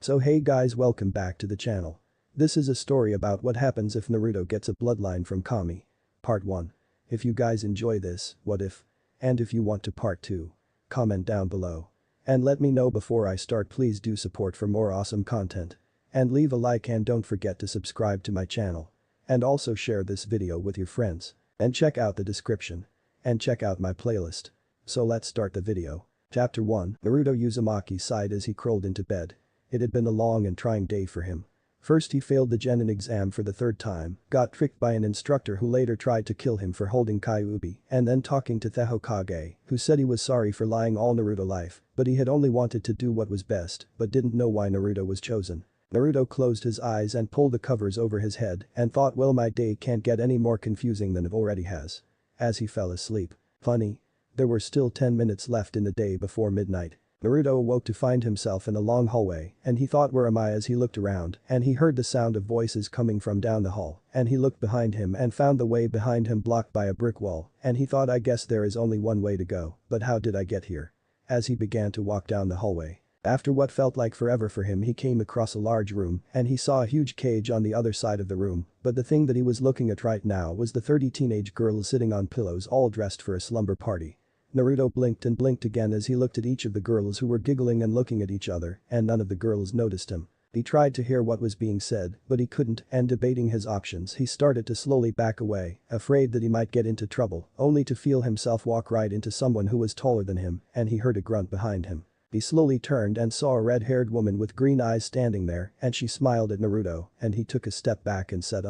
So hey guys, welcome back to the channel. This is a story about what happens if Naruto gets a bloodline from Kami. Part 1. If you guys enjoy this, what if? And if you want to part 2. Comment down below. And let me know before I start, please do support for more awesome content. And leave a like and don't forget to subscribe to my channel. And also share this video with your friends. And check out the description. And check out my playlist. So let's start the video. Chapter 1. Naruto Uzumaki sighed as he crawled into bed. It had been a long and trying day for him. First he failed the genin exam for the third time, got tricked by an instructor who later tried to kill him for holding Kyuubi, and then talking to the Hokage, who said he was sorry for lying all Naruto life, but he had only wanted to do what was best, but didn't know why Naruto was chosen. Naruto closed his eyes and pulled the covers over his head and thought, well, my day can't get any more confusing than it already has. As he fell asleep. Funny. There were still 10 minutes left in the day before midnight. Naruto awoke to find himself in a long hallway, and he thought, where am I, as he looked around, and he heard the sound of voices coming from down the hall, and he looked behind him and found the way behind him blocked by a brick wall, and he thought, I guess there is only one way to go, but how did I get here? As he began to walk down the hallway. After what felt like forever for him, he came across a large room, and he saw a huge cage on the other side of the room, but the thing that he was looking at right now was the 30 teenage girls sitting on pillows, all dressed for a slumber party. Naruto blinked and blinked again as he looked at each of the girls, who were giggling and looking at each other, and none of the girls noticed him. He tried to hear what was being said, but he couldn't, and debating his options, he started to slowly back away, afraid that he might get into trouble, only to feel himself walk right into someone who was taller than him, and he heard a grunt behind him. He slowly turned and saw a red-haired woman with green eyes standing there, and she smiled at Naruto, and he took a step back and said,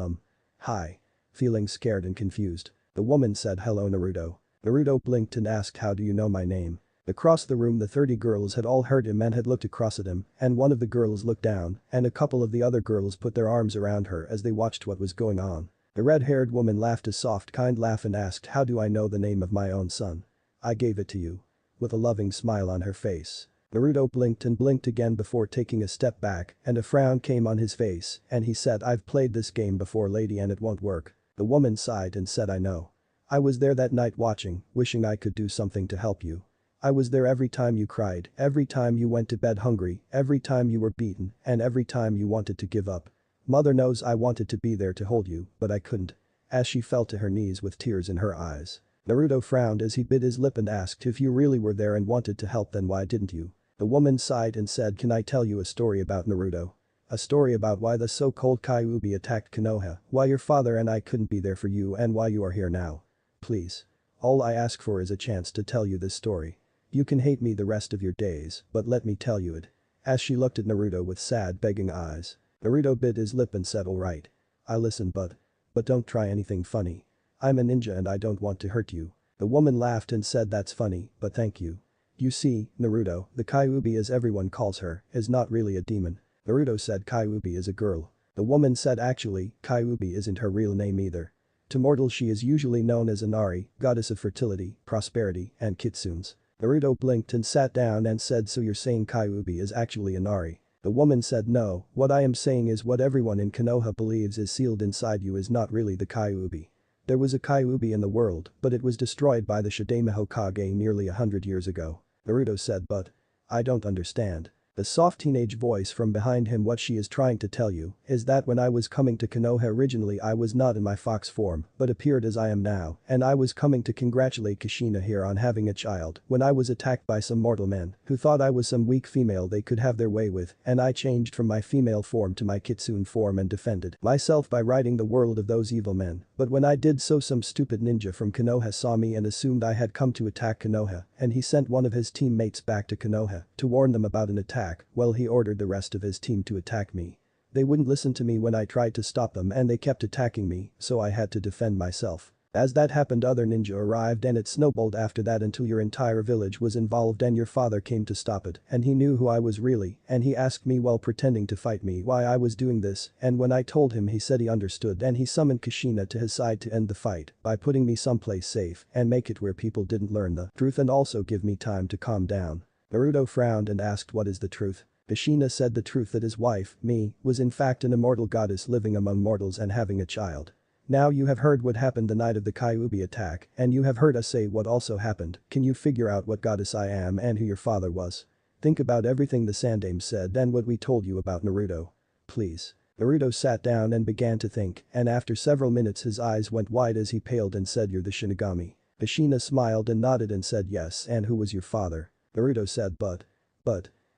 Hi. Feeling scared and confused. The woman said, hello Naruto. Naruto blinked and asked, how do you know my name? Across the room the 30 girls had all heard him and had looked across at him, and one of the girls looked down, and a couple of the other girls put their arms around her as they watched what was going on. The red-haired woman laughed a soft, kind laugh and asked, how do I know the name of my own son? I gave it to you. With a loving smile on her face. Naruto blinked and blinked again before taking a step back, and a frown came on his face, and he said, I've played this game before, lady, and it won't work. The woman sighed and said, I know. I was there that night watching, wishing I could do something to help you. I was there every time you cried, every time you went to bed hungry, every time you were beaten, and every time you wanted to give up. Mother knows I wanted to be there to hold you, but I couldn't. As she fell to her knees with tears in her eyes. Naruto frowned as he bit his lip and asked, if you really were there and wanted to help, then why didn't you? The woman sighed and said, can I tell you a story about Naruto? A story about why the so-called Kyuubi attacked Konoha, why your father and I couldn't be there for you, and why you are here now. Please. All I ask for is a chance to tell you this story. You can hate me the rest of your days, but let me tell you it. As she looked at Naruto with sad, begging eyes. Naruto bit his lip and said, alright. I listen, but don't try anything funny. I'm a ninja and I don't want to hurt you. The woman laughed and said, that's funny, but thank you. You see, Naruto, the Kyuubi as everyone calls her, is not really a demon. Naruto said, Kyuubi is a girl. The woman said, actually, Kyuubi isn't her real name either. To mortals she is usually known as Inari, goddess of fertility, prosperity, and kitsunes. Naruto blinked and sat down and said, so you're saying Kyuubi is actually Inari? The woman said, no, what I am saying is what everyone in Konoha believes is sealed inside you is not really the Kyuubi. There was a Kyuubi in the world, but it was destroyed by the Shidame Hokage nearly 100 years ago. Naruto said, but I don't understand. The soft teenage voice from behind him, what she is trying to tell you is that when I was coming to Konoha originally I was not in my fox form but appeared as I am now, and I was coming to congratulate Kushina here on having a child when I was attacked by some mortal men who thought I was some weak female they could have their way with, and I changed from my female form to my kitsune form and defended myself by ridding the world of those evil men, but when I did so some stupid ninja from Konoha saw me and assumed I had come to attack Konoha, and he sent one of his teammates back to Konoha to warn them about an attack. Well, he ordered the rest of his team to attack me. They wouldn't listen to me when I tried to stop them and they kept attacking me, so I had to defend myself. As that happened, other ninja arrived and it snowballed after that until your entire village was involved and your father came to stop it, and he knew who I was really, and he asked me while pretending to fight me why I was doing this, and when I told him he said he understood, and he summoned Kushina to his side to end the fight by putting me someplace safe and make it where people didn't learn the truth and also give me time to calm down. Naruto frowned and asked, what is the truth? Kushina said the truth that his wife, me, was in fact an immortal goddess living among mortals and having a child. Now you have heard what happened the night of the Kyuubi attack, and you have heard us say what also happened. Can you figure out what goddess I am and who your father was? Think about everything the Sandaime said and what we told you about Naruto. Please. Naruto sat down and began to think, and after several minutes his eyes went wide as he paled and said, "You're the Shinigami." Kushina smiled and nodded and said, "Yes, and who was your father?" Naruto said, but.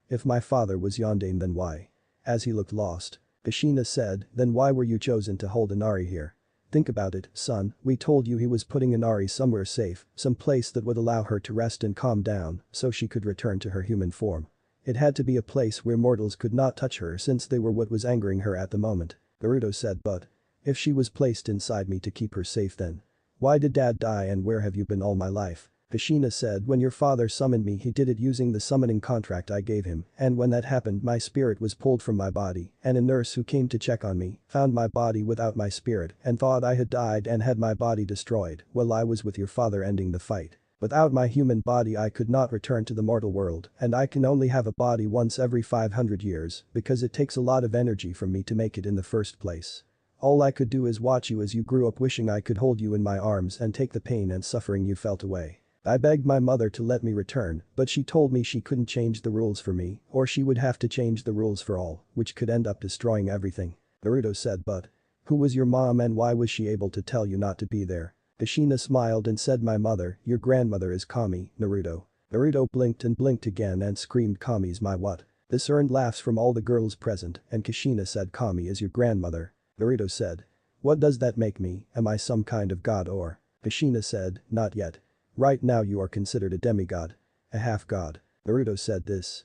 If my father was Yondaime, then why?" As he looked lost. Kushina said, "Then why were you chosen to hold Inari here? Think about it, son, we told you he was putting Inari somewhere safe, some place that would allow her to rest and calm down, so she could return to her human form. It had to be a place where mortals could not touch her since they were what was angering her at the moment." Naruto said, "But. If she was placed inside me to keep her safe, then why did dad die and where have you been all my life?" Kushina said, "When your father summoned me, he did it using the summoning contract I gave him, and when that happened my spirit was pulled from my body, and a nurse who came to check on me found my body without my spirit and thought I had died and had my body destroyed while I was with your father ending the fight. Without my human body I could not return to the mortal world, and I can only have a body once every 500 years because it takes a lot of energy from me to make it in the first place. All I could do is watch you as you grew up, wishing I could hold you in my arms and take the pain and suffering you felt away. I begged my mother to let me return, but she told me she couldn't change the rules for me, or she would have to change the rules for all, which could end up destroying everything." Naruto said, "But. Who was your mom and why was she able to tell you not to be there?" Kushina smiled and said, "My mother, your grandmother is Kami, Naruto." Naruto blinked and blinked again and screamed, "Kami's my what?" This earned laughs from all the girls present, and Kushina said, "Kami is your grandmother." Naruto said, "What does that make me, am I some kind of god or?" Kushina said, "Not yet. Right now you are considered a demigod. A half-god." Naruto said, This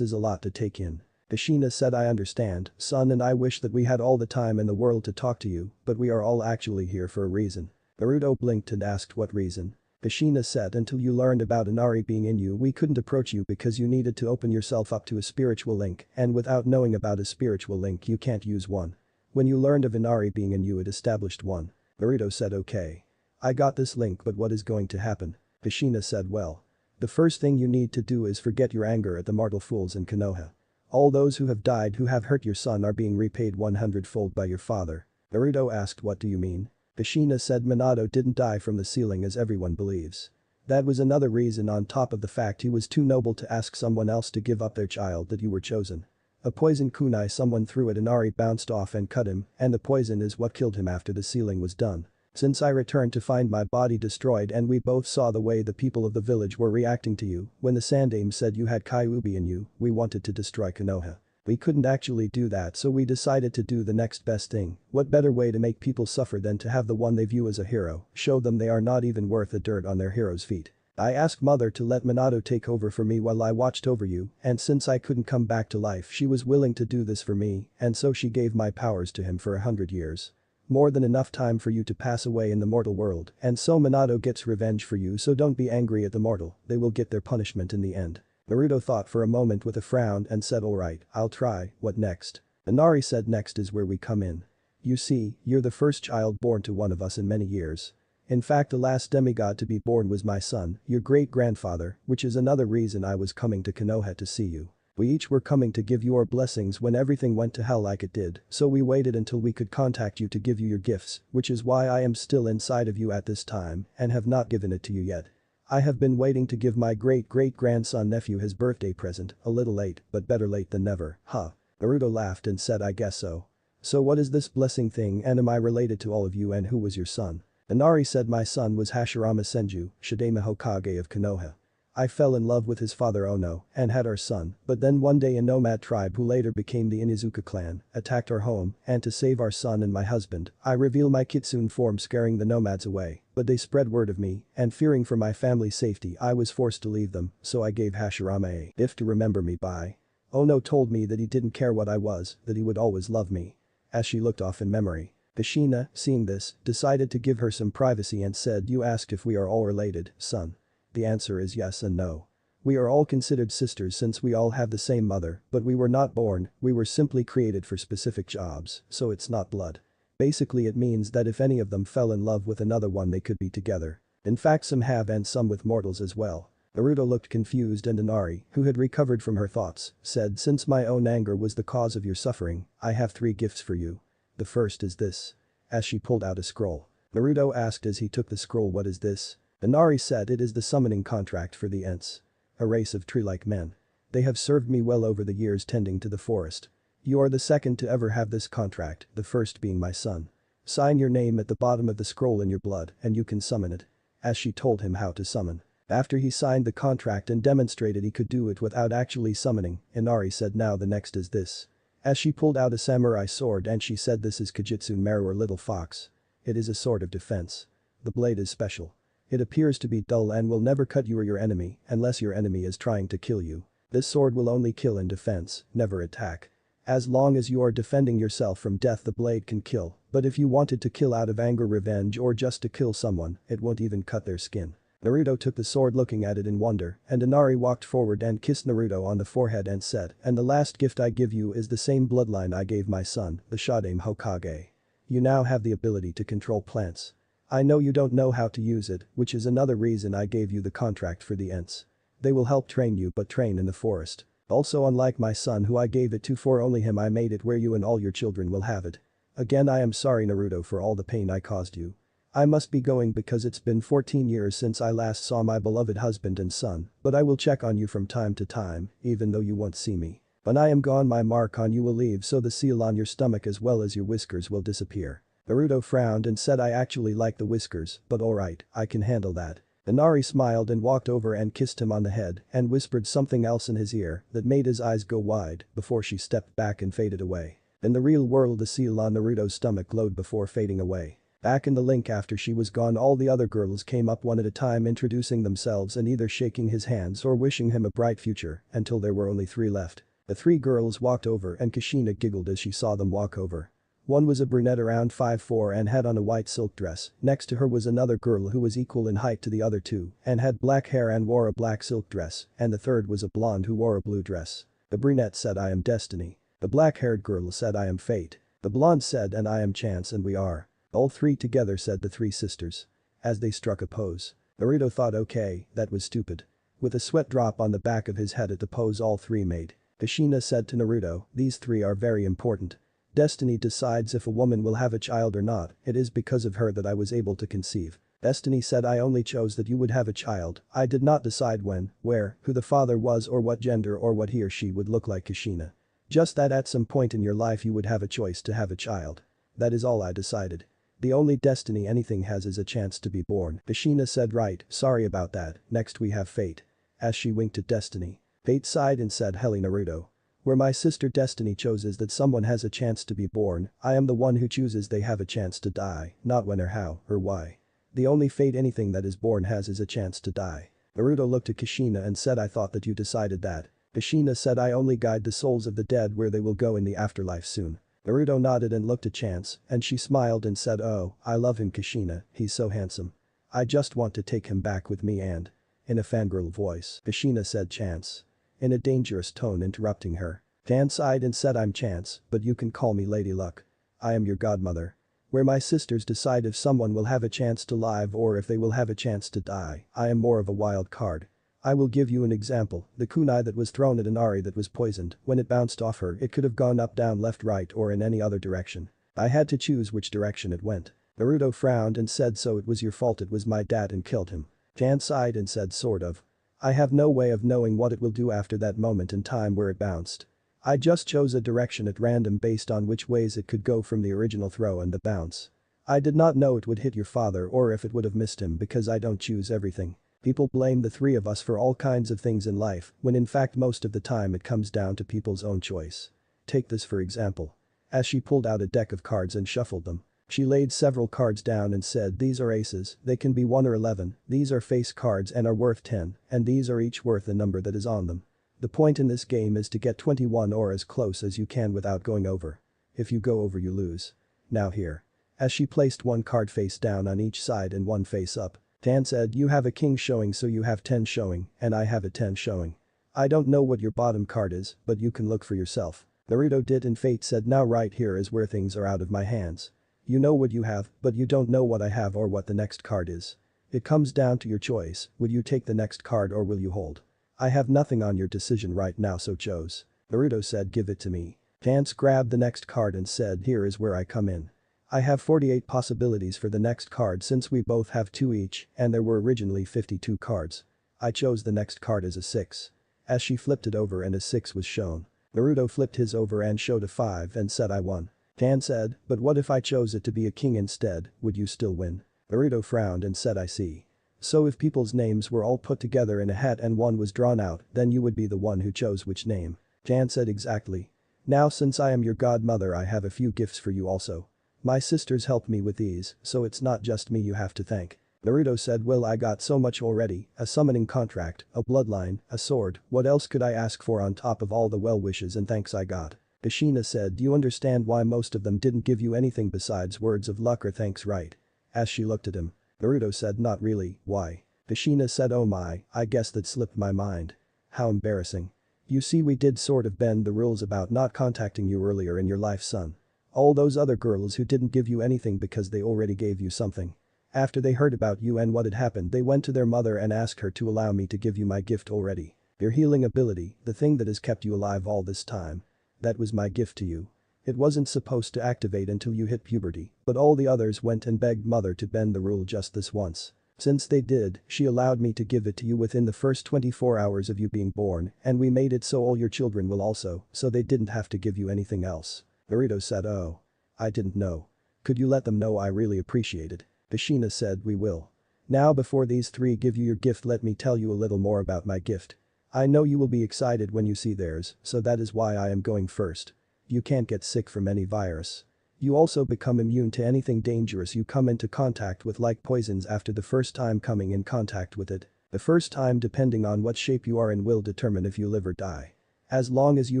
is a lot to take in." Kushina said, "I understand, son, and I wish that we had all the time in the world to talk to you, but we are all actually here for a reason." Naruto blinked and asked, "What reason?" Kushina said, "Until you learned about Inari being in you, we couldn't approach you because you needed to open yourself up to a spiritual link, and without knowing about a spiritual link you can't use one. When you learned of Inari being in you, it established one." Naruto said, "Okay. I got this link, but what is going to happen?" Kushina said, "Well. The first thing you need to do is forget your anger at the mortal fools in Konoha. All those who have died who have hurt your son are being repaid 100-fold by your father." Naruto asked, "What do you mean?" Kushina said, "Minato didn't die from the ceiling as everyone believes. That was another reason on top of the fact he was too noble to ask someone else to give up their child that you were chosen. A poison kunai someone threw at Inari bounced off and cut him, and the poison is what killed him after the sealing was done. Since I returned to find my body destroyed and we both saw the way the people of the village were reacting to you when the Sandaime said you had Kyuubi in you, we wanted to destroy Konoha. We couldn't actually do that, so we decided to do the next best thing. What better way to make people suffer than to have the one they view as a hero show them they are not even worth the dirt on their hero's feet. I asked mother to let Minato take over for me while I watched over you, and since I couldn't come back to life she was willing to do this for me, and so she gave my powers to him for 100 years. More than enough time for you to pass away in the mortal world, and so Minato gets revenge for you, so don't be angry at the mortal, they will get their punishment in the end." Naruto thought for a moment with a frown and said, "Alright, I'll try, what next?" Inari said, "Next is where we come in. You see, you're the first child born to one of us in many years. In fact, the last demigod to be born was my son, your great-grandfather, which is another reason I was coming to Konoha to see you. We each were coming to give you our blessings when everything went to hell like it did, so we waited until we could contact you to give you your gifts, which is why I am still inside of you at this time and have not given it to you yet. I have been waiting to give my great-great-grandson nephew his birthday present, a little late, but better late than never, huh?" Naruto laughed and said, "I guess so. So what is this blessing thing and am I related to all of you and who was your son?" Inari said, "My son was Hashirama Senju, Shidame Hokage of Konoha. I fell in love with his father Ono and had our son, but then one day a nomad tribe who later became the Inizuka clan attacked our home and to save our son and my husband, I revealed my kitsune form scaring the nomads away, but they spread word of me and fearing for my family's safety I was forced to leave them, so I gave Hashirama a gift to remember me by. Ono told me that he didn't care what I was, that he would always love me." As she looked off in memory. Kushina, seeing this, decided to give her some privacy and said, "You asked if we are all related, son. The answer is yes and no. We are all considered sisters since we all have the same mother, but we were not born, we were simply created for specific jobs, so it's not blood. Basically it means that if any of them fell in love with another one they could be together. In fact some have and some with mortals as well." Naruto looked confused and Inari, who had recovered from her thoughts, said, "Since my own anger was the cause of your suffering, I have 3 gifts for you. The first is this." As she pulled out a scroll. Naruto asked as he took the scroll, "What is this?" Inari said, "It is the summoning contract for the Ents. A race of tree-like men. They have served me well over the years tending to the forest. You are the second to ever have this contract, the first being my son. Sign your name at the bottom of the scroll in your blood and you can summon it. As she told him how to summon. After he signed the contract and demonstrated he could do it without actually summoning, Inari said now the next is this. As she pulled out a samurai sword and she said this is Kajitsu Maru or Little Fox. It is a sword of defense. The blade is special. It appears to be dull and will never cut you or your enemy unless your enemy is trying to kill you. This sword will only kill in defense, never attack. As long as you are defending yourself from death the blade can kill, but if you wanted to kill out of anger, revenge or just to kill someone, it won't even cut their skin. Naruto took the sword looking at it in wonder, and Inari walked forward and kissed Naruto on the forehead and said, and the last gift I give you is the same bloodline I gave my son, the Shodaime Hokage. You now have the ability to control plants. I know you don't know how to use it, which is another reason I gave you the contract for the Ents. They will help train you but train in the forest. Also unlike my son who I gave it to for only him I made it where you and all your children will have it. Again I am sorry Naruto for all the pain I caused you. I must be going because it's been 14 years since I last saw my beloved husband and son, but I will check on you from time to time, even though you won't see me. When I am gone my mark on you will leave so the seal on your stomach as well as your whiskers will disappear. Naruto frowned and said I actually like the whiskers, but alright, I can handle that. Inari smiled and walked over and kissed him on the head and whispered something else in his ear that made his eyes go wide before she stepped back and faded away. In the real world the seal on Naruto's stomach glowed before fading away. Back in the link after she was gone all the other girls came up one at a time introducing themselves and either shaking his hands or wishing him a bright future until there were only 3 left. The 3 girls walked over and Kushina giggled as she saw them walk over. One was a brunette around 5'4" and had on a white silk dress, next to her was another girl who was equal in height to the other 2 and had black hair and wore a black silk dress, and the third was a blonde who wore a blue dress. The brunette said I am Destiny. The black-haired girl said I am Fate. The blonde said and I am Chance and we are. All 3 together said the 3 sisters. As they struck a pose. Naruto thought okay, that was stupid. With a sweat drop on the back of his head at the pose all 3 made. Kushina said to Naruto, these 3 are very important. Destiny decides if a woman will have a child or not, it is because of her that I was able to conceive. Destiny said I only chose that you would have a child, I did not decide when, where, who the father was or what gender or what he or she would look like Kushina. Just that at some point in your life you would have a choice to have a child. That is all I decided. The only destiny anything has is a chance to be born. Kushina said right, sorry about that, next we have Fate. As she winked at Destiny. Fate sighed and said helly Naruto. Where my sister Destiny chooses that someone has a chance to be born, I am the one who chooses they have a chance to die, not when or how or why. The only fate anything that is born has is a chance to die. Naruto looked at Kushina and said I thought that you decided that. Kushina said I only guide the souls of the dead where they will go in the afterlife soon. Naruto nodded and looked at Chance, and she smiled and said oh, I love him Kushina, he's so handsome. I just want to take him back with me and. In a fangirl voice, Kushina said Chance. In a dangerous tone interrupting her. Chance sighed and said I'm Chance, but you can call me Lady Luck. I am your godmother. Where my sisters decide if someone will have a chance to live or if they will have a chance to die, I am more of a wild card. I will give you an example, the kunai that was thrown at Inari that was poisoned, when it bounced off her it could have gone up down left right or in any other direction. I had to choose which direction it went. Naruto frowned and said so it was your fault it was my dad and killed him. Chance sighed and said sort of. I have no way of knowing what it will do after that moment in time where it bounced. I just chose a direction at random based on which ways it could go from the original throw and the bounce. I did not know it would hit your father or if it would have missed him because I don't choose everything. People blame the 3 of us for all kinds of things in life when in fact most of the time it comes down to people's own choice. Take this for example. As she pulled out a deck of cards and shuffled them. She laid several cards down and said these are aces, they can be 1 or 11, these are face cards and are worth 10, and these are each worth the number that is on them. The point in this game is to get 21 or as close as you can without going over. If you go over you lose. Now here. As she placed 1 card face down on each side and 1 face up. Tan said you have a king showing so you have 10 showing and I have a 10 showing. I don't know what your bottom card is, but you can look for yourself. Naruto did and Fate said now right here is where things are out of my hands. You know what you have, but you don't know what I have or what the next card is. It comes down to your choice, will you take the next card or will you hold? I have nothing on your decision right now so chose. Naruto said give it to me. Chance grabbed the next card and said here is where I come in. I have 48 possibilities for the next card since we both have 2 each and there were originally 52 cards. I chose the next card as a 6. as she flipped it over and a 6 was shown. Naruto flipped his over and showed a 5 and said I won. Tan said, but what if I chose it to be a king instead, would you still win? Naruto frowned and said I see. So if people's names were all put together in a hat and one was drawn out, then you would be the one who chose which name. Tan said exactly. Now since I am your godmother I have a few gifts for you also. My sisters helped me with these, so it's not just me you have to thank. Naruto said well I got so much already, a summoning contract, a bloodline, a sword, what else could I ask for on top of all the well wishes and thanks I got? Kushina said do you understand why most of them didn't give you anything besides words of luck or thanks right? As she looked at him. Naruto said not really, why? Kushina said oh my, I guess that slipped my mind. How embarrassing. You see we did sort of bend the rules about not contacting you earlier in your life son. All those other girls who didn't give you anything because they already gave you something. After they heard about you and what had happened they went to their mother and asked her to allow me to give you my gift already. Your healing ability, the thing that has kept you alive all this time. That was my gift to you. It wasn't supposed to activate until you hit puberty, but all the others went and begged mother to bend the rule just this once. Since they did, she allowed me to give it to you within the first 24 hours of you being born and we made it so all your children will also, so they didn't have to give you anything else. Naruto said oh. I didn't know. Could you let them know I really appreciate it? Kushina said we will. Now before these three give you your gift let me tell you a little more about my gift. I know you will be excited when you see theirs, so that is why I am going first. You can't get sick from any virus. You also become immune to anything dangerous you come into contact with like poisons after the first time coming in contact with it. The first time depending on what shape you are in will determine if you live or die. As long as you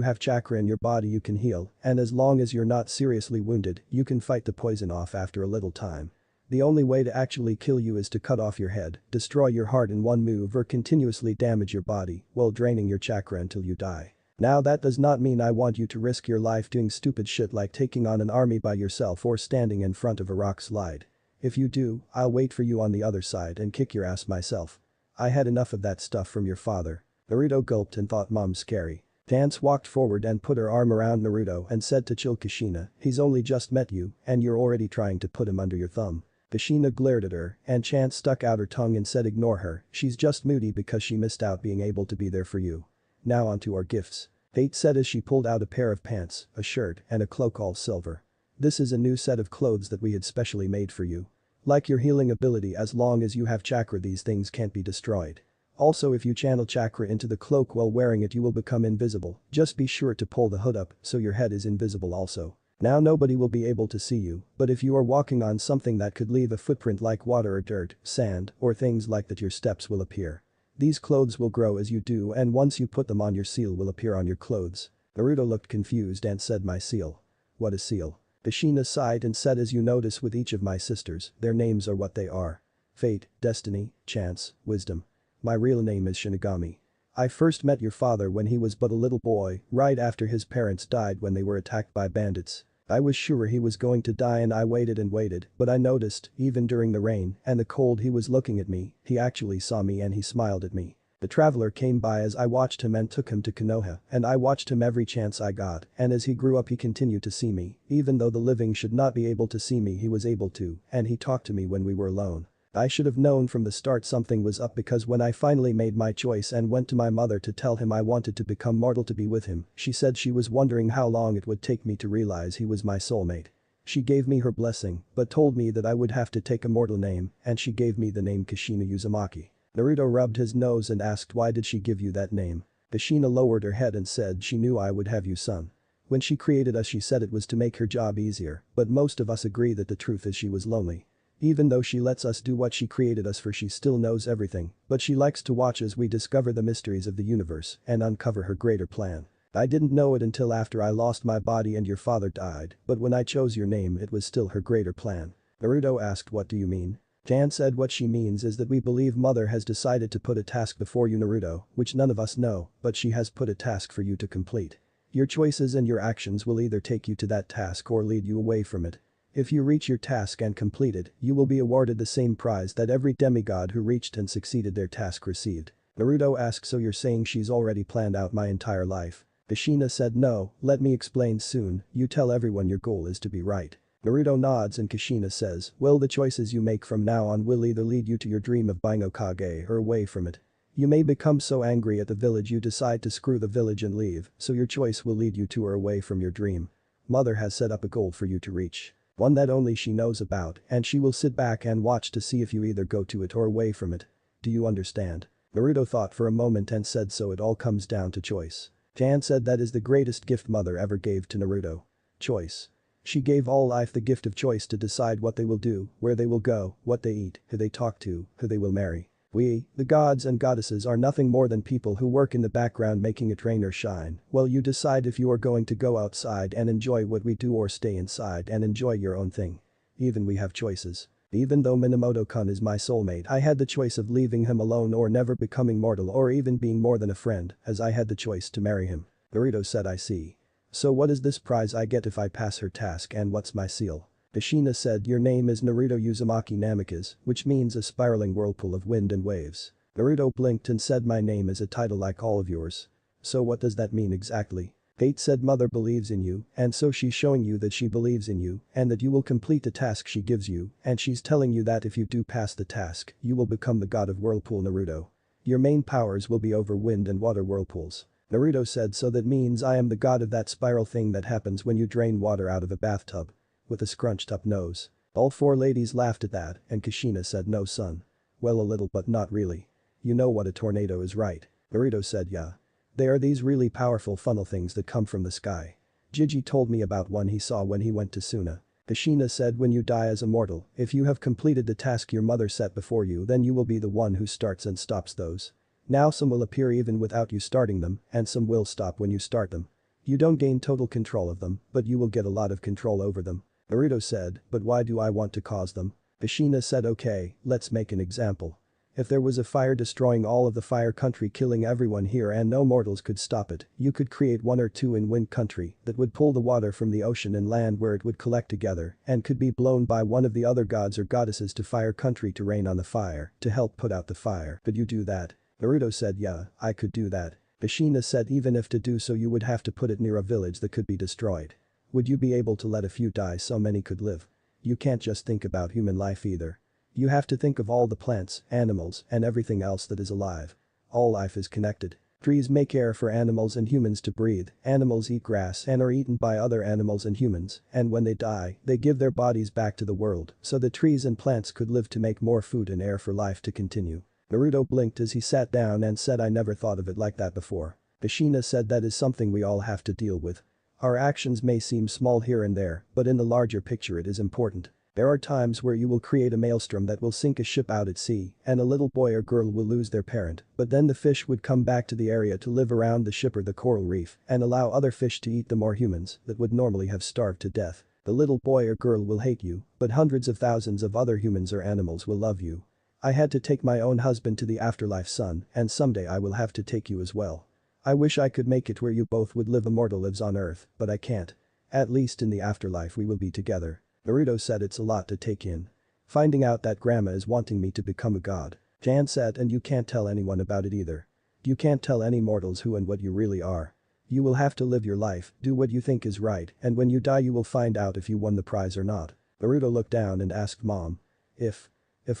have chakra in your body you can heal, and as long as you're not seriously wounded, you can fight the poison off after a little time. The only way to actually kill you is to cut off your head, destroy your heart in one move or continuously damage your body while draining your chakra until you die. Now that does not mean I want you to risk your life doing stupid shit like taking on an army by yourself or standing in front of a rock slide. If you do, I'll wait for you on the other side and kick your ass myself. I had enough of that stuff from your father. Naruto gulped and thought mom's scary. Dance walked forward and put her arm around Naruto and said to chill Kushina, he's only just met you and you're already trying to put him under your thumb. Kushina glared at her and Chance stuck out her tongue and said ignore her, she's just moody because she missed out being able to be there for you. Now onto our gifts. Fate said as she pulled out a pair of pants, a shirt and a cloak all silver. This is a new set of clothes that we had specially made for you. Like your healing ability as long as you have chakra these things can't be destroyed. Also if you channel chakra into the cloak while wearing it you will become invisible, just be sure to pull the hood up so your head is invisible also. Now nobody will be able to see you, but if you are walking on something that could leave a footprint like water or dirt, sand, or things like that your steps will appear. These clothes will grow as you do and once you put them on your seal will appear on your clothes. Naruto looked confused and said my seal. What is seal? Kushina sighed and said as you notice with each of my sisters, their names are what they are. Fate, destiny, chance, wisdom. My real name is Shinigami. I first met your father when he was but a little boy, right after his parents died when they were attacked by bandits. I was sure he was going to die and I waited and waited, but I noticed, even during the rain and the cold he was looking at me, he actually saw me and he smiled at me. The traveler came by as I watched him and took him to Konoha, and I watched him every chance I got, and as he grew up he continued to see me, even though the living should not be able to see me he was able to, and he talked to me when we were alone. I should have known from the start something was up because when I finally made my choice and went to my mother to tell him I wanted to become mortal to be with him, she said she was wondering how long it would take me to realize he was my soulmate. She gave me her blessing, but told me that I would have to take a mortal name, and she gave me the name Kushina Uzumaki. Naruto rubbed his nose and asked why did she give you that name? Kushina lowered her head and said she knew I would have you son. When she created us she said it was to make her job easier, but most of us agree that the truth is she was lonely. Even though she lets us do what she created us for she still knows everything, but she likes to watch as we discover the mysteries of the universe and uncover her greater plan. I didn't know it until after I lost my body and your father died, but when I chose your name it was still her greater plan. Naruto asked what do you mean? Tan said what she means is that we believe mother has decided to put a task before you Naruto, which none of us know, but she has put a task for you to complete. Your choices and your actions will either take you to that task or lead you away from it. If you reach your task and complete it, you will be awarded the same prize that every demigod who reached and succeeded their task received. Naruto asked so you're saying she's already planned out my entire life? Kushina said no, let me explain soon, you tell everyone your goal is to be right. Naruto nods and Kushina says, well the choices you make from now on will either lead you to your dream of being Hokage or away from it. You may become so angry at the village you decide to screw the village and leave, so your choice will lead you to or away from your dream. Mother has set up a goal for you to reach. One that only she knows about, and she will sit back and watch to see if you either go to it or away from it. Do you understand? Naruto thought for a moment and said so it all comes down to choice. Jan said that is the greatest gift mother ever gave to Naruto. Choice. She gave all life the gift of choice to decide what they will do, where they will go, what they eat, who they talk to, who they will marry. We, the gods and goddesses are nothing more than people who work in the background making it rain or shine, while you decide if you are going to go outside and enjoy what we do or stay inside and enjoy your own thing. Even we have choices. Even though Minamoto-kun is my soulmate, I had the choice of leaving him alone or never becoming mortal or even being more than a friend, as I had the choice to marry him. Naruto said I see. So what is this prize I get if I pass her task and what's my seal? Kushina said your name is Naruto Uzumaki Namikaze, which means a spiraling whirlpool of wind and waves. Naruto blinked and said my name is a title like all of yours. So what does that mean exactly? Fate said mother believes in you, and so she's showing you that she believes in you, and that you will complete the task she gives you, and she's telling you that if you do pass the task, you will become the god of whirlpool Naruto. Your main powers will be over wind and water whirlpools. Naruto said so that means I am the god of that spiral thing that happens when you drain water out of a bathtub. With a scrunched up nose. All four ladies laughed at that, and Kushina said no son. Well a little but not really. You know what a tornado is right? Naruto said yeah. They are these really powerful funnel things that come from the sky. Jiji told me about one he saw when he went to Suna. Kushina said when you die as a mortal, if you have completed the task your mother set before you then you will be the one who starts and stops those. Now some will appear even without you starting them, and some will stop when you start them. You don't gain total control of them, but you will get a lot of control over them. Naruto said, but why do I want to cause them? Kushina said okay, let's make an example. If there was a fire destroying all of the fire country killing everyone here and no mortals could stop it, you could create one or two in wind country that would pull the water from the ocean and land where it would collect together and could be blown by one of the other gods or goddesses to fire country to rain on the fire to help put out the fire. Could you do that? Naruto said yeah, I could do that. Kushina said even if to do so you would have to put it near a village that could be destroyed. Would you be able to let a few die so many could live? You can't just think about human life either. You have to think of all the plants, animals, and everything else that is alive. All life is connected. Trees make air for animals and humans to breathe, animals eat grass and are eaten by other animals and humans, and when they die, they give their bodies back to the world so the trees and plants could live to make more food and air for life to continue. Naruto blinked as he sat down and said I never thought of it like that before. Kushina said that is something we all have to deal with. Our actions may seem small here and there, but in the larger picture it is important. There are times where you will create a maelstrom that will sink a ship out at sea, and a little boy or girl will lose their parent, but then the fish would come back to the area to live around the ship or the coral reef and allow other fish to eat them or humans that would normally have starved to death. The little boy or girl will hate you, but hundreds of thousands of other humans or animals will love you. I had to take my own husband to the afterlife son, and someday I will have to take you as well. I wish I could make it where you both would live immortal lives on earth, but I can't. At least in the afterlife we will be together. Naruto said it's a lot to take in. Finding out that grandma is wanting me to become a god. Jan said and you can't tell anyone about it either. You can't tell any mortals who and what you really are. You will have to live your life, do what you think is right, and when you die you will find out if you won the prize or not. Naruto looked down and asked mom. If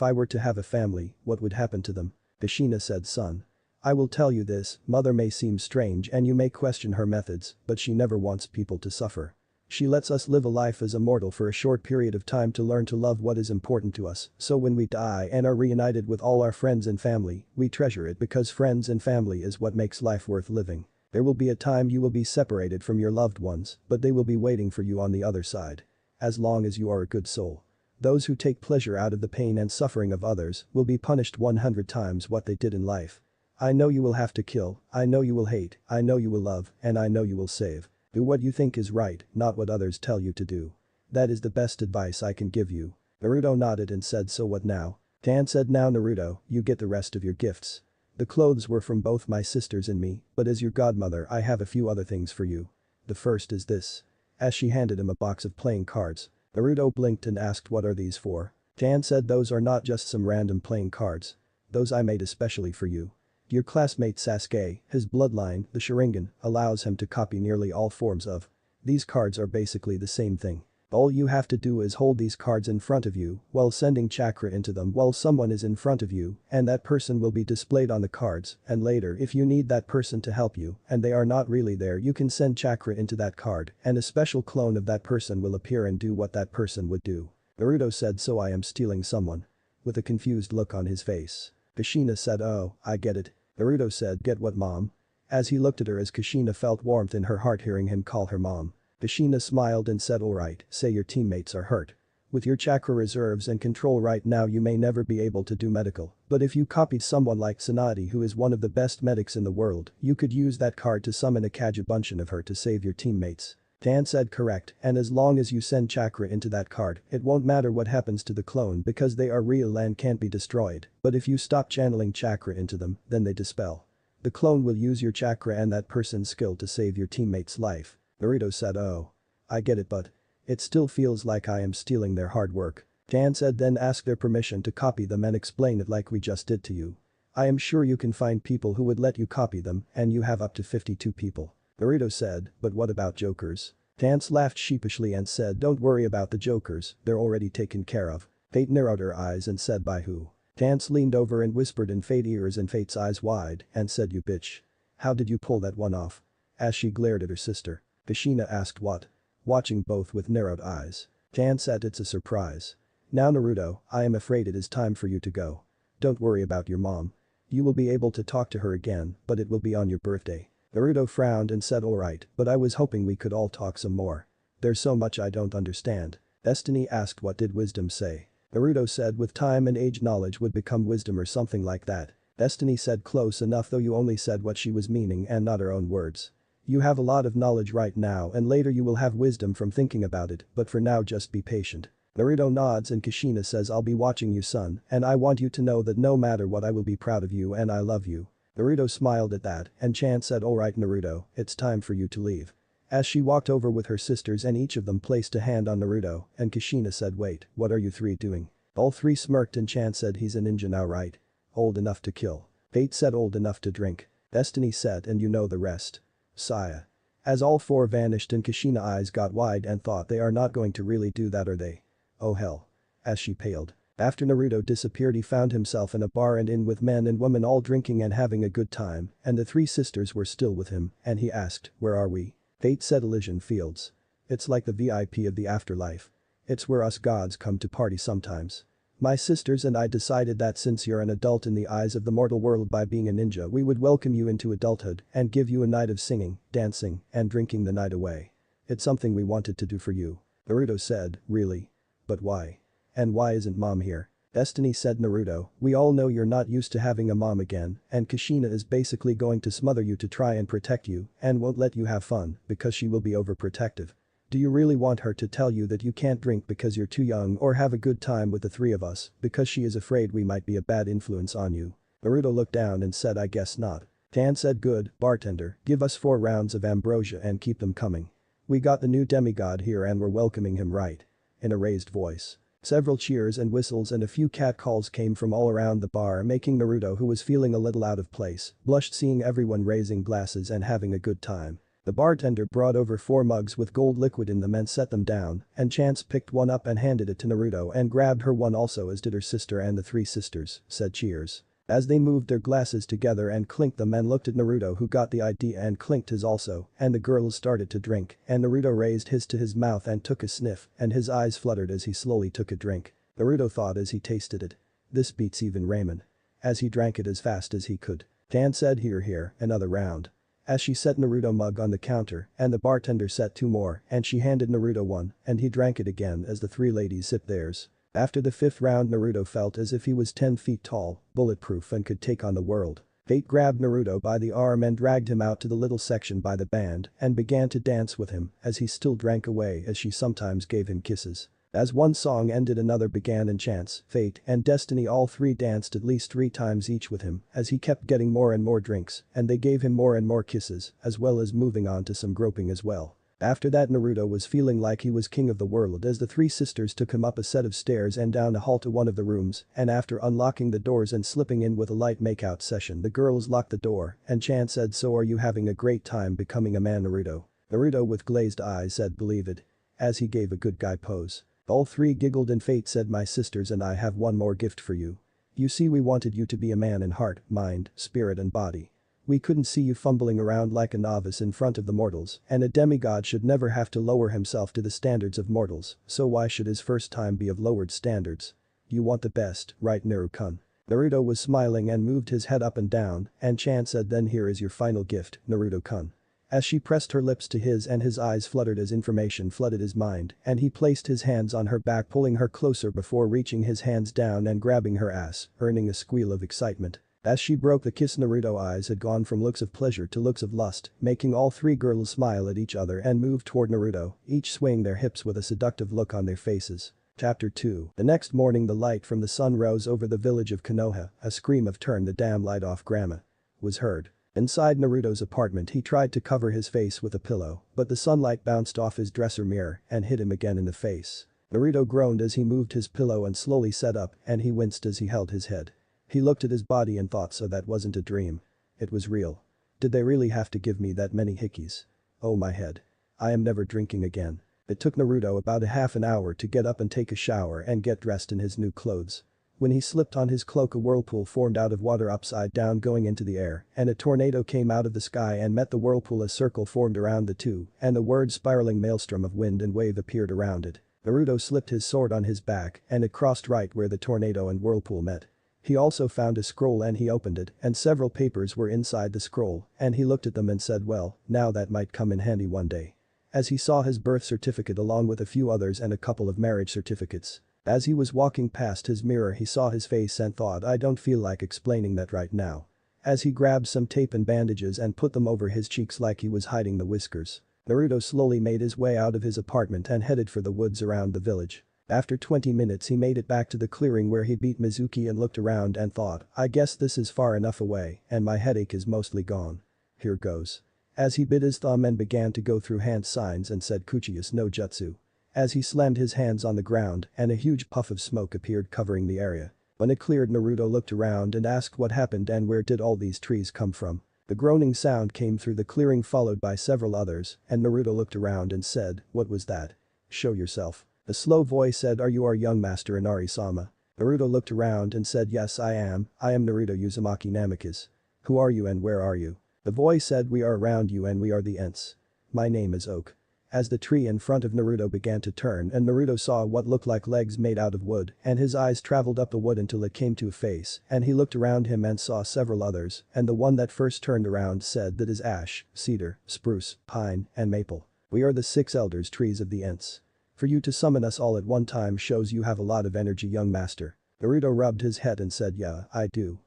I were to have a family, what would happen to them? Kushina said son. I will tell you this, mother may seem strange and you may question her methods, but she never wants people to suffer. She lets us live a life as a mortal for a short period of time to learn to love what is important to us, so when we die and are reunited with all our friends and family, we treasure it because friends and family is what makes life worth living. There will be a time you will be separated from your loved ones, but they will be waiting for you on the other side. As long as you are a good soul. Those who take pleasure out of the pain and suffering of others will be punished 100 times what they did in life. I know you will have to kill, I know you will hate, I know you will love, and I know you will save. Do what you think is right, not what others tell you to do. That is the best advice I can give you. Naruto nodded and said so what now? Tan said now Naruto, you get the rest of your gifts. The clothes were from both my sisters and me, but as your godmother I have a few other things for you. The first is this. As she handed him a box of playing cards. Naruto blinked and asked what are these for? Tan said those are not just some random playing cards. Those I made especially for you. Your classmate Sasuke, his bloodline, the Sharingan, allows him to copy nearly all forms of. These cards are basically the same thing. All you have to do is hold these cards in front of you while sending chakra into them while someone is in front of you and that person will be displayed on the cards and later if you need that person to help you and they are not really there you can send chakra into that card and a special clone of that person will appear and do what that person would do. Naruto said so I am stealing someone. With a confused look on his face. Kushina said oh, I get it. Naruto said get what mom? As he looked at her as Kushina felt warmth in her heart hearing him call her mom. Kushina smiled and said alright, say your teammates are hurt. With your chakra reserves and control right now you may never be able to do medical, but if you copied someone like Tsunade who is one of the best medics in the world, you could use that card to summon a Kajabunchen of her to save your teammates. Dan said correct and as long as you send chakra into that card, it won't matter what happens to the clone because they are real and can't be destroyed, but if you stop channeling chakra into them, then they dispel. The clone will use your chakra and that person's skill to save your teammate's life. Naruto said oh. I get it but. It still feels like I am stealing their hard work. Dan said then ask their permission to copy them and explain it like we just did to you. I am sure you can find people who would let you copy them and you have up to 52 people. Naruto said, but what about jokers? Tance laughed sheepishly and said don't worry about the jokers, they're already taken care of. Fate narrowed her eyes and said by who? Tance leaned over and whispered in Fate's ears and Fate's eyes wide and said you bitch. How did you pull that one off? As she glared at her sister. Kushina asked what? Watching both with narrowed eyes. Tan said it's a surprise. Now Naruto, I am afraid it is time for you to go. Don't worry about your mom. You will be able to talk to her again, but it will be on your birthday. Naruto frowned and said alright, but I was hoping we could all talk some more. There's so much I don't understand. Destiny asked what did wisdom say? Naruto said with time and age knowledge would become wisdom or something like that. Destiny said close enough though you only said what she was meaning and not her own words. You have a lot of knowledge right now and later you will have wisdom from thinking about it, but for now just be patient. Naruto nods and Kushina says I'll be watching you son and I want you to know that no matter what I will be proud of you and I love you. Naruto smiled at that and Chan said alright Naruto, it's time for you to leave. As she walked over with her sisters and each of them placed a hand on Naruto and Kushina said wait, what are you three doing? All three smirked and Chan said he's a ninja now right? Old enough to kill. Fate said old enough to drink. Destiny said and you know the rest. Saya. As all four vanished and Kushina's eyes got wide and thought they are not going to really do that are they? Oh hell. As she paled. After Naruto disappeared he found himself in a bar and inn with men and women all drinking and having a good time and the three sisters were still with him and he asked, where are we? Fate said Elysian Fields. It's like the VIP of the afterlife. It's where us gods come to party sometimes. My sisters and I decided that since you're an adult in the eyes of the mortal world by being a ninja we would welcome you into adulthood and give you a night of singing, dancing, and drinking the night away. It's something we wanted to do for you. Naruto said, really? But why? And why isn't mom here? Destiny said Naruto, we all know you're not used to having a mom again and Kushina is basically going to smother you to try and protect you and won't let you have fun because she will be overprotective. Do you really want her to tell you that you can't drink because you're too young or have a good time with the three of us because she is afraid we might be a bad influence on you? Naruto looked down and said I guess not. Tan said good, bartender, give us 4 rounds of ambrosia and keep them coming. We got the new demigod here and we're welcoming him right. In a raised voice. Several cheers and whistles and a few catcalls came from all around the bar making Naruto who was feeling a little out of place, blushed seeing everyone raising glasses and having a good time. The bartender brought over 4 mugs with gold liquid in them and set them down, and Chance picked one up and handed it to Naruto and grabbed her one also as did her sister and the 3 sisters, said cheers. As they moved their glasses together and clinked them and looked at Naruto who got the idea and clinked his also, and the girls started to drink, and Naruto raised his to his mouth and took a sniff, and his eyes fluttered as he slowly took a drink. Naruto thought as he tasted it. This beats even ramen. As he drank it as fast as he could. Tan said here, another round. As she set Naruto mug on the counter and the bartender set 2 more and she handed Naruto one and he drank it again as the 3 ladies sipped theirs. After the 5th round Naruto felt as if he was 10 feet tall, bulletproof and could take on the world. Fate grabbed Naruto by the arm and dragged him out to the little section by the band and began to dance with him as he still drank away as she sometimes gave him kisses. As one song ended another began and Chance, Fate, and Destiny all 3 danced at least 3 times each with him as he kept getting more and more drinks and they gave him more and more kisses as well as moving on to some groping as well. After that Naruto was feeling like he was king of the world as the 3 sisters took him up a set of stairs and down a hall to one of the rooms and after unlocking the doors and slipping in with a light makeout session the girls locked the door and Chance said so are you having a great time becoming a man Naruto? Naruto with glazed eyes said believe it. as he gave a good guy pose. All three giggled and Fate said my sisters and I have one more gift for you. You see we wanted you to be a man in heart, mind, spirit and body. We couldn't see you fumbling around like a novice in front of the mortals, and a demigod should never have to lower himself to the standards of mortals, so why should his first time be of lowered standards? You want the best, right Naruto-kun? Naruto was smiling and moved his head up and down, and Chan said then here is your final gift, Naruto-kun. As she pressed her lips to his and his eyes fluttered as information flooded his mind, and he placed his hands on her back pulling her closer before reaching his hands down and grabbing her ass, earning a squeal of excitement. As she broke the kiss Naruto's eyes had gone from looks of pleasure to looks of lust, making all three girls smile at each other and move toward Naruto, each swaying their hips with a seductive look on their faces. Chapter 2. The next morning the light from the sun rose over the village of Konoha, a scream of turn the damn light off grandma was heard. Inside Naruto's apartment he tried to cover his face with a pillow, but the sunlight bounced off his dresser mirror and hit him again in the face. Naruto groaned as he moved his pillow and slowly sat up and he winced as he held his head. He looked at his body and thought so that wasn't a dream. It was real. Did they really have to give me that many hickeys? Oh my head. I am never drinking again. It took Naruto about a half an hour to get up and take a shower and get dressed in his new clothes. When he slipped on his cloak a whirlpool formed out of water upside down going into the air and a tornado came out of the sky and met the whirlpool. A circle formed around the two and the word spiraling maelstrom of wind and wave appeared around it. Naruto slipped his sword on his back and it crossed right where the tornado and whirlpool met. He also found a scroll and he opened it and several papers were inside the scroll and he looked at them and said well, now that might come in handy one day. As he saw his birth certificate along with a few others and a couple of marriage certificates. As he was walking past his mirror he saw his face and thought I don't feel like explaining that right now. As he grabbed some tape and bandages and put them over his cheeks like he was hiding the whiskers. Naruto slowly made his way out of his apartment and headed for the woods around the village. After 20 minutes he made it back to the clearing where he beat Mizuki and looked around and thought I guess this is far enough away and my headache is mostly gone. Here goes. As he bit his thumb and began to go through hand signs and said Kuchiyas no jutsu. As he slammed his hands on the ground and a huge puff of smoke appeared covering the area. When it cleared Naruto looked around and asked what happened and where did all these trees come from. The groaning sound came through the clearing followed by several others and Naruto looked around and said, what was that? Show yourself. A slow voice said are you our young master Inari-sama? Naruto looked around and said yes I am Naruto Uzumaki Namikaze. Who are you and where are you? The voice said we are around you and we are the Ents. My name is Oak. As the tree in front of Naruto began to turn and Naruto saw what looked like legs made out of wood and his eyes traveled up the wood until it came to a face and he looked around him and saw several others and the one that first turned around said that is ash, cedar, spruce, pine, and maple. We are the 6 elders trees of the Ents. For you to summon us all at one time shows you have a lot of energy young master. Naruto rubbed his head and said yeah, I do.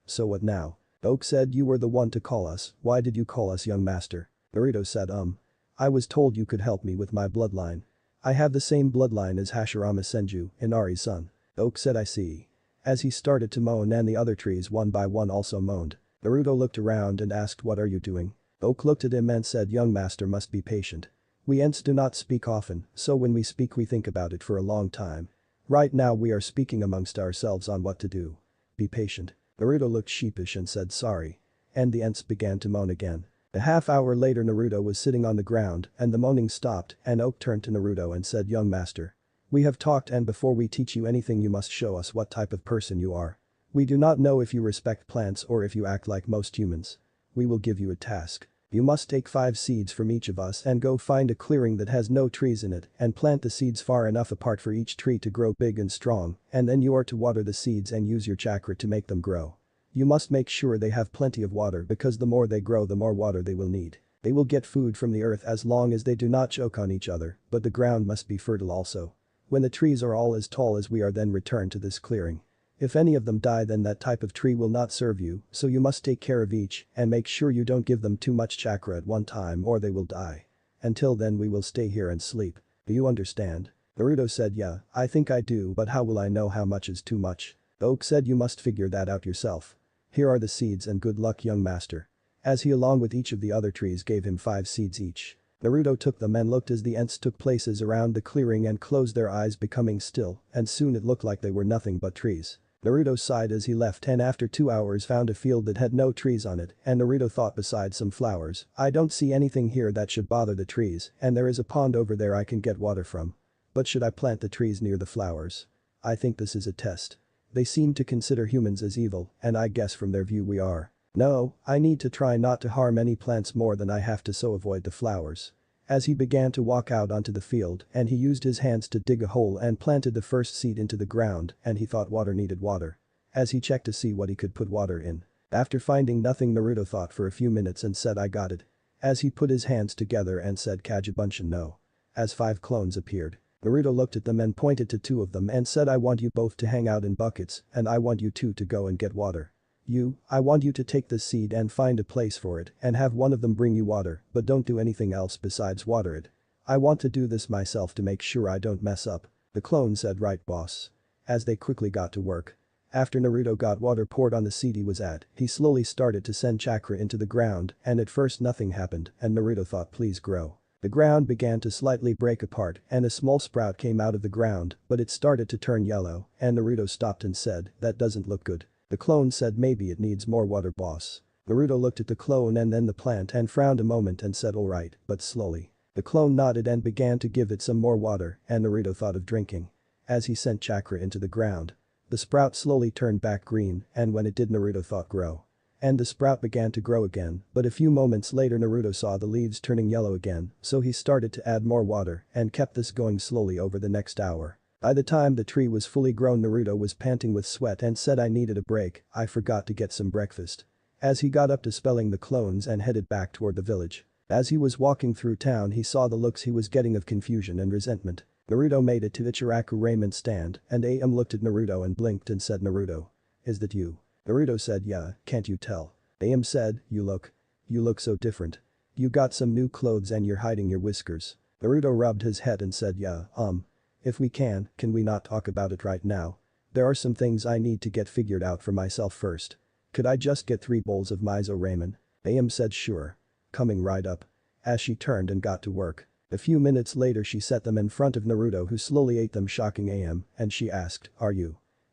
So what now? Oak said you were the one to call us, why did you call us young master? Naruto said I was told you could help me with my bloodline. I have the same bloodline as Hashirama Senju, Inari's son. Oak said I see. As he started to moan and the other trees one by one also moaned. Naruto looked around and asked what are you doing? Oak looked at him and said young master must be patient. We Ents do not speak often, so when we speak we think about it for a long time. Right now we are speaking amongst ourselves on what to do. Be patient. Naruto looked sheepish and said sorry. And the Ents began to moan again. A half hour later Naruto was sitting on the ground and the moaning stopped and Oak turned to Naruto and said young master. We have talked and before we teach you anything you must show us what type of person you are. We do not know if you respect plants or if you act like most humans. We will give you a task. You must take 5 seeds from each of us and go find a clearing that has no trees in it and plant the seeds far enough apart for each tree to grow big and strong and then you are to water the seeds and use your chakra to make them grow. You must make sure they have plenty of water because the more they grow the more water they will need. They will get food from the earth as long as they do not choke on each other, but the ground must be fertile also. When the trees are all as tall as we are then return to this clearing. If any of them die then that type of tree will not serve you, so you must take care of each and make sure you don't give them too much chakra at one time or they will die. Until then we will stay here and sleep. Do you understand? Naruto said yeah, I think I do but how will I know how much is too much? Oak said you must figure that out yourself. Here are the seeds and good luck young master. As he along with each of the other trees gave him 5 seeds each. Naruto took them and looked as the Ents took places around the clearing and closed their eyes becoming still and soon it looked like they were nothing but trees. Naruto sighed as he left and after 2 hours found a field that had no trees on it and Naruto thought besides some flowers, I don't see anything here that should bother the trees and there is a pond over there I can get water from. But should I plant the trees near the flowers? I think this is a test. They seem to consider humans as evil and I guess from their view we are. No, I need to try not to harm any plants more than I have to so avoid the flowers. As he began to walk out onto the field and he used his hands to dig a hole and planted the first seed into the ground and he thought water needed water. As he checked to see what he could put water in. After finding nothing Naruto thought for a few minutes and said I got it. As he put his hands together and said Kagebunshin no. As 5 clones appeared. Naruto looked at them and pointed to 2 of them and said I want you both to hang out in buckets and I want you 2 to go and get water. I want you to take this seed and find a place for it and have one of them bring you water but don't do anything else besides water it. I want to do this myself to make sure I don't mess up. The clone said right boss. As they quickly got to work. After Naruto got water poured on the seed he was at, he slowly started to send chakra into the ground and at first nothing happened and Naruto thought please grow. The ground began to slightly break apart and a small sprout came out of the ground but it started to turn yellow and Naruto stopped and said that doesn't look good. The clone said maybe it needs more water boss. Naruto looked at the clone and then the plant and frowned a moment and said alright, but slowly. The clone nodded and began to give it some more water and Naruto thought of drinking. As he sent chakra into the ground. The sprout slowly turned back green and when it did Naruto thought grow. And the sprout began to grow again but a few moments later Naruto saw the leaves turning yellow again so he started to add more water and kept this going slowly over the next hour. By the time the tree was fully grown Naruto was panting with sweat and said I needed a break, I forgot to get some breakfast. As he got up dispelling the clones and headed back toward the village. As he was walking through town he saw the looks he was getting of confusion and resentment. Naruto made it to Ichiraku raiment stand and AM looked at Naruto and blinked and said Naruto. Is that you? Naruto said yeah, can't you tell? AM said, you look so different. You got some new clothes and you're hiding your whiskers. Naruto rubbed his head and said yeah, If we can we not talk about it right now? There are some things I need to get figured out for myself first. Could I just get 3 bowls of miso ramen? AM said sure. Coming right up. As she turned and got to work. A few minutes later she set them in front of Naruto who slowly ate them shocking AM and she asked,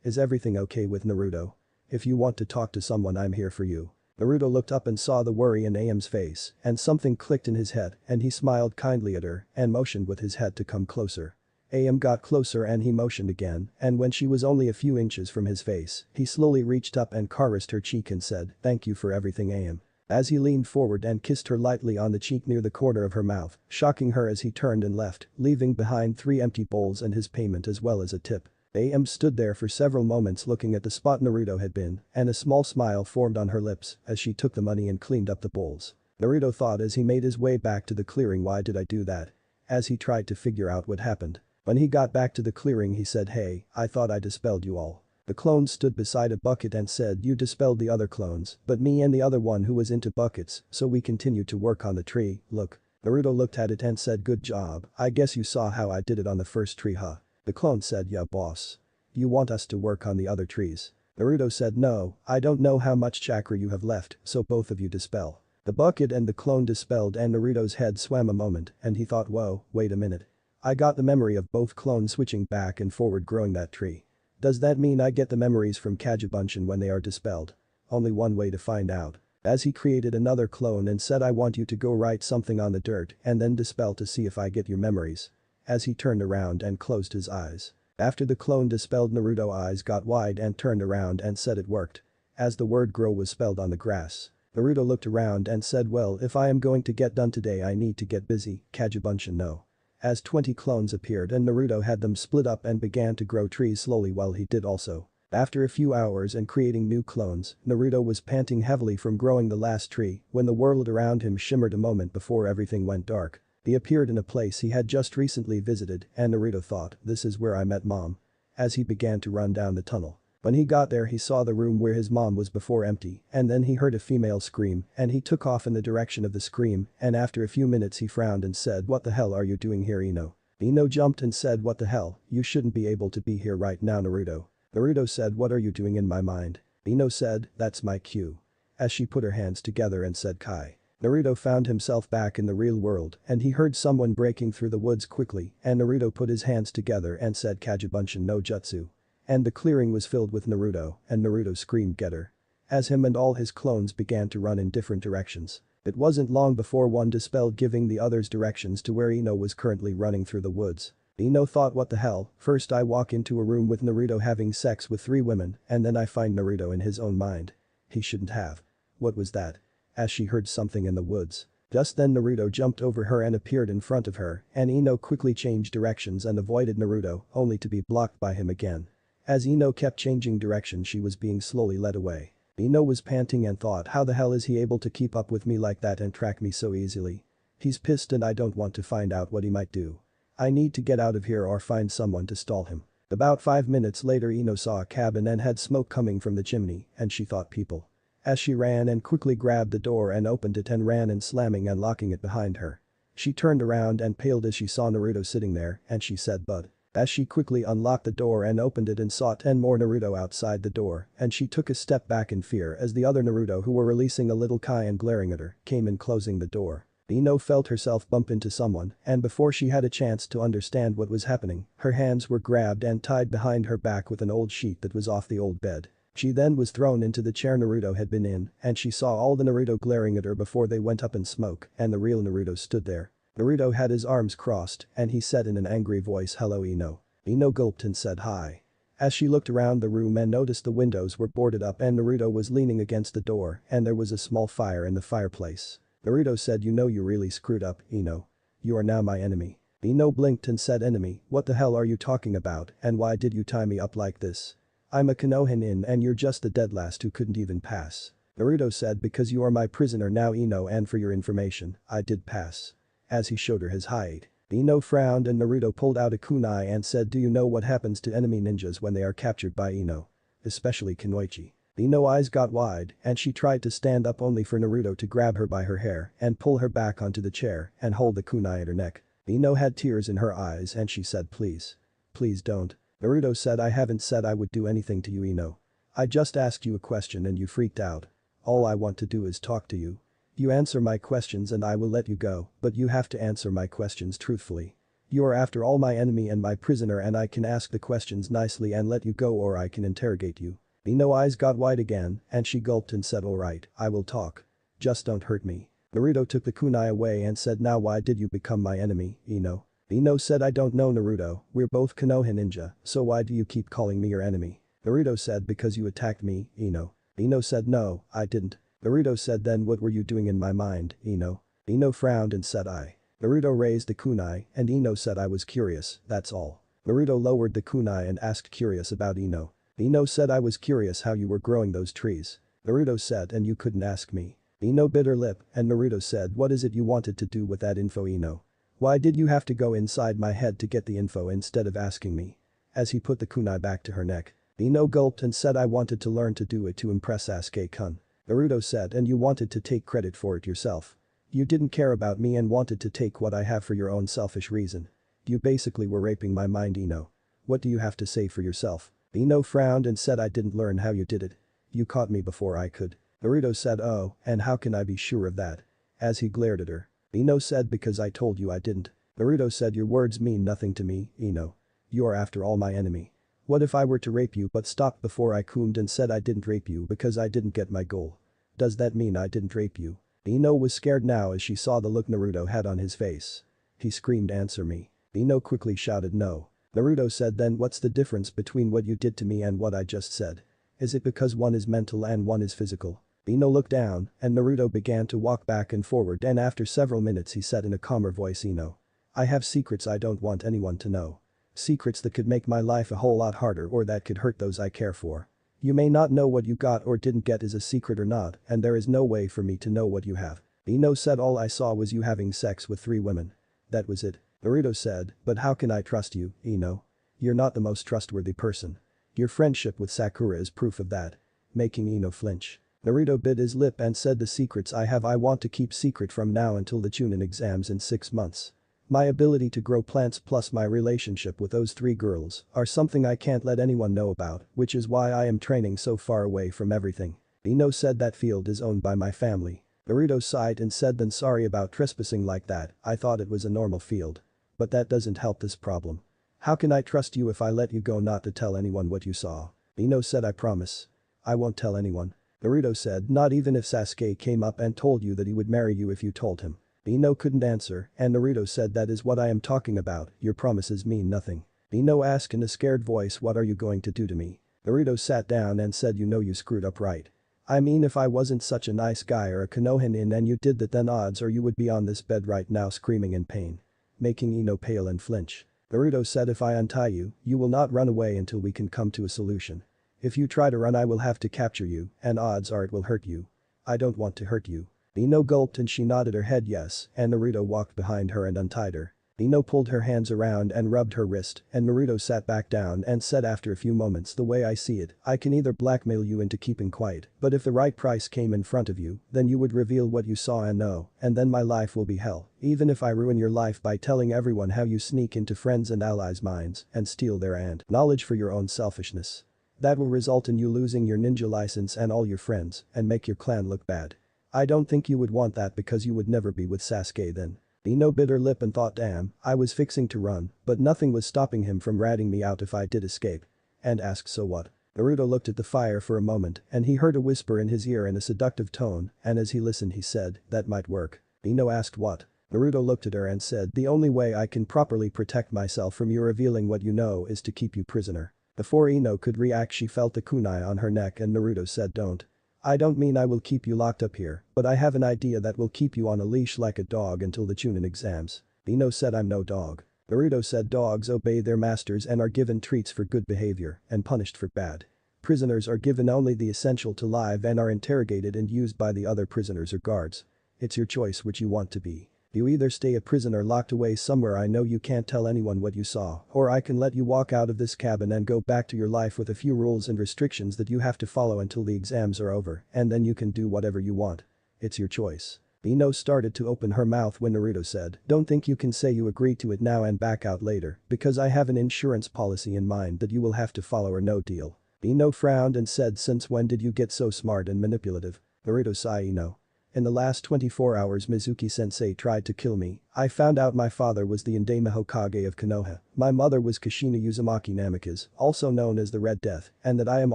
Is everything okay with Naruto? If you want to talk to someone I'm here for you. Naruto looked up and saw the worry in AM's face and something clicked in his head and he smiled kindly at her and motioned with his head to come closer. AM got closer and he motioned again and when she was only a few inches from his face, he slowly reached up and caressed her cheek and said, thank you for everything AM. As he leaned forward and kissed her lightly on the cheek near the corner of her mouth, shocking her as he turned and left, leaving behind 3 empty bowls and his payment as well as a tip. AM stood there for several moments looking at the spot Naruto had been and a small smile formed on her lips as she took the money and cleaned up the bowls. Naruto thought as he made his way back to the clearing why did I do that? As he tried to figure out what happened. When he got back to the clearing he said hey, I thought I dispelled you all. The clone stood beside a bucket and said you dispelled the other clones, but me and the other one who was into buckets, so we continued to work on the tree, look. Naruto looked at it and said good job, I guess you saw how I did it on the first tree huh? The clone said yeah boss. You want us to work on the other trees? Naruto said no, I don't know how much chakra you have left, so both of you dispel. The bucket and the clone dispelled and Naruto's head swam a moment and he thought whoa, wait a minute. I got the memory of both clones switching back and forward growing that tree. Does that mean I get the memories from Kagebunshin when they are dispelled? Only one way to find out. As he created another clone and said I want you to go write something on the dirt and then dispel to see if I get your memories. As he turned around and closed his eyes. After the clone dispelled Naruto's eyes got wide and turned around and said it worked. As the word grow was spelled on the grass. Naruto looked around and said well if I am going to get done today I need to get busy, Kagebunshin no. As 20 clones appeared and Naruto had them split up and began to grow trees slowly while he did also. After a few hours and creating new clones, Naruto was panting heavily from growing the last tree when the world around him shimmered a moment before everything went dark. He appeared in a place he had just recently visited and Naruto thought, this is where I met mom. As he began to run down the tunnel. When he got there he saw the room where his mom was before empty and then he heard a female scream and he took off in the direction of the scream and after a few minutes he frowned and said what the hell are you doing here Ino? Ino jumped and said what the hell, you shouldn't be able to be here right now Naruto. Naruto said what are you doing in my mind? Ino said, that's my cue. As she put her hands together and said Kai. Naruto found himself back in the real world and he heard someone breaking through the woods quickly and Naruto put his hands together and said Kagebunshin no jutsu. And the clearing was filled with Naruto, and Naruto screamed get her. As him and all his clones began to run in different directions. It wasn't long before one dispelled giving the others directions to where Ino was currently running through the woods. Ino thought what the hell, first I walk into a room with Naruto having sex with 3 women and then I find Naruto in his own mind. He shouldn't have. What was that? As she heard something in the woods. Just then Naruto jumped over her and appeared in front of her and Ino quickly changed directions and avoided Naruto only to be blocked by him again. As Ino kept changing direction she was being slowly led away. Ino was panting and thought how the hell is he able to keep up with me like that and track me so easily? He's pissed and I don't want to find out what he might do. I need to get out of here or find someone to stall him. About 5 minutes later Ino saw a cabin and had smoke coming from the chimney and she thought people. As she ran and quickly grabbed the door and opened it and ran and slamming and locking it behind her. She turned around and paled as she saw Naruto sitting there and she said bud. As she quickly unlocked the door and opened it and saw 10 more Naruto outside the door and she took a step back in fear as the other Naruto who were releasing a little Kai and glaring at her came in closing the door. Ino felt herself bump into someone and before she had a chance to understand what was happening, her hands were grabbed and tied behind her back with an old sheet that was off the old bed. She then was thrown into the chair Naruto had been in and she saw all the Naruto glaring at her before they went up in smoke and the real Naruto stood there. Naruto had his arms crossed and he said in an angry voice hello Ino. Ino gulped and said hi. As she looked around the room and noticed the windows were boarded up and Naruto was leaning against the door and there was a small fire in the fireplace. Naruto said you know you really screwed up, Ino. You are now my enemy. Ino blinked and said enemy, what the hell are you talking about and why did you tie me up like this? I'm a Konohinin and you're just the dead last who couldn't even pass. Naruto said because you are my prisoner now Ino and for your information, I did pass. As he showed her his height. Ino frowned and Naruto pulled out a kunai and said do you know what happens to enemy ninjas when they are captured by Ino? Especially Kunoichi. Ino's eyes got wide and she tried to stand up only for Naruto to grab her by her hair and pull her back onto the chair and hold the kunai at her neck. Ino had tears in her eyes and she said please. Please don't. Naruto said I haven't said I would do anything to you Ino. I just asked you a question and you freaked out. All I want to do is talk to you. You answer my questions and I will let you go, but you have to answer my questions truthfully. You are after all my enemy and my prisoner and I can ask the questions nicely and let you go or I can interrogate you. Ino's eyes got wide again and she gulped and said alright, I will talk. Just don't hurt me. Naruto took the kunai away and said now why did you become my enemy, Ino? Ino said I don't know Naruto, we're both Konoha ninja, so why do you keep calling me your enemy? Naruto said because you attacked me, Ino. Ino said no, I didn't. Naruto said then what were you doing in my mind, Ino? Ino frowned and said I. Naruto raised the kunai and Ino said I was curious, that's all. Naruto lowered the kunai and asked curious about Ino. Ino said I was curious how you were growing those trees. Naruto said and you couldn't ask me. Ino bit her lip and Naruto said what is it you wanted to do with that info Ino? Why did you have to go inside my head to get the info instead of asking me? As he put the kunai back to her neck. Ino gulped and said I wanted to learn to do it to impress Sasuke-kun. Naruto said and you wanted to take credit for it yourself. You didn't care about me and wanted to take what I have for your own selfish reason. You basically were raping my mind Ino. What do you have to say for yourself? Ino frowned and said I didn't learn how you did it. You caught me before I could. Naruto said oh, and how can I be sure of that? As he glared at her. Ino said because I told you I didn't. Naruto said your words mean nothing to me, Ino. You are after all my enemy. What if I were to rape you but stopped before I coomed and said I didn't rape you because I didn't get my goal? Does that mean I didn't rape you? Ino was scared now as she saw the look Naruto had on his face. He screamed answer me. Ino quickly shouted no. Naruto said then what's the difference between what you did to me and what I just said? Is it because one is mental and one is physical? Ino looked down and Naruto began to walk back and forward and after several minutes he said in a calmer voice Ino. I have secrets I don't want anyone to know. Secrets that could make my life a whole lot harder or that could hurt those I care for. You may not know what you got or didn't get is a secret or not and there is no way for me to know what you have. Ino said all I saw was you having sex with 3 women. That was it. Naruto said, but how can I trust you, Ino? You're not the most trustworthy person. Your friendship with Sakura is proof of that. Making Ino flinch. Naruto bit his lip and said the secrets I have I want to keep secret from now until the Chunin exams in 6 months. My ability to grow plants plus my relationship with those 3 girls are something I can't let anyone know about, which is why I am training so far away from everything. Ino said that field is owned by my family. Naruto sighed and said then sorry about trespassing like that, I thought it was a normal field. But that doesn't help this problem. How can I trust you if I let you go not to tell anyone what you saw? Ino said I promise. I won't tell anyone. Naruto said not even if Sasuke came up and told you that he would marry you if you told him. Ino couldn't answer and Naruto said that is what I am talking about, your promises mean nothing. Ino asked in a scared voice what are you going to do to me? Naruto sat down and said you know you screwed up right. I mean if I wasn't such a nice guy or a Konohinin and you did that then odds are you would be on this bed right now screaming in pain. Making Ino pale and flinch. Naruto said if I untie you, you will not run away until we can come to a solution. If you try to run I will have to capture you and odds are it will hurt you. I don't want to hurt you. Ino gulped and she nodded her head yes and Naruto walked behind her and untied her. Ino pulled her hands around and rubbed her wrist and Naruto sat back down and said after a few moments the way I see it, I can either blackmail you into keeping quiet, but if the right price came in front of you, then you would reveal what you saw and know, and then my life will be hell, even if I ruin your life by telling everyone how you sneak into friends and allies' minds and steal their and knowledge for your own selfishness. That will result in you losing your ninja license and all your friends and make your clan look bad. I don't think you would want that because you would never be with Sasuke then. Ino bit her lip and thought damn, I was fixing to run, but nothing was stopping him from ratting me out if I did escape. And asked so what? Naruto looked at the fire for a moment and he heard a whisper in his ear in a seductive tone and as he listened he said, that might work. Ino asked what? Naruto looked at her and said the only way I can properly protect myself from you revealing what you know is to keep you prisoner. Before Ino could react she felt the kunai on her neck and Naruto said don't. I don't mean I will keep you locked up here, but I have an idea that will keep you on a leash like a dog until the Chunin exams. Ino said I'm no dog. Naruto said dogs obey their masters and are given treats for good behavior and punished for bad. Prisoners are given only the essential to live and are interrogated and used by the other prisoners or guards. It's your choice which you want to be. You either stay a prisoner locked away somewhere I know you can't tell anyone what you saw, or I can let you walk out of this cabin and go back to your life with a few rules and restrictions that you have to follow until the exams are over, and then you can do whatever you want. It's your choice. Ino started to open her mouth when Naruto said, don't think you can say you agree to it now and back out later, because I have an insurance policy in mind that you will have to follow or no deal. Ino frowned and said since when did you get so smart and manipulative? Naruto sighed Ino. In the last 24 hours Mizuki-sensei tried to kill me. I found out my father was the Indama Hokage of Konoha. My mother was Kushina Uzumaki Namikaze, also known as the Red Death, and that I am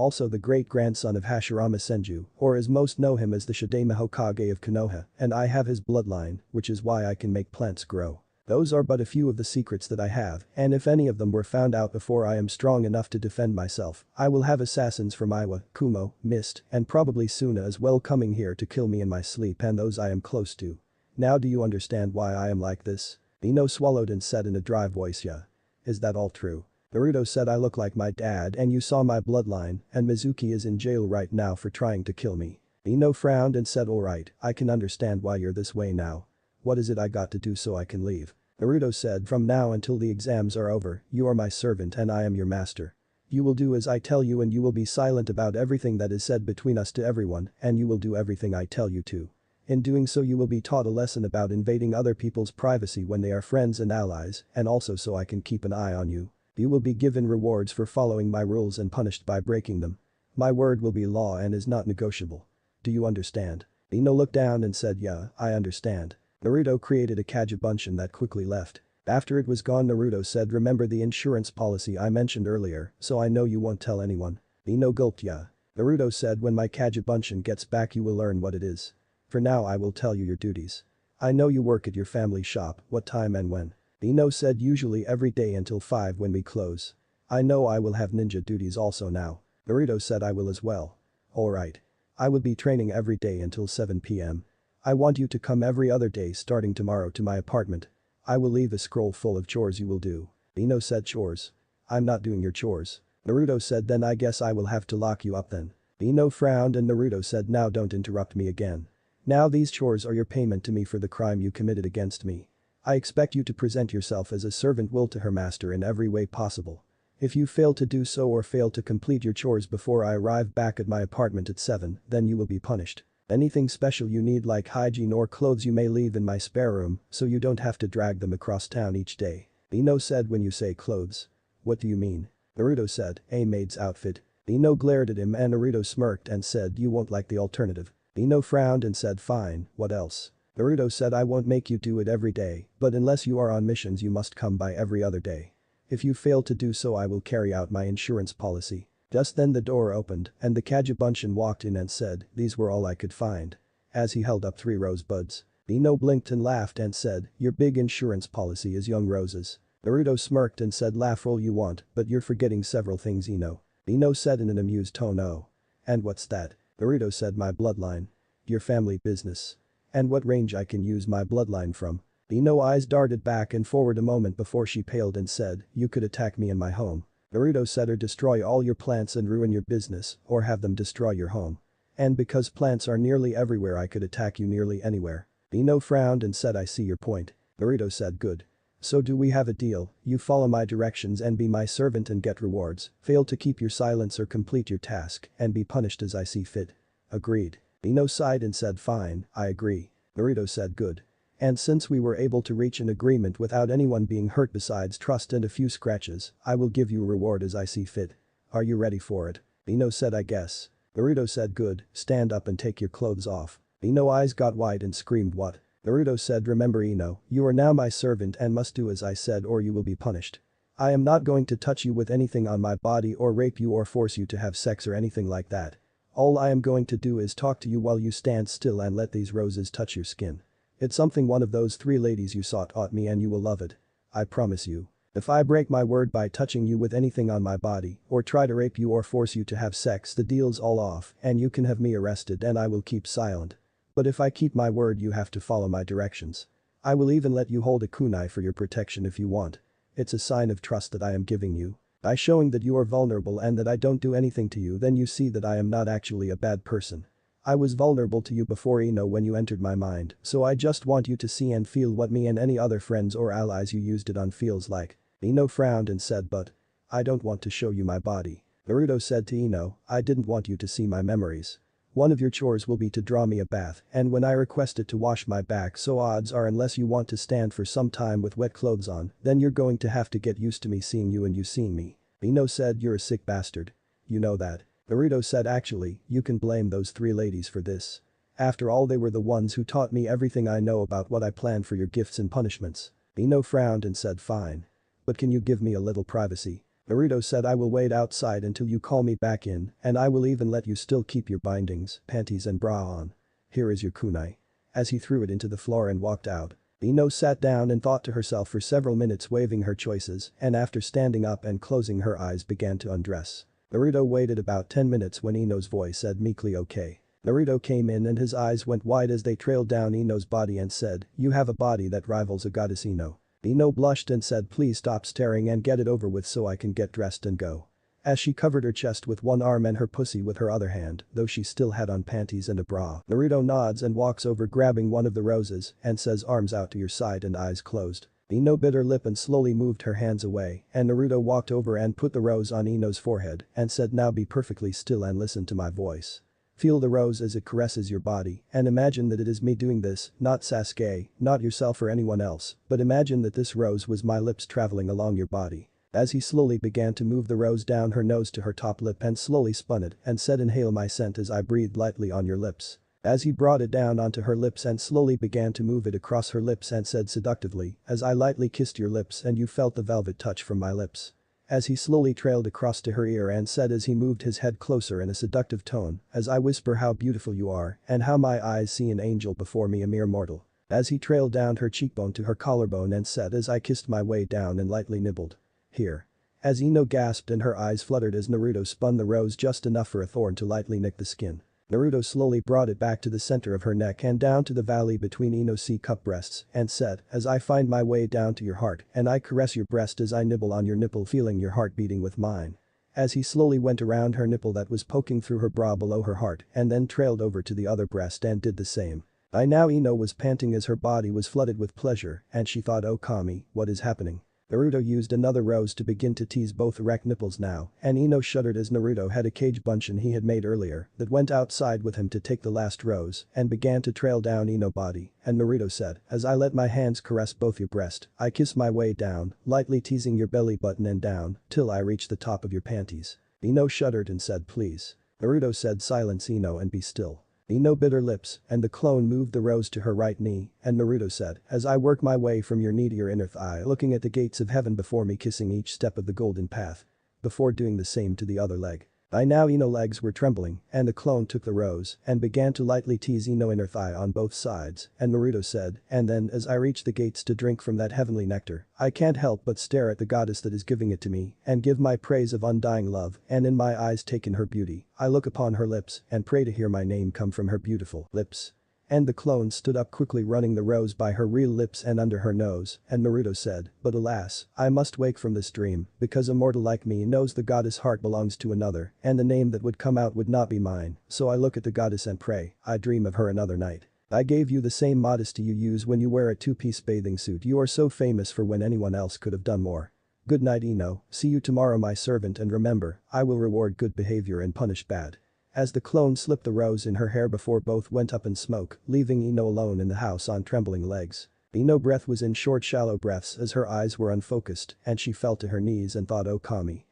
also the great-grandson of Hashirama Senju, or as most know him as the Shidama Hokage of Konoha, and I have his bloodline, which is why I can make plants grow. Those are but a few of the secrets that I have, and if any of them were found out before I am strong enough to defend myself, I will have assassins from Iwa, Kumo, Mist, and probably Suna as well coming here to kill me in my sleep and those I am close to. Now do you understand why I am like this? Ino swallowed and said in a dry voice yeah. Is that all true? Naruto said I look like my dad and you saw my bloodline, and Mizuki is in jail right now for trying to kill me. Ino frowned and said alright, I can understand why you're this way now. What is it I got to do so I can leave? Naruto said from now until the exams are over, you are my servant and I am your master. You will do as I tell you and you will be silent about everything that is said between us to everyone and you will do everything I tell you to. In doing so you will be taught a lesson about invading other people's privacy when they are friends and allies and also so I can keep an eye on you. You will be given rewards for following my rules and punished by breaking them. My word will be law and is not negotiable. Do you understand? Ino looked down and said yeah, I understand. Naruto created a Kagebunshin that quickly left. After it was gone Naruto said remember the insurance policy I mentioned earlier, so I know you won't tell anyone. Ino gulped yeah. Naruto said when my Kagebunshin gets back you will learn what it is. For now I will tell you your duties. I know you work at your family shop, what time and when? Ino said usually every day until 5 when we close. I know I will have ninja duties also now. Naruto said I will as well. Alright. I will be training every day until 7 p.m. I want you to come every other day starting tomorrow to my apartment. I will leave a scroll full of chores you will do. Ino said chores. I'm not doing your chores. Naruto said then I guess I will have to lock you up then. Ino frowned and Naruto said now don't interrupt me again. Now these chores are your payment to me for the crime you committed against me. I expect you to present yourself as a servant will to her master in every way possible. If you fail to do so or fail to complete your chores before I arrive back at my apartment at 7, then you will be punished. Anything special you need like hygiene or clothes you may leave in my spare room so you don't have to drag them across town each day. Ino said when you say clothes. What do you mean? Naruto said, a maid's outfit. Ino glared at him and Naruto smirked and said you won't like the alternative. Ino frowned and said fine, what else? Naruto said I won't make you do it every day, but unless you are on missions you must come by every other day. If you fail to do so I will carry out my insurance policy. Just then the door opened and the Kajabunshin walked in and said, these were all I could find. As he held up 3 rosebuds. Ino blinked and laughed and said, your big insurance policy is young roses. Naruto smirked and said laugh all you want, but you're forgetting several things Ino. Ino said in an amused tone oh. And what's that? Naruto said my bloodline. Your family business. And what range I can use my bloodline from. Ino eyes darted back and forward a moment before she paled and said, you could attack me in my home. Naruto said or destroy all your plants and ruin your business, or have them destroy your home. And because plants are nearly everywhere I could attack you nearly anywhere. Ino frowned and said I see your point. Naruto said good. So do we have a deal, you follow my directions and be my servant and get rewards, fail to keep your silence or complete your task and be punished as I see fit. Agreed. Ino sighed and said fine, I agree. Naruto said good. And since we were able to reach an agreement without anyone being hurt besides trust and a few scratches, I will give you a reward as I see fit. Are you ready for it? Ino said I guess. Naruto said good, stand up and take your clothes off. Ino eyes got wide and screamed what? Naruto said remember Ino, you are now my servant and must do as I said or you will be punished. I am not going to touch you with anything on my body or rape you or force you to have sex or anything like that. All I am going to do is talk to you while you stand still and let these roses touch your skin. It's something one of those 3 ladies you saw taught me and you will love it. I promise you. If I break my word by touching you with anything on my body or try to rape you or force you to have sex the deal's all off and you can have me arrested and I will keep silent. But if I keep my word you have to follow my directions. I will even let you hold a kunai for your protection if you want. It's a sign of trust that I am giving you. By showing that you are vulnerable and that I don't do anything to you then you see that I am not actually a bad person. I was vulnerable to you before Ino when you entered my mind, so I just want you to see and feel what me and any other friends or allies you used it on feels like. Ino frowned and said but. I don't want to show you my body. Naruto said to Ino, I didn't want you to see my memories. One of your chores will be to draw me a bath and when I request it to wash my back so odds are unless you want to stand for some time with wet clothes on, then you're going to have to get used to me seeing you and you seeing me. Ino said you're a sick bastard. You know that. Naruto said actually, you can blame those 3 ladies for this. After all they were the ones who taught me everything I know about what I plan for your gifts and punishments. Ino frowned and said fine. But can you give me a little privacy? Naruto said I will wait outside until you call me back in and I will even let you still keep your bindings, panties and bra on. Here is your kunai. As he threw it into the floor and walked out. Ino sat down and thought to herself for several minutes weighing her choices and after standing up and closing her eyes began to undress. Naruto waited about 10 minutes when Ino's voice said meekly okay. Naruto came in and his eyes went wide as they trailed down Ino's body and said, you have a body that rivals a goddess Ino. Ino blushed and said please stop staring and get it over with so I can get dressed and go. As she covered her chest with one arm and her pussy with her other hand, though she still had on panties and a bra. Naruto nods and walks over grabbing one of the roses and says arms out to your side and eyes closed. Ino bit her lip and slowly moved her hands away and Naruto walked over and put the rose on Ino's forehead and said now be perfectly still and listen to my voice. Feel the rose as it caresses your body and imagine that it is me doing this, not Sasuke, not yourself or anyone else, but imagine that this rose was my lips traveling along your body. As he slowly began to move the rose down her nose to her top lip and slowly spun it and said inhale my scent as I breathed lightly on your lips. As he brought it down onto her lips and slowly began to move it across her lips and said seductively as I lightly kissed your lips and you felt the velvet touch from my lips. As he slowly trailed across to her ear and said as he moved his head closer in a seductive tone, as I whisper how beautiful you are and how my eyes see an angel before me a mere mortal. As he trailed down her cheekbone to her collarbone and said as I kissed my way down and lightly nibbled. Here. As Ino gasped and her eyes fluttered as Naruto spun the rose just enough for a thorn to lightly nick the skin. Naruto slowly brought it back to the center of her neck and down to the valley between Ino's C-cup breasts and said, as I find my way down to your heart and I caress your breast as I nibble on your nipple feeling your heart beating with mine. As he slowly went around her nipple that was poking through her bra below her heart and then trailed over to the other breast and did the same. By now Ino was panting as her body was flooded with pleasure and she thought oh Kami, what is happening? Naruto used another rose to begin to tease both erect nipples now and Ino shuddered as Naruto had a cage buncheon he had made earlier that went outside with him to take the last rose and began to trail down Ino's body and Naruto said, as I let my hands caress both your breast, I kiss my way down, lightly teasing your belly button and down, till I reach the top of your panties. Ino shuddered and said please. Naruto said silence Ino and be still. Ino bit her lips, and the clone moved the rose to her right knee, and Naruto said, as I work my way from your knee to your inner thigh, looking at the gates of heaven before me, kissing each step of the golden path. Before doing the same to the other leg. By now Ino's legs were trembling, and the clone took the rose and began to lightly tease Ino's inner thigh on both sides, and Naruto said, and then as I reach the gates to drink from that heavenly nectar, I can't help but stare at the goddess that is giving it to me, and give my praise of undying love, and in my eyes take in her beauty, I look upon her lips, and pray to hear my name come from her beautiful lips. And the clone stood up quickly, running the rose by her real lips and under her nose, and Naruto said, but alas, I must wake from this dream, because a mortal like me knows the goddess' heart belongs to another, and the name that would come out would not be mine, so I look at the goddess and pray, I dream of her another night. I gave you the same modesty you use when you wear a two-piece bathing suit, you are so famous for when anyone else could have done more. Good night Ino, see you tomorrow my servant, and remember, I will reward good behavior and punish bad. As the clone slipped the rose in her hair before both went up in smoke, leaving Ino alone in the house on trembling legs. Ino's breath was in short shallow breaths as her eyes were unfocused, and she fell to her knees and thought, oh Kami.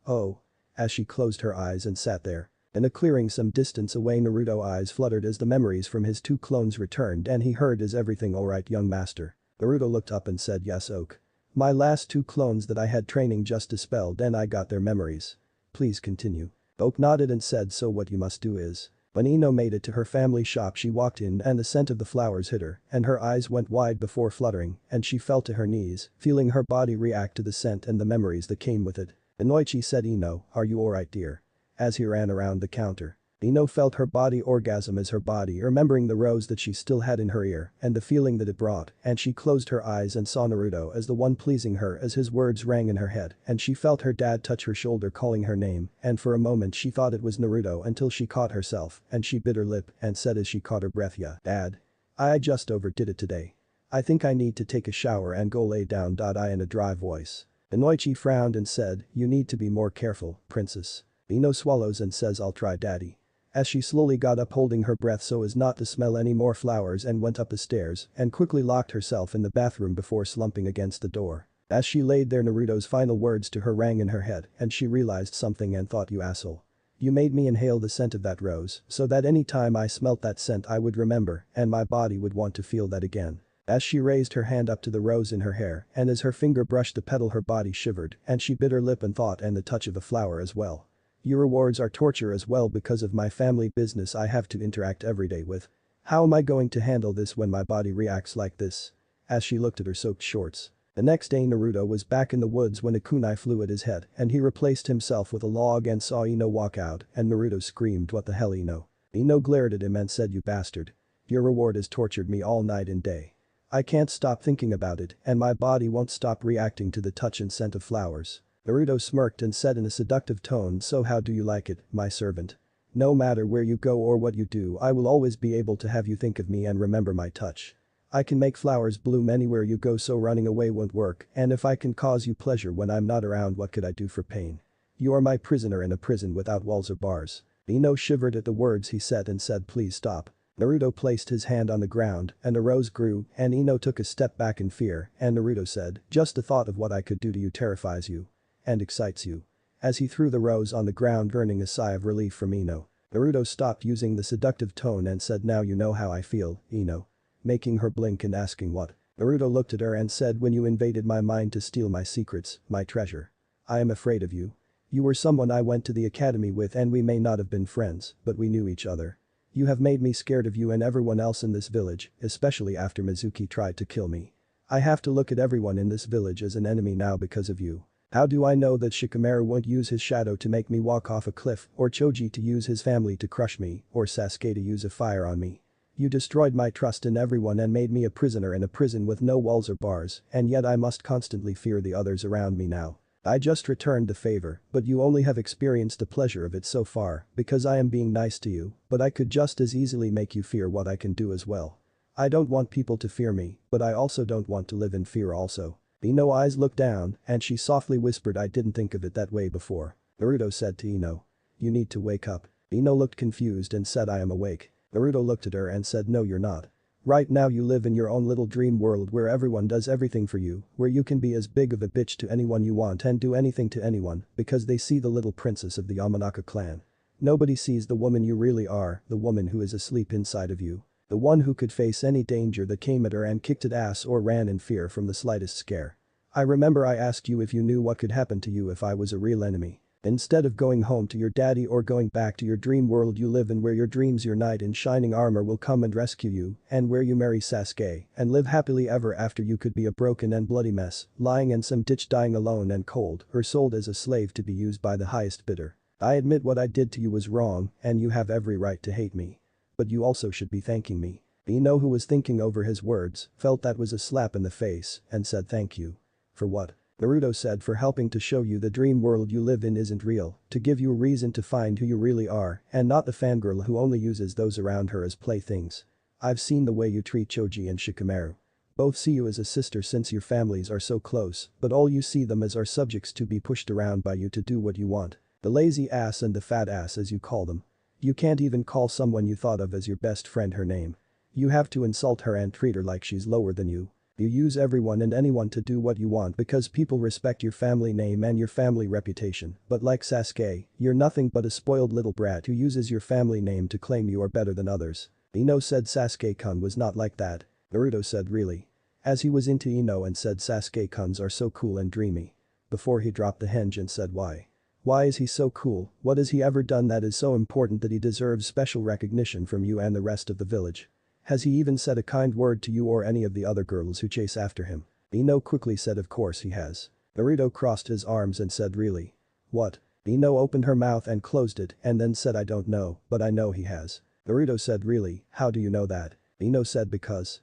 Oh. As she closed her eyes and sat there. In a clearing some distance away, Naruto's eyes fluttered as the memories from his two clones returned, and he heard, is everything alright young master? Naruto looked up and said, yes Oak. My last two clones that I had training just dispelled and I got their memories. Please continue. Oak nodded and said, so what you must do is. When Ino made it to her family shop, she walked in and the scent of the flowers hit her, and her eyes went wide before fluttering, and she fell to her knees, feeling her body react to the scent and the memories that came with it. Inoichi said, Ino, are you alright dear? As he ran around the counter. Ino felt her body orgasm as her body, remembering the rose that she still had in her ear and the feeling that it brought, and she closed her eyes and saw Naruto as the one pleasing her as his words rang in her head, and she felt her dad touch her shoulder calling her name, and for a moment she thought it was Naruto until she caught herself and she bit her lip and said as she caught her breath, yeah, Dad. I just overdid it today. I think I need to take a shower and go lay down. I in a dry voice. Inoichi frowned and said, you need to be more careful, princess. Ino swallows and says, I'll try daddy. As she slowly got up holding her breath so as not to smell any more flowers and went up the stairs and quickly locked herself in the bathroom before slumping against the door. As she laid there, Naruto's final words to her rang in her head and she realized something and thought, you asshole. You made me inhale the scent of that rose so that any time I smelt that scent I would remember and my body would want to feel that again. As she raised her hand up to the rose in her hair and as her finger brushed the petal her body shivered and she bit her lip and thought, and the touch of a flower as well. Your rewards are torture as well because of my family business I have to interact every day with. How am I going to handle this when my body reacts like this? As she looked at her soaked shorts. The next day Naruto was back in the woods when a kunai flew at his head and he replaced himself with a log and saw Ino walk out and Naruto screamed, what the hell Ino? Ino glared at him and said, you bastard. Your reward has tortured me all night and day. I can't stop thinking about it and my body won't stop reacting to the touch and scent of flowers. Naruto smirked and said in a seductive tone, so how do you like it, my servant? No matter where you go or what you do, I will always be able to have you think of me and remember my touch. I can make flowers bloom anywhere you go, so running away won't work, and if I can cause you pleasure when I'm not around, what could I do for pain? You are my prisoner in a prison without walls or bars. Ino shivered at the words he said and said, please stop. Naruto placed his hand on the ground and a rose grew and Ino took a step back in fear and Naruto said, just the thought of what I could do to you terrifies you. And excites you. As he threw the rose on the ground, earning a sigh of relief from Ino. Naruto stopped using the seductive tone and said, now you know how I feel, Ino. Making her blink and asking what. Naruto looked at her and said, when you invaded my mind to steal my secrets, my treasure. I am afraid of you. You were someone I went to the academy with and we may not have been friends, but we knew each other. You have made me scared of you and everyone else in this village, especially after Mizuki tried to kill me. I have to look at everyone in this village as an enemy now because of you. How do I know that Shikamaru won't use his shadow to make me walk off a cliff, or Choji to use his family to crush me, or Sasuke to use a fire on me? You destroyed my trust in everyone and made me a prisoner in a prison with no walls or bars, and yet I must constantly fear the others around me now. I just returned the favor, but you only have experienced the pleasure of it so far, because I am being nice to you, but I could just as easily make you fear what I can do as well. I don't want people to fear me, but I also don't want to live in fear also. Ino's eyes looked down and she softly whispered, I didn't think of it that way before. Naruto said to Ino. You need to wake up. Ino looked confused and said, I am awake. Naruto looked at her and said, no you're not. Right now you live in your own little dream world where everyone does everything for you, where you can be as big of a bitch to anyone you want and do anything to anyone because they see the little princess of the Yamanaka clan. Nobody sees the woman you really are, the woman who is asleep inside of you. The one who could face any danger that came at her and kicked it ass or ran in fear from the slightest scare. I remember I asked you if you knew what could happen to you if I was a real enemy. Instead of going home to your daddy or going back to your dream world you live in where your dreams your knight in shining armor will come and rescue you and where you marry Sasuke and live happily ever after you could be a broken and bloody mess, lying in some ditch dying alone and cold or sold as a slave to be used by the highest bidder. I admit what I did to you was wrong and you have every right to hate me. But you also should be thanking me. Ino, who was thinking over his words, felt that was a slap in the face and said thank you. For what? Naruto said, for helping to show you the dream world you live in isn't real, to give you a reason to find who you really are and not the fangirl who only uses those around her as playthings. I've seen the way you treat Choji and Shikamaru. Both see you as a sister since your families are so close, but all you see them as are subjects to be pushed around by you to do what you want. The lazy ass and the fat ass as you call them. You can't even call someone you thought of as your best friend her name. You have to insult her and treat her like she's lower than you. You use everyone and anyone to do what you want because people respect your family name and your family reputation, but like Sasuke, you're nothing but a spoiled little brat who uses your family name to claim you are better than others. Ino said Sasuke-kun was not like that. Naruto said really. As he was into Ino and said Sasuke-kuns are so cool and dreamy. Before he dropped the henge and said why. Why is he so cool? What has he ever done that is so important that he deserves special recognition from you and the rest of the village? Has he even said a kind word to you or any of the other girls who chase after him? Ino quickly said of course he has. Naruto crossed his arms and said really? What? Ino opened her mouth and closed it and then said I don't know, but I know he has. Naruto said really, how do you know that? Ino said because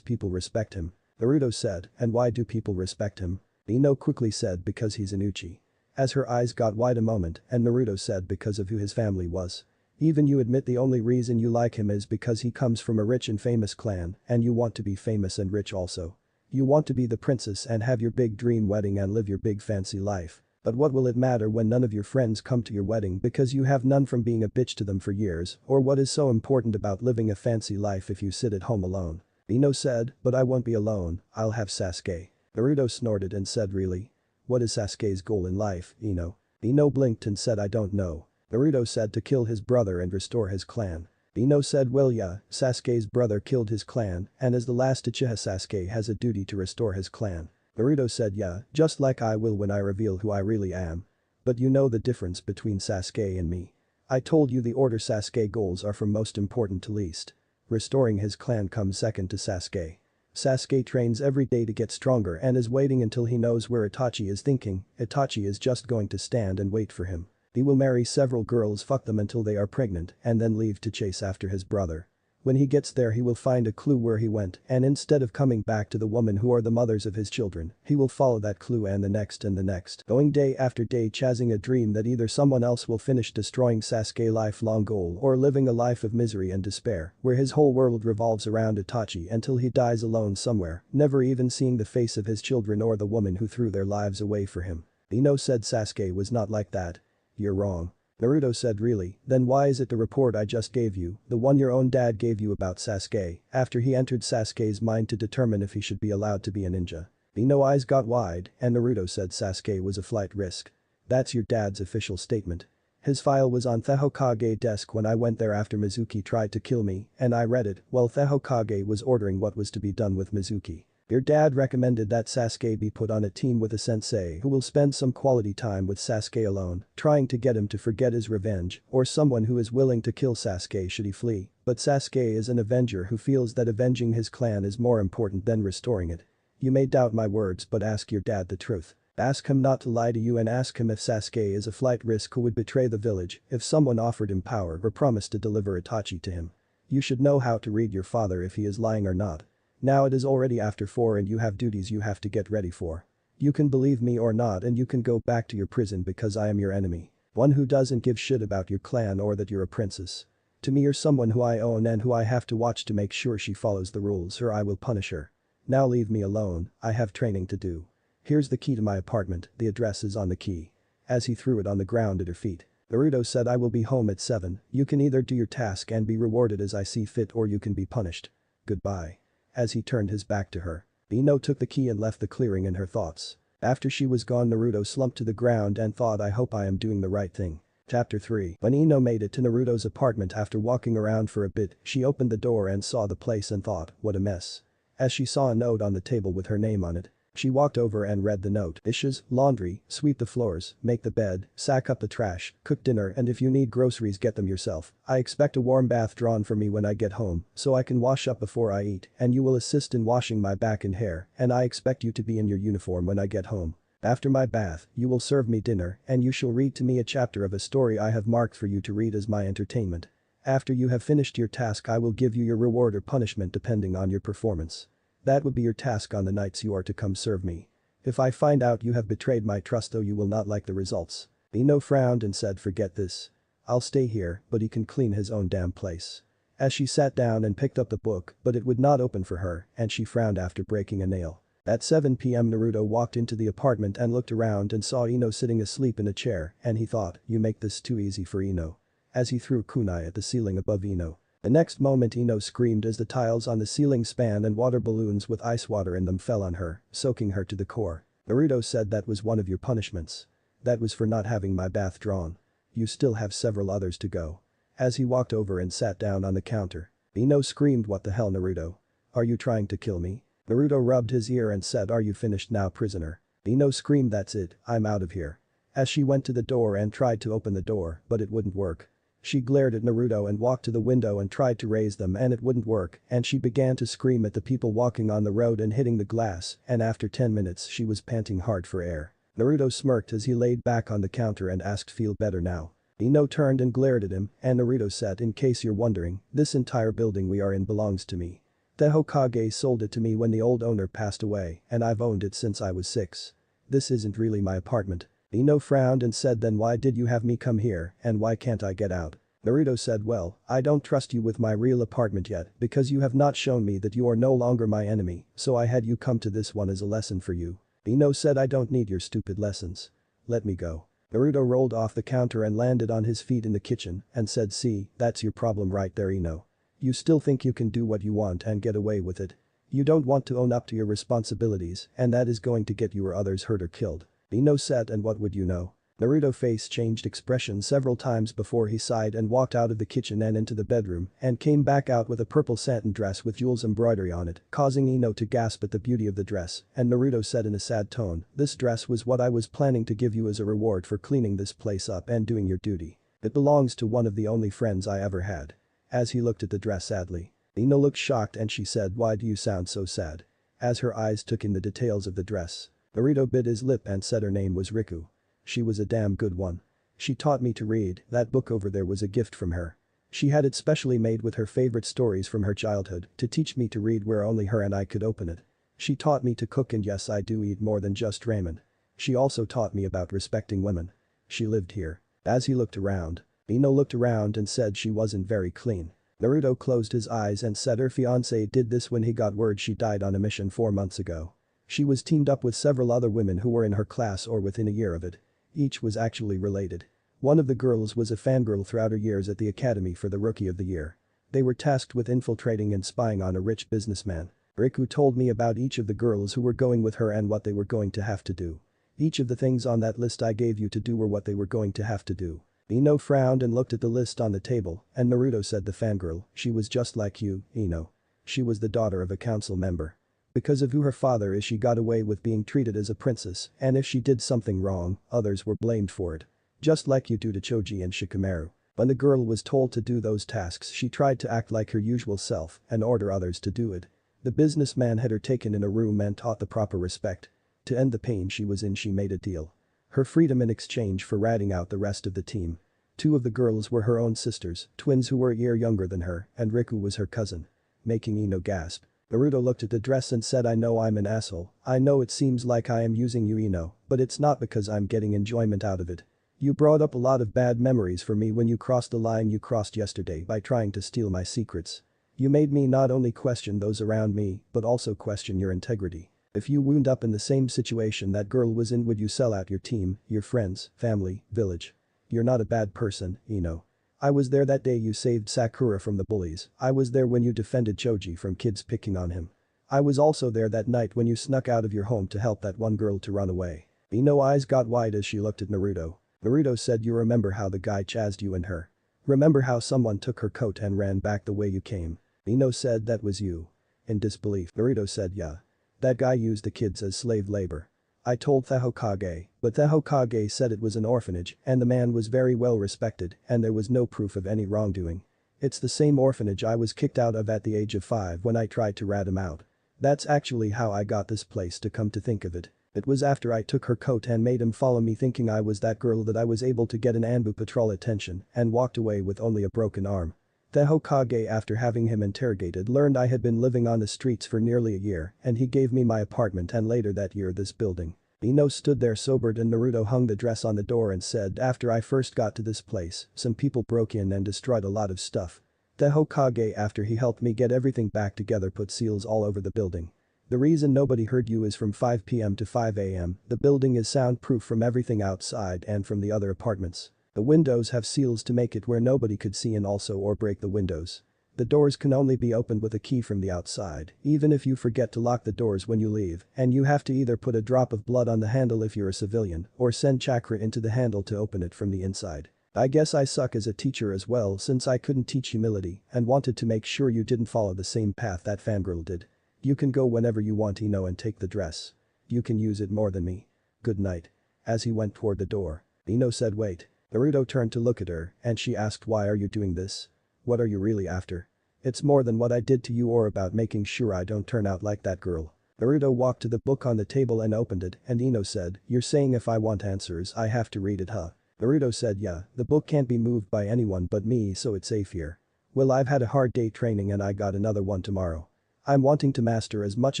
people respect him. Naruto said, and why do people respect him? Ino quickly said because he's an Uchi. As her eyes got wide a moment and Naruto said because of who his family was. Even you admit the only reason you like him is because he comes from a rich and famous clan and you want to be famous and rich also. You want to be the princess and have your big dream wedding and live your big fancy life. But what will it matter when none of your friends come to your wedding because you have none from being a bitch to them for years, or what is so important about living a fancy life if you sit at home alone? Ino said, but I won't be alone, I'll have Sasuke. Naruto snorted and said really? What is Sasuke's goal in life, Ino? Ino blinked and said I don't know. Naruto said to kill his brother and restore his clan. Ino said well yeah, Sasuke's brother killed his clan and as the last Uchiha Sasuke has a duty to restore his clan. Naruto said yeah, just like I will when I reveal who I really am. But you know the difference between Sasuke and me. I told you the order Sasuke goals are from most important to least. Restoring his clan comes second to Sasuke. Sasuke trains every day to get stronger and is waiting until he knows where Itachi is thinking. Itachi is just going to stand and wait for him. He will marry several girls, fuck them until they are pregnant and then leave to chase after his brother. When he gets there he will find a clue where he went and instead of coming back to the woman who are the mothers of his children, he will follow that clue and the next, going day after day chasing a dream that either someone else will finish destroying Sasuke's lifelong goal or living a life of misery and despair where his whole world revolves around Itachi until he dies alone somewhere, never even seeing the face of his children or the woman who threw their lives away for him. Ino said Sasuke was not like that. You're wrong. Naruto said really, then why is it the report I just gave you, the one your own dad gave you about Sasuke, after he entered Sasuke's mind to determine if he should be allowed to be a ninja? Ino's eyes got wide and Naruto said Sasuke was a flight risk. That's your dad's official statement. His file was on the Hokage's desk when I went there after Mizuki tried to kill me and I read it while the Hokage was ordering what was to be done with Mizuki. Your dad recommended that Sasuke be put on a team with a sensei who will spend some quality time with Sasuke alone, trying to get him to forget his revenge, or someone who is willing to kill Sasuke should he flee, but Sasuke is an avenger who feels that avenging his clan is more important than restoring it. You may doubt my words but ask your dad the truth. Ask him not to lie to you and ask him if Sasuke is a flight risk who would betray the village if someone offered him power or promised to deliver Itachi to him. You should know how to read your father if he is lying or not. Now it is already after 4 and you have duties you have to get ready for. You can believe me or not and you can go back to your prison because I am your enemy. One who doesn't give shit about your clan or that you're a princess. To me you're someone who I own and who I have to watch to make sure she follows the rules or I will punish her. Now leave me alone, I have training to do. Here's the key to my apartment, the address is on the key. As he threw it on the ground at her feet. Naruto said I will be home at 7, you can either do your task and be rewarded as I see fit or you can be punished. Goodbye. As he turned his back to her. Ino took the key and left the clearing in her thoughts. After she was gone Naruto slumped to the ground and thought I hope I am doing the right thing. Chapter 3. When Ino made it to Naruto's apartment after walking around for a bit, she opened the door and saw the place and thought, what a mess. As she saw a note on the table with her name on it, she walked over and read the note. Dishes, laundry, sweep the floors, make the bed, sack up the trash, cook dinner, and if you need groceries get them yourself. I expect a warm bath drawn for me when I get home, so I can wash up before I eat, and you will assist in washing my back and hair, and I expect you to be in your uniform when I get home. After my bath, you will serve me dinner, and you shall read to me a chapter of a story I have marked for you to read as my entertainment. After you have finished your task I will give you your reward or punishment depending on your performance. That would be your task on the nights you are to come serve me. If I find out you have betrayed my trust though you will not like the results. Ino frowned and said forget this. I'll stay here, but he can clean his own damn place. As she sat down and picked up the book, but it would not open for her, and she frowned after breaking a nail. At 7 p.m. Naruto walked into the apartment and looked around and saw Ino sitting asleep in a chair, and he thought, you make this too easy for Ino. As he threw kunai at the ceiling above Ino. The next moment Ino screamed as the tiles on the ceiling span and water balloons with ice water in them fell on her, soaking her to the core. Naruto said that was one of your punishments. That was for not having my bath drawn. You still have several others to go. As he walked over and sat down on the counter. Ino screamed what the hell Naruto? Are you trying to kill me? Naruto rubbed his ear and said are you finished now prisoner? Ino screamed that's it, I'm out of here. As she went to the door and tried to open the door, but it wouldn't work. She glared at Naruto and walked to the window and tried to raise them and it wouldn't work and she began to scream at the people walking on the road and hitting the glass and after 10 minutes she was panting hard for air. Naruto smirked as he laid back on the counter and asked feel better now. Ino turned and glared at him and Naruto said in case you're wondering, this entire building we are in belongs to me. The Hokage sold it to me when the old owner passed away and I've owned it since I was 6. This isn't really my apartment. Ino frowned and said then why did you have me come here and why can't I get out? Naruto said well, I don't trust you with my real apartment yet because you have not shown me that you are no longer my enemy, so I had you come to this one as a lesson for you. Ino said I don't need your stupid lessons. Let me go. Naruto rolled off the counter and landed on his feet in the kitchen and said see, that's your problem right there Ino. You still think you can do what you want and get away with it. You don't want to own up to your responsibilities and that is going to get you or others hurt or killed. Ino said and what would you know? Naruto's face changed expression several times before he sighed and walked out of the kitchen and into the bedroom and came back out with a purple satin dress with jewels embroidery on it, causing Ino to gasp at the beauty of the dress, and Naruto said in a sad tone, this dress was what I was planning to give you as a reward for cleaning this place up and doing your duty. It belongs to one of the only friends I ever had. As he looked at the dress sadly. Ino looked shocked and she said why do you sound so sad? As her eyes took in the details of the dress. Naruto bit his lip and said her name was Riku. She was a damn good one. She taught me to read, that book over there was a gift from her. She had it specially made with her favorite stories from her childhood to teach me to read where only her and I could open it. She taught me to cook and yes I do eat more than just ramen. She also taught me about respecting women. She lived here. As he looked around. Ino looked around and said she wasn't very clean. Naruto closed his eyes and said her fiancé did this when he got word she died on a mission 4 months ago. She was teamed up with several other women who were in her class or within a year of it. Each was actually related. One of the girls was a fangirl throughout her years at the academy for the Rookie of the Year. They were tasked with infiltrating and spying on a rich businessman. Riku told me about each of the girls who were going with her and what they were going to have to do. Each of the things on that list I gave you to do were what they were going to have to do. Ino frowned and looked at the list on the table and Naruto said the fangirl, she was just like you, Ino. She was the daughter of a council member. Because of who her father is she got away with being treated as a princess and if she did something wrong, others were blamed for it. Just like you do to Choji and Shikamaru. When the girl was told to do those tasks she tried to act like her usual self and order others to do it. The businessman had her taken in a room and taught the proper respect. To end the pain she was in she made a deal. Her freedom in exchange for ratting out the rest of the team. 2 of the girls were her own sisters, twins who were a year younger than her and Riku was her cousin. Making Ino gasp. Naruto looked at the dress and said I know I'm an asshole, I know it seems like I am using you Ino, but it's not because I'm getting enjoyment out of it. You brought up a lot of bad memories for me when you crossed the line you crossed yesterday by trying to steal my secrets. You made me not only question those around me, but also question your integrity. If you wound up in the same situation that girl was in would you sell out your team, your friends, family, village? You're not a bad person, Ino. I was there that day you saved Sakura from the bullies, I was there when you defended Choji from kids picking on him. I was also there that night when you snuck out of your home to help that one girl to run away. Ino's eyes got wide as she looked at Naruto. Naruto said, you remember how the guy chased you and her? Remember how someone took her coat and ran back the way you came? Ino said, that was you. In disbelief, Naruto said, yeah. That guy used the kids as slave labor. I told the Hokage, but the Hokage said it was an orphanage and the man was very well respected and there was no proof of any wrongdoing. It's the same orphanage I was kicked out of at the age of 5 when I tried to rat him out. That's actually how I got this place, to come to think of it. It was after I took her coat and made him follow me thinking I was that girl that I was able to get an Anbu patrol attention and walked away with only a broken arm. The Hokage, after having him interrogated, learned I had been living on the streets for nearly a year and he gave me my apartment and later that year this building. Ino stood there sobered and Naruto hung the dress on the door and said, after I first got to this place, some people broke in and destroyed a lot of stuff. The Hokage, after he helped me get everything back together, put seals all over the building. The reason nobody heard you is from 5 p.m. to 5 a.m. the building is soundproof from everything outside and from the other apartments. The windows have seals to make it where nobody could see in also or break the windows. The doors can only be opened with a key from the outside, even if you forget to lock the doors when you leave, and you have to either put a drop of blood on the handle if you're a civilian, or send chakra into the handle to open it from the inside. I guess I suck as a teacher as well since I couldn't teach humility and wanted to make sure you didn't follow the same path that fangirl did. You can go whenever you want, Ino, and take the dress. You can use it more than me. Good night. As he went toward the door, Ino said, wait. Naruto turned to look at her and she asked, why are you doing this? What are you really after? It's more than what I did to you or about making sure I don't turn out like that girl. Naruto walked to the book on the table and opened it and Ino said, you're saying if I want answers I have to read it, huh? Naruto said, yeah, the book can't be moved by anyone but me so it's safe here. Well, I've had a hard day training and I got another one tomorrow. I'm wanting to master as much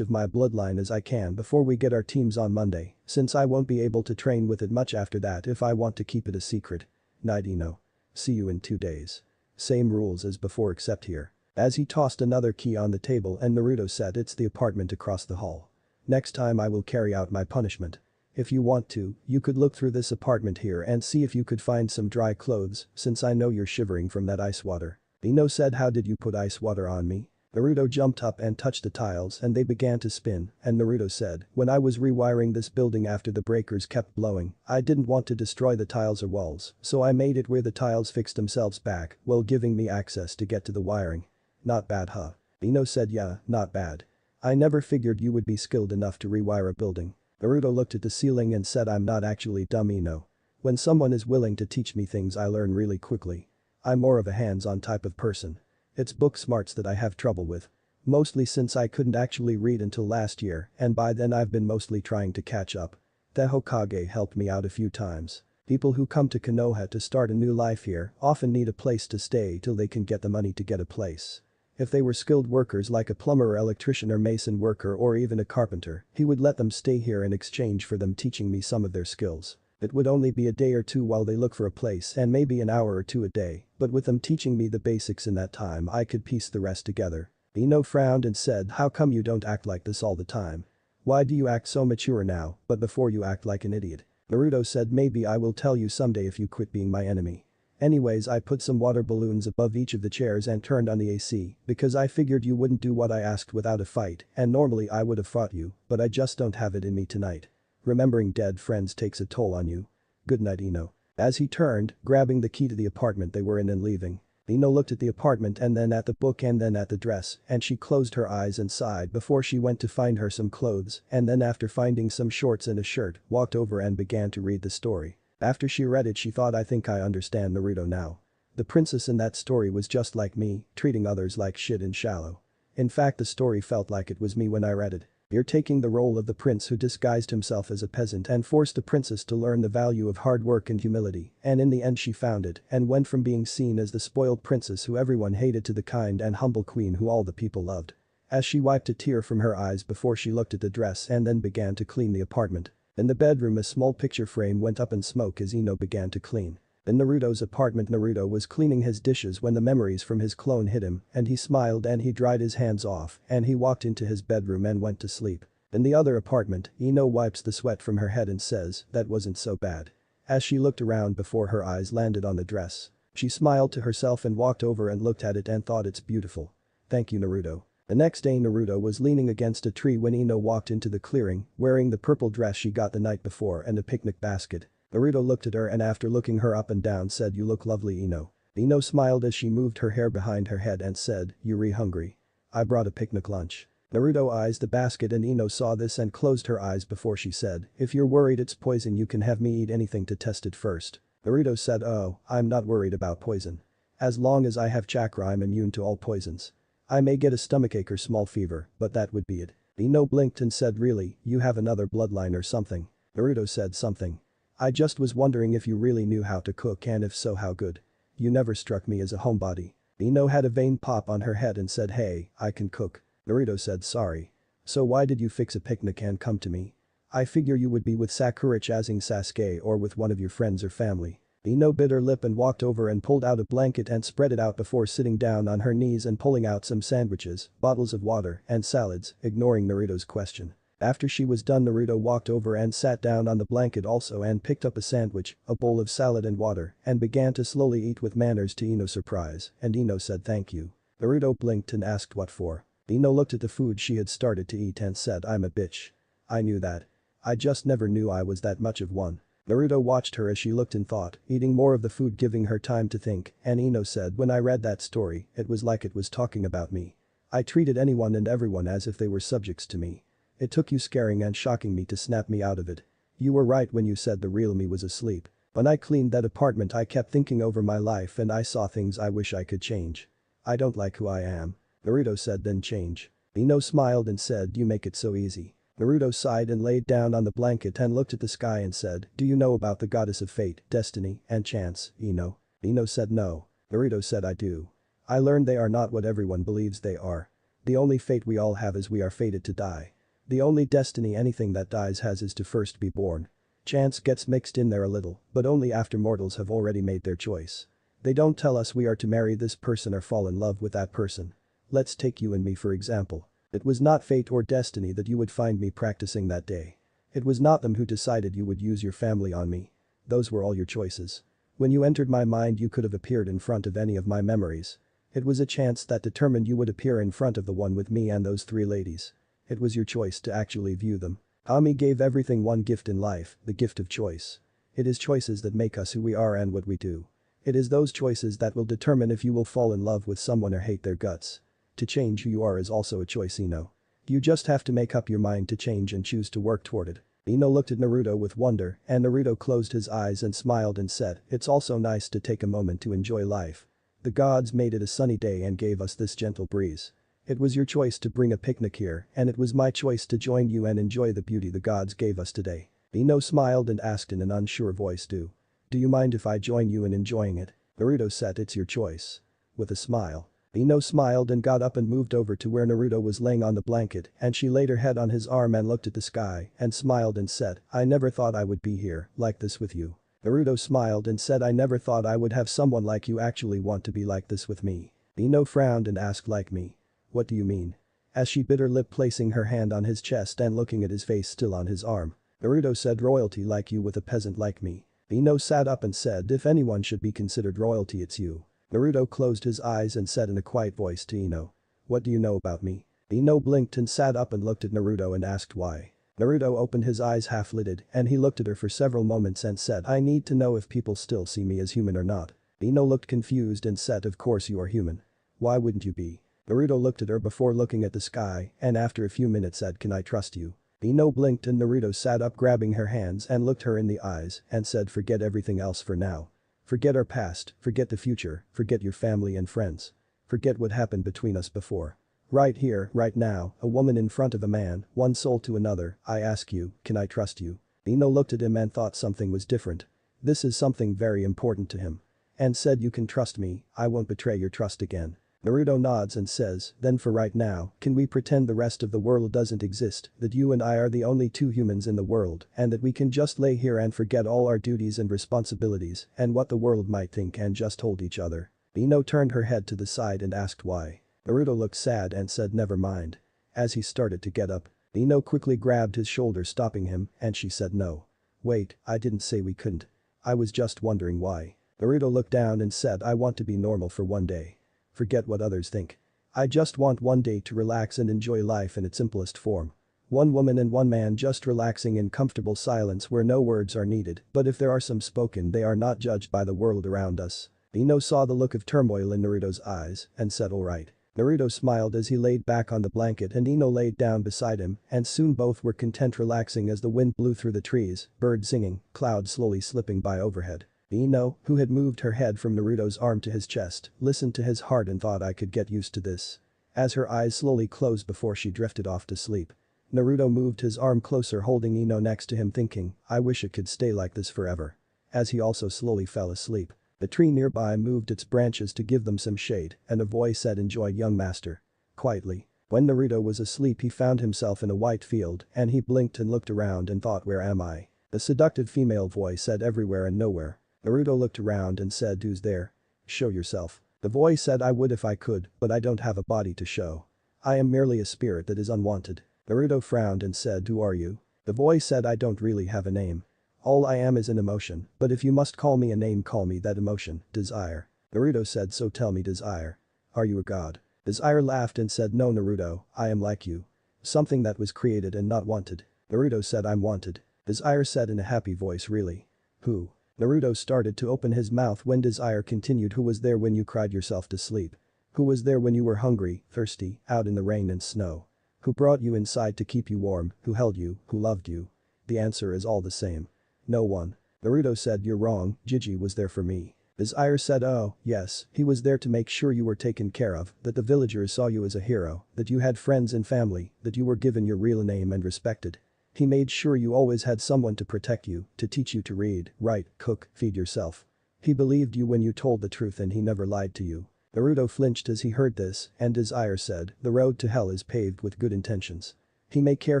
of my bloodline as I can before we get our teams on Monday, since I won't be able to train with it much after that if I want to keep it a secret. Night, Ino. See you in 2 days. Same rules as before except here. As he tossed another key on the table and Naruto said, it's the apartment across the hall. Next time I will carry out my punishment. If you want to, you could look through this apartment here and see if you could find some dry clothes since I know you're shivering from that ice water. Ino said, how did you put ice water on me? Naruto jumped up and touched the tiles and they began to spin and Naruto said, when I was rewiring this building after the breakers kept blowing, I didn't want to destroy the tiles or walls, so I made it where the tiles fixed themselves back while giving me access to get to the wiring. Not bad, huh? Ino said, yeah, not bad. I never figured you would be skilled enough to rewire a building. Naruto looked at the ceiling and said, I'm not actually dumb, Ino. When someone is willing to teach me things I learn really quickly. I'm more of a hands-on type of person. It's book smarts that I have trouble with. Mostly since I couldn't actually read until last year and by then I've been mostly trying to catch up. The Hokage helped me out a few times. People who come to Konoha to start a new life here often need a place to stay till they can get the money to get a place. If they were skilled workers like a plumber or electrician or mason worker or even a carpenter, he would let them stay here in exchange for them teaching me some of their skills. It would only be a day or two while they look for a place and maybe an hour or two a day, but with them teaching me the basics in that time I could piece the rest together. Ino frowned and said, how come you don't act like this all the time? Why do you act so mature now, but before you act like an idiot? Naruto said, maybe I will tell you someday if you quit being my enemy. Anyways, I put some water balloons above each of the chairs and turned on the AC because I figured you wouldn't do what I asked without a fight and normally I would have fought you, but I just don't have it in me tonight. Remembering dead friends takes a toll on you. Good night, Ino. As he turned, grabbing the key to the apartment they were in and leaving. Ino looked at the apartment and then at the book and then at the dress and she closed her eyes and sighed before she went to find her some clothes and then after finding some shorts and a shirt, walked over and began to read the story. After she read it she thought, I think I understand Naruto now. The princess in that story was just like me, treating others like shit and shallow. In fact, the story felt like it was me when I read it. You're taking the role of the prince who disguised himself as a peasant and forced the princess to learn the value of hard work and humility, and in the end she found it and went from being seen as the spoiled princess who everyone hated to the kind and humble queen who all the people loved. As she wiped a tear from her eyes before she looked at the dress and then began to clean the apartment. In the bedroom a small picture frame went up in smoke as Ino began to clean. In Naruto's apartment, Naruto was cleaning his dishes when the memories from his clone hit him and he smiled and he dried his hands off and he walked into his bedroom and went to sleep. In the other apartment, Ino wipes the sweat from her head and says, that wasn't so bad. As she looked around before her eyes landed on the dress, she smiled to herself and walked over and looked at it and thought, it's beautiful. Thank you, Naruto. The next day Naruto was leaning against a tree when Ino walked into the clearing wearing the purple dress she got the night before and a picnic basket. Naruto looked at her and after looking her up and down said, "You look lovely, Ino." Ino smiled as she moved her hair behind her head and said, "You re hungry? I brought a picnic lunch." Naruto eyes the basket and Ino saw this and closed her eyes before she said, "If you're worried it's poison you can have me eat anything to test it first." Naruto said, "Oh, I'm not worried about poison. As long as I have chakra I'm immune to all poisons. I may get a stomachache or small fever, but that would be it." Ino blinked and said, "Really, you have another bloodline or something?" Naruto said, "Something. I just was wondering if you really knew how to cook and if so how good. You never struck me as a homebody." Ino had a vein pop on her head and said, "Hey, I can cook." Naruto said, "Sorry. So why did you fix a picnic and come to me? I figure you would be with Sakura chasing Sasuke or with one of your friends or family." Ino bit her lip and walked over and pulled out a blanket and spread it out before sitting down on her knees and pulling out some sandwiches, bottles of water, and salads, ignoring Naruto's question. After she was done Naruto walked over and sat down on the blanket also and picked up a sandwich, a bowl of salad and water, and began to slowly eat with manners to Ino's surprise, and Ino said thank you. Naruto blinked and asked what for. Ino looked at the food she had started to eat and said, "I'm a bitch. I knew that. I just never knew I was that much of one." Naruto watched her as she looked in thought, eating more of the food giving her time to think, and Ino said, "When I read that story, it was like it was talking about me. I treated anyone and everyone as if they were subjects to me. It took you scaring and shocking me to snap me out of it. You were right when you said the real me was asleep. When I cleaned that apartment I kept thinking over my life and I saw things I wish I could change. I don't like who I am." Naruto said, "Then change." Ino smiled and said, "You make it so easy." Naruto sighed and laid down on the blanket and looked at the sky and said, "Do you know about the goddess of fate, destiny, and chance, Ino?" Ino said no. Naruto said, "I do. I learned they are not what everyone believes they are. The only fate we all have is we are fated to die. The only destiny anything that dies has is to first be born. Chance gets mixed in there a little, but only after mortals have already made their choice. They don't tell us we are to marry this person or fall in love with that person. Let's take you and me for example. It was not fate or destiny that you would find me practicing that day. It was not them who decided you would use your family on me. Those were all your choices. When you entered my mind you could have appeared in front of any of my memories. It was a chance that determined you would appear in front of the one with me and those three ladies. It was your choice to actually view them. Ami gave everything one gift in life, the gift of choice. It is choices that make us who we are and what we do. It is those choices that will determine if you will fall in love with someone or hate their guts. To change who you are is also a choice, Ino. You just have to make up your mind to change and choose to work toward it." Ino looked at Naruto with wonder and Naruto closed his eyes and smiled and said, "It's also nice to take a moment to enjoy life. The gods made it a sunny day and gave us this gentle breeze. It was your choice to bring a picnic here and it was my choice to join you and enjoy the beauty the gods gave us today." Ino smiled and asked in an unsure voice, Do you mind if I join you in enjoying it?" Naruto said, "It's your choice." With a smile. Ino smiled and got up and moved over to where Naruto was laying on the blanket and she laid her head on his arm and looked at the sky and smiled and said, "I never thought I would be here, like this with you." Naruto smiled and said, "I never thought I would have someone like you actually want to be like this with me." Ino frowned and asked, "Like me? What do you mean?" As she bit her lip placing her hand on his chest and looking at his face still on his arm. Naruto said, "Royalty like you with a peasant like me." Ino sat up and said, "If anyone should be considered royalty it's you." Naruto closed his eyes and said in a quiet voice to Ino, "What do you know about me?" Ino blinked and sat up and looked at Naruto and asked why. Naruto opened his eyes half-lidded and he looked at her for several moments and said, "I need to know if people still see me as human or not." Ino looked confused and said, "Of course you are human. Why wouldn't you be?" Naruto looked at her before looking at the sky and after a few minutes said, "Can I trust you?" Ino blinked and Naruto sat up grabbing her hands and looked her in the eyes and said, "Forget everything else for now. Forget our past, forget the future, forget your family and friends. Forget what happened between us before. Right here, right now, a woman in front of a man, one soul to another, I ask you, can I trust you?" Ino looked at him and thought something was different. This is something very important to him. And said, "You can trust me, I won't betray your trust again." Naruto nods and says, "Then for right now, can we pretend the rest of the world doesn't exist, that you and I are the only two humans in the world, and that we can just lay here and forget all our duties and responsibilities and what the world might think and just hold each other?" Ino turned her head to the side and asked why. Naruto looked sad and said, "Never mind." As he started to get up, Ino quickly grabbed his shoulder stopping him and she said, "No. Wait, I didn't say we couldn't. I was just wondering why." Naruto looked down and said, "I want to be normal for one day. Forget what others think. I just want one day to relax and enjoy life in its simplest form. One woman and one man just relaxing in comfortable silence where no words are needed, but if there are some spoken they are not judged by the world around us. Ino saw the look of turmoil in Naruto's eyes and said alright. Naruto smiled as he laid back on the blanket and Ino laid down beside him and soon both were content relaxing as the wind blew through the trees, birds singing, clouds slowly slipping by overhead. Ino, who had moved her head from Naruto's arm to his chest, listened to his heart and thought I could get used to this. As her eyes slowly closed before she drifted off to sleep. Naruto moved his arm closer holding Ino next to him thinking, I wish it could stay like this forever. As he also slowly fell asleep. The tree nearby moved its branches to give them some shade and a voice said enjoy young master. Quietly. When Naruto was asleep he found himself in a white field and he blinked and looked around and thought where am I? The seductive female voice said everywhere and nowhere. Naruto looked around and said who's there? Show yourself. The voice said I would if I could, but I don't have a body to show. I am merely a spirit that is unwanted. Naruto frowned and said who are you? The voice said I don't really have a name. All I am is an emotion, but if you must call me a name call me that emotion, Desire. Naruto said so tell me Desire. Are you a god? Desire laughed and said no Naruto, I am like you. Something that was created and not wanted. Naruto said I'm wanted. Desire said in a happy voice really? Who? Naruto started to open his mouth when Desire continued who was there when you cried yourself to sleep? Who was there when you were hungry, thirsty, out in the rain and snow? Who brought you inside to keep you warm, who held you, who loved you? The answer is all the same. No one. Naruto said you're wrong, Jiji was there for me. Desire said oh, yes, he was there to make sure you were taken care of, that the villagers saw you as a hero, that you had friends and family, that you were given your real name and respected. He made sure you always had someone to protect you, to teach you to read, write, cook, feed yourself. He believed you when you told the truth and he never lied to you. Naruto flinched as he heard this, and Desire said, the road to hell is paved with good intentions. He may care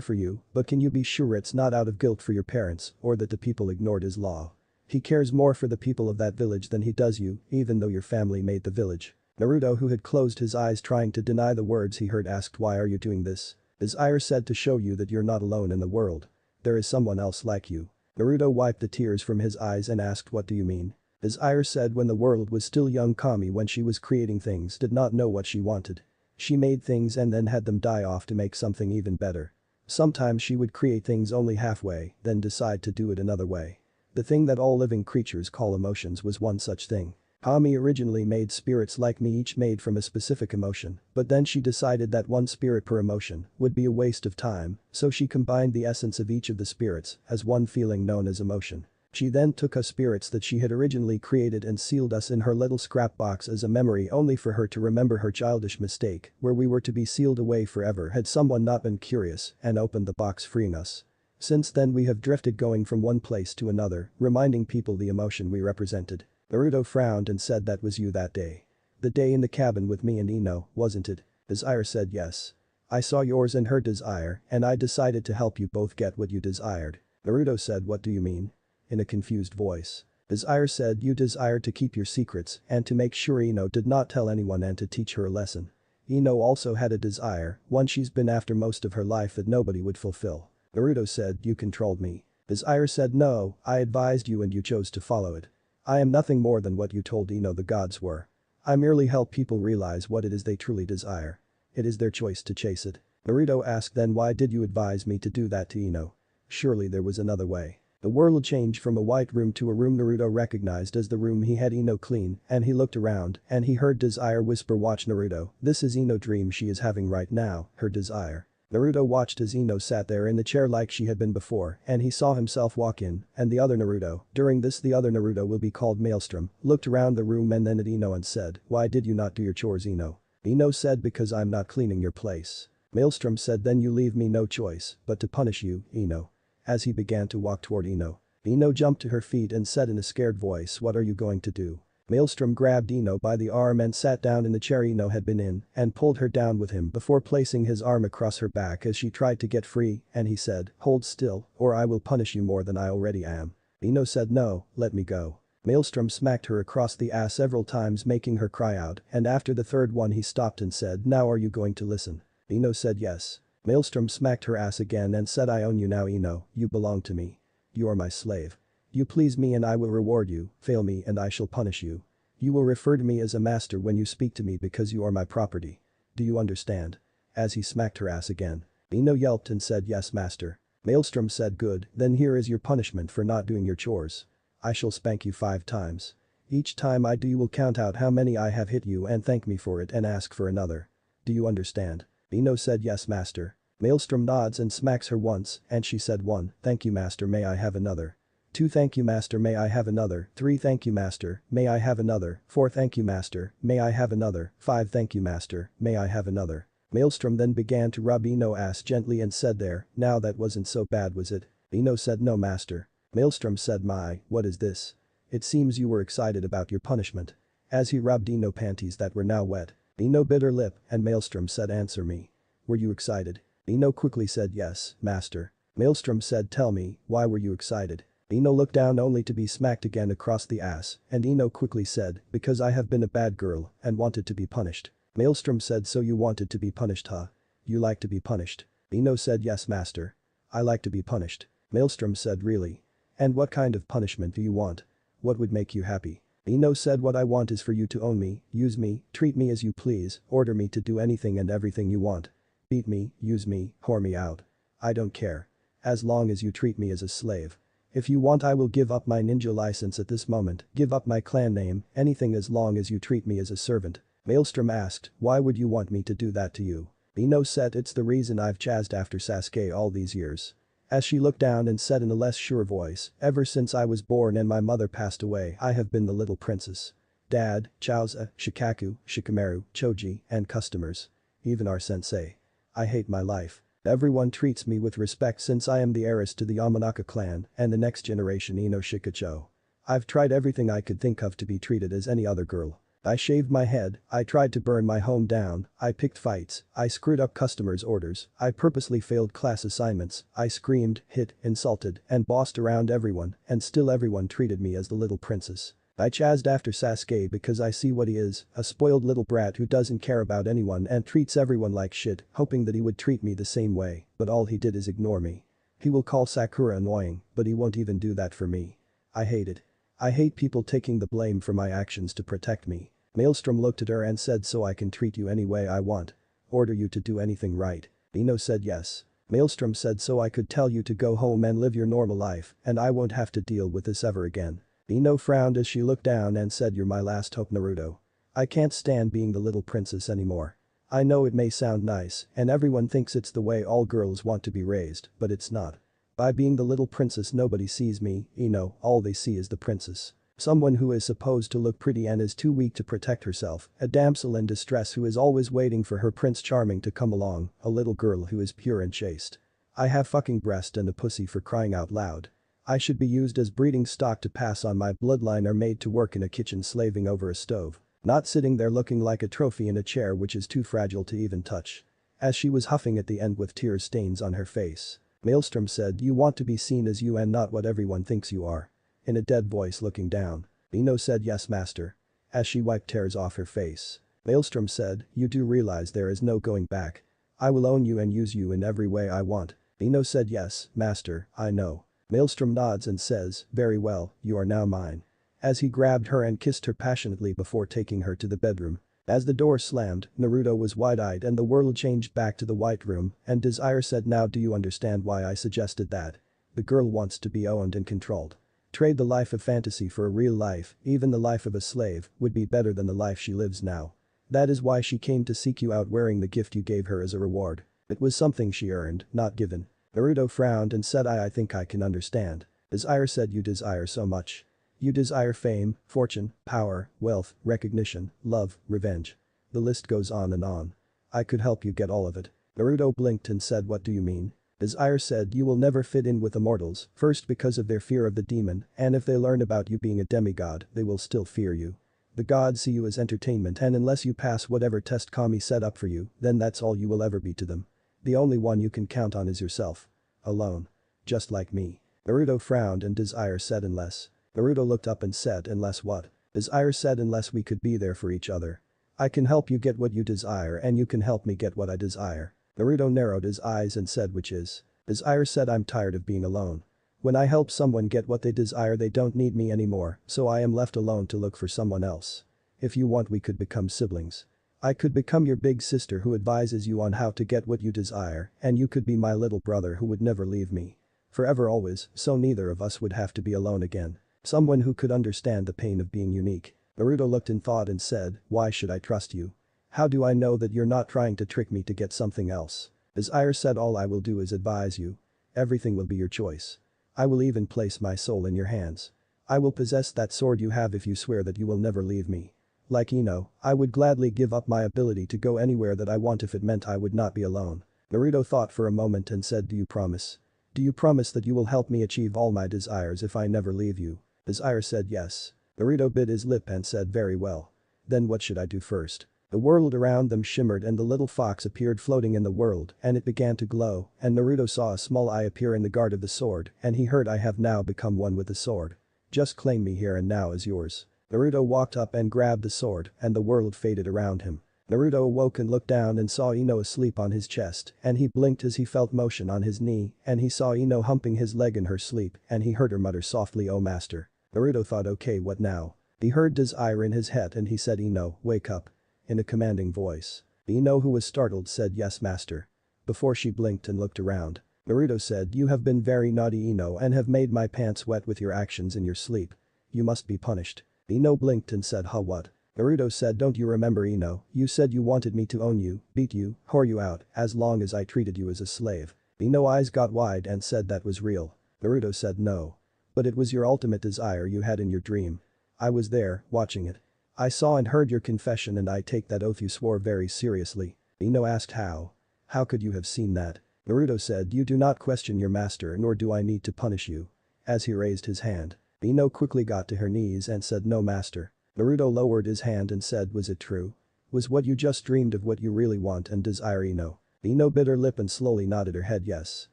for you, but can you be sure it's not out of guilt for your parents or that the people ignored his law? He cares more for the people of that village than he does you, even though your family made the village. Naruto who had closed his eyes trying to deny the words he heard asked why are you doing this? Desire said to show you that you're not alone in the world. There is someone else like you. Naruto wiped the tears from his eyes and asked what do you mean? Desire said when the world was still young Kami when she was creating things did not know what she wanted. She made things and then had them die off to make something even better. Sometimes she would create things only halfway, then decide to do it another way. The thing that all living creatures call emotions was one such thing. Kami originally made spirits like me each made from a specific emotion, but then she decided that one spirit per emotion would be a waste of time, so she combined the essence of each of the spirits as one feeling known as emotion. She then took us spirits that she had originally created and sealed us in her little scrap box as a memory only for her to remember her childish mistake where we were to be sealed away forever had someone not been curious and opened the box freeing us. Since then we have drifted going from one place to another, reminding people the emotion we represented. Naruto frowned and said that was you that day. The day in the cabin with me and Ino, wasn't it? Desire said yes. I saw yours and her desire and I decided to help you both get what you desired. Naruto said what do you mean? In a confused voice. Desire said you desired to keep your secrets and to make sure Ino did not tell anyone and to teach her a lesson. Ino also had a desire, one she's been after most of her life that nobody would fulfill. Naruto said you controlled me. Desire said no, I advised you and you chose to follow it. I am nothing more than what you told Ino the gods were. I merely help people realize what it is they truly desire. It is their choice to chase it. Naruto asked then why did you advise me to do that to Ino? Surely there was another way. The world changed from a white room to a room Naruto recognized as the room he had Ino clean and he looked around and he heard Desire whisper watch Naruto, this is Ino dream she is having right now, her desire. Naruto watched as Ino sat there in the chair like she had been before and he saw himself walk in and the other Naruto, during this the other Naruto will be called Maelstrom, looked around the room and then at Ino and said, why did you not do your chores Ino? Ino said because I'm not cleaning your place. Maelstrom said then you leave me no choice but to punish you, Ino. As he began to walk toward Ino. Ino jumped to her feet and said in a scared voice what are you going to do? Maelstrom grabbed Ino by the arm and sat down in the chair Ino had been in and pulled her down with him before placing his arm across her back as she tried to get free and he said, hold still or I will punish you more than I already am. Ino said no, let me go. Maelstrom smacked her across the ass several times making her cry out and after the third one he stopped and said now are you going to listen? Ino said yes. Maelstrom smacked her ass again and said I own you now Ino, you belong to me. You are my slave. You please me and I will reward you, fail me and I shall punish you. You will refer to me as a master when you speak to me because you are my property. Do you understand? As he smacked her ass again. Ino yelped and said yes master. Maelstrom said good, then here is your punishment for not doing your chores. I shall spank you 5 times. Each time I do you will count out how many I have hit you and thank me for it and ask for another. Do you understand? Ino said yes master. Maelstrom nods and smacks her once and she said 1, thank you master may I have another. 2 thank you master may I have another, 3 thank you master, may I have another, 4 thank you master, may I have another, 5 thank you master, may I have another. Maelstrom then began to rub Ino's ass gently and said there, now that wasn't so bad was it? Ino said no master. Maelstrom said my, what is this? It seems you were excited about your punishment. As he rubbed Ino's panties that were now wet. Ino bit her lip and Maelstrom said answer me. Were you excited? Ino quickly said yes, master. Maelstrom said tell me, why were you excited? Ino looked down only to be smacked again across the ass and Ino quickly said, because I have been a bad girl and wanted to be punished. Maelstrom said so you wanted to be punished huh? You like to be punished? Ino said yes master. I like to be punished. Maelstrom said really? And what kind of punishment do you want? What would make you happy? Ino said what I want is for you to own me, use me, treat me as you please, order me to do anything and everything you want. Beat me, use me, whore me out. I don't care. As long as you treat me as a slave. If you want I will give up my ninja license at this moment, give up my clan name, anything as long as you treat me as a servant. Maelstrom asked, why would you want me to do that to you? Ino said it's the reason I've chased after Sasuke all these years. As she looked down and said in a less sure voice, ever since I was born and my mother passed away I have been the little princess. Dad, Chauza, Shikaku, Shikamaru, Choji, and customers. Even our sensei. I hate my life. Everyone treats me with respect since I am the heiress to the Yamanaka clan and the next generation Ino Shikacho. I've tried everything I could think of to be treated as any other girl. I shaved my head, I tried to burn my home down, I picked fights, I screwed up customers' orders, I purposely failed class assignments, I screamed, hit, insulted, and bossed around everyone, and still everyone treated me as the little princess. I chased after Sasuke because I see what he is, a spoiled little brat who doesn't care about anyone and treats everyone like shit, hoping that he would treat me the same way, but all he did is ignore me. He will call Sakura annoying, but he won't even do that for me. I hate it. I hate people taking the blame for my actions to protect me. Maelstrom looked at her and said so I can treat you any way I want. Order you to do anything right. Ino said yes. Maelstrom said so I could tell you to go home and live your normal life and I won't have to deal with this ever again. Ino frowned as she looked down and said you're my last hope Naruto. I can't stand being the little princess anymore. I know it may sound nice and everyone thinks it's the way all girls want to be raised, but it's not. By being the little princess nobody sees me, Ino, all they see is the princess. Someone who is supposed to look pretty and is too weak to protect herself, a damsel in distress who is always waiting for her Prince Charming to come along, a little girl who is pure and chaste. I have fucking breast and a pussy for crying out loud. I should be used as breeding stock to pass on my bloodline or made to work in a kitchen slaving over a stove. Not sitting there looking like a trophy in a chair which is too fragile to even touch. As she was huffing at the end with tear stains on her face. Maelstrom said you want to be seen as you and not what everyone thinks you are. In a dead voice looking down. Ino said yes master. As she wiped tears off her face. Maelstrom said, you do realize there is no going back. I will own you and use you in every way I want. Ino said yes, master, I know. Maelstrom nods and says, very well, you are now mine. As he grabbed her and kissed her passionately before taking her to the bedroom. As the door slammed, Naruto was wide-eyed and the world changed back to the White Room and Desire said now do you understand why I suggested that? The girl wants to be owned and controlled. Trade the life of fantasy for a real life, even the life of a slave, would be better than the life she lives now. That is why she came to seek you out wearing the gift you gave her as a reward. It was something she earned, not given. Naruto frowned and said I think I can understand. Desire said you desire so much. You desire fame, fortune, power, wealth, recognition, love, revenge. The list goes on and on. I could help you get all of it. Naruto blinked and said what do you mean? Desire said you will never fit in with the mortals, first because of their fear of the demon, and if they learn about you being a demigod, they will still fear you. The gods see you as entertainment and unless you pass whatever test Kami set up for you, then that's all you will ever be to them. The only one you can count on is yourself. Alone. Just like me. Naruto frowned and Desire said unless. Naruto looked up and said unless what? Desire said unless we could be there for each other. I can help you get what you desire and you can help me get what I desire. Naruto narrowed his eyes and said which is. Desire said I'm tired of being alone. When I help someone get what they desire they don't need me anymore, so I am left alone to look for someone else. If you want we could become siblings. I could become your big sister who advises you on how to get what you desire, and you could be my little brother who would never leave me. Forever always, so neither of us would have to be alone again. Someone who could understand the pain of being unique. Naruto looked in thought and said, why should I trust you? How do I know that you're not trying to trick me to get something else? Desire said, all I will do is advise you. Everything will be your choice. I will even place my soul in your hands. I will possess that sword you have if you swear that you will never leave me. Like Ino, I would gladly give up my ability to go anywhere that I want if it meant I would not be alone. Naruto thought for a moment and said, do you promise? Do you promise that you will help me achieve all my desires if I never leave you? Desire said yes. Naruto bit his lip and said, very well. Then what should I do first? The world around them shimmered and the little fox appeared floating in the world and it began to glow and Naruto saw a small eye appear in the guard of the sword and he heard, I have now become one with the sword. Just claim me here and now as yours. Naruto walked up and grabbed the sword and the world faded around him. Naruto awoke and looked down and saw Ino asleep on his chest and he blinked as he felt motion on his knee and he saw Ino humping his leg in her sleep and he heard her mutter softly, oh master. Naruto thought, okay, what now? He heard desire in his head and he said, Ino, wake up. In a commanding voice. Ino, who was startled, said, yes master. Before she blinked and looked around. Naruto said, you have been very naughty Ino and have made my pants wet with your actions in your sleep. You must be punished. Ino blinked and said, huh, what? Naruto said, don't you remember Ino, you said you wanted me to own you, beat you, whore you out, as long as I treated you as a slave. Ino's eyes got wide and said that was real. Naruto said no. But it was your ultimate desire you had in your dream. I was there, watching it. I saw and heard your confession and I take that oath you swore very seriously. Ino asked how. How could you have seen that? Naruto said, you do not question your master nor do I need to punish you. As he raised his hand. Ino quickly got to her knees and said, no master. Naruto lowered his hand and said, was it true? Was what you just dreamed of what you really want and desire Ino? Ino bit her lip and slowly nodded her head yes.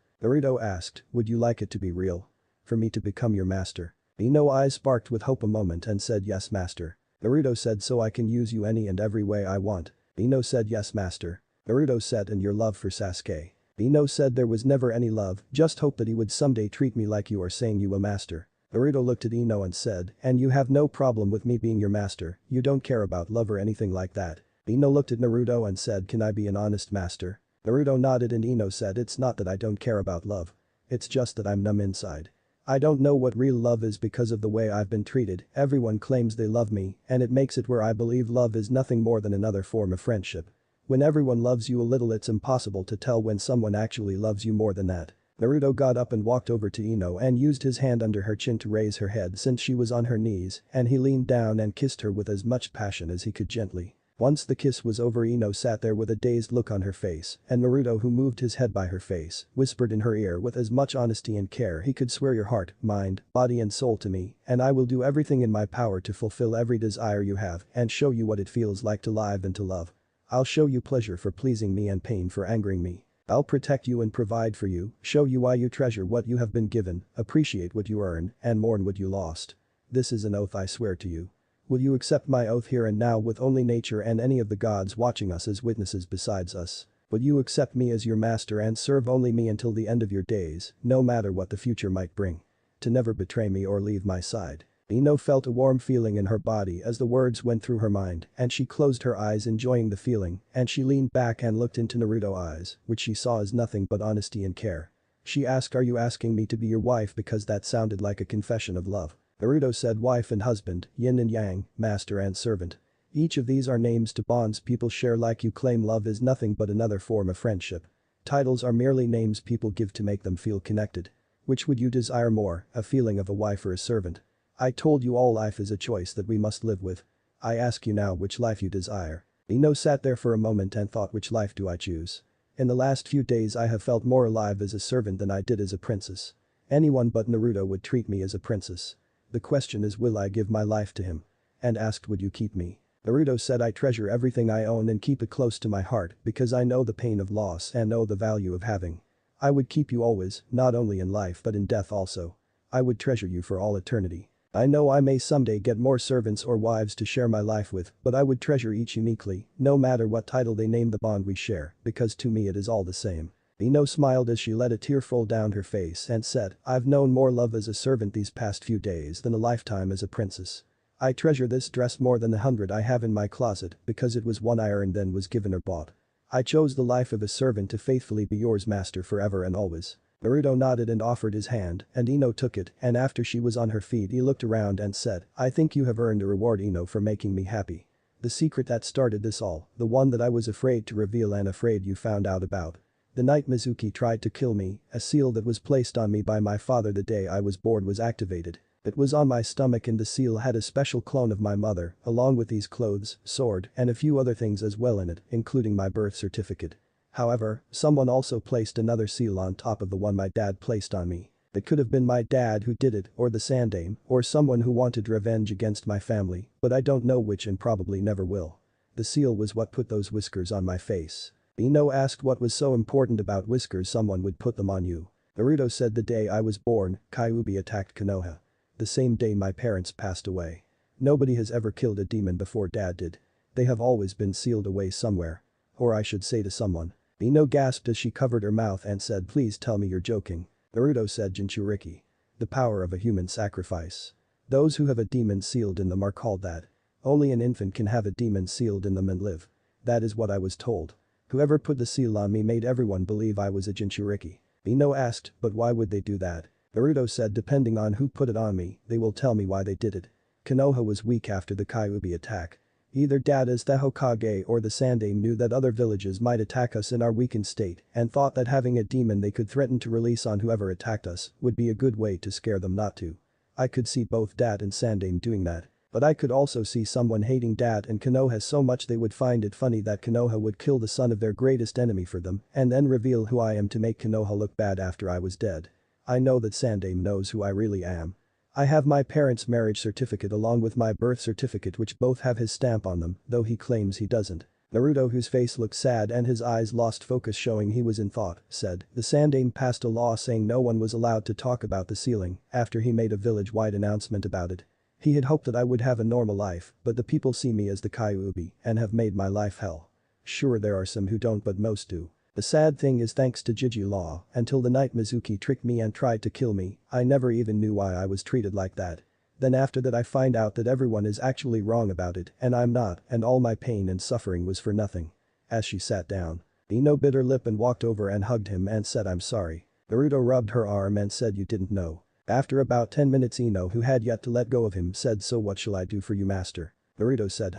Naruto asked, would you like it to be real? For me to become your master? Ino's eyes sparked with hope a moment and said yes master. Naruto said, so I can use you any and every way I want? Ino said yes master. Naruto said, and your love for Sasuke? Ino said there was never any love, just hope that he would someday treat me like you are saying you a master. Naruto looked at Ino and said, and you have no problem with me being your master, you don't care about love or anything like that. Ino looked at Naruto and said, can I be an honest master? Naruto nodded and Ino said, it's not that I don't care about love. It's just that I'm numb inside. I don't know what real love is because of the way I've been treated, everyone claims they love me and it makes it where I believe love is nothing more than another form of friendship. When everyone loves you a little it's impossible to tell when someone actually loves you more than that. Naruto got up and walked over to Ino and used his hand under her chin to raise her head since she was on her knees and he leaned down and kissed her with as much passion as he could gently. Once the kiss was over Ino sat there with a dazed look on her face and Naruto, who moved his head by her face, whispered in her ear with as much honesty and care he could, swear your heart, mind, body and soul to me and I will do everything in my power to fulfill every desire you have and show you what it feels like to live and to love. I'll show you pleasure for pleasing me and pain for angering me. I'll protect you and provide for you, show you why you treasure what you have been given, appreciate what you earn, and mourn what you lost. This is an oath I swear to you. Will you accept my oath here and now with only nature and any of the gods watching us as witnesses besides us? Will you accept me as your master and serve only me until the end of your days, no matter what the future might bring? To never betray me or leave my side. Ino felt a warm feeling in her body as the words went through her mind and she closed her eyes enjoying the feeling and she leaned back and looked into Naruto's eyes, which she saw as nothing but honesty and care. She asked, are you asking me to be your wife because that sounded like a confession of love? Naruto said, wife and husband, yin and yang, master and servant. Each of these are names to bonds people share like you claim love is nothing but another form of friendship. Titles are merely names people give to make them feel connected. Which would you desire more, a feeling of a wife or a servant? I told you all life is a choice that we must live with. I ask you now which life you desire. Ino sat there for a moment and thought, which life do I choose? In the last few days I have felt more alive as a servant than I did as a princess. Anyone but Naruto would treat me as a princess. The question is, will I give my life to him? And asked, would you keep me? Naruto said, I treasure everything I own and keep it close to my heart because I know the pain of loss and know the value of having. I would keep you always, not only in life but in death also. I would treasure you for all eternity. I know I may someday get more servants or wives to share my life with, but I would treasure each uniquely, no matter what title they name the bond we share, because to me it is all the same. Ino smiled as she let a tear fall down her face and said, I've known more love as a servant these past few days than a lifetime as a princess. I treasure this dress more than the 100 I have in my closet because it was one I earned then was given or bought. I chose the life of a servant to faithfully be yours master forever and always. Naruto nodded and offered his hand, and Ino took it, and after she was on her feet he looked around and said, I think you have earned a reward Ino for making me happy. The secret that started this all, the one that I was afraid to reveal and afraid you found out about. The night Mizuki tried to kill me, a seal that was placed on me by my father the day I was born was activated. It was on my stomach and the seal had a special clone of my mother, along with these clothes, sword, and a few other things as well in it, including my birth certificate. However, someone also placed another seal on top of the one my dad placed on me. It could have been my dad who did it, or the Sandaime, or someone who wanted revenge against my family, but I don't know which and probably never will. The seal was what put those whiskers on my face. Ino asked what was so important about whiskers someone would put them on you. Naruto said the day I was born, Kyuubi attacked Konoha. The same day my parents passed away. Nobody has ever killed a demon before dad did. They have always been sealed away somewhere. Or I should say to someone. Ino gasped as she covered her mouth and said please tell me you're joking. Naruto said Jinchuriki. The power of a human sacrifice. Those who have a demon sealed in them are called that. Only an infant can have a demon sealed in them and live. That is what I was told. Whoever put the seal on me made everyone believe I was a Jinchuriki. Ino asked, but why would they do that? Naruto said depending on who put it on me, they will tell me why they did it. Konoha was weak after the Kyuubi attack. Either dad as the Hokage or the Sandaime knew that other villages might attack us in our weakened state and thought that having a demon they could threaten to release on whoever attacked us would be a good way to scare them not to. I could see both dad and Sandaime doing that. But I could also see someone hating dad and Konoha so much they would find it funny that Konoha would kill the son of their greatest enemy for them and then reveal who I am to make Konoha look bad after I was dead. I know that Sandaime knows who I really am. I have my parents' marriage certificate along with my birth certificate which both have his stamp on them, though he claims he doesn't. Naruto, whose face looked sad and his eyes lost focus showing he was in thought, said, the Sandaime passed a law saying no one was allowed to talk about the sealing after he made a village-wide announcement about it. He had hoped that I would have a normal life, but the people see me as the Kyuubi and have made my life hell. Sure there are some who don't but most do. The sad thing is thanks to Jiji law, until the night Mizuki tricked me and tried to kill me, I never even knew why I was treated like that. Then after that I find out that everyone is actually wrong about it and I'm not and all my pain and suffering was for nothing. As she sat down. Ino bit her lip and walked over and hugged him and said I'm sorry. Naruto rubbed her arm and said you didn't know. After about 10 minutes Ino who had yet to let go of him said so what shall I do for you master? Naruto said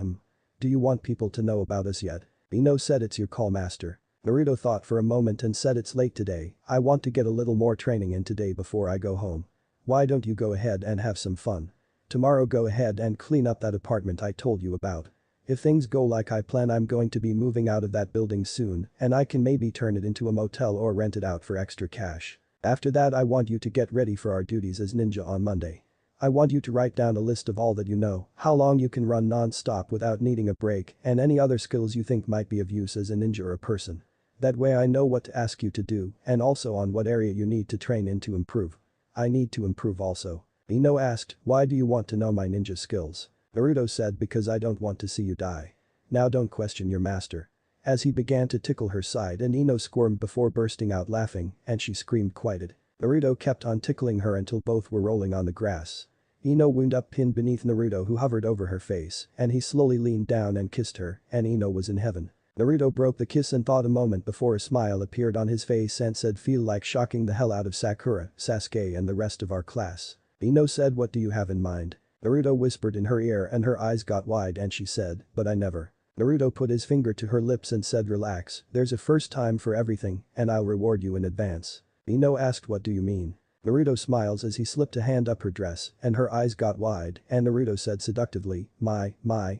Do you want people to know about us yet? Ino said it's your call master. Naruto thought for a moment and said it's late today, I want to get a little more training in today before I go home. Why don't you go ahead and have some fun? Tomorrow go ahead and clean up that apartment I told you about. If things go like I plan I'm going to be moving out of that building soon and I can maybe turn it into a motel or rent it out for extra cash. After that I want you to get ready for our duties as ninja on Monday. I want you to write down a list of all that you know, how long you can run non-stop without needing a break and any other skills you think might be of use as a ninja or a person. That way I know what to ask you to do and also on what area you need to train in to improve. I need to improve also. Ino asked, why do you want to know my ninja skills? Naruto said because I don't want to see you die. Now don't question your master. As he began to tickle her side and Ino squirmed before bursting out laughing and she screamed quieted. Naruto kept on tickling her until both were rolling on the grass. Ino wound up pinned beneath Naruto who hovered over her face and he slowly leaned down and kissed her and Ino was in heaven. Naruto broke the kiss and thought a moment before a smile appeared on his face and said feel like shocking the hell out of Sakura, Sasuke and the rest of our class. Ino said what do you have in mind? Naruto whispered in her ear and her eyes got wide and she said, but I never. Naruto put his finger to her lips and said relax, there's a first time for everything and I'll reward you in advance. Ino asked what do you mean? Naruto smiles as he slipped a hand up her dress and her eyes got wide and Naruto said seductively, my,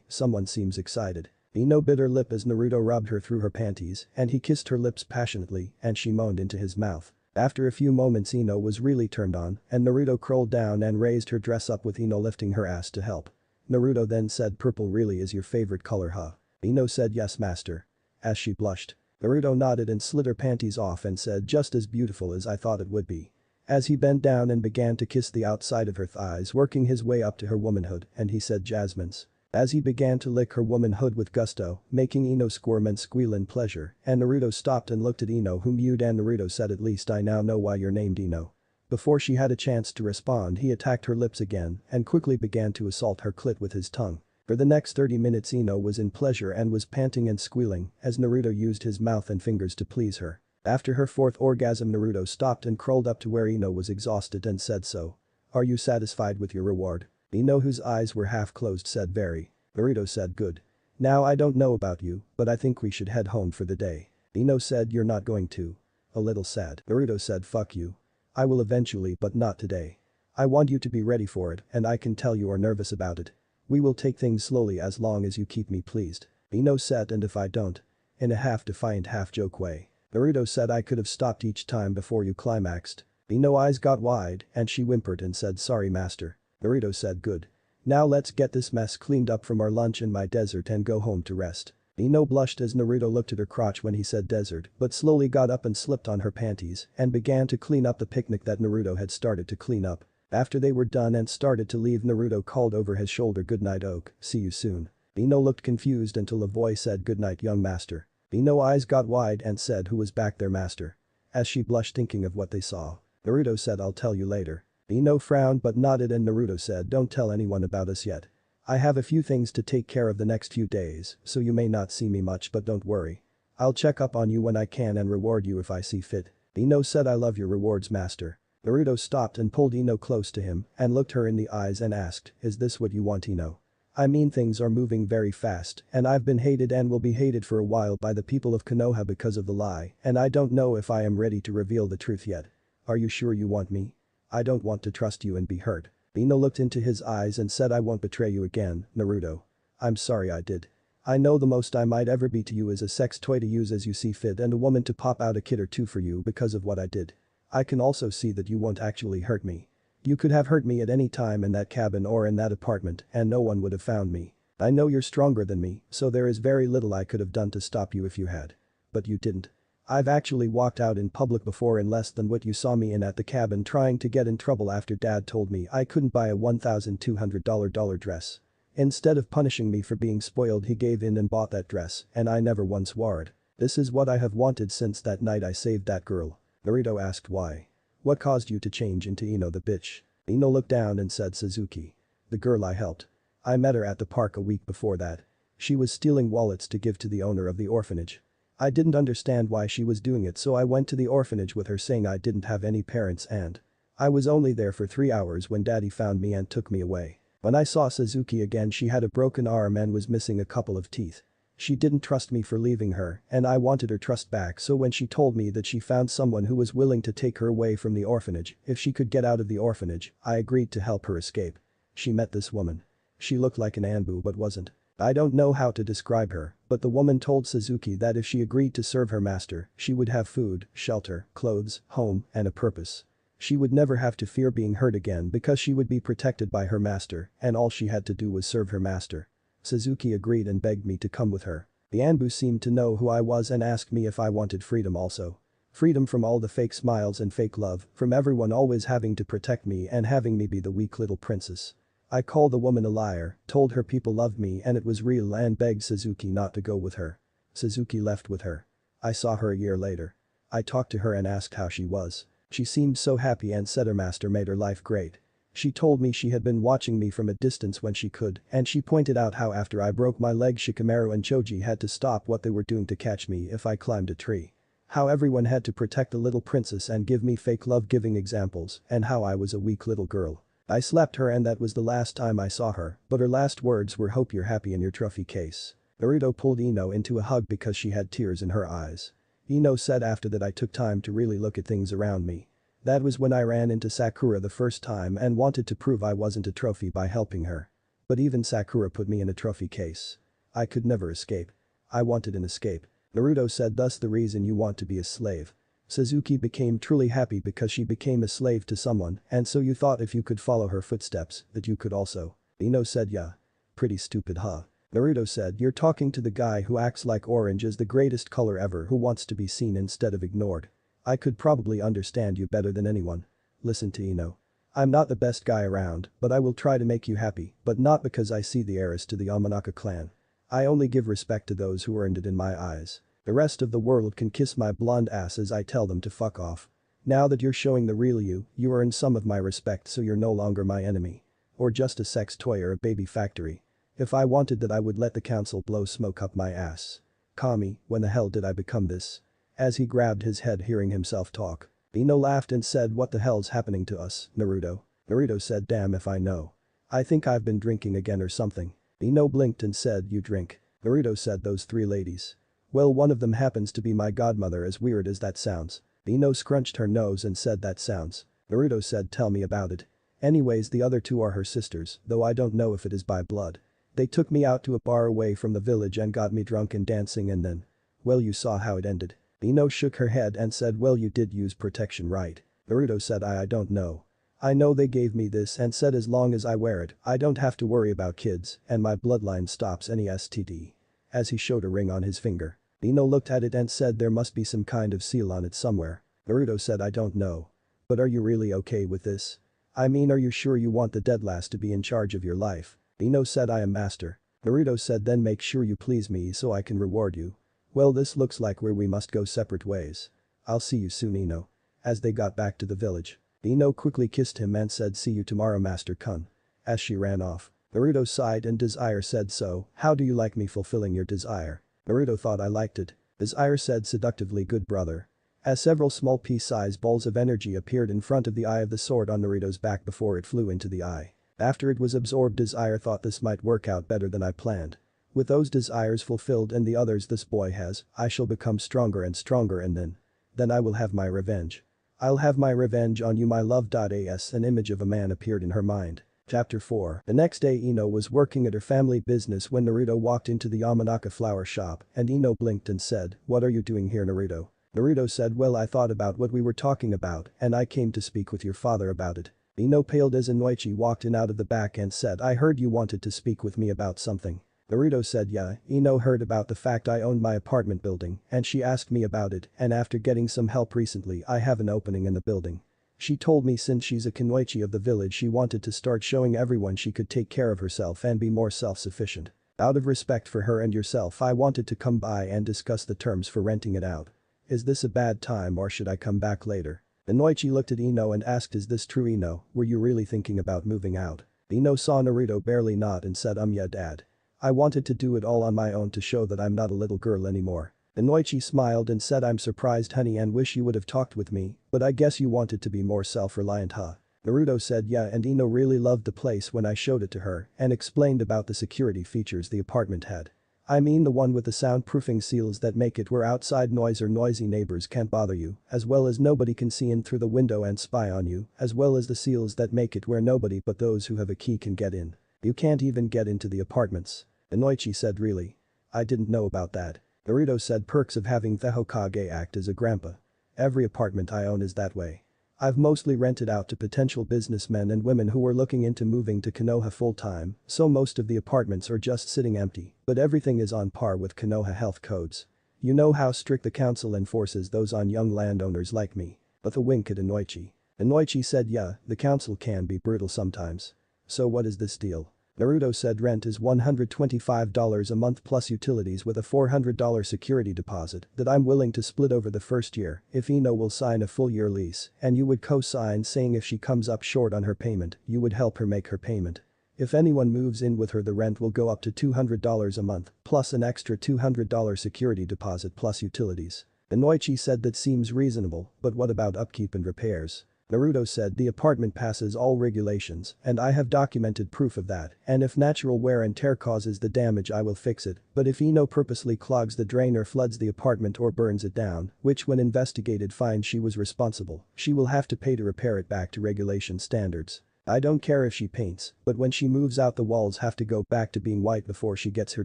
someone seems excited. Ino bit her lip as Naruto rubbed her through her panties and he kissed her lips passionately and she moaned into his mouth. After a few moments Ino was really turned on and Naruto crawled down and raised her dress up with Ino lifting her ass to help. Naruto then said purple really is your favorite color huh? Ino said yes master. As she blushed. Naruto nodded and slid her panties off and said just as beautiful as I thought it would be. As he bent down and began to kiss the outside of her thighs working his way up to her womanhood and he said Jasmine's. As he began to lick her womanhood with gusto, making Ino squirm and squeal in pleasure, and Naruto stopped and looked at Ino who mewed and Naruto said at least I now know why you're named Ino. Before she had a chance to respond, he attacked her lips again and quickly began to assault her clit with his tongue. For the next 30 minutes Ino was in pleasure and was panting and squealing as Naruto used his mouth and fingers to please her. After her fourth orgasm, Naruto stopped and crawled up to where Ino was exhausted and said, "So, are you satisfied with your reward?" Ino, whose eyes were half closed, said, "Very." Naruto said, "Good. Now I don't know about you, but I think we should head home for the day." Ino said, "You're not going to?" A little sad. Naruto said, "Fuck you. I will eventually, but not today. I want you to be ready for it, and I can tell you are nervous about it. We will take things slowly as long as you keep me pleased." Ino said, "And if I don't?" In a half-defiant, half-joke way. Naruto said, "I could have stopped each time before you climaxed." Ino's eyes got wide and she whimpered and said, "Sorry, master." Naruto said, "Good. Now let's get this mess cleaned up from our lunch in my desert and go home to rest." Ino blushed as Naruto looked at her crotch when he said desert, but slowly got up and slipped on her panties and began to clean up the picnic that Naruto had started to clean up. After they were done and started to leave, Naruto called over his shoulder, "Good night, Oak, see you soon." Ino looked confused until a voice said, "Good night, young master." Ino's eyes got wide and said, "Who was back there, master?" As she blushed thinking of what they saw. Naruto said, "I'll tell you later." Ino frowned but nodded and Naruto said, "Don't tell anyone about us yet. I have a few things to take care of the next few days, so you may not see me much, but don't worry. I'll check up on you when I can and reward you if I see fit." Ino said, "I love your rewards, master." Naruto stopped and pulled Ino close to him and looked her in the eyes and asked, "Is this what you want, Ino? I mean, things are moving very fast and I've been hated and will be hated for a while by the people of Konoha because of the lie, and I don't know if I am ready to reveal the truth yet. Are you sure you want me? I don't want to trust you and be hurt." Ino looked into his eyes and said, "I won't betray you again, Naruto. I'm sorry I did. I know the most I might ever be to you is a sex toy to use as you see fit and a woman to pop out a kid or two for you because of what I did. I can also see that you won't actually hurt me. You could have hurt me at any time in that cabin or in that apartment and no one would have found me. I know you're stronger than me, so there is very little I could have done to stop you if you had. But you didn't. I've actually walked out in public before in less than what you saw me in at the cabin trying to get in trouble after Dad told me I couldn't buy a $1,200 dress. Instead of punishing me for being spoiled, he gave in and bought that dress and I never once wore it. This is what I have wanted since that night I saved that girl." Naruto asked, "Why? What caused you to change into Ino the bitch?" Ino looked down and said, "Suzuki. The girl I helped. I met her at the park a week before that. She was stealing wallets to give to the owner of the orphanage. I didn't understand why she was doing it, so I went to the orphanage with her saying I didn't have any parents and I was only there for 3 hours when Daddy found me and took me away. When I saw Suzuki again, she had a broken arm and was missing a couple of teeth. She didn't trust me for leaving her and I wanted her trust back, so when she told me that she found someone who was willing to take her away from the orphanage if she could get out of the orphanage, I agreed to help her escape. She met this woman. She looked like an Anbu but wasn't. I don't know how to describe her, but the woman told Suzuki that if she agreed to serve her master, she would have food, shelter, clothes, home, and a purpose. She would never have to fear being hurt again because she would be protected by her master and all she had to do was serve her master. Suzuki agreed and begged me to come with her. The Anbu seemed to know who I was and asked me if I wanted freedom also. Freedom from all the fake smiles and fake love, from everyone always having to protect me and having me be the weak little princess. I called the woman a liar, told her people loved me and it was real and begged Suzuki not to go with her. Suzuki left with her. I saw her a year later. I talked to her and asked how she was. She seemed so happy and said her master made her life great. She told me she had been watching me from a distance when she could, and she pointed out how after I broke my leg Shikamaru and Choji had to stop what they were doing to catch me if I climbed a tree. How everyone had to protect the little princess and give me fake love-giving examples, and how I was a weak little girl. I slapped her and that was the last time I saw her, but her last words were, "Hope you're happy in your trophy case." Naruto pulled Ino into a hug because she had tears in her eyes. Ino said, "After that I took time to really look at things around me. That was when I ran into Sakura the first time and wanted to prove I wasn't a trophy by helping her. But even Sakura put me in a trophy case. I could never escape. I wanted an escape." Naruto said, "Thus the reason you want to be a slave." Suzuki became truly happy because she became a slave to someone and so you thought if you could follow her footsteps that you could also. Ino said, "Yeah. Pretty stupid, huh?" Naruto said, "You're talking to the guy who acts like orange is the greatest color ever, who wants to be seen instead of ignored. I could probably understand you better than anyone. Listen to Ino. I'm not the best guy around, but I will try to make you happy, but not because I see the heiress to the Yamanaka clan. I only give respect to those who earned it in my eyes. The rest of the world can kiss my blonde ass as I tell them to fuck off." Now that you're showing the real you, you earn some of my respect so you're no longer my enemy. Or just a sex toy or a baby factory. If I wanted that I would let the council blow smoke up my ass. Kami, when the hell did I become this? As he grabbed his head hearing himself talk. Ino laughed and said what the hell's happening to us, Naruto? Naruto said damn if I know. I think I've been drinking again or something. Ino blinked and said you drink. Naruto said those three ladies. Well one of them happens to be my godmother as weird as that sounds. Ino scrunched her nose and said that sounds. Naruto said tell me about it. Anyways the other two are her sisters, though I don't know if it is by blood. They took me out to a bar away from the village and got me drunk and dancing and then. Well you saw how it ended. Ino shook her head and said well you did use protection right. Naruto said I don't know. I know they gave me this and said as long as I wear it, I don't have to worry about kids and my bloodline stops any STD. As he showed a ring on his finger. Ino looked at it and said there must be some kind of seal on it somewhere. Naruto said I don't know. But are you really okay with this? I mean are you sure you want the deadlass to be in charge of your life? Ino said I am master. Naruto said then make sure you please me so I can reward you. Well this looks like where we must go separate ways. I'll see you soon Ino. As they got back to the village. Ino quickly kissed him and said see you tomorrow Master Kun. As she ran off. Naruto sighed and Desire said so, how do you like me fulfilling your desire? Naruto thought I liked it. Desire said seductively good brother. As several small pea-sized balls of energy appeared in front of the eye of the sword on Naruto's back before it flew into the eye. After it was absorbed Desire thought this might work out better than I planned. With those desires fulfilled and the others this boy has, I shall become stronger and stronger and then I will have my revenge. I'll have my revenge on you my love. As an image of a man appeared in her mind. Chapter 4. The next day Ino was working at her family business when Naruto walked into the Yamanaka flower shop and Ino blinked and said, what are you doing here Naruto? Naruto said well I thought about what we were talking about and I came to speak with your father about it. Ino paled as Inoichi walked in out of the back and said I heard you wanted to speak with me about something. Naruto said yeah, Ino heard about the fact I owned my apartment building and she asked me about it and after getting some help recently I have an opening in the building. She told me since she's a kunoichi of the village she wanted to start showing everyone she could take care of herself and be more self-sufficient. Out of respect for her and yourself I wanted to come by and discuss the terms for renting it out. Is this a bad time or should I come back later? Inoichi looked at Ino and asked is this true Ino, were you really thinking about moving out? Ino saw Naruto barely nod and said yeah dad. I wanted to do it all on my own to show that I'm not a little girl anymore. Inoichi smiled and said I'm surprised honey and wish you would have talked with me, but I guess you wanted to be more self-reliant huh? Naruto said yeah and Ino really loved the place when I showed it to her and explained about the security features the apartment had. I mean the one with the soundproofing seals that make it where outside noise or noisy neighbors can't bother you, as well as nobody can see in through the window and spy on you, as well as the seals that make it where nobody but those who have a key can get in. You can't even get into the apartments. Inoichi said really? I didn't know about that. Naruto said perks of having the Hokage act as a grandpa. Every apartment I own is that way. I've mostly rented out to potential businessmen and women who were looking into moving to Konoha full-time, so most of the apartments are just sitting empty, but everything is on par with Konoha health codes. You know how strict the council enforces those on young landowners like me. With a wink at Inoichi. Inoichi said yeah, the council can be brutal sometimes. So what is this deal? Naruto said rent is $125 a month plus utilities with a $400 security deposit that I'm willing to split over the first year if Ino will sign a full year lease and you would co-sign saying if she comes up short on her payment, you would help her make her payment. If anyone moves in with her the rent will go up to $200 a month plus an extra $200 security deposit plus utilities. Inoichi said that seems reasonable, but what about upkeep and repairs? Naruto said the apartment passes all regulations and I have documented proof of that and if natural wear and tear causes the damage I will fix it, but if Ino purposely clogs the drain or floods the apartment or burns it down, which when investigated finds she was responsible, she will have to pay to repair it back to regulation standards. I don't care if she paints, but when she moves out the walls have to go back to being white before she gets her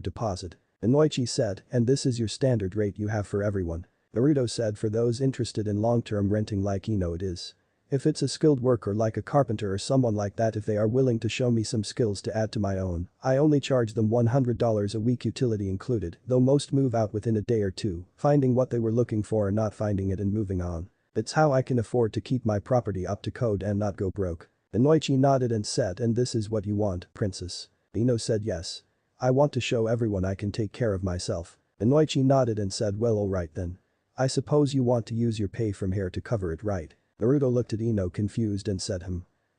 deposit. Inoichi said, and this is your standard rate you have for everyone. Naruto said for those interested in long-term renting like Ino it is. If it's a skilled worker like a carpenter or someone like that if they are willing to show me some skills to add to my own, I only charge them $100 a week utility included, though most move out within a day or two, finding what they were looking for or not finding it and moving on. It's how I can afford to keep my property up to code and not go broke. Inoichi nodded and said and this is what you want, princess. Ino said yes. I want to show everyone I can take care of myself. Inoichi nodded and said well alright then. I suppose you want to use your pay from here to cover it right? Naruto looked at Ino confused and said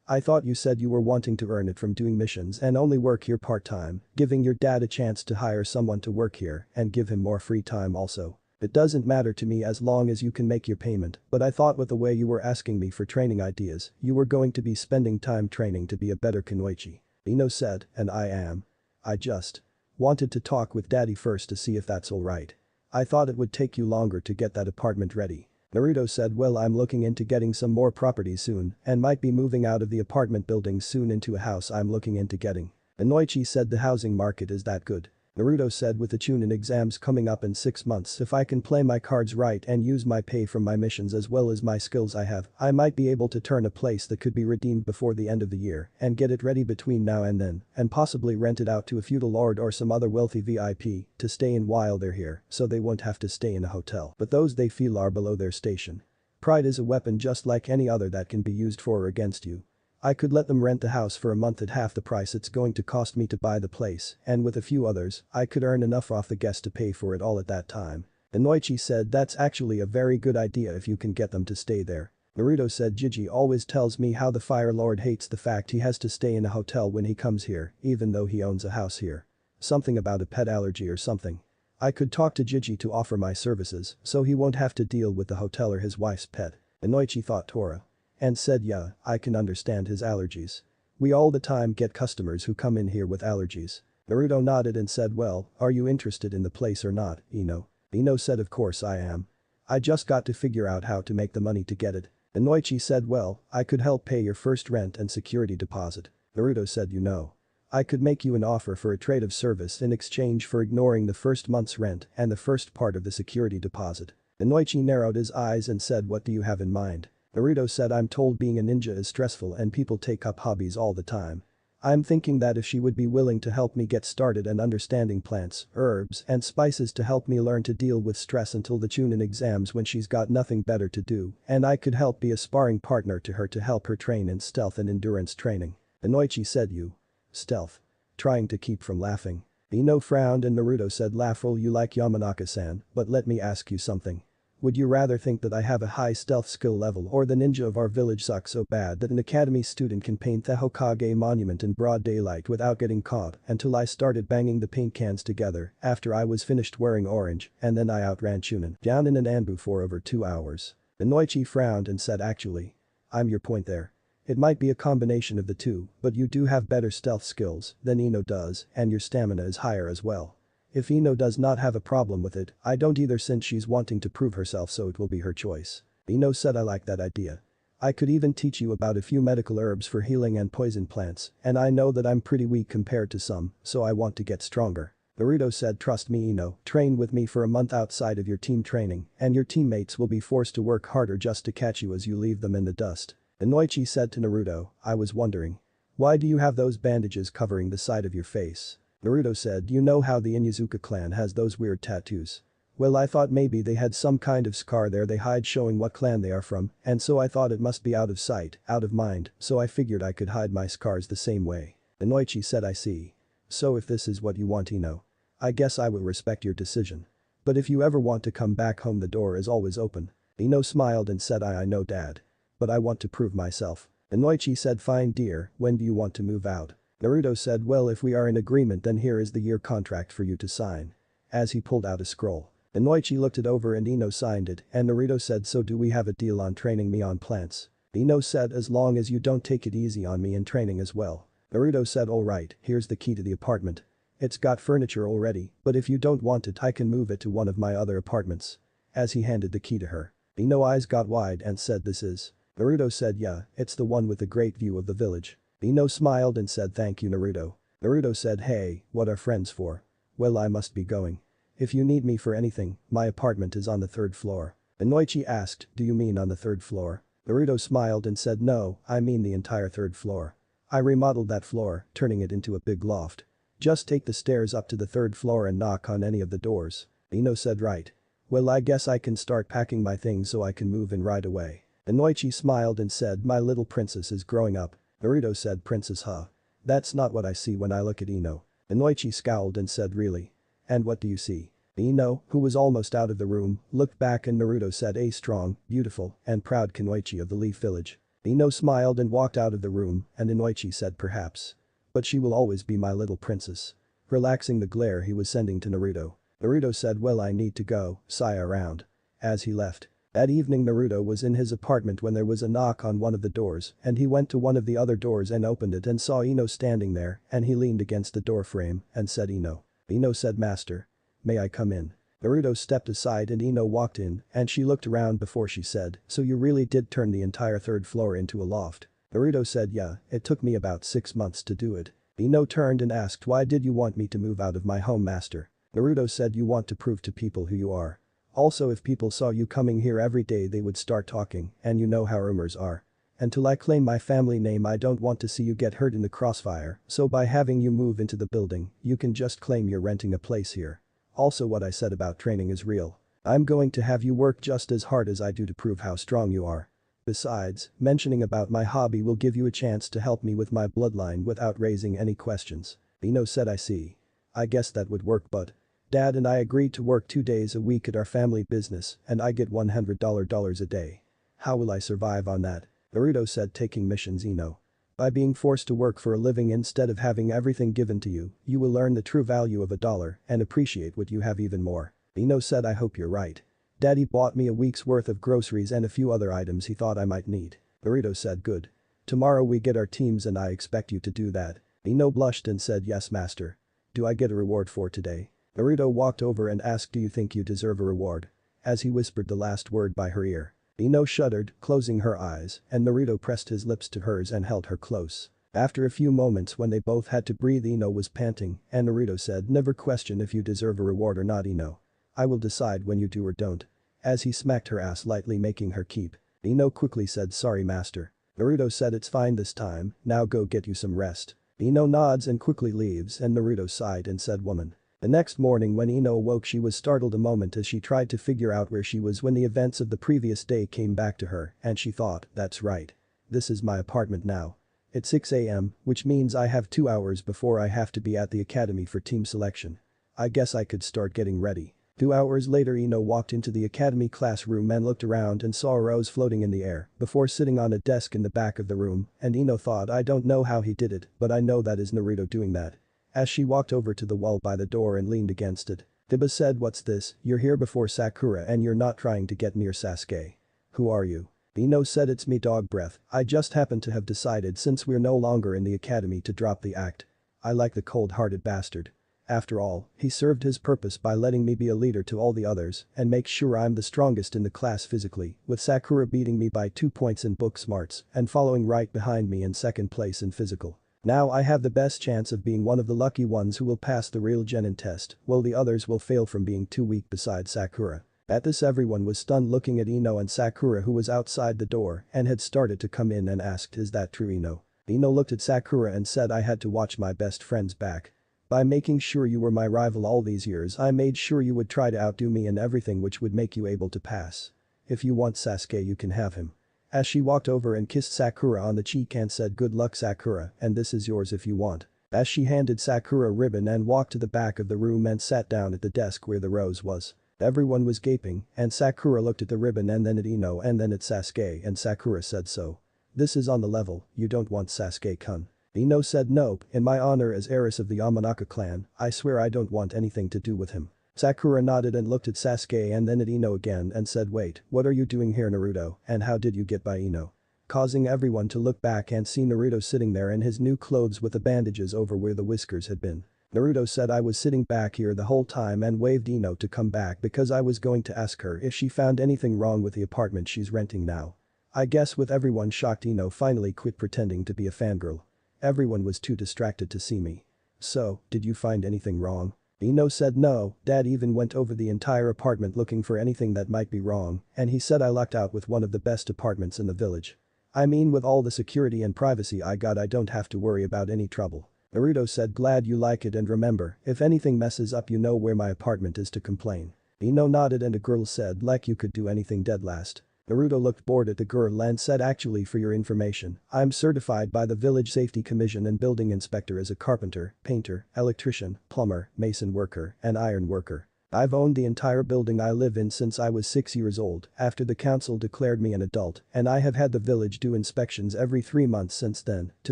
I thought you said you were wanting to earn it from doing missions and only work here part-time, giving your dad a chance to hire someone to work here and give him more free time also. It doesn't matter to me as long as you can make your payment, but I thought with the way you were asking me for training ideas, you were going to be spending time training to be a better Kunoichi. Ino said, and I am. I just wanted to talk with daddy first to see if that's alright. I thought it would take you longer to get that apartment ready. Naruto said well I'm looking into getting some more property soon and might be moving out of the apartment building soon into a house I'm looking into getting. Inoichi said the housing market is that good. Naruto said with the Chunin exams coming up in 6 months if I can play my cards right and use my pay from my missions as well as my skills I have, I might be able to turn a place that could be redeemed before the end of the year and get it ready between now and then and possibly rent it out to a feudal lord or some other wealthy VIP to stay in while they're here so they won't have to stay in a hotel but those they feel are below their station. Pride is a weapon just like any other that can be used for or against you. I could let them rent the house for a month at half the price it's going to cost me to buy the place, and with a few others, I could earn enough off the guest to pay for it all at that time. Inoichi said that's actually a very good idea if you can get them to stay there. Naruto said Jiji always tells me how the Fire Lord hates the fact he has to stay in a hotel when he comes here, even though he owns a house here. Something about a pet allergy or something. I could talk to Jiji to offer my services, so he won't have to deal with the hotel or his wife's pet. Inoichi thought Tora. And said yeah, I can understand his allergies. We all the time get customers who come in here with allergies. Naruto nodded and said well, are you interested in the place or not, Ino? Ino said of course I am. I just got to figure out how to make the money to get it. Inoichi said well, I could help pay your first rent and security deposit. Naruto said you know. I could make you an offer for a trade of service in exchange for ignoring the first month's rent and the first part of the security deposit. Inoichi narrowed his eyes and said what do you have in mind? Naruto said I'm told being a ninja is stressful and people take up hobbies all the time. I'm thinking that if she would be willing to help me get started and understanding plants, herbs, and spices to help me learn to deal with stress until the Chunin exams when she's got nothing better to do, and I could help be a sparring partner to her to help her train in stealth and endurance training. Inoichi said you. Stealth. Trying to keep from laughing. Ino frowned and Naruto said laughable you like Yamanaka-san, but let me ask you something. Would you rather think that I have a high stealth skill level or the ninja of our village sucks so bad that an academy student can paint the Hokage monument in broad daylight without getting caught until I started banging the paint cans together after I was finished wearing orange and then I outran Chunin down in an Anbu for over 2 hours? Inoichi frowned and said actually. I'm your point there. It might be a combination of the two, but you do have better stealth skills than Ino does and your stamina is higher as well. If Ino does not have a problem with it, I don't either since she's wanting to prove herself so it will be her choice. Ino said I like that idea. I could even teach you about a few medical herbs for healing and poison plants, and I know that I'm pretty weak compared to some, so I want to get stronger. Naruto said trust me Ino, train with me for a month outside of your team training, and your teammates will be forced to work harder just to catch you as you leave them in the dust. Inoichi said to Naruto, I was wondering. Why do you have those bandages covering the side of your face? Naruto said you know how the Inyazuka clan has those weird tattoos. Well I thought maybe they had some kind of scar there they hide showing what clan they are from, and so I thought it must be out of sight, out of mind, so I figured I could hide my scars the same way. Inoichi said I see. So if this is what you want Ino, I guess I will respect your decision. But if you ever want to come back home the door is always open. Ino smiled and said I know dad. But I want to prove myself. Inoichi said fine dear, when do you want to move out? Naruto said well if we are in agreement then here is the year contract for you to sign. As he pulled out a scroll. Inoichi looked it over and Ino signed it and Naruto said so do we have a deal on training me on plants? Ino said as long as you don't take it easy on me in training as well. Naruto said alright, here's the key to the apartment. It's got furniture already, but if you don't want it I can move it to one of my other apartments. As he handed the key to her. Ino's eyes got wide and said this is. Naruto said yeah, it's the one with the great view of the village. Ino smiled and said thank you Naruto. Naruto said hey, what are friends for? Well I must be going. If you need me for anything, my apartment is on the 3rd floor. Inoichi asked, do you mean on the 3rd floor? Naruto smiled and said no, I mean the entire 3rd floor. I remodeled that floor, turning it into a big loft. Just take the stairs up to the 3rd floor and knock on any of the doors. Ino said right. Well I guess I can start packing my things so I can move in right away. Inoichi smiled and said my little princess is growing up. Naruto said princess huh. That's not what I see when I look at Ino. Inoichi scowled and said really? And what do you see? Ino, who was almost out of the room, looked back and Naruto said a strong, beautiful, and proud Kunoichi of the Leaf Village. Ino smiled and walked out of the room and Inoichi said perhaps. But she will always be my little princess. Relaxing the glare he was sending to Naruto. Naruto said well I need to go, sigh around. As he left. That evening Naruto was in his apartment when there was a knock on one of the doors and he went to one of the other doors and opened it and saw Ino standing there and he leaned against the door frame and said Ino. Ino said master. May I come in? Naruto stepped aside and Ino walked in and she looked around before she said so you really did turn the entire third floor into a loft. Naruto said yeah, it took me about 6 months to do it. Ino turned and asked why did you want me to move out of my home master? Naruto said you want to prove to people who you are. Also if people saw you coming here every day they would start talking and you know how rumors are. Until I claim my family name I don't want to see you get hurt in the crossfire so by having you move into the building you can just claim you're renting a place here. Also what I said about training is real. I'm going to have you work just as hard as I do to prove how strong you are. Besides, mentioning about my hobby will give you a chance to help me with my bloodline without raising any questions. Ino said I see. I guess that would work but. Dad and I agreed to work 2 days a week at our family business and I get $100 a day. How will I survive on that? Naruto said taking missions Ino. By being forced to work for a living instead of having everything given to you, you will learn the true value of $1 and appreciate what you have even more. Ino said I hope you're right. Daddy bought me a week's worth of groceries and a few other items he thought I might need. Naruto said good. Tomorrow we get our teams and I expect you to do that. Ino blushed and said yes master. Do I get a reward for today? Naruto walked over and asked do you think you deserve a reward? As he whispered the last word by her ear. Ino shuddered, closing her eyes, and Naruto pressed his lips to hers and held her close. After a few moments when they both had to breathe Ino was panting and Naruto said never question if you deserve a reward or not Ino. I will decide when you do or don't. As he smacked her ass lightly making her keep. Ino quickly said sorry master. Naruto said it's fine this time, now go get you some rest. Ino nods and quickly leaves and Naruto sighed and said woman. The next morning when Ino awoke she was startled a moment as she tried to figure out where she was when the events of the previous day came back to her and she thought, that's right. This is my apartment now. It's 6 AM, which means I have 2 hours before I have to be at the academy for team selection. I guess I could start getting ready. 2 hours later Ino walked into the academy classroom and looked around and saw a rose floating in the air before sitting on a desk in the back of the room and Ino thought I don't know how he did it but I know that is Naruto doing that. As she walked over to the wall by the door and leaned against it. Tiba said what's this, you're here before Sakura and you're not trying to get near Sasuke. Who are you? Ino said it's me dog breath, I just happen to have decided since we're no longer in the academy to drop the act. I like the cold-hearted bastard. After all, he served his purpose by letting me be a leader to all the others and make sure I'm the strongest in the class physically, with Sakura beating me by 2 points in book smarts and following right behind me in second place in physical. Now I have the best chance of being one of the lucky ones who will pass the real genin test, while the others will fail from being too weak beside Sakura. At this everyone was stunned looking at Ino and Sakura who was outside the door and had started to come in and asked is that true Ino? Ino looked at Sakura and said I had to watch my best friend's back. By making sure you were my rival all these years I made sure you would try to outdo me in everything which would make you able to pass. If you want Sasuke you can have him. As she walked over and kissed Sakura on the cheek and said good luck Sakura and this is yours if you want. As she handed Sakura a ribbon and walked to the back of the room and sat down at the desk where the rose was. Everyone was gaping and Sakura looked at the ribbon and then at Ino and then at Sasuke and Sakura said so. This is on the level, you don't want Sasuke-kun. Ino said nope, in my honor as heiress of the Yamanaka clan, I swear I don't want anything to do with him. Sakura nodded and looked at Sasuke and then at Ino again and said wait, what are you doing here Naruto and how did you get by Ino? Causing everyone to look back and see Naruto sitting there in his new clothes with the bandages over where the whiskers had been. Naruto said I was sitting back here the whole time and waved Ino to come back because I was going to ask her if she found anything wrong with the apartment she's renting now. I guess with everyone shocked Ino finally quit pretending to be a fangirl. Everyone was too distracted to see me. So, did you find anything wrong? Ino said no, Dad even went over the entire apartment looking for anything that might be wrong and he said I lucked out with one of the best apartments in the village. I mean with all the security and privacy I got I don't have to worry about any trouble. Naruto said glad you like it and remember, if anything messes up you know where my apartment is to complain. Ino nodded and a girl said like you could do anything dead last. Naruto looked bored at the girl and said actually for your information, I'm certified by the Village Safety Commission and building inspector as a carpenter, painter, electrician, plumber, mason worker, and iron worker. I've owned the entire building I live in since I was 6 years old after the council declared me an adult, and I have had the village do inspections every 3 months since then to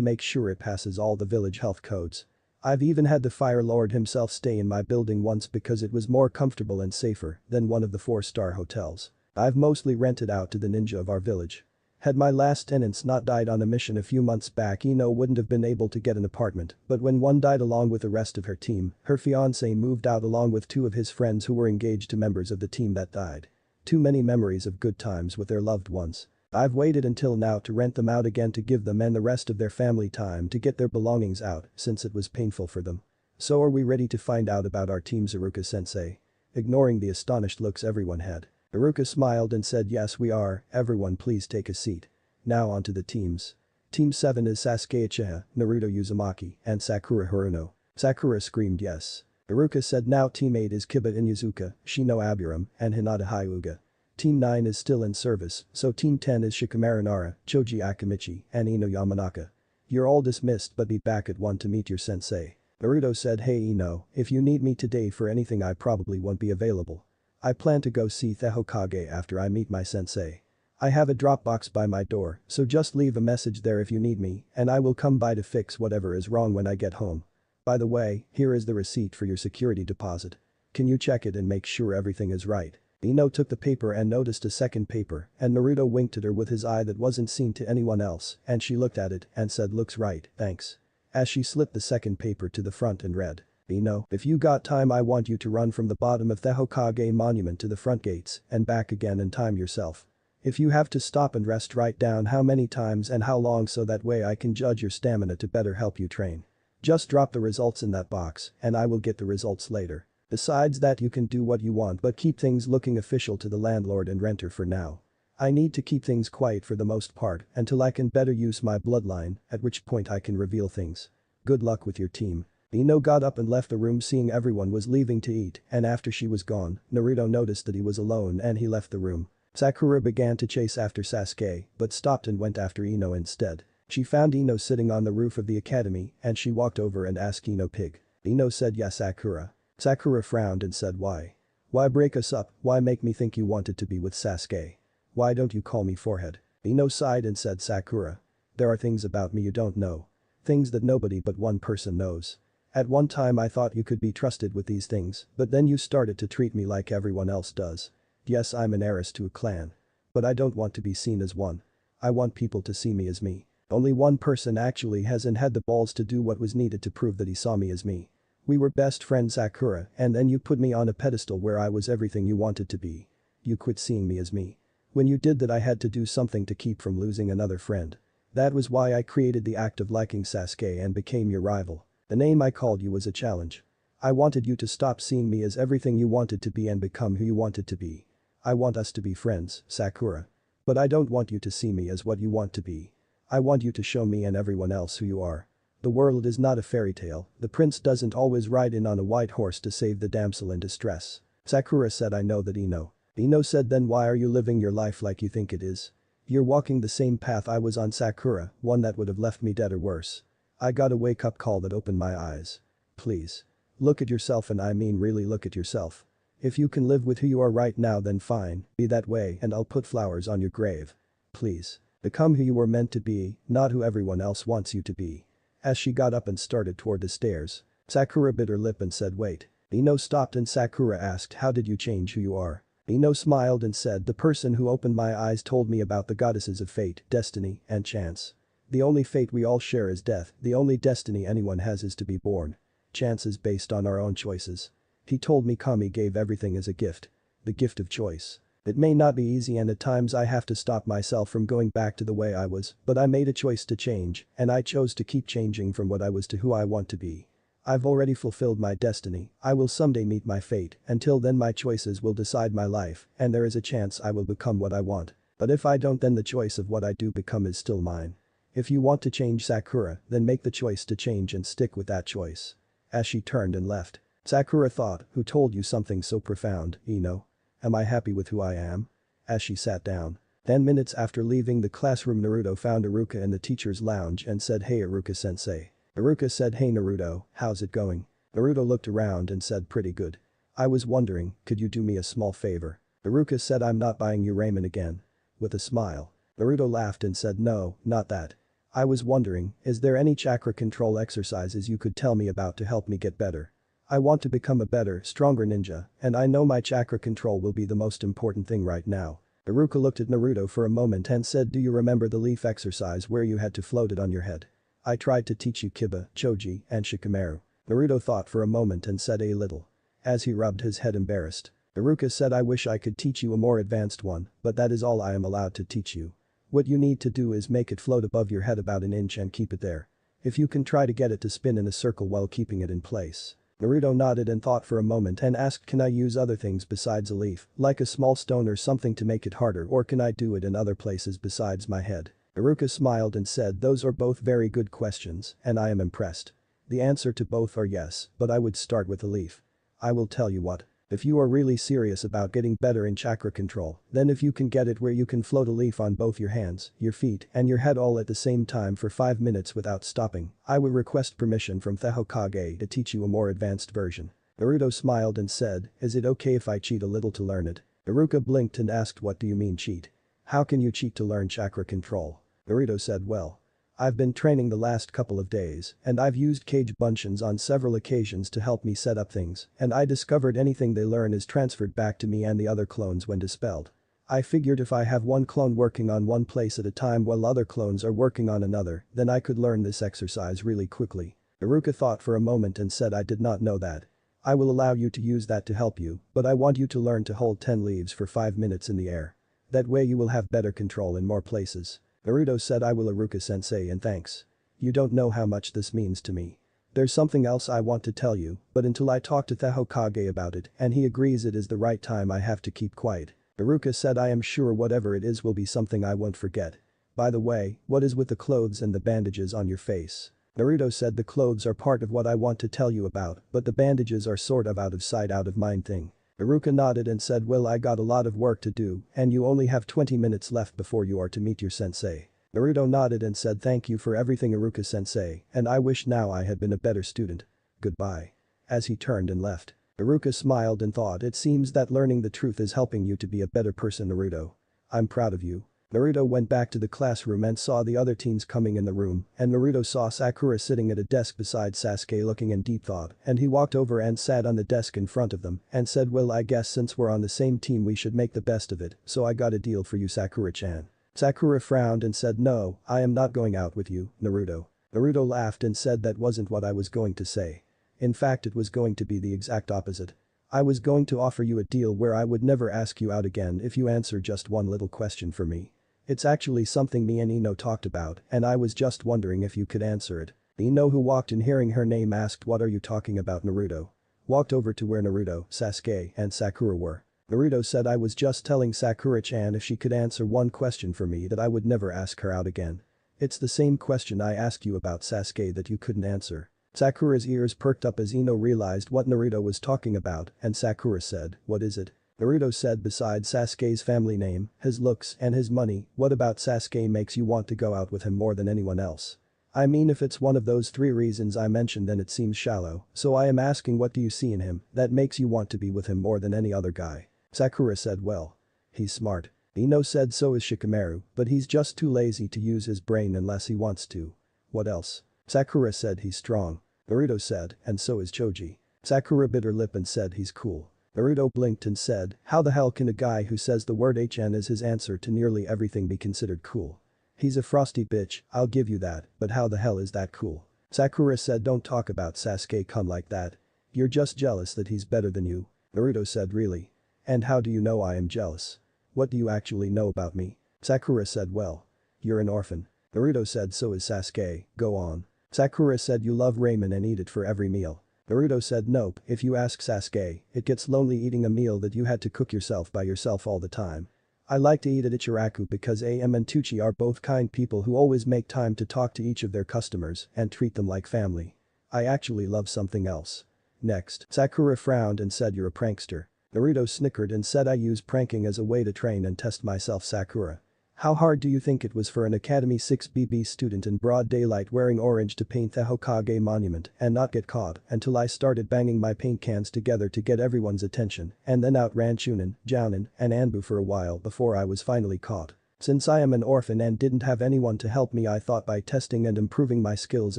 make sure it passes all the village health codes. I've even had the fire lord himself stay in my building once because it was more comfortable and safer than one of the 4-star hotels. I've mostly rented out to the ninja of our village. Had my last tenants not died on a mission a few months back, Ino wouldn't have been able to get an apartment, but when one died along with the rest of her team, her fiancé moved out along with 2 of his friends who were engaged to members of the team that died. Too many memories of good times with their loved ones. I've waited until now to rent them out again to give them and the rest of their family time to get their belongings out since it was painful for them. So are we ready to find out about our teams, Iruka-sensei? Ignoring the astonished looks everyone had, Iruka smiled and said, yes we are, everyone please take a seat. Now on to the teams. Team 7 is Sasuke Uchiha, Naruto Uzumaki, and Sakura Haruno. Sakura screamed yes. Iruka said now Team 8 is Kiba Inuzuka, Shino Aburam, and Hinata Hyuga. Team 9 is still in service, so Team 10 is Shikamaru Nara, Choji Akamichi, and Ino Yamanaka. You're all dismissed but be back at 1 to meet your sensei. Naruto said, hey Ino, if you need me today for anything I probably won't be available. I plan to go see the Hokage after I meet my sensei. I have a Dropbox by my door, so just leave a message there if you need me, and I will come by to fix whatever is wrong when I get home. By the way, here is the receipt for your security deposit. Can you check it and make sure everything is right? Ino took the paper and noticed a second paper, and Naruto winked at her with his eye that wasn't seen to anyone else, and she looked at it and said looks right, thanks. As she slipped the second paper to the front and read, Ino, if you got time I want you to run from the bottom of the Hokage monument to the front gates and back again and time yourself. If you have to stop and rest, write down how many times and how long so that way I can judge your stamina to better help you train. Just drop the results in that box and I will get the results later. Besides that you can do what you want but keep things looking official to the landlord and renter for now. I need to keep things quiet for the most part until I can better use my bloodline, at which point I can reveal things. Good luck with your team. Ino got up and left the room seeing everyone was leaving to eat, and after she was gone, Naruto noticed that he was alone and he left the room. Sakura began to chase after Sasuke but stopped and went after Ino instead. She found Ino sitting on the roof of the academy and she walked over and asked Ino pig. Ino said yes Sakura. Sakura frowned and said why? Why break us up, why make me think you wanted to be with Sasuke? Why don't you call me forehead? Ino sighed and said Sakura. There are things about me you don't know. Things that nobody but one person knows. At one time I thought you could be trusted with these things, but then you started to treat me like everyone else does. Yes I'm an heiress to a clan. But I don't want to be seen as one. I want people to see me as me. Only one person actually hasn't had the balls to do what was needed to prove that he saw me as me. We were best friends Sakura and then you put me on a pedestal where I was everything you wanted to be. You quit seeing me as me. When you did that I had to do something to keep from losing another friend. That was why I created the act of liking Sasuke and became your rival. The name I called you was a challenge. I wanted you to stop seeing me as everything you wanted to be and become who you wanted to be. I want us to be friends, Sakura. But I don't want you to see me as what you want to be. I want you to show me and everyone else who you are. The world is not a fairy tale, the prince doesn't always ride in on a white horse to save the damsel in distress. Sakura said I know that Ino. Ino said then why are you living your life like you think it is? You're walking the same path I was on Sakura, one that would have left me dead or worse. I got a wake-up call that opened my eyes. Please. Look at yourself and I mean really look at yourself. If you can live with who you are right now then fine, be that way and I'll put flowers on your grave. Please. Become who you were meant to be, not who everyone else wants you to be. As she got up and started toward the stairs, Sakura bit her lip and said wait. Ino stopped and Sakura asked how did you change who you are? Ino smiled and said the person who opened my eyes told me about the goddesses of fate, destiny, and chance. The only fate we all share is death, the only destiny anyone has is to be born. Chance is based on our own choices. He told me Kami gave everything as a gift. The gift of choice. It may not be easy and at times I have to stop myself from going back to the way I was, but I made a choice to change, and I chose to keep changing from what I was to who I want to be. I've already fulfilled my destiny, I will someday meet my fate, until then my choices will decide my life, and there is a chance I will become what I want. But if I don't then the choice of what I do become is still mine. If you want to change Sakura, then make the choice to change and stick with that choice. As she turned and left, Sakura thought, who told you something so profound, Ino? Am I happy with who I am? As she sat down. 10 minutes after leaving the classroom Naruto found Iruka in the teacher's lounge and said hey Iruka-sensei. Iruka said hey Naruto, how's it going? Naruto looked around and said pretty good. I was wondering, could you do me a small favor? Iruka said I'm not buying you ramen again. With a smile. Naruto laughed and said no, not that. I was wondering, is there any chakra control exercises you could tell me about to help me get better? I want to become a better, stronger ninja, and I know my chakra control will be the most important thing right now. Iruka looked at Naruto for a moment and said, do you remember the leaf exercise where you had to float it on your head? I tried to teach you Kiba, Choji, and Shikamaru. Naruto thought for a moment and said a little. As he rubbed his head embarrassed. Iruka said I wish I could teach you a more advanced one, but that is all I am allowed to teach you. What you need to do is make it float above your head about an inch and keep it there. If you can try to get it to spin in a circle while keeping it in place. Naruto nodded and thought for a moment and asked, can I use other things besides a leaf, like a small stone or something to make it harder, or can I do it in other places besides my head? Iruka smiled and said those are both very good questions and I am impressed. The answer to both are yes, but I would start with a leaf. I will tell you what. If you are really serious about getting better in chakra control, then if you can get it where you can float a leaf on both your hands, your feet, and your head all at the same time for 5 minutes without stopping, I would request permission from the Hokage to teach you a more advanced version. Naruto smiled and said, is it okay if I cheat a little to learn it? Iruka blinked and asked, what do you mean cheat? How can you cheat to learn chakra control? Naruto said, well. I've been training the last couple of days, and I've used cage bunshin on several occasions to help me set up things, and I discovered anything they learn is transferred back to me and the other clones when dispelled. I figured if I have one clone working on one place at a time while other clones are working on another, then I could learn this exercise really quickly. Iruka thought for a moment and said I did not know that. I will allow you to use that to help you, but I want you to learn to hold 10 leaves for 5 minutes in the air. That way you will have better control in more places. Naruto said I will Iruka-sensei and thanks. You don't know how much this means to me. There's something else I want to tell you, but until I talk to the Hokage about it and he agrees it is the right time I have to keep quiet. Iruka said I am sure whatever it is will be something I won't forget. By the way, what is with the clothes and the bandages on your face? Naruto said the clothes are part of what I want to tell you about, but the bandages are sort of out of sight out of mind thing. Iruka nodded and said well I got a lot of work to do and you only have 20 minutes left before you are to meet your sensei. Naruto nodded and said thank you for everything Iruka-sensei and I wish now I had been a better student. Goodbye. As he turned and left. Iruka smiled and thought it seems that learning the truth is helping you to be a better person Naruto. I'm proud of you. Naruto went back to the classroom and saw the other teens coming in the room, and Naruto saw Sakura sitting at a desk beside Sasuke looking in deep thought, and he walked over and sat on the desk in front of them and said well I guess since we're on the same team we should make the best of it, so I got a deal for you Sakura-chan. Sakura frowned and said no, I am not going out with you, Naruto. Naruto laughed and said that wasn't what I was going to say. In fact it was going to be the exact opposite. I was going to offer you a deal where I would never ask you out again if you answer just one little question for me. It's actually something me and Ino talked about and I was just wondering if you could answer it. Ino who walked in hearing her name asked what are you talking about Naruto? Walked over to where Naruto, Sasuke, and Sakura were. Naruto said I was just telling Sakura-chan if she could answer one question for me that I would never ask her out again. It's the same question I asked you about Sasuke that you couldn't answer. Sakura's ears perked up as Ino realized what Naruto was talking about and Sakura said, what is it? Naruto said besides Sasuke's family name, his looks, and his money, what about Sasuke makes you want to go out with him more than anyone else? I mean if it's one of those 3 reasons I mentioned then it seems shallow, so I am asking what do you see in him that makes you want to be with him more than any other guy? Sakura said well. He's smart. Ino said so is Shikamaru, but he's just too lazy to use his brain unless he wants to. What else? Sakura said he's strong. Naruto said, and so is Choji. Sakura bit her lip and said he's cool. Naruto blinked and said, how the hell can a guy who says the word HN as his answer to nearly everything be considered cool? He's a frosty bitch, I'll give you that, but how the hell is that cool? Sakura said don't talk about Sasuke-kun like that. You're just jealous that he's better than you. Naruto said really? And how do you know I am jealous? What do you actually know about me? Sakura said well. You're an orphan. Naruto said so is Sasuke, go on. Sakura said you love ramen and eat it for every meal. Naruto said nope, if you ask Sasuke, it gets lonely eating a meal that you had to cook yourself by yourself all the time. I like to eat at Ichiraku because AM and Tucci are both kind people who always make time to talk to each of their customers and treat them like family. I actually love something else. Next, Sakura frowned and said you're a prankster. Naruto snickered and said I use pranking as a way to train and test myself Sakura. How hard do you think it was for an Academy 6BB student in broad daylight wearing orange to paint the Hokage monument and not get caught until I started banging my paint cans together to get everyone's attention and then outran Chunin, Jounin, and Anbu for a while before I was finally caught. Since I am an orphan and didn't have anyone to help me, I thought by testing and improving my skills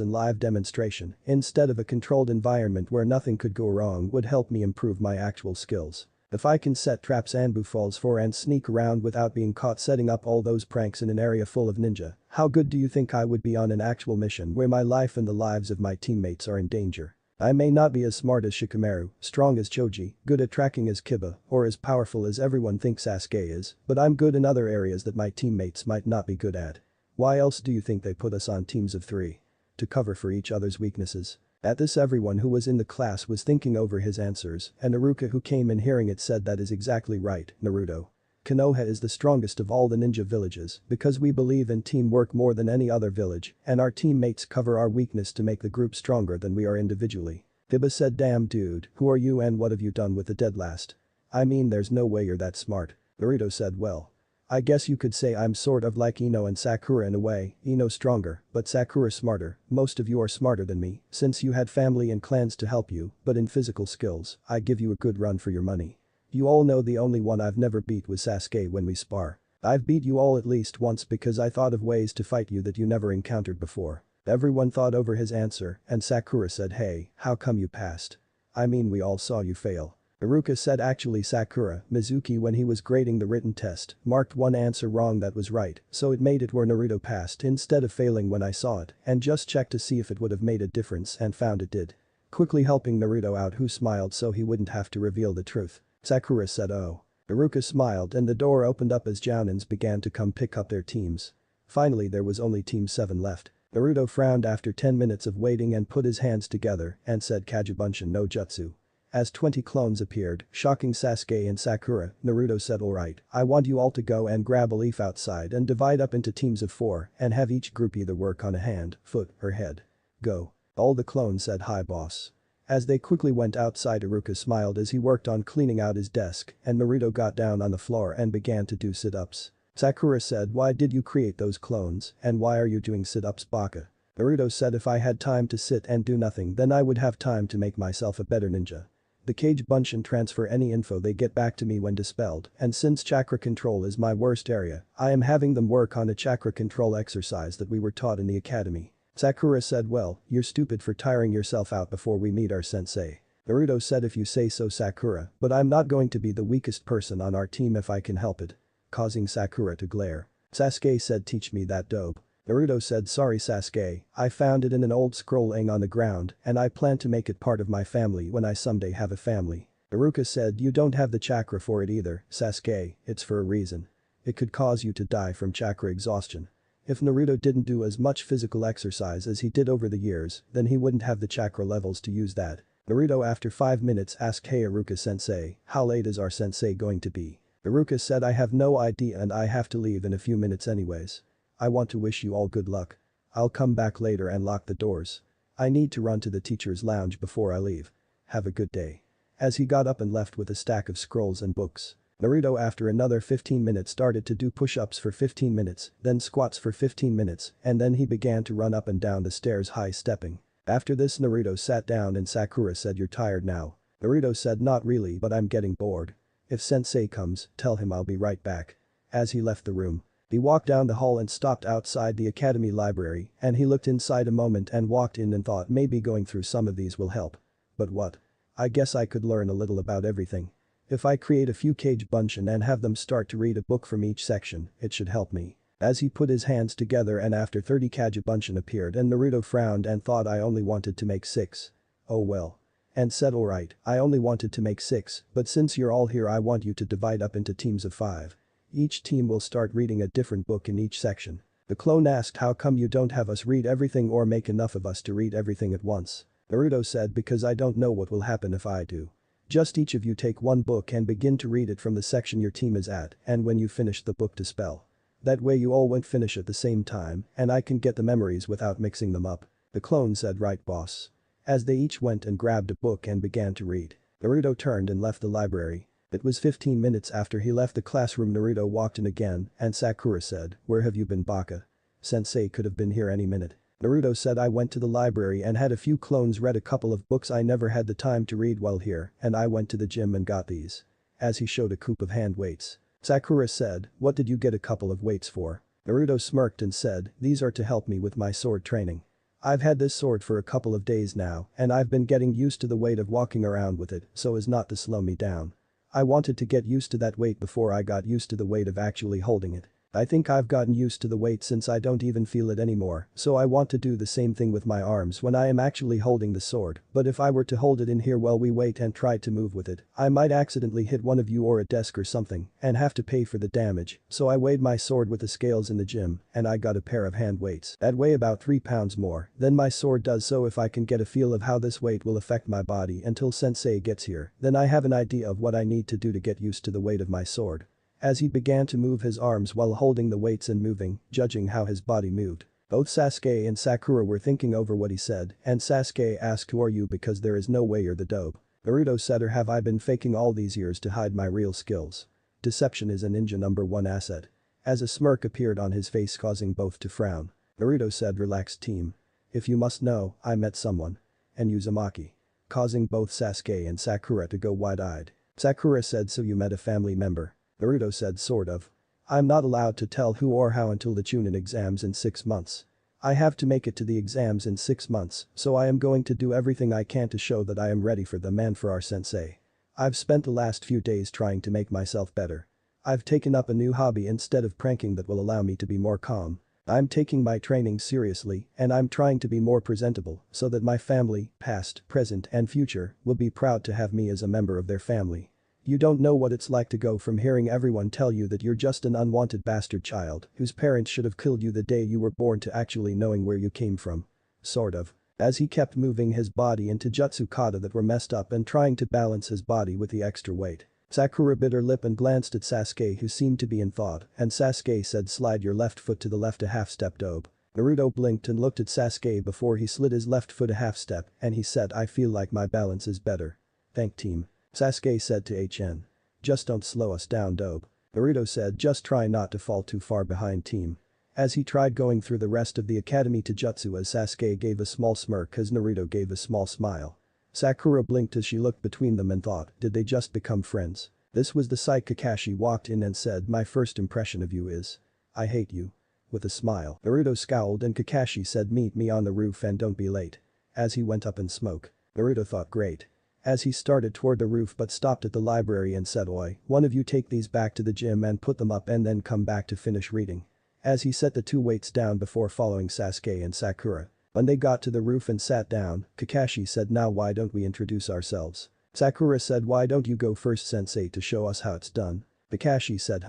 in live demonstration instead of a controlled environment where nothing could go wrong would help me improve my actual skills. If I can set traps Anbu falls for and sneak around without being caught setting up all those pranks in an area full of ninja, how good do you think I would be on an actual mission where my life and the lives of my teammates are in danger? I may not be as smart as Shikamaru, strong as Choji, good at tracking as Kiba, or as powerful as everyone thinks Sasuke is, but I'm good in other areas that my teammates might not be good at. Why else do you think they put us on teams of 3? To cover for each other's weaknesses. At this everyone who was in the class was thinking over his answers, and Naruto who came in hearing it said that is exactly right, Naruto. Konoha is the strongest of all the ninja villages because we believe in teamwork more than any other village and our teammates cover our weakness to make the group stronger than we are individually. Kiba said, damn dude, who are you and what have you done with the dead last? I mean there's no way you're that smart. Naruto said, well. I guess you could say I'm sort of like Ino and Sakura in a way, Ino stronger, but Sakura smarter, most of you are smarter than me, since you had family and clans to help you, but in physical skills, I give you a good run for your money. You all know the only one I've never beat was Sasuke when we spar. I've beat you all at least once because I thought of ways to fight you that you never encountered before. Everyone thought over his answer and Sakura said, hey, how come you passed? I mean we all saw you fail. Iruka said actually Sakura, Mizuki when he was grading the written test, marked one answer wrong that was right, so it made it where Naruto passed instead of failing when I saw it and just checked to see if it would have made a difference and found it did. Quickly helping Naruto out who smiled so he wouldn't have to reveal the truth. Sakura said oh. Iruka smiled and the door opened up as Jounins began to come pick up their teams. Finally there was only Team 7 left. Naruto frowned after 10 minutes of waiting and put his hands together and said Kagebunshin no Jutsu. As 20 clones appeared, shocking Sasuke and Sakura, Naruto said alright, I want you all to go and grab a leaf outside and divide up into teams of 4 and have each group either work on a hand, foot, or head. Go. All the clones said hi boss. As they quickly went outside Iruka smiled as he worked on cleaning out his desk and Naruto got down on the floor and began to do sit-ups. Sakura said why did you create those clones and why are you doing sit-ups Baka? Naruto said if I had time to sit and do nothing then I would have time to make myself a better ninja. The Kagebunshin transfer any info they get back to me when dispelled and since chakra control is my worst area, I am having them work on a chakra control exercise that we were taught in the academy. Sakura said well, you're stupid for tiring yourself out before we meet our sensei. Naruto said if you say so Sakura, but I'm not going to be the weakest person on our team if I can help it. Causing Sakura to glare. Sasuke said teach me that dope. Naruto said sorry Sasuke, I found it in an old scroll laying on the ground and I plan to make it part of my family when I someday have a family. Iruka said you don't have the chakra for it either, Sasuke, it's for a reason. It could cause you to die from chakra exhaustion. If Naruto didn't do as much physical exercise as he did over the years, then he wouldn't have the chakra levels to use that. Naruto after 5 minutes asked hey Iruka sensei, how late is our sensei going to be? Iruka said I have no idea and I have to leave in a few minutes anyways. I want to wish you all good luck. I'll come back later and lock the doors. I need to run to the teacher's lounge before I leave. Have a good day. As he got up and left with a stack of scrolls and books. Naruto after another 15 minutes started to do push-ups for 15 minutes, then squats for 15 minutes, and then he began to run up and down the stairs high stepping. After this Naruto sat down and Sakura said you're tired now. Naruto said not really but I'm getting bored. If sensei comes, tell him I'll be right back. As he left the room. He walked down the hall and stopped outside the academy library and he looked inside a moment and walked in and thought maybe going through some of these will help. But what? I guess I could learn a little about everything. If I create a few Kagebunshin and have them start to read a book from each section, it should help me. As he put his hands together and after 30 Kagebunshin appeared and Naruto frowned and thought I only wanted to make 6. Oh well. And said alright, I only wanted to make 6, but since you're all here I want you to divide up into teams of 5. Each team will start reading a different book in each section. The clone asked how come you don't have us read everything or make enough of us to read everything at once. Naruto said because I don't know what will happen if I do. Just each of you take one book and begin to read it from the section your team is at and when you finish the book dispel. That way you all won't finish at the same time and I can get the memories without mixing them up. The clone said right boss. As they each went and grabbed a book and began to read. Naruto turned and left the library. It was 15 minutes after he left the classroom. Naruto walked in again and Sakura said, "Where have you been, Baka? Sensei could have been here any minute." Naruto said, "I went to the library and had a few clones, read a couple of books I never had the time to read while here, and I went to the gym and got these." As he showed a coup of hand weights. Sakura said, "What did you get a couple of weights for?" Naruto smirked and said, "These are to help me with my sword training. I've had this sword for a couple of days now and I've been getting used to the weight of walking around with it so as not to slow me down. I wanted to get used to that weight before I got used to the weight of actually holding it. I think I've gotten used to the weight since I don't even feel it anymore, so I want to do the same thing with my arms when I am actually holding the sword, but if I were to hold it in here while we wait and try to move with it, I might accidentally hit one of you or a desk or something and have to pay for the damage, so I weighed my sword with the scales in the gym and I got a pair of hand weights that weigh about 3 pounds more than my sword does, so if I can get a feel of how this weight will affect my body until Sensei gets here, then I have an idea of what I need to do to get used to the weight of my sword." As he began to move his arms while holding the weights and moving, judging how his body moved. Both Sasuke and Sakura were thinking over what he said, and Sasuke asked, "Who are you, because there is no way you're the dope." Naruto said, "Or have I been faking all these years to hide my real skills? Deception is a ninja #1 asset." As a smirk appeared on his face, causing both to frown. Naruto said, "Relax, team. If you must know, I met someone." And Uzumaki. Causing both Sasuke and Sakura to go wide-eyed. Sakura said, "So you met a family member?" Naruto said, "Sort of. I'm not allowed to tell who or how until the Chunin exams in 6 months. I have to make it to the exams in 6 months, so I am going to do everything I can to show that I am ready for them and for our sensei. I've spent the last few days trying to make myself better. I've taken up a new hobby instead of pranking that will allow me to be more calm. I'm taking my training seriously and I'm trying to be more presentable so that my family, past, present and future, will be proud to have me as a member of their family. You don't know what it's like to go from hearing everyone tell you that you're just an unwanted bastard child whose parents should have killed you the day you were born to actually knowing where you came from. Sort of." As he kept moving his body into jutsu kata that were messed up and trying to balance his body with the extra weight. Sakura bit her lip and glanced at Sasuke, who seemed to be in thought, and Sasuke said, "Slide your left foot to the left a half step, dope." Naruto blinked and looked at Sasuke before he slid his left foot a half step and he said, "I feel like my balance is better. Thank team." Sasuke said to HN. "Just don't slow us down, dope." Naruto said, "Just try not to fall too far behind, team." As he tried going through the rest of the academy to jutsu, as Sasuke gave a small smirk as Naruto gave a small smile. Sakura blinked as she looked between them and thought, did they just become friends? This was the sight. Kakashi walked in and said, "My first impression of you is, I hate you." With a smile, Naruto scowled and Kakashi said, "Meet me on the roof and don't be late." As he went up in smoke. Naruto thought, great. As he started toward the roof but stopped at the library and said, "Oi, one of you take these back to the gym and put them up and then come back to finish reading." As he set the 2 weights down before following Sasuke and Sakura. When they got to the roof and sat down, Kakashi said, "Now why don't we introduce ourselves?" Sakura said, "Why don't you go first, sensei, to show us how it's done?" Kakashi said,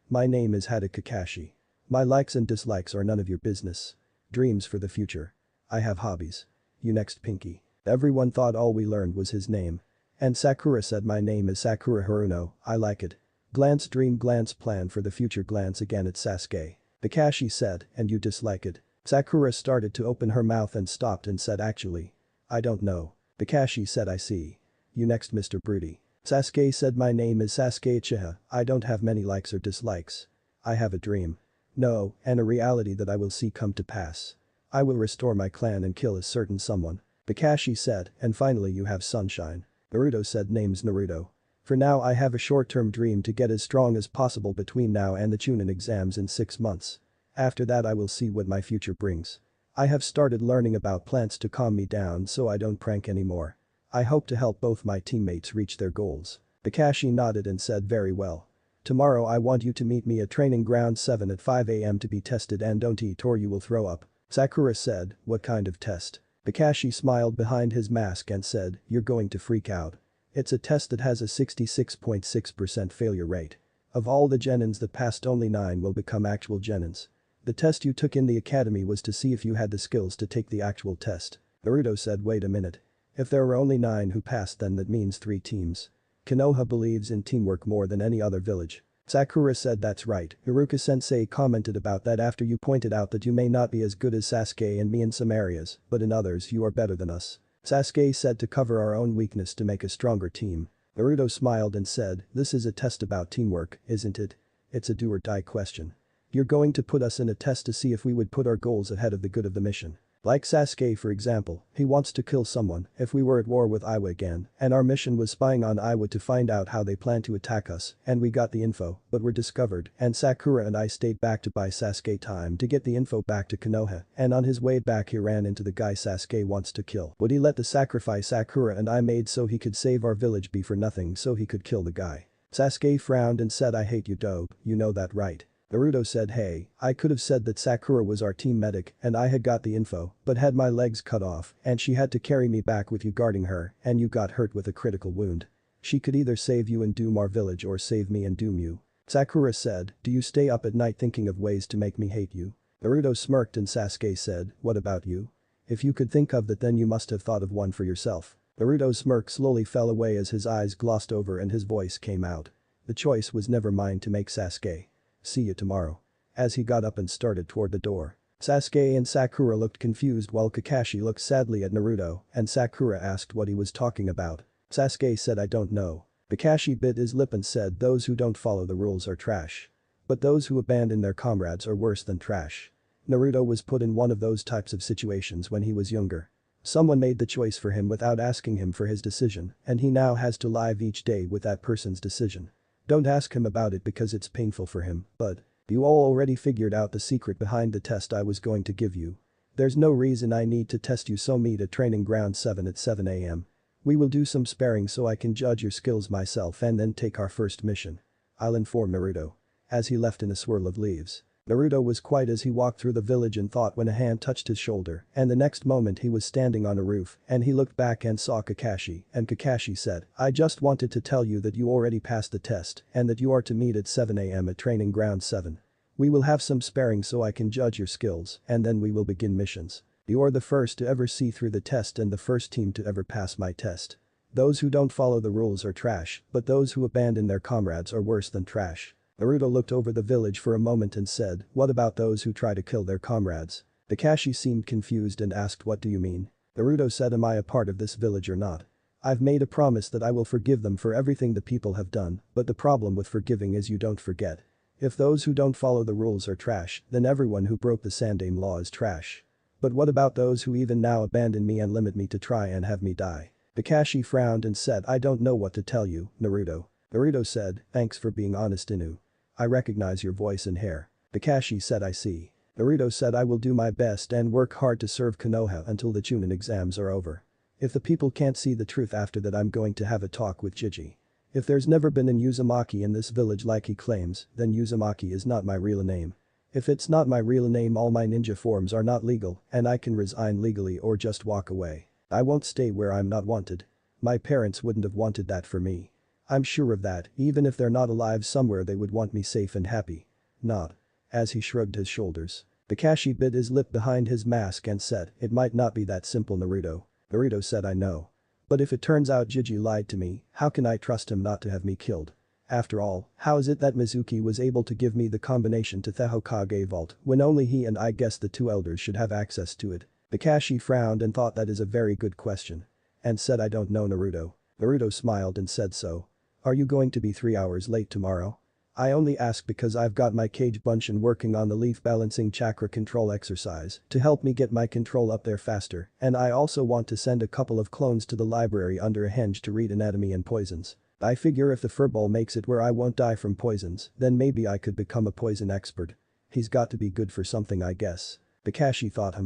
My name is Hada Kakashi. My likes and dislikes are none of your business. Dreams for the future. I have hobbies. You next, Pinky." Everyone thought all we learned was his name. And Sakura said, "My name is Sakura Haruno, I like it." Glance dream, glance plan for the future, glance again at Sasuke. Kakashi said, "And you dislike it?" Sakura started to open her mouth and stopped and said, "Actually, I don't know." Kakashi said, "I see. You next, Mr. Broody." Sasuke said, "My name is Sasuke Uchiha, I don't have many likes or dislikes. I have a dream. No, and a reality that I will see come to pass. I will restore my clan and kill a certain someone." Kakashi said, "And finally you have sunshine." Naruto said, "Name's Naruto. For now I have a short-term dream to get as strong as possible between now and the Chunin exams in 6 months. After that I will see what my future brings. I have started learning about plants to calm me down so I don't prank anymore. I hope to help both my teammates reach their goals." Kakashi nodded and said, "Very well. Tomorrow I want you to meet me at training ground 7 at 5 AM to be tested, and don't eat or you will throw up." Sakura said, "What kind of test?" Kakashi smiled behind his mask and said, "You're going to freak out. It's a test that has a 66.6% failure rate. Of all the genins that passed, only 9 will become actual genins. The test you took in the academy was to see if you had the skills to take the actual test." Naruto said, "Wait a minute. If there were only 9 who passed, then that means 3 teams. Konoha believes in teamwork more than any other village." Sakura said, "That's right. Iruka-sensei commented about that after you pointed out that you may not be as good as Sasuke and me in some areas, but in others you are better than us." Sasuke said, "To cover our own weakness to make a stronger team." Naruto smiled and said, this is a test about teamwork, isn't it? It's a do or die question. You're going to put us in a test to see if we would put our goals ahead of the good of the mission. Like Sasuke for example, he wants to kill someone if we were at war with Iwa again, and our mission was spying on Iwa to find out how they plan to attack us, and we got the info, but were discovered, and Sakura and I stayed back to buy Sasuke time to get the info back to Konoha, and on his way back he ran into the guy Sasuke wants to kill. Would he let the sacrifice Sakura and I made so he could save our village be for nothing so he could kill the guy? Sasuke frowned and said, I hate you dope, you know that right? Naruto said, hey, I could have said that Sakura was our team medic and I had got the info but had my legs cut off and she had to carry me back with you guarding her and you got hurt with a critical wound. She could either save you and doom our village or save me and doom you. Sakura said, do you stay up at night thinking of ways to make me hate you? Naruto smirked and Sasuke said, what about you? If you could think of that then you must have thought of one for yourself. Naruto's smirk slowly fell away as his eyes glossed over and his voice came out. The choice was never mine to make, Sasuke. See you tomorrow. As he got up and started toward the door. Sasuke and Sakura looked confused while Kakashi looked sadly at Naruto and Sakura asked what he was talking about. Sasuke said, I don't know. Kakashi bit his lip and said, those who don't follow the rules are trash. But those who abandon their comrades are worse than trash. Naruto was put in one of those types of situations when he was younger. Someone made the choice for him without asking him for his decision and he now has to live each day with that person's decision. Don't ask him about it because it's painful for him, but you all already figured out the secret behind the test I was going to give you. There's no reason I need to test you, so meet at training ground 7 at 7 AM. We will do some sparring so I can judge your skills myself and then take our first mission. I'll inform Naruto. As he left in a swirl of leaves. Naruto was quiet as he walked through the village and thought when a hand touched his shoulder and the next moment he was standing on a roof and he looked back and saw Kakashi and Kakashi said, I just wanted to tell you that you already passed the test and that you are to meet at 7 AM at training ground 7. We will have some sparring so I can judge your skills and then we will begin missions. You're the first to ever see through the test and the first team to ever pass my test. Those who don't follow the rules are trash, but those who abandon their comrades are worse than trash. Naruto looked over the village for a moment and said, what about those who try to kill their comrades? Kakashi seemed confused and asked, what do you mean? Naruto said, am I a part of this village or not? I've made a promise that I will forgive them for everything the people have done, but the problem with forgiving is you don't forget. If those who don't follow the rules are trash, then everyone who broke the Sandaime law is trash. But what about those who even now abandon me and limit me to try and have me die? Kakashi frowned and said, I don't know what to tell you, Naruto. Naruto said, thanks for being honest, Inu. I recognize your voice and hair. Kakashi said, I see. Naruto said, I will do my best and work hard to serve Konoha until the Chunin exams are over. If the people can't see the truth after that, I'm going to have a talk with Jiji. If there's never been an Uzumaki in this village like he claims, then Uzumaki is not my real name. If it's not my real name, all my ninja forms are not legal and I can resign legally or just walk away. I won't stay where I'm not wanted. My parents wouldn't have wanted that for me. I'm sure of that, even if they're not alive somewhere they would want me safe and happy. Not. As he shrugged his shoulders. Kakashi bit his lip behind his mask and said, it might not be that simple, Naruto. Naruto said, I know. But if it turns out Jiji lied to me, how can I trust him not to have me killed? After all, how is it that Mizuki was able to give me the combination to the Hokage vault when only he and I guess the two elders should have access to it? Kakashi frowned and thought that is a very good question. And said, I don't know, Naruto. Naruto smiled and said, so. Are you going to be 3 hours late tomorrow? I only ask because I've got my Kage Bunshin working on the leaf balancing chakra control exercise to help me get my control up there faster, and I also want to send a couple of clones to the library under a henge to read anatomy and poisons. I figure if the furball makes it where I won't die from poisons, then maybe I could become a poison expert. He's got to be good for something, I guess. Kakashi thought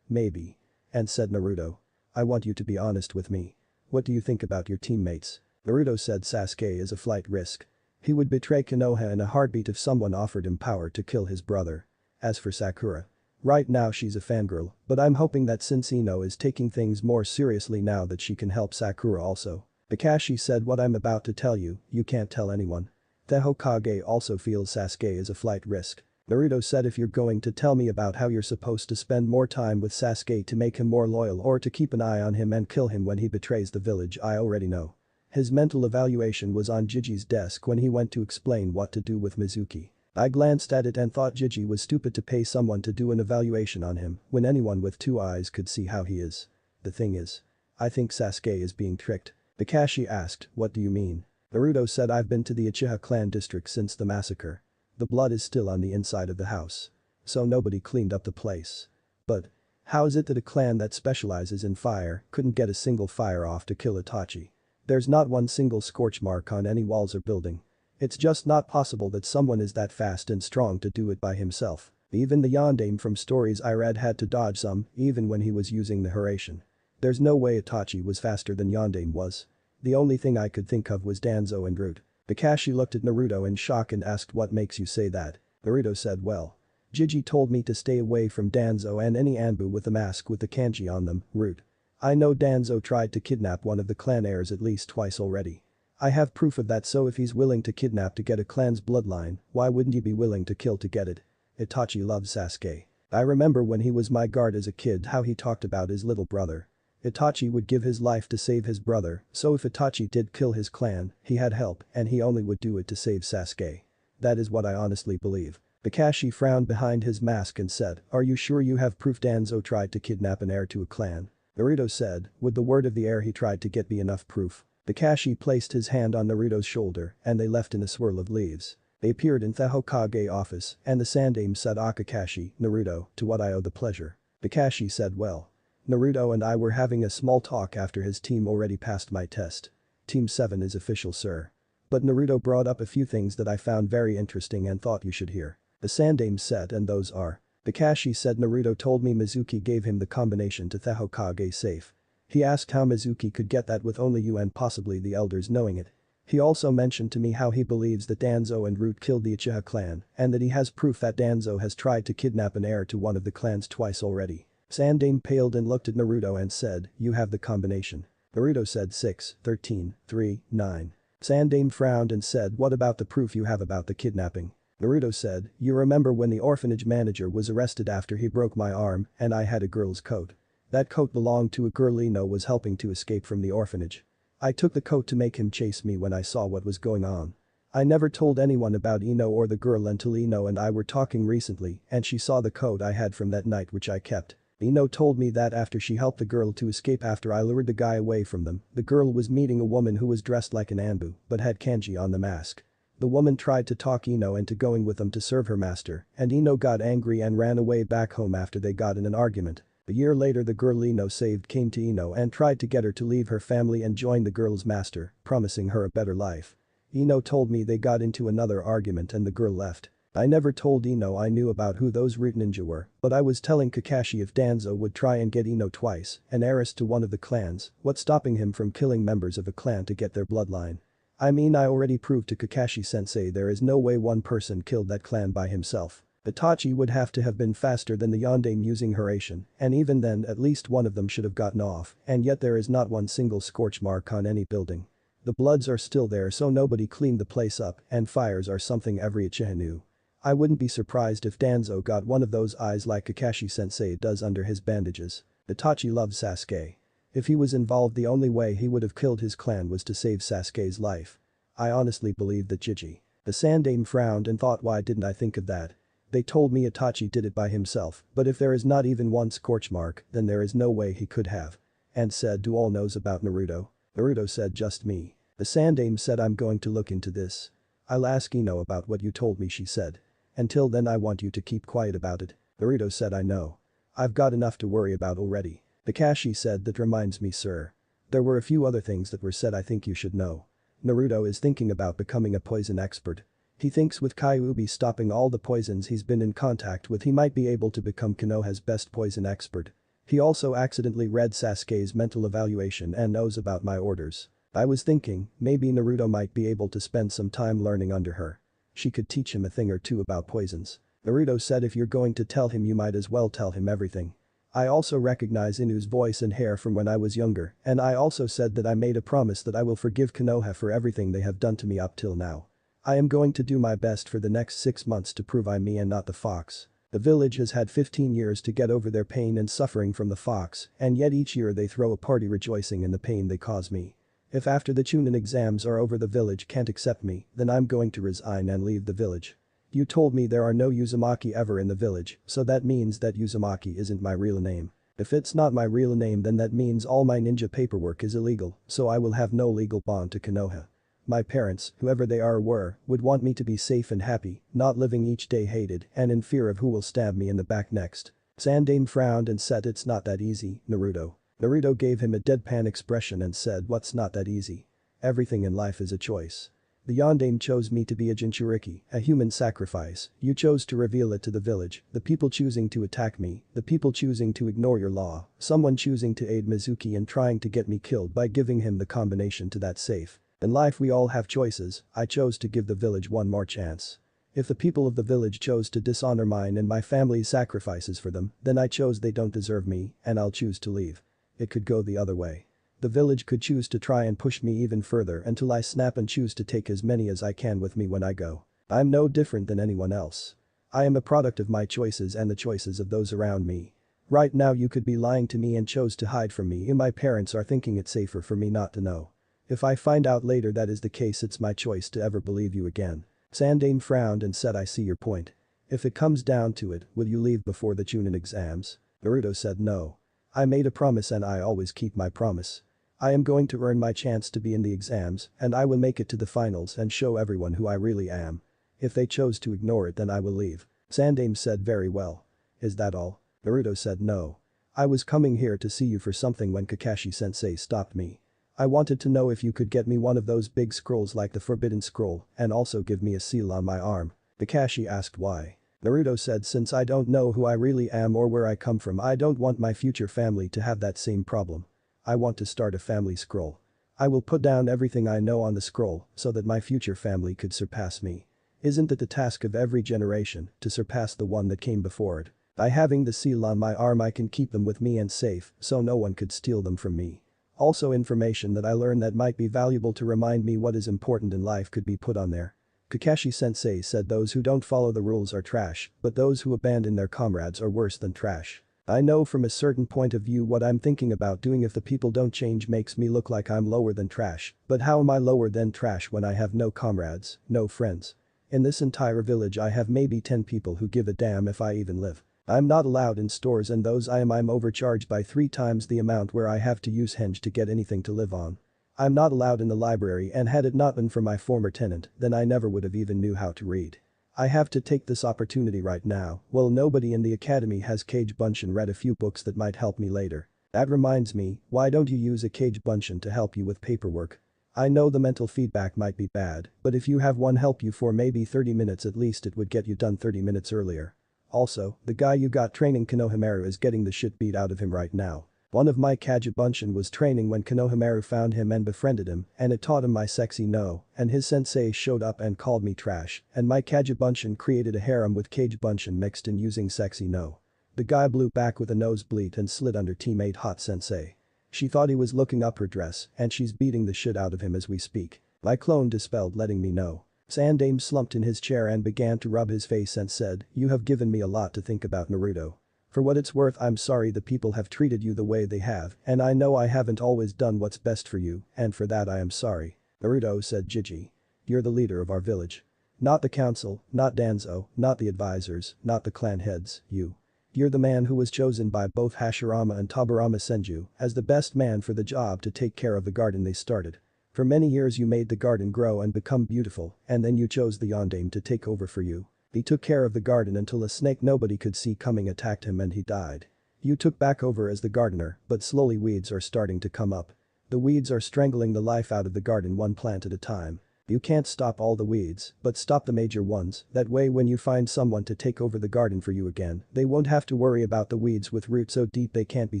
maybe. And said, Naruto. I want you to be honest with me. What do you think about your teammates? Naruto said, Sasuke is a flight risk. He would betray Konoha in a heartbeat if someone offered him power to kill his brother. As for Sakura. Right now she's a fangirl, but I'm hoping that since Ino is taking things more seriously now that she can help Sakura also. Kakashi said, what I'm about to tell you, you can't tell anyone. The Hokage also feels Sasuke is a flight risk. Naruto said, if you're going to tell me about how you're supposed to spend more time with Sasuke to make him more loyal or to keep an eye on him and kill him when he betrays the village, I already know. His mental evaluation was on Jiji's desk when he went to explain what to do with Mizuki. I glanced at it and thought Jiji was stupid to pay someone to do an evaluation on him when anyone with 2 eyes could see how he is. The thing is. I think Sasuke is being tricked. Kakashi asked, what do you mean? Naruto said I've been to the Uchiha clan district since the massacre. The blood is still on the inside of the house. So nobody cleaned up the place. But how is it that a clan that specializes in fire couldn't get a single fire off to kill Itachi? There's not one single scorch mark on any walls or building. It's just not possible that someone is that fast and strong to do it by himself. Even the yondaime from stories I read had to dodge some, even when he was using the Hiraishin. There's no way Itachi was faster than yondaime was. The only thing I could think of was Danzo and Root. Kakashi looked at Naruto in shock and asked what makes you say that. Naruto said well. Jiji told me to stay away from Danzo and any Anbu with a mask with the kanji on them, Root. I know Danzo tried to kidnap one of the clan heirs at least twice already. I have proof of that, so if he's willing to kidnap to get a clan's bloodline, why wouldn't he be willing to kill to get it? Itachi loves Sasuke. I remember when he was my guard as a kid how he talked about his little brother. Itachi would give his life to save his brother, so if Itachi did kill his clan, he had help and he only would do it to save Sasuke. That is what I honestly believe. Kakashi frowned behind his mask and said, are you sure you have proof Danzo tried to kidnap an heir to a clan? Naruto said, would the word of the heir he tried to get be enough proof? Kakashi placed his hand on Naruto's shoulder and they left in a swirl of leaves. They appeared in the Hokage office and the Sandaime said Kakashi, Naruto, to what I owe the pleasure. Kakashi said well. Naruto and I were having a small talk after his team already passed my test. Team 7 is official sir. But Naruto brought up a few things that I found very interesting and thought you should hear. The Sandaime said and those are. Kakashi said Naruto told me Mizuki gave him the combination to the Hokage safe. He asked how Mizuki could get that with only you and possibly the elders knowing it. He also mentioned to me how he believes that Danzo and Root killed the Uchiha clan and that he has proof that Danzo has tried to kidnap an heir to one of the clans twice already. Sandaime paled and looked at Naruto and said, you have the combination. Naruto said 6, 13, 3, 9. Sandaime frowned and said what about the proof you have about the kidnapping? Naruto said, you remember when the orphanage manager was arrested after he broke my arm and I had a girl's coat. That coat belonged to a girl Ino was helping to escape from the orphanage. I took the coat to make him chase me when I saw what was going on. I never told anyone about Ino or the girl until Ino and I were talking recently and she saw the coat I had from that night which I kept. Ino told me that after she helped the girl to escape after I lured the guy away from them, the girl was meeting a woman who was dressed like an Anbu but had kanji on the mask. The woman tried to talk Ino into going with them to serve her master and Ino got angry and ran away back home after they got in an argument. A year later the girl Ino saved came to Ino and tried to get her to leave her family and join the girl's master, promising her a better life. Ino told me they got into another argument and the girl left. I never told Ino I knew about who those root ninja were, but I was telling Kakashi if Danzo would try and get Ino twice, an heiress to one of the clans, what's stopping him from killing members of a clan to get their bloodline? I mean I already proved to Kakashi-sensei there is no way one person killed that clan by himself. Itachi would have to have been faster than the yondaime using Hiraishin, and even then at least one of them should have gotten off, and yet there is not one single scorch mark on any building. The bloods are still there so nobody cleaned the place up and fires are something every Uchiha knew. I wouldn't be surprised if Danzo got one of those eyes like Kakashi-sensei does under his bandages. Itachi loves Sasuke. If he was involved the only way he would have killed his clan was to save Sasuke's life. I honestly believe that Jiji. The Sandaime frowned and thought why didn't I think of that? They told me Itachi did it by himself, but if there is not even one scorch mark then there is no way he could have. And said do all knows about Naruto? Naruto said just me. The Sandaime said I'm going to look into this. I'll ask Ino about what you told me she said. Until then I want you to keep quiet about it. Naruto said I know. I've got enough to worry about already. Kakashi said that reminds me sir. There were a few other things that were said I think you should know. Naruto is thinking about becoming a poison expert. He thinks with Kyuubi stopping all the poisons he's been in contact with he might be able to become Konoha's best poison expert. He also accidentally read Sasuke's mental evaluation and knows about my orders. I was thinking, maybe Naruto might be able to spend some time learning under her. She could teach him a thing or two about poisons. Naruto said if you're going to tell him you might as well tell him everything. I also recognize Inu's voice and hair from when I was younger and I also said that I made a promise that I will forgive Konoha for everything they have done to me up till now. I am going to do my best for the next 6 months to prove I'm me and not the fox. The village has had 15 years to get over their pain and suffering from the fox and yet each year they throw a party rejoicing in the pain they cause me. If after the Chunin exams are over the village can't accept me, then I'm going to resign and leave the village. You told me there are no Uzumaki ever in the village, so that means that Uzumaki isn't my real name. If it's not my real name then that means all my ninja paperwork is illegal, so I will have no legal bond to Konoha. My parents, whoever they are or were, would want me to be safe and happy, not living each day hated and in fear of who will stab me in the back next. Sandaime frowned and said it's not that easy, Naruto. Naruto gave him a deadpan expression and said what's not that easy? Everything in life is a choice. The Yondaime chose me to be a Jinchuriki, a human sacrifice, you chose to reveal it to the village, the people choosing to attack me, the people choosing to ignore your law, someone choosing to aid Mizuki in trying to get me killed by giving him the combination to that safe. In life we all have choices, I chose to give the village one more chance. If the people of the village chose to dishonor mine and my family's sacrifices for them, then I chose they don't deserve me and I'll choose to leave. It could go the other way. The village could choose to try and push me even further until I snap and choose to take as many as I can with me when I go. I'm no different than anyone else. I am a product of my choices and the choices of those around me. Right now you could be lying to me and chose to hide from me and my parents are thinking it's safer for me not to know. If I find out later that is the case it's my choice to ever believe you again. Sandaime frowned and said I see your point. If it comes down to it, will you leave before the Chunin exams? Naruto said no. I made a promise and I always keep my promise. I am going to earn my chance to be in the exams and I will make it to the finals and show everyone who I really am. If they chose to ignore it then I will leave. Sandaime said very well. Is that all? Naruto said no. I was coming here to see you for something when Kakashi-sensei stopped me. I wanted to know if you could get me one of those big scrolls like the Forbidden Scroll and also give me a seal on my arm. Kakashi asked why. Naruto said since I don't know who I really am or where I come from I don't want my future family to have that same problem. I want to start a family scroll. I will put down everything I know on the scroll so that my future family could surpass me. Isn't it the task of every generation to surpass the one that came before it? By having the seal on my arm I can keep them with me and safe so no one could steal them from me. Also information that I learned that might be valuable to remind me what is important in life could be put on there. Kakashi-sensei said those who don't follow the rules are trash, but those who abandon their comrades are worse than trash. I know from a certain point of view what I'm thinking about doing if the people don't change makes me look like I'm lower than trash, but how am I lower than trash when I have no comrades, no friends? In this entire village I have maybe 10 people who give a damn if I even live. I'm not allowed in stores and those I'm overcharged by 3 times the amount where I have to use henge to get anything to live on. I'm not allowed in the library and had it not been for my former tenant then I never would have even knew how to read. I have to take this opportunity right now, well nobody in the academy has Kage Bunshin read a few books that might help me later. That reminds me, why don't you use a Kage Bunshin to help you with paperwork? I know the mental feedback might be bad, but if you have one help you for maybe 30 minutes at least it would get you done 30 minutes earlier. Also, the guy you got training Konohamaru is getting the shit beat out of him right now. One of my Kage Bunshin was training when Konohamaru found him and befriended him and it taught him my sexy no and his sensei showed up and called me trash and my Kage Bunshin created a harem with Kage Bunshin mixed in using sexy no. The guy blew back with a nosebleed and slid under teammate hot sensei. She thought he was looking up her dress and she's beating the shit out of him as we speak. My clone dispelled letting me know. Sandaime slumped in his chair and began to rub his face and said, you have given me a lot to think about Naruto. For what it's worth I'm sorry the people have treated you the way they have and I know I haven't always done what's best for you and for that I am sorry. Naruto said Jiji. You're the leader of our village. Not the council, not Danzo, not the advisors, not the clan heads, you. You're the man who was chosen by both Hashirama and Tobirama Senju as the best man for the job to take care of the garden they started. For many years you made the garden grow and become beautiful and then you chose the Yondaime to take over for you. He took care of the garden until a snake nobody could see coming attacked him and he died. You took back over as the gardener, but slowly weeds are starting to come up. The weeds are strangling the life out of the garden one plant at a time. You can't stop all the weeds, but stop the major ones, that way when you find someone to take over the garden for you again, they won't have to worry about the weeds with roots so deep they can't be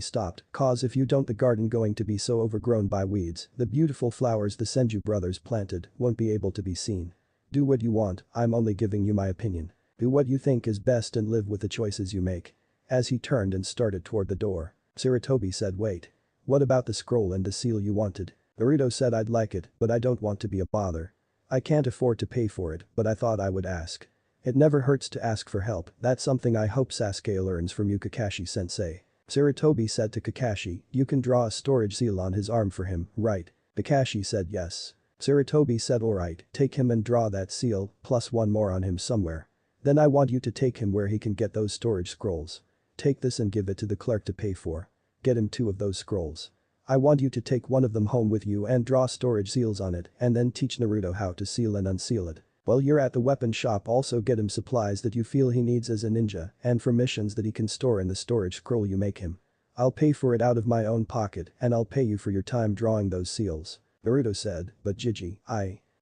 stopped, cause if you don't the garden going to be so overgrown by weeds, the beautiful flowers the Senju brothers planted won't be able to be seen. Do what you want, I'm only giving you my opinion. Do what you think is best and live with the choices you make. As he turned and started toward the door, Sarutobi said wait. What about the scroll and the seal you wanted? Naruto said I'd like it, but I don't want to be a bother. I can't afford to pay for it, but I thought I would ask. It never hurts to ask for help, that's something I hope Sasuke learns from you Kakashi-sensei. Sarutobi said to Kakashi, you can draw a storage seal on his arm for him, right? Kakashi said yes. Sarutobi said alright, take him and draw that seal, plus one more on him somewhere. Then I want you to take him where he can get those storage scrolls. Take this and give it to the clerk to pay for. Get him 2 of those scrolls. I want you to take one of them home with you and draw storage seals on it and then teach Naruto how to seal and unseal it. While you're at the weapon shop, also get him supplies that you feel he needs as a ninja and for missions that he can store in the storage scroll you make him. I'll pay for it out of my own pocket and I'll pay you for your time drawing those seals. Naruto said, but Jiji,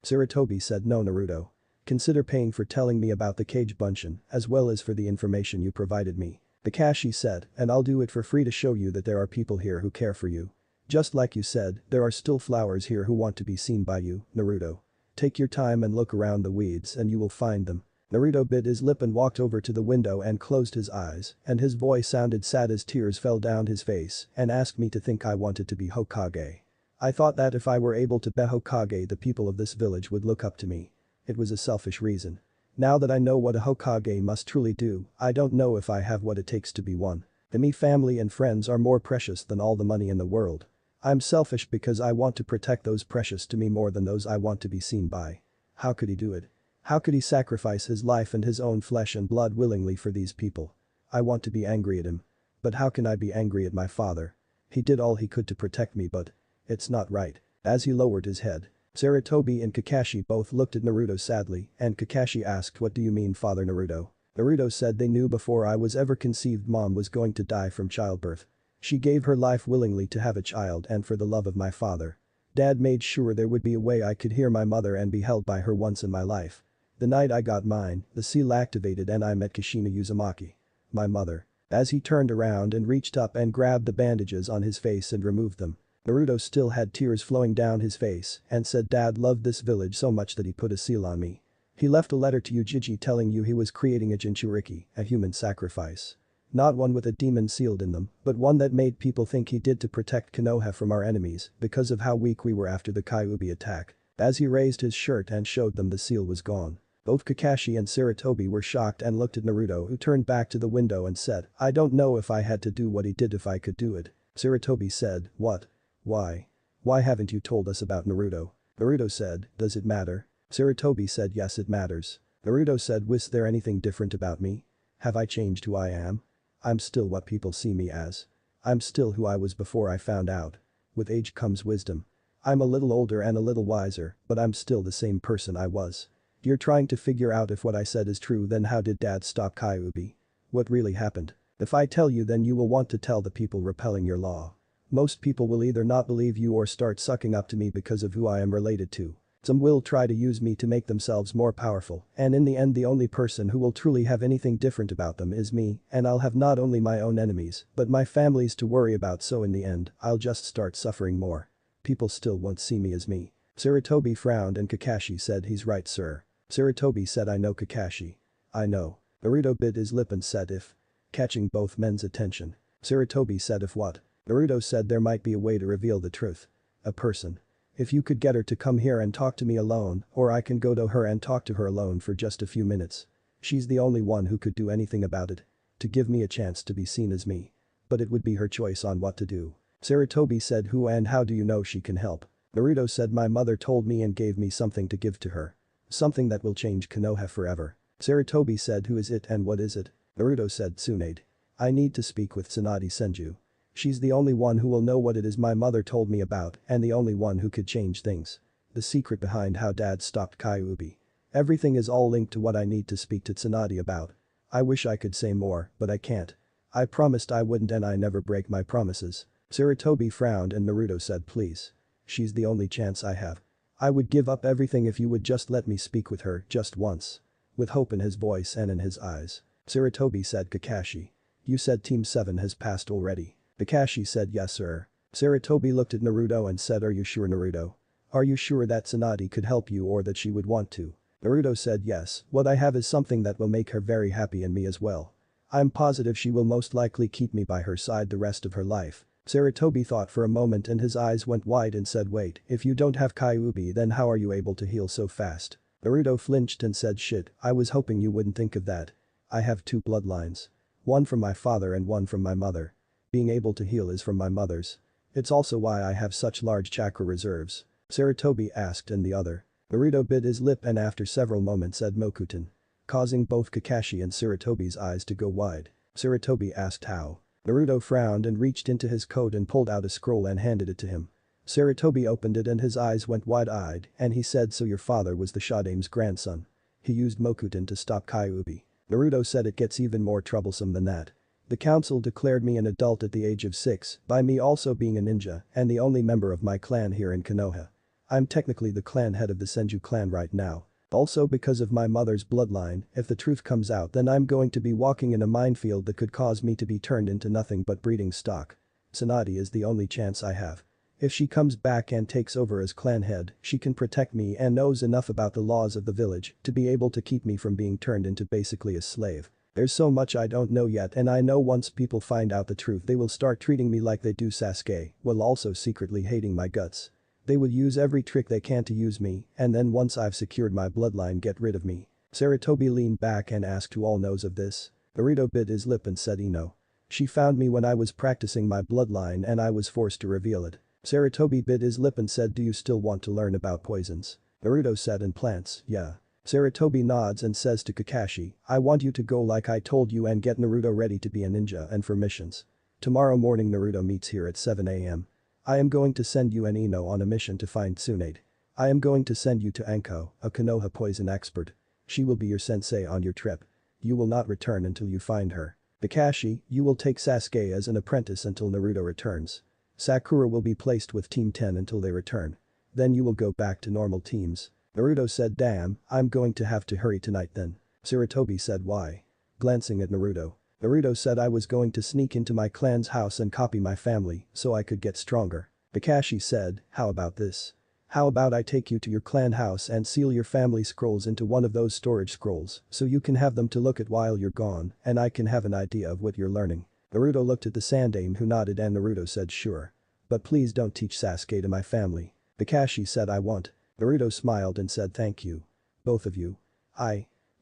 Sarutobi said, no Naruto. Consider paying for telling me about the cage bunshin as well as for the information you provided me. Kakashi said, and I'll do it for free to show you that there are people here who care for you. Just like you said, there are still flowers here who want to be seen by you, Naruto. Take your time and look around the weeds and you will find them. Naruto bit his lip and walked over to the window and closed his eyes, and his voice sounded sad as tears fell down his face and asked me to think I wanted to be Hokage. I thought that if I were able to be Hokage, the people of this village would look up to me. It was a selfish reason. Now that I know what a Hokage must truly do, I don't know if I have what it takes to be one. To me, family and friends are more precious than all the money in the world. I'm selfish because I want to protect those precious to me more than those I want to be seen by. How could he do it? How could he sacrifice his life and his own flesh and blood willingly for these people? I want to be angry at him. But how can I be angry at my father? He did all he could to protect me, but it's not right. As he lowered his head, Sarutobi and Kakashi both looked at Naruto sadly, and Kakashi asked, what do you mean, Father Naruto? Naruto said, they knew before I was ever conceived mom was going to die from childbirth. She gave her life willingly to have a child and for the love of my father. Dad made sure there would be a way I could hear my mother and be held by her once in my life. The night I got mine, the seal activated and I met Kashina Uzumaki. My mother. As he turned around and reached up and grabbed the bandages on his face and removed them. Naruto still had tears flowing down his face and said, Dad loved this village so much that he put a seal on me. He left a letter to you, Jiji, telling you he was creating a Jinchuriki, a human sacrifice. Not one with a demon sealed in them, but one that made people think he did to protect Konoha from our enemies because of how weak we were after the Kyuubi attack. As he raised his shirt and showed them, the seal was gone. Both Kakashi and Sarutobi were shocked and looked at Naruto, who turned back to the window and said, I don't know if I had to do what he did if I could do it. Sarutobi said, what? Why? Why haven't you told us about Naruto? Naruto said, does it matter? Sarutobi said, yes it matters. Naruto said, was there anything different about me? Have I changed who I am? I'm still what people see me as. I'm still who I was before I found out. With age comes wisdom. I'm a little older and a little wiser, but I'm still the same person I was. You're trying to figure out if what I said is true, then how did Dad stop Kyuubi? What really happened? If I tell you, then you will want to tell the people repelling your law. Most people will either not believe you or start sucking up to me because of who I am related to. Some will try to use me to make themselves more powerful, and in the end the only person who will truly have anything different about them is me, and I'll have not only my own enemies, but my families to worry about, so in the end, I'll just start suffering more. People still won't see me as me. Sarutobi frowned and Kakashi said, he's right, sir. Sarutobi said, I know, Kakashi. I know. Naruto bit his lip and said, if. Catching both men's attention. Sarutobi said, if what? Naruto said, there might be a way to reveal the truth. A person. If you could get her to come here and talk to me alone, or I can go to her and talk to her alone for just a few minutes. She's the only one who could do anything about it. To give me a chance to be seen as me. But it would be her choice on what to do. Sarutobi said, who and how do you know she can help? Naruto said, my mother told me and gave me something to give to her. Something that will change Konoha forever. Sarutobi said, who is it and what is it? Naruto said, Tsunade. I need to speak with Tsunade Senju. She's the only one who will know what it is my mother told me about and the only one who could change things. The secret behind how Dad stopped Kyuubi. Everything is all linked to what I need to speak to Tsunade about. I wish I could say more, but I can't. I promised I wouldn't and I never break my promises. Sarutobi frowned and Naruto said, please. She's the only chance I have. I would give up everything if you would just let me speak with her just once. With hope in his voice and in his eyes. Sarutobi said, Kakashi. You said Team 7 has passed already. Kakashi said, yes sir. Sarutobi looked at Naruto and said, are you sure, Naruto? Are you sure that Tsunade could help you or that she would want to? Naruto said, yes, what I have is something that will make her very happy and me as well. I'm positive she will most likely keep me by her side the rest of her life. Sarutobi thought for a moment and his eyes went wide and said, wait, if you don't have Kyuubi, then how are you able to heal so fast? Naruto flinched and said, shit, I was hoping you wouldn't think of that. I have 2 bloodlines. One from my father and one from my mother. Being able to heal is from my mother's. It's also why I have such large chakra reserves. Sarutobi asked, and the other. Naruto bit his lip and after several moments said, Mokuton. Causing both Kakashi and Sarutobi's eyes to go wide. Sarutobi asked how. Naruto frowned and reached into his coat and pulled out a scroll and handed it to him. Sarutobi opened it and his eyes went wide-eyed and he said, so your father was the Shodame's grandson. He used Mokuton to stop Kyuubi. Naruto said, it gets even more troublesome than that. The council declared me an adult at the age of 6 by me also being a ninja and the only member of my clan here in Konoha. I'm technically the clan head of the Senju clan right now. Also because of my mother's bloodline, if the truth comes out then I'm going to be walking in a minefield that could cause me to be turned into nothing but breeding stock. Tsunade is the only chance I have. If she comes back and takes over as clan head, she can protect me and knows enough about the laws of the village to be able to keep me from being turned into basically a slave. There's so much I don't know yet and I know once people find out the truth they will start treating me like they do Sasuke, while also secretly hating my guts. They will use every trick they can to use me, and then once I've secured my bloodline get rid of me. Sarutobi leaned back and asked who all knows of this. Naruto bit his lip and said Ino. She found me when I was practicing my bloodline and I was forced to reveal it. Sarutobi bit his lip and said, do you still want to learn about poisons? Naruto said, and plants, yeah. Sarutobi nods and says to Kakashi, I want you to go like I told you and get Naruto ready to be a ninja and for missions. Tomorrow morning Naruto meets here at 7 AM. I am going to send you and Ino on a mission to find Tsunade. I am going to send you to Anko, a Konoha poison expert. She will be your sensei on your trip. You will not return until you find her. Kakashi, you will take Sasuke as an apprentice until Naruto returns. Sakura will be placed with Team 10 until they return. Then you will go back to normal teams. Naruto said, damn, I'm going to have to hurry tonight then. Sarutobi said, why? Glancing at Naruto. Naruto said, I was going to sneak into my clan's house and copy my family so I could get stronger. Kakashi said, how about this? How about I take you to your clan house and seal your family scrolls into one of those storage scrolls so you can have them to look at while you're gone and I can have an idea of what you're learning. Naruto looked at the Sandaime who nodded and Naruto said, sure. But please don't teach Sasuke to my family. Kakashi said, I won't. Naruto smiled and said, thank you. Both of you.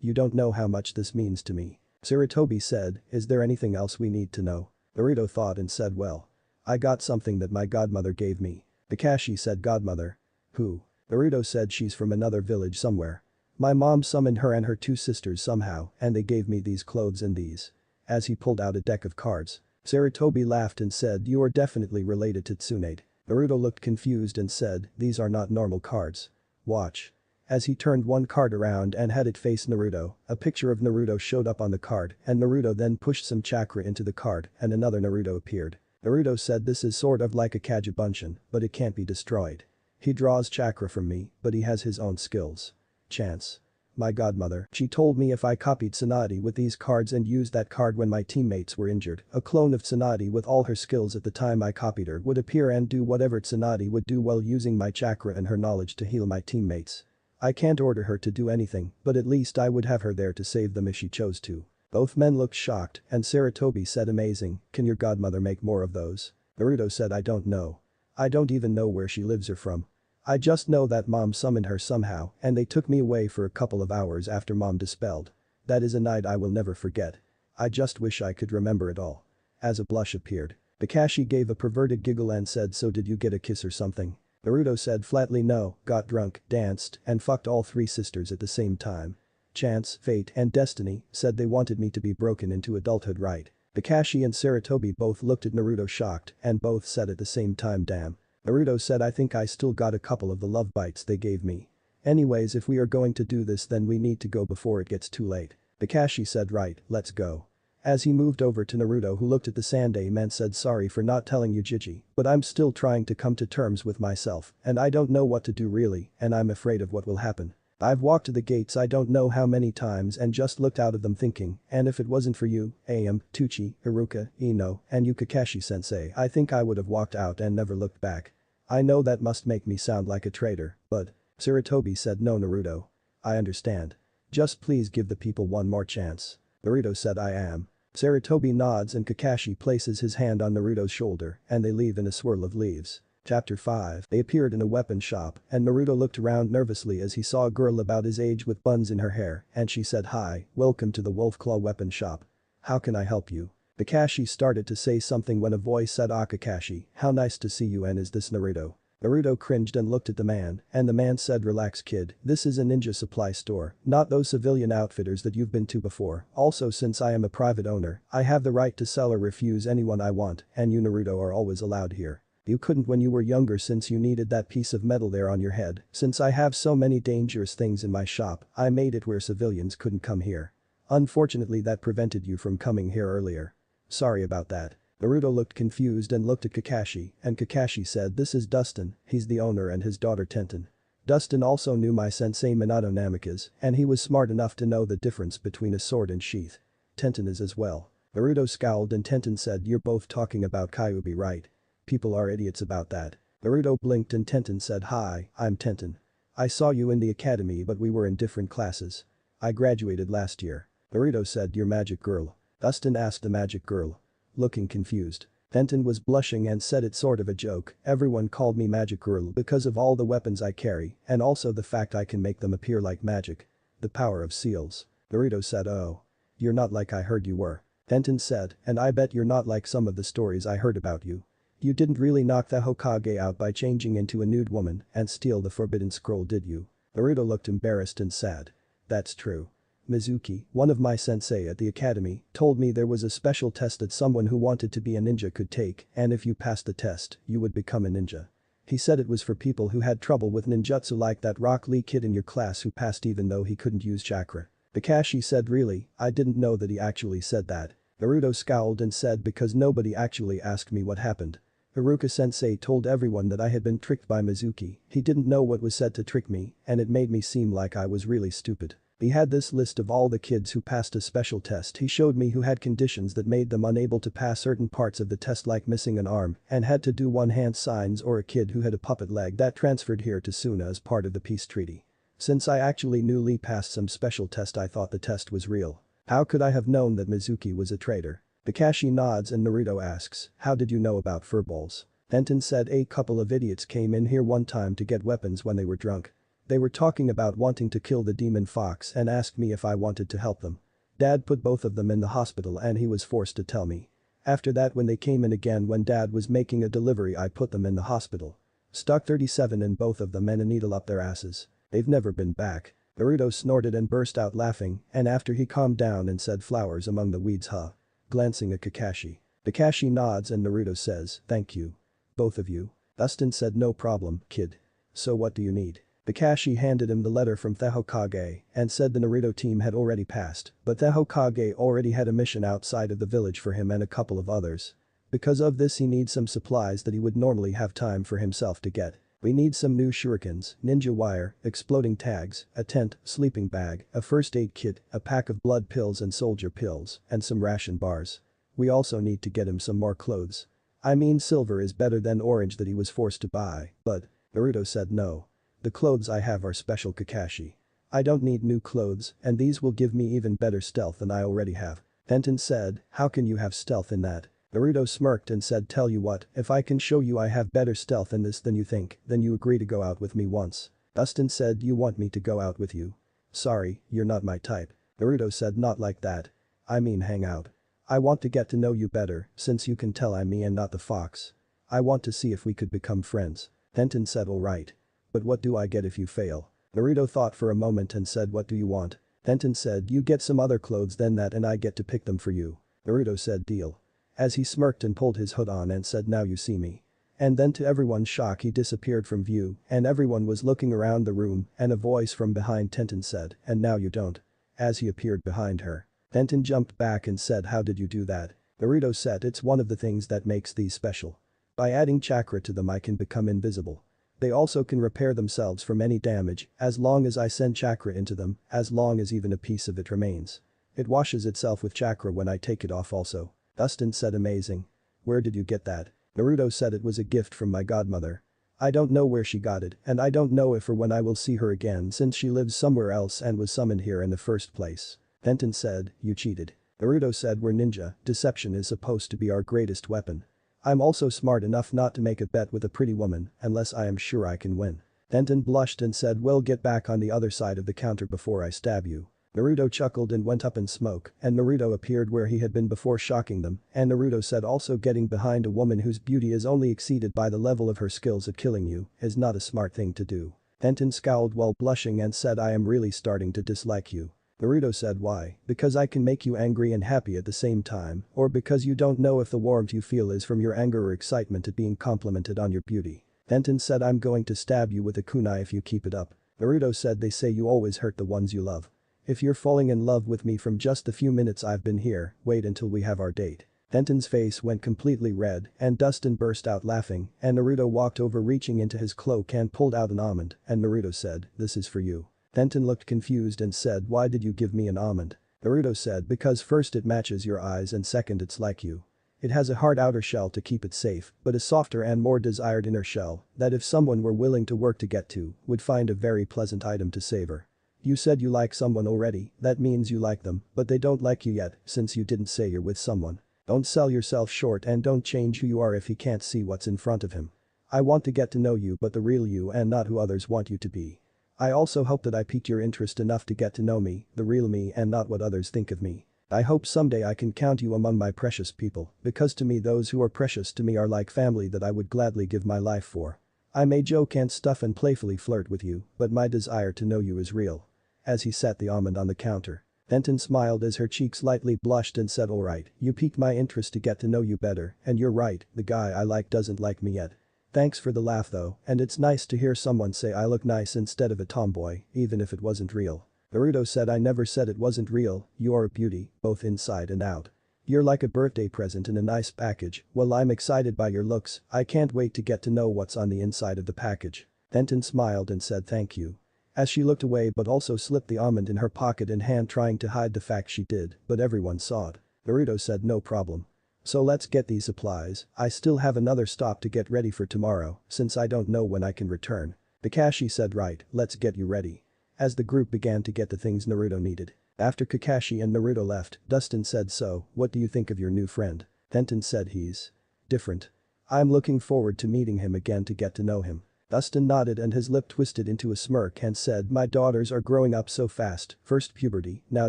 You don't know how much this means to me. Sarutobi said, is there anything else we need to know? Naruto thought and said, well. I got something that my godmother gave me. Kakashi said, godmother? Who? Naruto said, she's from another village somewhere. My mom summoned her and her 2 sisters somehow and they gave me these clothes and these. As he pulled out a deck of cards. Sarutobi laughed and said, you are definitely related to Tsunade. Naruto looked confused and said, these are not normal cards. Watch. As he turned one card around and had it face Naruto, a picture of Naruto showed up on the card and Naruto then pushed some chakra into the card and another Naruto appeared. Naruto said, this is sort of like a Kagebunshin, but it can't be destroyed. He draws chakra from me, but he has his own skills. Chance. My godmother, she told me if I copied Tsunade with these cards and used that card when my teammates were injured, a clone of Tsunade with all her skills at the time I copied her would appear and do whatever Tsunade would do while using my chakra and her knowledge to heal my teammates. I can't order her to do anything, but at least I would have her there to save them if she chose to. Both men looked shocked and Sarutobi said, amazing, can your godmother make more of those? Naruto said, I don't know. I don't even know where she lives or from. I just know that mom summoned her somehow and they took me away for a couple of hours after mom dispelled. That is a night I will never forget. I just wish I could remember it all. As a blush appeared. Kakashi gave a perverted giggle and said, so did you get a kiss or something? Naruto said flatly no, got drunk, danced, and fucked all 3 sisters at the same time. Chance, fate, and destiny said they wanted me to be broken into adulthood right. Kakashi and Sarutobi both looked at Naruto shocked and both said at the same time, damn. Naruto said, I think I still got a couple of the love bites they gave me. Anyways, if we are going to do this then we need to go before it gets too late. Kakashi said, right, let's go. As he moved over to Naruto who looked at the Sandaime and said, sorry for not telling you Jiji, but I'm still trying to come to terms with myself and I don't know what to do really and I'm afraid of what will happen. I've walked to the gates I don't know how many times and just looked out of them thinking, and if it wasn't for you, Tuchi, Iruka, Ino, and you Kakashi-sensei I think I would have walked out and never looked back. I know that must make me sound like a traitor, but. Sarutobi said, no Naruto. I understand. Just please give the people one more chance. Naruto said, I am. Sarutobi nods and Kakashi places his hand on Naruto's shoulder and they leave in a swirl of leaves. Chapter 5. They appeared in a weapon shop and Naruto looked around nervously as he saw a girl about his age with buns in her hair and she said, hi, welcome to the Wolfclaw weapon shop. How can I help you? Kakashi started to say something when a voice said, Kakashi, how nice to see you and is this Naruto? Naruto cringed and looked at the man, and the man said, relax kid, this is a ninja supply store, not those civilian outfitters that you've been to before. Also, since I am a private owner, I have the right to sell or refuse anyone I want, and you Naruto are always allowed here. You couldn't when you were younger since you needed that piece of metal there on your head. Since I have so many dangerous things in my shop, I made it where civilians couldn't come here. Unfortunately, that prevented you from coming here earlier. Sorry about that. Naruto looked confused and looked at Kakashi, and Kakashi said, this is Dustin, he's the owner, and his daughter Tenten. Dustin also knew my sensei Minato Namikaze, and he was smart enough to know the difference between a sword and sheath. Tenten is as well. Naruto scowled and Tenten said, you're both talking about Kyuubi, right? People are idiots about that. Naruto blinked and Tenten said, hi, I'm Tenten. I saw you in the academy but we were in different classes. I graduated last year. Naruto said, you're magic girl. Dustin asked the magic girl. Looking confused. Tenten was blushing and said, it's sort of a joke, everyone called me magic girl because of all the weapons I carry and also the fact I can make them appear like magic. The power of seals. Naruto said, oh. You're not like I heard you were. Tenten said, and I bet you're not like some of the stories I heard about you. You didn't really knock the Hokage out by changing into a nude woman and steal the forbidden scroll, did you? Naruto looked embarrassed and sad. That's true. Mizuki, one of my sensei at the academy, told me there was a special test that someone who wanted to be a ninja could take, and if you passed the test, you would become a ninja. He said it was for people who had trouble with ninjutsu like that Rock Lee kid in your class who passed even though he couldn't use chakra. Kakashi said, really, I didn't know that he actually said that. Naruto scowled and said, because nobody actually asked me what happened. Iruka-sensei told everyone that I had been tricked by Mizuki, he didn't know what was said to trick me, and it made me seem like I was really stupid. He had this list of all the kids who passed a special test he showed me who had conditions that made them unable to pass certain parts of the test like missing an arm and had to do one-hand signs, or a kid who had a puppet leg that transferred here to Suna as part of the peace treaty. Since I actually knew Lee passed some special test, I thought the test was real. How could I have known that Mizuki was a traitor? Kakashi nods and Naruto asks, how did you know about furballs? Tenten said, a couple of idiots came in here one time to get weapons when they were drunk. They were talking about wanting to kill the demon fox and asked me if I wanted to help them. Dad put both of them in the hospital and he was forced to tell me. After that, when they came in again when Dad was making a delivery, I put them in the hospital. Stuck 37 in both of them and a needle up their asses. They've never been back. Naruto snorted and burst out laughing, and after he calmed down and said, flowers among the weeds, huh? Glancing at Kakashi. Kakashi nods and Naruto says, thank you. Both of you. Dustin said, no problem, kid. So what do you need? Kakashi handed him the letter from the Hokage and said the Naruto team had already passed, but the Hokage already had a mission outside of the village for him and a couple of others. Because of this, he needs some supplies that he would normally have time for himself to get. We need some new shurikens, ninja wire, exploding tags, a tent, sleeping bag, a first aid kit, a pack of blood pills and soldier pills, and some ration bars. We also need to get him some more clothes. I mean, silver is better than orange that he was forced to buy, but Naruto said no. The clothes I have are special, Kakashi. I don't need new clothes, and these will give me even better stealth than I already have. Tenten said, how can you have stealth in that? Naruto smirked and said, tell you what, if I can show you I have better stealth in this than you think, then you agree to go out with me once. Dustin said, you want me to go out with you? Sorry, you're not my type. Naruto said, not like that. I mean hang out. I want to get to know you better, since you can tell I'm me and not the fox. I want to see if we could become friends. Tenten said, alright. But what do I get if you fail? Naruto thought for a moment and said, what do you want? Tenten said, you get some other clothes than that and I get to pick them for you. Naruto said, deal. As he smirked and pulled his hood on and said, now you see me. And then to everyone's shock he disappeared from view and everyone was looking around the room and a voice from behind Tenten said, and now you don't. As he appeared behind her. Tenten jumped back and said, how did you do that? Naruto said, it's one of the things that makes these special. By adding chakra to them I can become invisible. They also can repair themselves from any damage as long as I send chakra into them, as long as even a piece of it remains. It washes itself with chakra when I take it off also. Dustin said, amazing. Where did you get that? Naruto said, it was a gift from my godmother. I don't know where she got it and I don't know if or when I will see her again since she lives somewhere else and was summoned here in the first place. Tenten said, you cheated. Naruto said, we're ninja, deception is supposed to be our greatest weapon. I'm also smart enough not to make a bet with a pretty woman unless I am sure I can win. Tenten blushed and said, well, get back on the other side of the counter before I stab you. Naruto chuckled and went up in smoke, and Naruto appeared where he had been before shocking them, and Naruto said also getting behind a woman whose beauty is only exceeded by the level of her skills at killing you is not a smart thing to do. Tenten scowled while blushing and said I am really starting to dislike you. Naruto said why, because I can make you angry and happy at the same time, or because you don't know if the warmth you feel is from your anger or excitement at being complimented on your beauty. Tenten said I'm going to stab you with a kunai if you keep it up. Naruto said they say you always hurt the ones you love. If you're falling in love with me from just the few minutes I've been here, wait until we have our date. Tenten's face went completely red and Dustin burst out laughing and Naruto walked over reaching into his cloak and pulled out an almond and Naruto said, this is for you. Tenten looked confused and said why did you give me an almond? Naruto said because first it matches your eyes and second it's like you. It has a hard outer shell to keep it safe, but a softer and more desired inner shell that if someone were willing to work to get to, would find a very pleasant item to savor. You said you like someone already, that means you like them, but they don't like you yet since you didn't say you're with someone. Don't sell yourself short and don't change who you are if he can't see what's in front of him. I want to get to know you but the real you and not who others want you to be. I also hope that I piqued your interest enough to get to know me, the real me and not what others think of me. I hope someday I can count you among my precious people because to me those who are precious to me are like family that I would gladly give my life for. I may joke and stuff and playfully flirt with you, but my desire to know you is real. As he set the almond on the counter. Tenten smiled as her cheeks lightly blushed and said alright, you piqued my interest to get to know you better, and you're right, the guy I like doesn't like me yet. Thanks for the laugh though, and it's nice to hear someone say I look nice instead of a tomboy, even if it wasn't real. Naruto said I never said it wasn't real, you are a beauty, both inside and out. You're like a birthday present in a nice package, well I'm excited by your looks, I can't wait to get to know what's on the inside of the package. Tenten smiled and said thank you. As she looked away but also slipped the almond in her pocket and hand trying to hide the fact she did, but everyone saw it. Naruto said no problem. So let's get these supplies, I still have another stop to get ready for tomorrow, since I don't know when I can return. Kakashi said right, let's get you ready. As the group began to get the things Naruto needed. After Kakashi and Naruto left, Dustin said so, what do you think of your new friend? Tenten said he's different. I'm looking forward to meeting him again to get to know him. Dustin nodded and his lip twisted into a smirk and said my daughters are growing up so fast, first puberty, now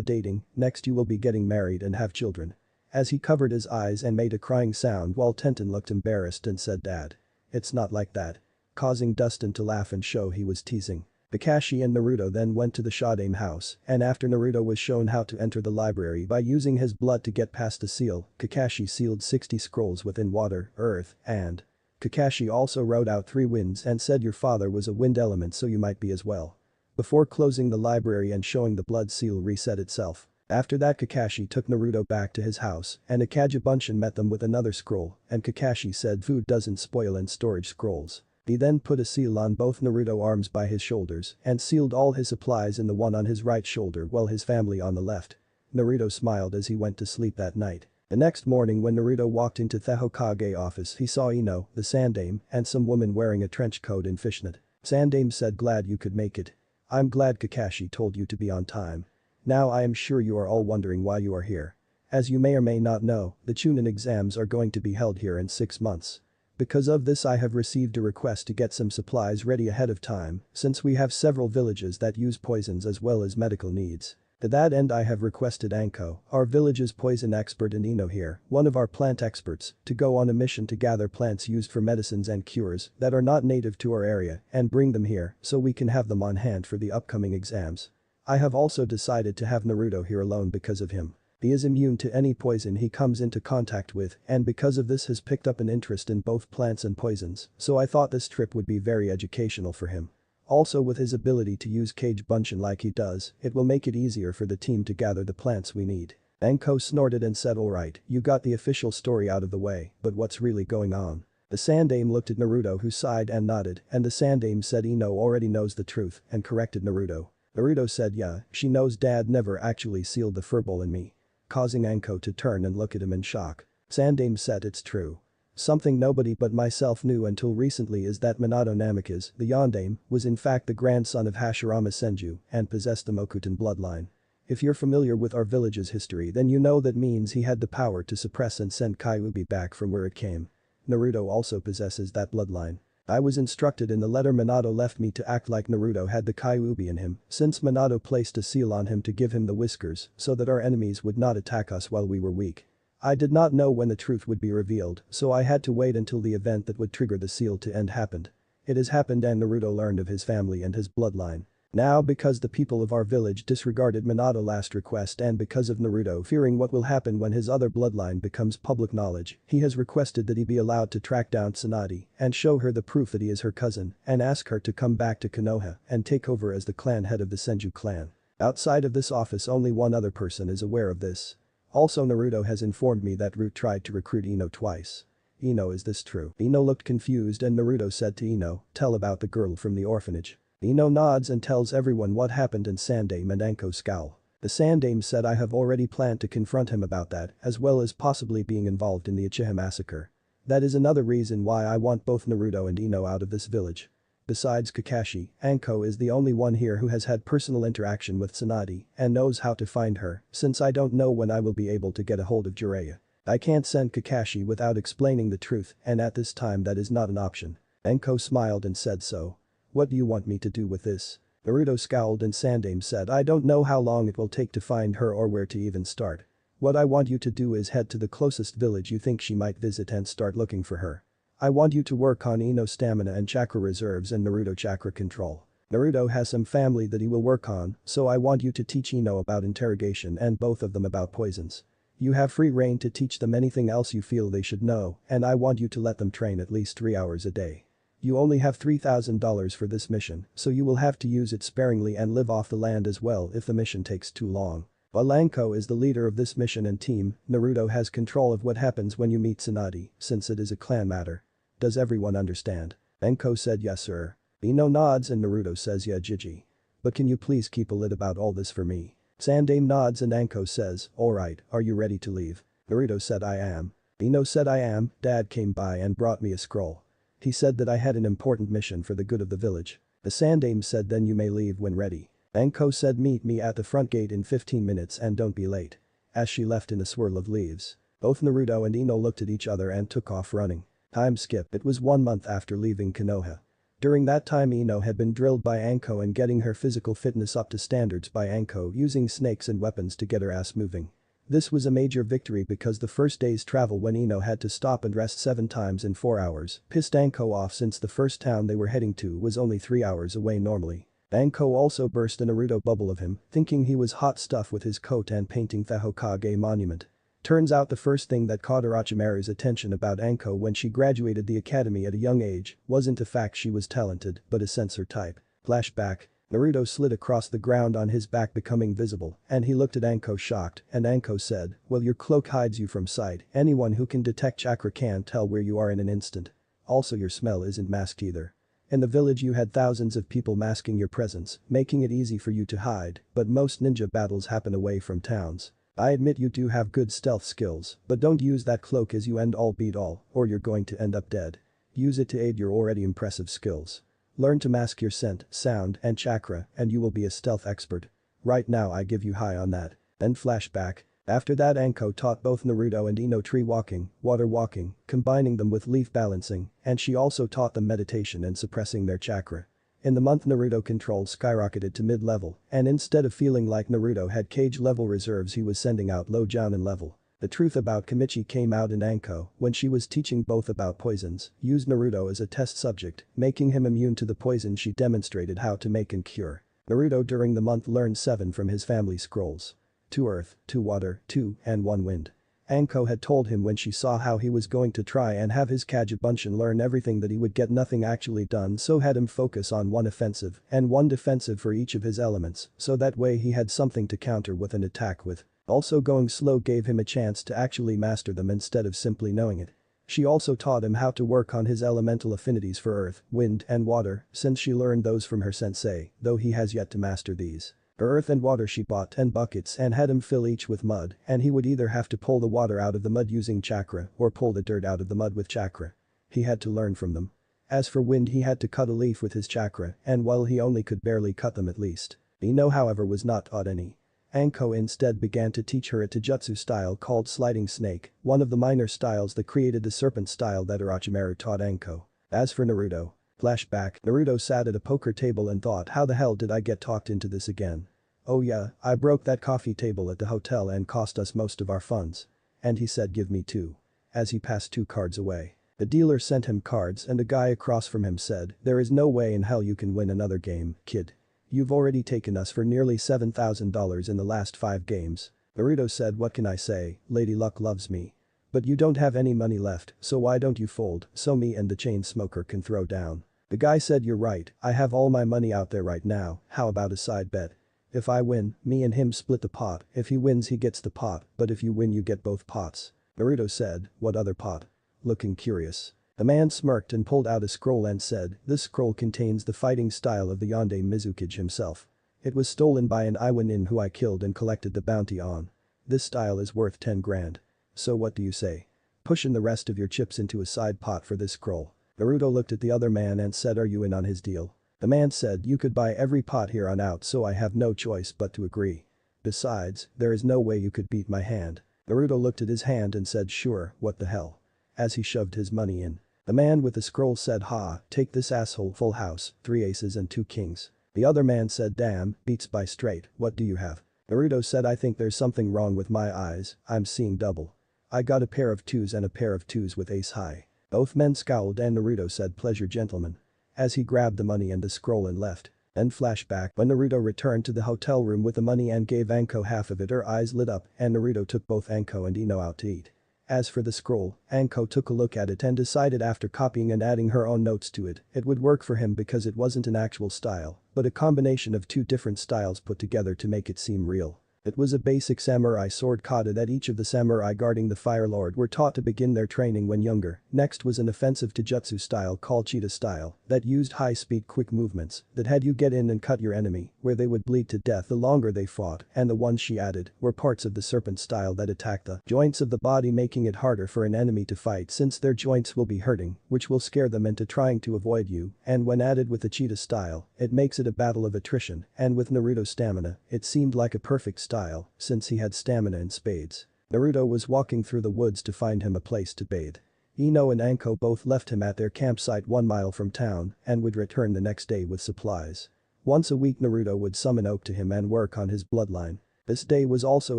dating, next you will be getting married and have children. As he covered his eyes and made a crying sound while Tenten looked embarrassed and said Dad. It's not like that. Causing Dustin to laugh and show he was teasing. Kakashi and Naruto then went to the Shadame house and after Naruto was shown how to enter the library by using his blood to get past the seal, Kakashi sealed 60 scrolls within water, earth, and Kakashi also wrote out 3 winds and said your father was a wind element so you might be as well. Before closing the library and showing the blood seal reset itself. After that Kakashi took Naruto back to his house and Akajibunshin met them with another scroll and Kakashi said food doesn't spoil in storage scrolls. He then put a seal on both Naruto arms by his shoulders and sealed all his supplies in the one on his right shoulder while his family on the left. Naruto smiled as he went to sleep that night. The next morning when Naruto walked into the Hokage office he saw Ino, the Sandame, and some woman wearing a trench coat and fishnet. Sandame said glad you could make it. I'm glad Kakashi told you to be on time. Now I am sure you are all wondering why you are here. As you may or may not know, the Chunin exams are going to be held here in 6 months. Because of this I have received a request to get some supplies ready ahead of time, since we have several villages that use poisons as well as medical needs. To that end I have requested Anko, our village's poison expert and Ino here, one of our plant experts, to go on a mission to gather plants used for medicines and cures that are not native to our area and bring them here so we can have them on hand for the upcoming exams. I have also decided to have Naruto here alone because of him. He is immune to any poison he comes into contact with and because of this has picked up an interest in both plants and poisons, so I thought this trip would be very educational for him. Also with his ability to use Akajibunshin like he does, it will make it easier for the team to gather the plants we need. Anko snorted and said alright, you got the official story out of the way, but what's really going on? The Sandame looked at Naruto who sighed and nodded and the Sandame said Ino already knows the truth and corrected Naruto. Naruto said yeah, she knows dad never actually sealed the furball in me. Causing Anko to turn and look at him in shock. Sandame said it's true. Something nobody but myself knew until recently is that Minato Namikaze, the Yondaime, was in fact the grandson of Hashirama Senju and possessed the Mokuton bloodline. If you're familiar with our village's history then you know that means he had the power to suppress and send Kyuubi back from where it came. Naruto also possesses that bloodline. I was instructed in the letter Minato left me to act like Naruto had the Kyuubi in him since Minato placed a seal on him to give him the whiskers so that our enemies would not attack us while we were weak. I did not know when the truth would be revealed, so I had to wait until the event that would trigger the seal to end happened. It has happened and Naruto learned of his family and his bloodline. Now because the people of our village disregarded Minato's last request and because of Naruto fearing what will happen when his other bloodline becomes public knowledge, he has requested that he be allowed to track down Tsunade and show her the proof that he is her cousin and ask her to come back to Konoha and take over as the clan head of the Senju clan. Outside of this office only one other person is aware of this. Also Naruto has informed me that Root tried to recruit Ino twice. Ino, is this true? Ino looked confused and Naruto said to Ino, tell about the girl from the orphanage. Ino nods and tells everyone what happened and Sandame and Anko scowl. The Sandame said I have already planned to confront him about that as well as possibly being involved in the Uchiha massacre. That is another reason why I want both Naruto and Ino out of this village. Besides Kakashi, Anko is the only one here who has had personal interaction with Tsunade and knows how to find her since I don't know when I will be able to get a hold of Jiraiya. I can't send Kakashi without explaining the truth and at this time that is not an option. Anko smiled and said so. What do you want me to do with this? Naruto scowled and Sandame said I don't know how long it will take to find her or where to even start. What I want you to do is head to the closest village you think she might visit and start looking for her. I want you to work on Ino's stamina and chakra reserves and Naruto chakra control. Naruto has some family that he will work on, so I want you to teach Ino about interrogation and both of them about poisons. You have free reign to teach them anything else you feel they should know and I want you to let them train at least 3 hours a day. You only have $3,000 for this mission, so you will have to use it sparingly and live off the land as well if the mission takes too long. While Anko is the leader of this mission and team, Naruto has control of what happens when you meet Tsunade, since it is a clan matter. Does everyone understand? Anko said yes sir. Ino nods and Naruto says yeah Jiji. But can you please keep a lid about all this for me? Sandame nods and Anko says, alright, are you ready to leave? Naruto said I am. Ino said I am, Dad came by and brought me a scroll. He said that I had an important mission for the good of the village. The Sandame said then you may leave when ready. Anko said meet me at the front gate in 15 minutes and don't be late. As she left in a swirl of leaves. Both Naruto and Ino looked at each other and took off running. Time skip, it was 1 month after leaving Konoha. During that time Ino had been drilled by Anko and getting her physical fitness up to standards by Anko using snakes and weapons to get her ass moving. This was a major victory because the first day's travel when Ino had to stop and rest 7 times in 4 hours pissed Anko off since the first town they were heading to was only 3 hours away normally. Anko also burst a Naruto bubble of him, thinking he was hot stuff with his coat and painting the Hokage monument. Turns out the first thing that caught Orochimaru's attention about Anko when she graduated the academy at a young age wasn't the fact she was talented but a sensor type. Flashback. Naruto slid across the ground on his back becoming visible and he looked at Anko shocked and Anko said, well your cloak hides you from sight, anyone who can detect chakra can tell where you are in an instant. Also your smell isn't masked either. In the village you had thousands of people masking your presence, making it easy for you to hide, but most ninja battles happen away from towns. I admit you do have good stealth skills, but don't use that cloak as you end all beat all, or you're going to end up dead. Use it to aid your already impressive skills. Learn to mask your scent, sound, and chakra, and you will be a stealth expert. Right now I give you high on that. Then flashback. After that Anko taught both Naruto and Ino tree walking, water walking, combining them with leaf balancing, and she also taught them meditation and suppressing their chakra. In the month Naruto control skyrocketed to mid-level, and instead of feeling like Naruto had cage-level reserves he was sending out low jounin level. The truth about Kimichi came out in Anko when she was teaching both about poisons, used Naruto as a test subject, making him immune to the poison she demonstrated how to make and cure. Naruto during the month learned 7 from his family scrolls. 2 earth, 2 water, 2, and 1 wind. Anko had told him when she saw how he was going to try and have his Kagebunshin learn everything that he would get nothing actually done so had him focus on 1 offensive and 1 defensive for each of his elements so that way he had something to counter with an attack with. Also going slow gave him a chance to actually master them instead of simply knowing it. She also taught him how to work on his elemental affinities for earth, wind, and water since she learned those from her sensei, though he has yet to master these. For earth and water she bought 10 buckets and had him fill each with mud and he would either have to pull the water out of the mud using chakra or pull the dirt out of the mud with chakra. He had to learn from them. As for wind he had to cut a leaf with his chakra and while he only could barely cut them at least. Ino however was not taught any. Anko instead began to teach her a taijutsu style called sliding snake, one of the minor styles that created the serpent style that Orochimaru taught Anko. As for Naruto. Flashback, Naruto sat at a poker table and thought, how the hell did I get talked into this again? Oh yeah, I broke that coffee table at the hotel and cost us most of our funds. And he said give me two. As he passed two cards away. The dealer sent him cards and a guy across from him said, there is no way in hell you can win another game, kid. You've already taken us for nearly $7,000 in the last 5 games. Naruto said, what can I say, Lady Luck loves me. But you don't have any money left, so why don't you fold so me and the chain smoker can throw down. The guy said, you're right, I have all my money out there right now, how about a side bet? If I win, me and him split the pot, if he wins he gets the pot, but if you win you get both pots. Naruto said, what other pot? Looking curious. The man smirked and pulled out a scroll and said, this scroll contains the fighting style of the Yonde Mizukage himself. It was stolen by an Iwanin who I killed and collected the bounty on. This style is worth 10 grand. So what do you say? Push in the rest of your chips into a side pot for this scroll. Naruto looked at the other man and said, are you in on his deal? The man said, you could buy every pot here on out so I have no choice but to agree. Besides, there is no way you could beat my hand. Naruto looked at his hand and said, sure, what the hell. As he shoved his money in. The man with the scroll said, ha, take this asshole, full house, 3 aces and 2 kings. The other man said, damn, beats by straight, what do you have? Naruto said, I think there's something wrong with my eyes, I'm seeing double. I got a pair of 2s and a pair of 2s with ace high. Both men scowled and Naruto said, pleasure gentlemen. As he grabbed the money and the scroll and left. Then flashback, when Naruto returned to the hotel room with the money and gave Anko half of it, her eyes lit up and Naruto took both Anko and Ino out to eat. As for the scroll, Anko took a look at it and decided after copying and adding her own notes to it, it would work for him because it wasn't an actual style, but a combination of 2 different styles put together to make it seem real. It was a basic samurai sword kata that each of the samurai guarding the Fire Lord were taught to begin their training when younger. Next was an offensive taijutsu style called cheetah style that used high-speed quick movements that had you get in and cut your enemy where they would bleed to death the longer they fought, and the ones she added were parts of the serpent style that attacked the joints of the body, making it harder for an enemy to fight since their joints will be hurting, which will scare them into trying to avoid you, and when added with the cheetah style, it makes it a battle of attrition, and with Naruto's stamina, it seemed like a perfect style since he had stamina in spades. Naruto was walking through the woods to find him a place to bathe. Ino and Anko both left him at their campsite 1 mile from town and would return the next day with supplies. Once a week Naruto would summon Oak to him and work on his bloodline. This day was also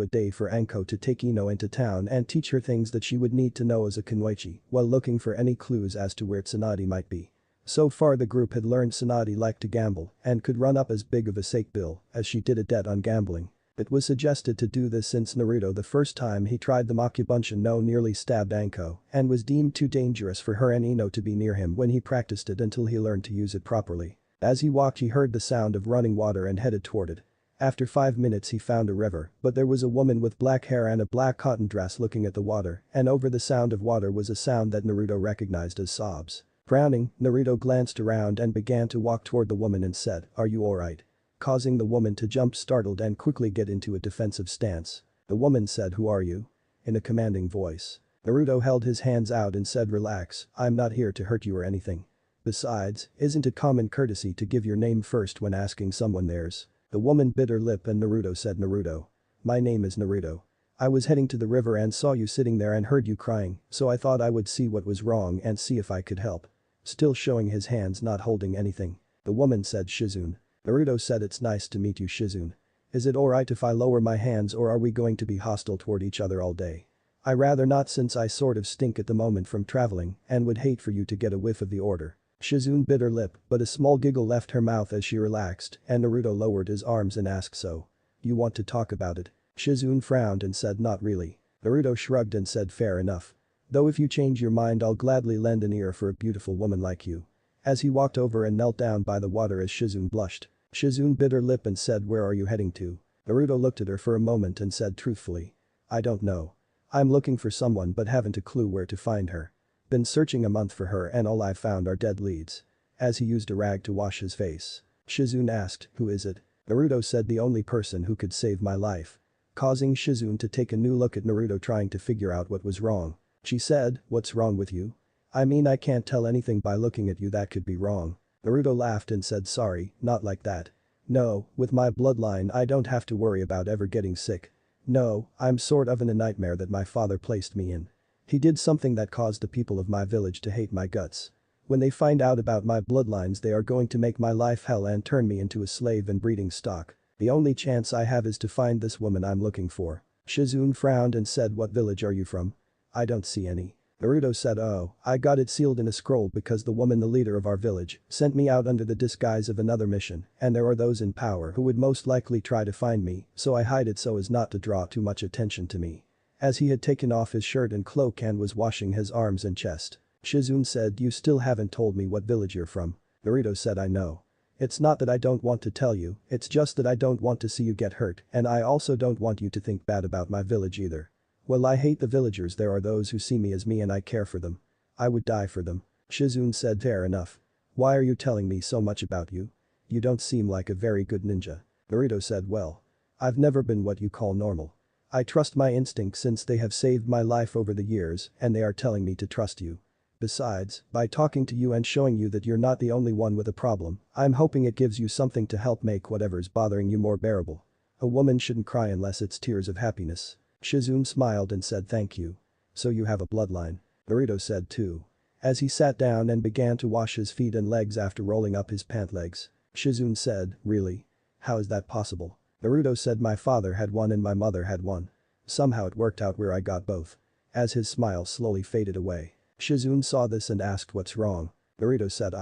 a day for Anko to take Ino into town and teach her things that she would need to know as a kunoichi while looking for any clues as to where Tsunade might be. So far the group had learned Tsunade liked to gamble and could run up as big of a sake bill as she did a debt on gambling. It was suggested to do this since Naruto the first time he tried the Makubunshin no nearly stabbed Anko and was deemed too dangerous for her and Ino to be near him when he practiced it until he learned to use it properly. As he walked he heard the sound of running water and headed toward it. After 5 minutes he found a river, but there was a woman with black hair and a black cotton dress looking at the water, and over the sound of water was a sound that Naruto recognized as sobs. Frowning, Naruto glanced around and began to walk toward the woman and said, are you alright? Causing the woman to jump startled and quickly get into a defensive stance. The woman said, who are you? In a commanding voice. Naruto held his hands out and said, relax, I'm not here to hurt you or anything. Besides, isn't it common courtesy to give your name first when asking someone theirs? The woman bit her lip and Naruto said, Naruto. My name is Naruto. I was heading to the river and saw you sitting there and heard you crying, so I thought I would see what was wrong and see if I could help. Still showing his hands not holding anything. The woman said, Shizune. Naruto said, it's nice to meet you, Shizune. Is it alright if I lower my hands or are we going to be hostile toward each other all day? I rather not since I sort of stink at the moment from traveling and would hate for you to get a whiff of the order. Shizune bit her lip but a small giggle left her mouth as she relaxed and Naruto lowered his arms and asked, so? You want to talk about it? Shizune frowned and said, not really. Naruto shrugged and said, fair enough. Though if you change your mind I'll gladly lend an ear for a beautiful woman like you. As he walked over and knelt down by the water as Shizune blushed. Shizune bit her lip and said, where are you heading to? Naruto looked at her for a moment and said truthfully. I don't know. I'm looking for someone but haven't a clue where to find her. Been searching a month for her and all I've found are dead leads. As he used a rag to wash his face. Shizune asked, who is it? Naruto said, the only person who could save my life. Causing Shizune to take a new look at Naruto trying to figure out what was wrong. She said, what's wrong with you? I mean I can't tell anything by looking at you that could be wrong. Naruto laughed and said, sorry, not like that. No, with my bloodline I don't have to worry about ever getting sick. No, I'm sort of in a nightmare that my father placed me in. He did something that caused the people of my village to hate my guts. When they find out about my bloodlines they are going to make my life hell and turn me into a slave and breeding stock. The only chance I have is to find this woman I'm looking for." Shizune frowned and said, "What village are you from?" "I don't see any." Naruto said, "Oh, I got it sealed in a scroll because the woman, the leader of our village, sent me out under the disguise of another mission and there are those in power who would most likely try to find me, so I hide it so as not to draw too much attention to me." As he had taken off his shirt and cloak and was washing his arms and chest, Shizune said, "You still haven't told me what village you're from." Naruto said, "I know. It's not that I don't want to tell you, it's just that I don't want to see you get hurt and I also don't want you to think bad about my village either. Well, I hate the villagers, there are those who see me as me and I care for them. I would die for them." Shizune said, "Fair enough. Why are you telling me so much about you? You don't seem like a very good ninja." Naruto said, "Well, I've never been what you call normal. I trust my instincts since they have saved my life over the years and they are telling me to trust you. Besides, by talking to you and showing you that you're not the only one with a problem, I'm hoping it gives you something to help make whatever's bothering you more bearable. A woman shouldn't cry unless it's tears of happiness." Shizune smiled and said, "Thank you. So you have a bloodline." Naruto said too. As he sat down and began to wash his feet and legs after rolling up his pant legs, Shizune said, "Really? How is that possible?" Naruto said, "My father had one and my mother had one. Somehow it worked out where I got both." As his smile slowly faded away, Shizune saw this and asked, "What's wrong?" Naruto said,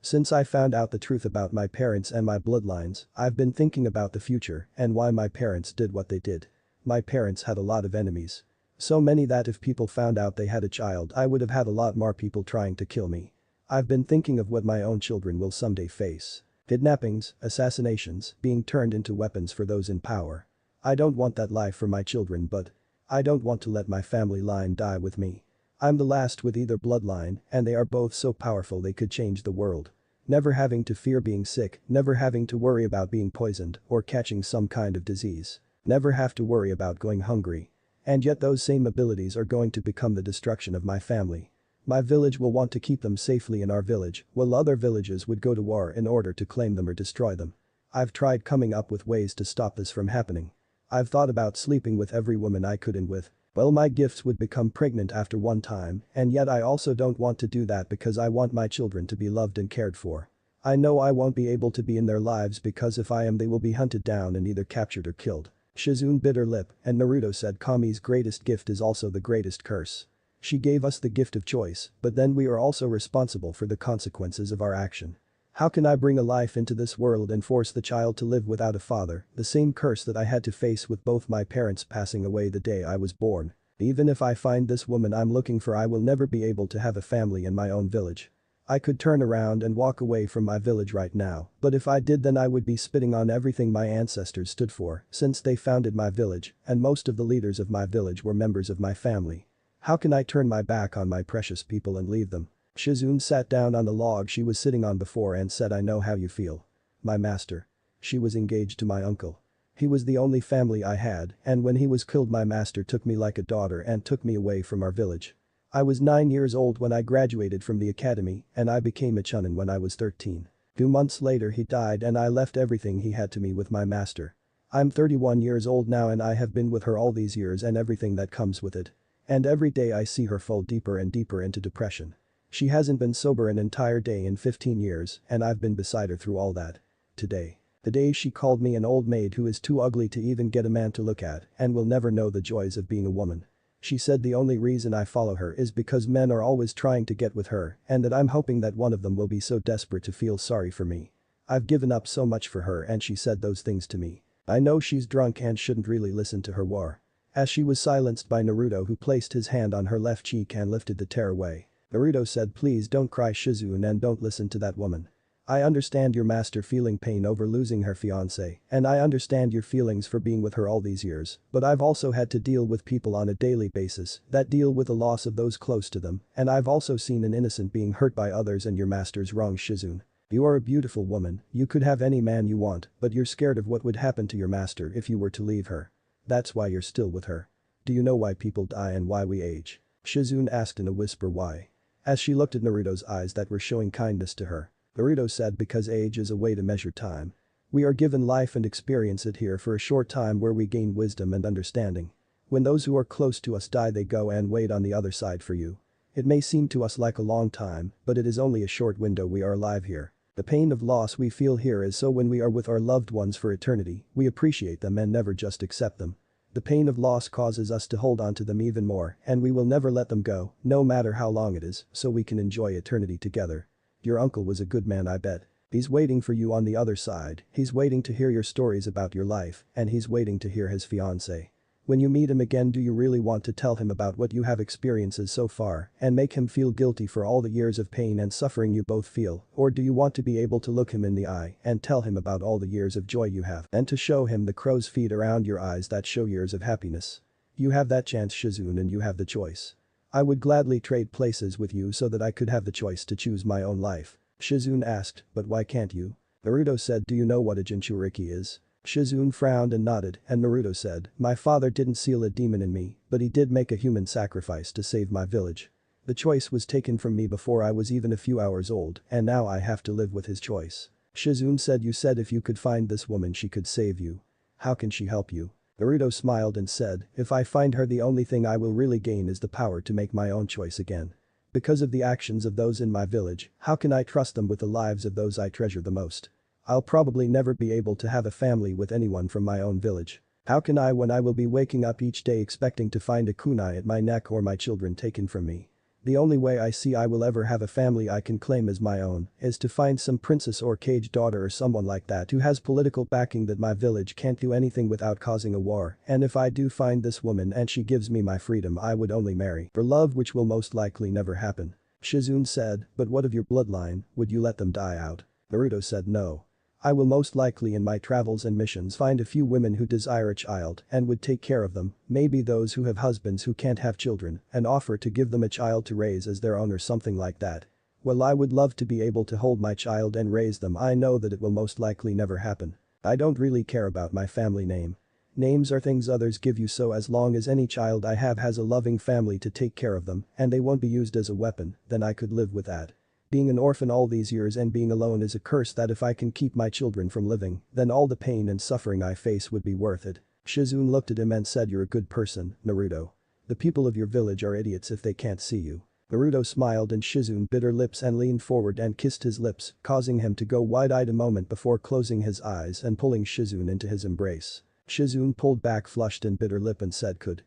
Since I found out the truth about my parents and my bloodlines, I've been thinking about the future and why my parents did what they did. My parents had a lot of enemies. So many that if people found out they had a child I would have had a lot more people trying to kill me. I've been thinking of what my own children will someday face. Kidnappings, assassinations, being turned into weapons for those in power. I don't want that life for my children but I don't want to let my family line die with me. I'm the last with either bloodline and they are both so powerful they could change the world. Never having to fear being sick, never having to worry about being poisoned or catching some kind of disease. Never have to worry about going hungry. And yet those same abilities are going to become the destruction of my family. My village will want to keep them safely in our village, while other villages would go to war in order to claim them or destroy them. I've tried coming up with ways to stop this from happening. I've thought about sleeping with every woman I could and with. Well, my gifts would become pregnant after one time and yet I also don't want to do that because I want my children to be loved and cared for. I know I won't be able to be in their lives because if I am they will be hunted down and either captured or killed." Shizune bit her lip and Naruto said, "Kami's greatest gift is also the greatest curse. She gave us the gift of choice, but then we are also responsible for the consequences of our action. How can I bring a life into this world and force the child to live without a father, the same curse that I had to face with both my parents passing away the day I was born? Even if I find this woman I'm looking for I will never be able to have a family in my own village. I could turn around and walk away from my village right now, but if I did then I would be spitting on everything my ancestors stood for since they founded my village and most of the leaders of my village were members of my family. How can I turn my back on my precious people and leave them?" Shizune sat down on the log she was sitting on before and said, "I know how you feel. My master. She was engaged to my uncle. He was the only family I had and when he was killed my master took me like a daughter and took me away from our village. I was 9 years old when I graduated from the academy and I became a chunin when I was 13. 2 months later he died and I left everything he had to me with my master. I'm 31 years old now and I have been with her all these years and everything that comes with it. And every day I see her fall deeper and deeper into depression. She hasn't been sober an entire day in 15 years and I've been beside her through all that. Today. The day she called me an old maid who is too ugly to even get a man to look at and will never know the joys of being a woman. She said the only reason I follow her is because men are always trying to get with her and that I'm hoping that one of them will be so desperate to feel sorry for me. I've given up so much for her and she said those things to me. I know she's drunk and shouldn't really listen to her war." As she was silenced by Naruto who placed his hand on her left cheek and lifted the tear away, Naruto said, "Please don't cry Shizune and don't listen to that woman. I understand your master feeling pain over losing her fiancé and I understand your feelings for being with her all these years, but I've also had to deal with people on a daily basis that deal with the loss of those close to them and I've also seen an innocent being hurt by others and your master's wrong Shizune. You are a beautiful woman, you could have any man you want, but you're scared of what would happen to your master if you were to leave her. That's why you're still with her. Do you know why people die and why we age?" Shizune asked in a whisper. "Why?" As she looked at Naruto's eyes that were showing kindness to her, Naruto said, "Because age is a way to measure time. We are given life and experience it here for a short time where we gain wisdom and understanding. When those who are close to us die they go and wait on the other side for you. It may seem to us like a long time, but it is only a short window we are alive here. The pain of loss we feel here is so when we are with our loved ones for eternity, we appreciate them and never just accept them. The pain of loss causes us to hold on to them even more, and we will never let them go, no matter how long it is, so we can enjoy eternity together. Your uncle was a good man, I bet. He's waiting for you on the other side, he's waiting to hear your stories about your life, and he's waiting to hear his fiancée. When you meet him again, do you really want to tell him about what you have experienced so far and make him feel guilty for all the years of pain and suffering you both feel, or do you want to be able to look him in the eye and tell him about all the years of joy you have and to show him the crow's feet around your eyes that show years of happiness? You have that chance, Shizune, and you have the choice. I would gladly trade places with you so that I could have the choice to choose my own life. Shizune asked, but why can't you? Naruto said, do you know what a Jinchuriki is? Shizune frowned and nodded, and Naruto said, my father didn't seal a demon in me, but he did make a human sacrifice to save my village. The choice was taken from me before I was even a few hours old, and now I have to live with his choice. Shizune said, you said if you could find this woman she could save you. How can she help you? Naruto smiled and said, if I find her, the only thing I will really gain is the power to make my own choice again. Because of the actions of those in my village, how can I trust them with the lives of those I treasure the most? I'll probably never be able to have a family with anyone from my own village. How can I when I will be waking up each day expecting to find a kunai at my neck or my children taken from me? The only way I see I will ever have a family I can claim as my own is to find some princess or cage daughter or someone like that who has political backing that my village can't do anything without causing a war, and if I do find this woman and she gives me my freedom, I would only marry for love, which will most likely never happen. Shizune said, but what of your bloodline, would you let them die out? Naruto said, no. I will most likely in my travels and missions find a few women who desire a child and would take care of them, maybe those who have husbands who can't have children, and offer to give them a child to raise as their own or something like that. Well, I would love to be able to hold my child and raise them. I know that it will most likely never happen. I don't really care about my family name. Names are things others give you, so as long as any child I have has a loving family to take care of them and they won't be used as a weapon, then I could live with that. Being an orphan all these years and being alone is a curse that if I can keep my children from living, then all the pain and suffering I face would be worth it. Shizune looked at him and said, you're a good person, Naruto. The people of your village are idiots if they can't see you. Naruto smiled and Shizune bit her lips and leaned forward and kissed his lips, causing him to go wide-eyed a moment before closing his eyes and pulling Shizune into his embrace. Shizune pulled back, flushed and bit her lip and said, could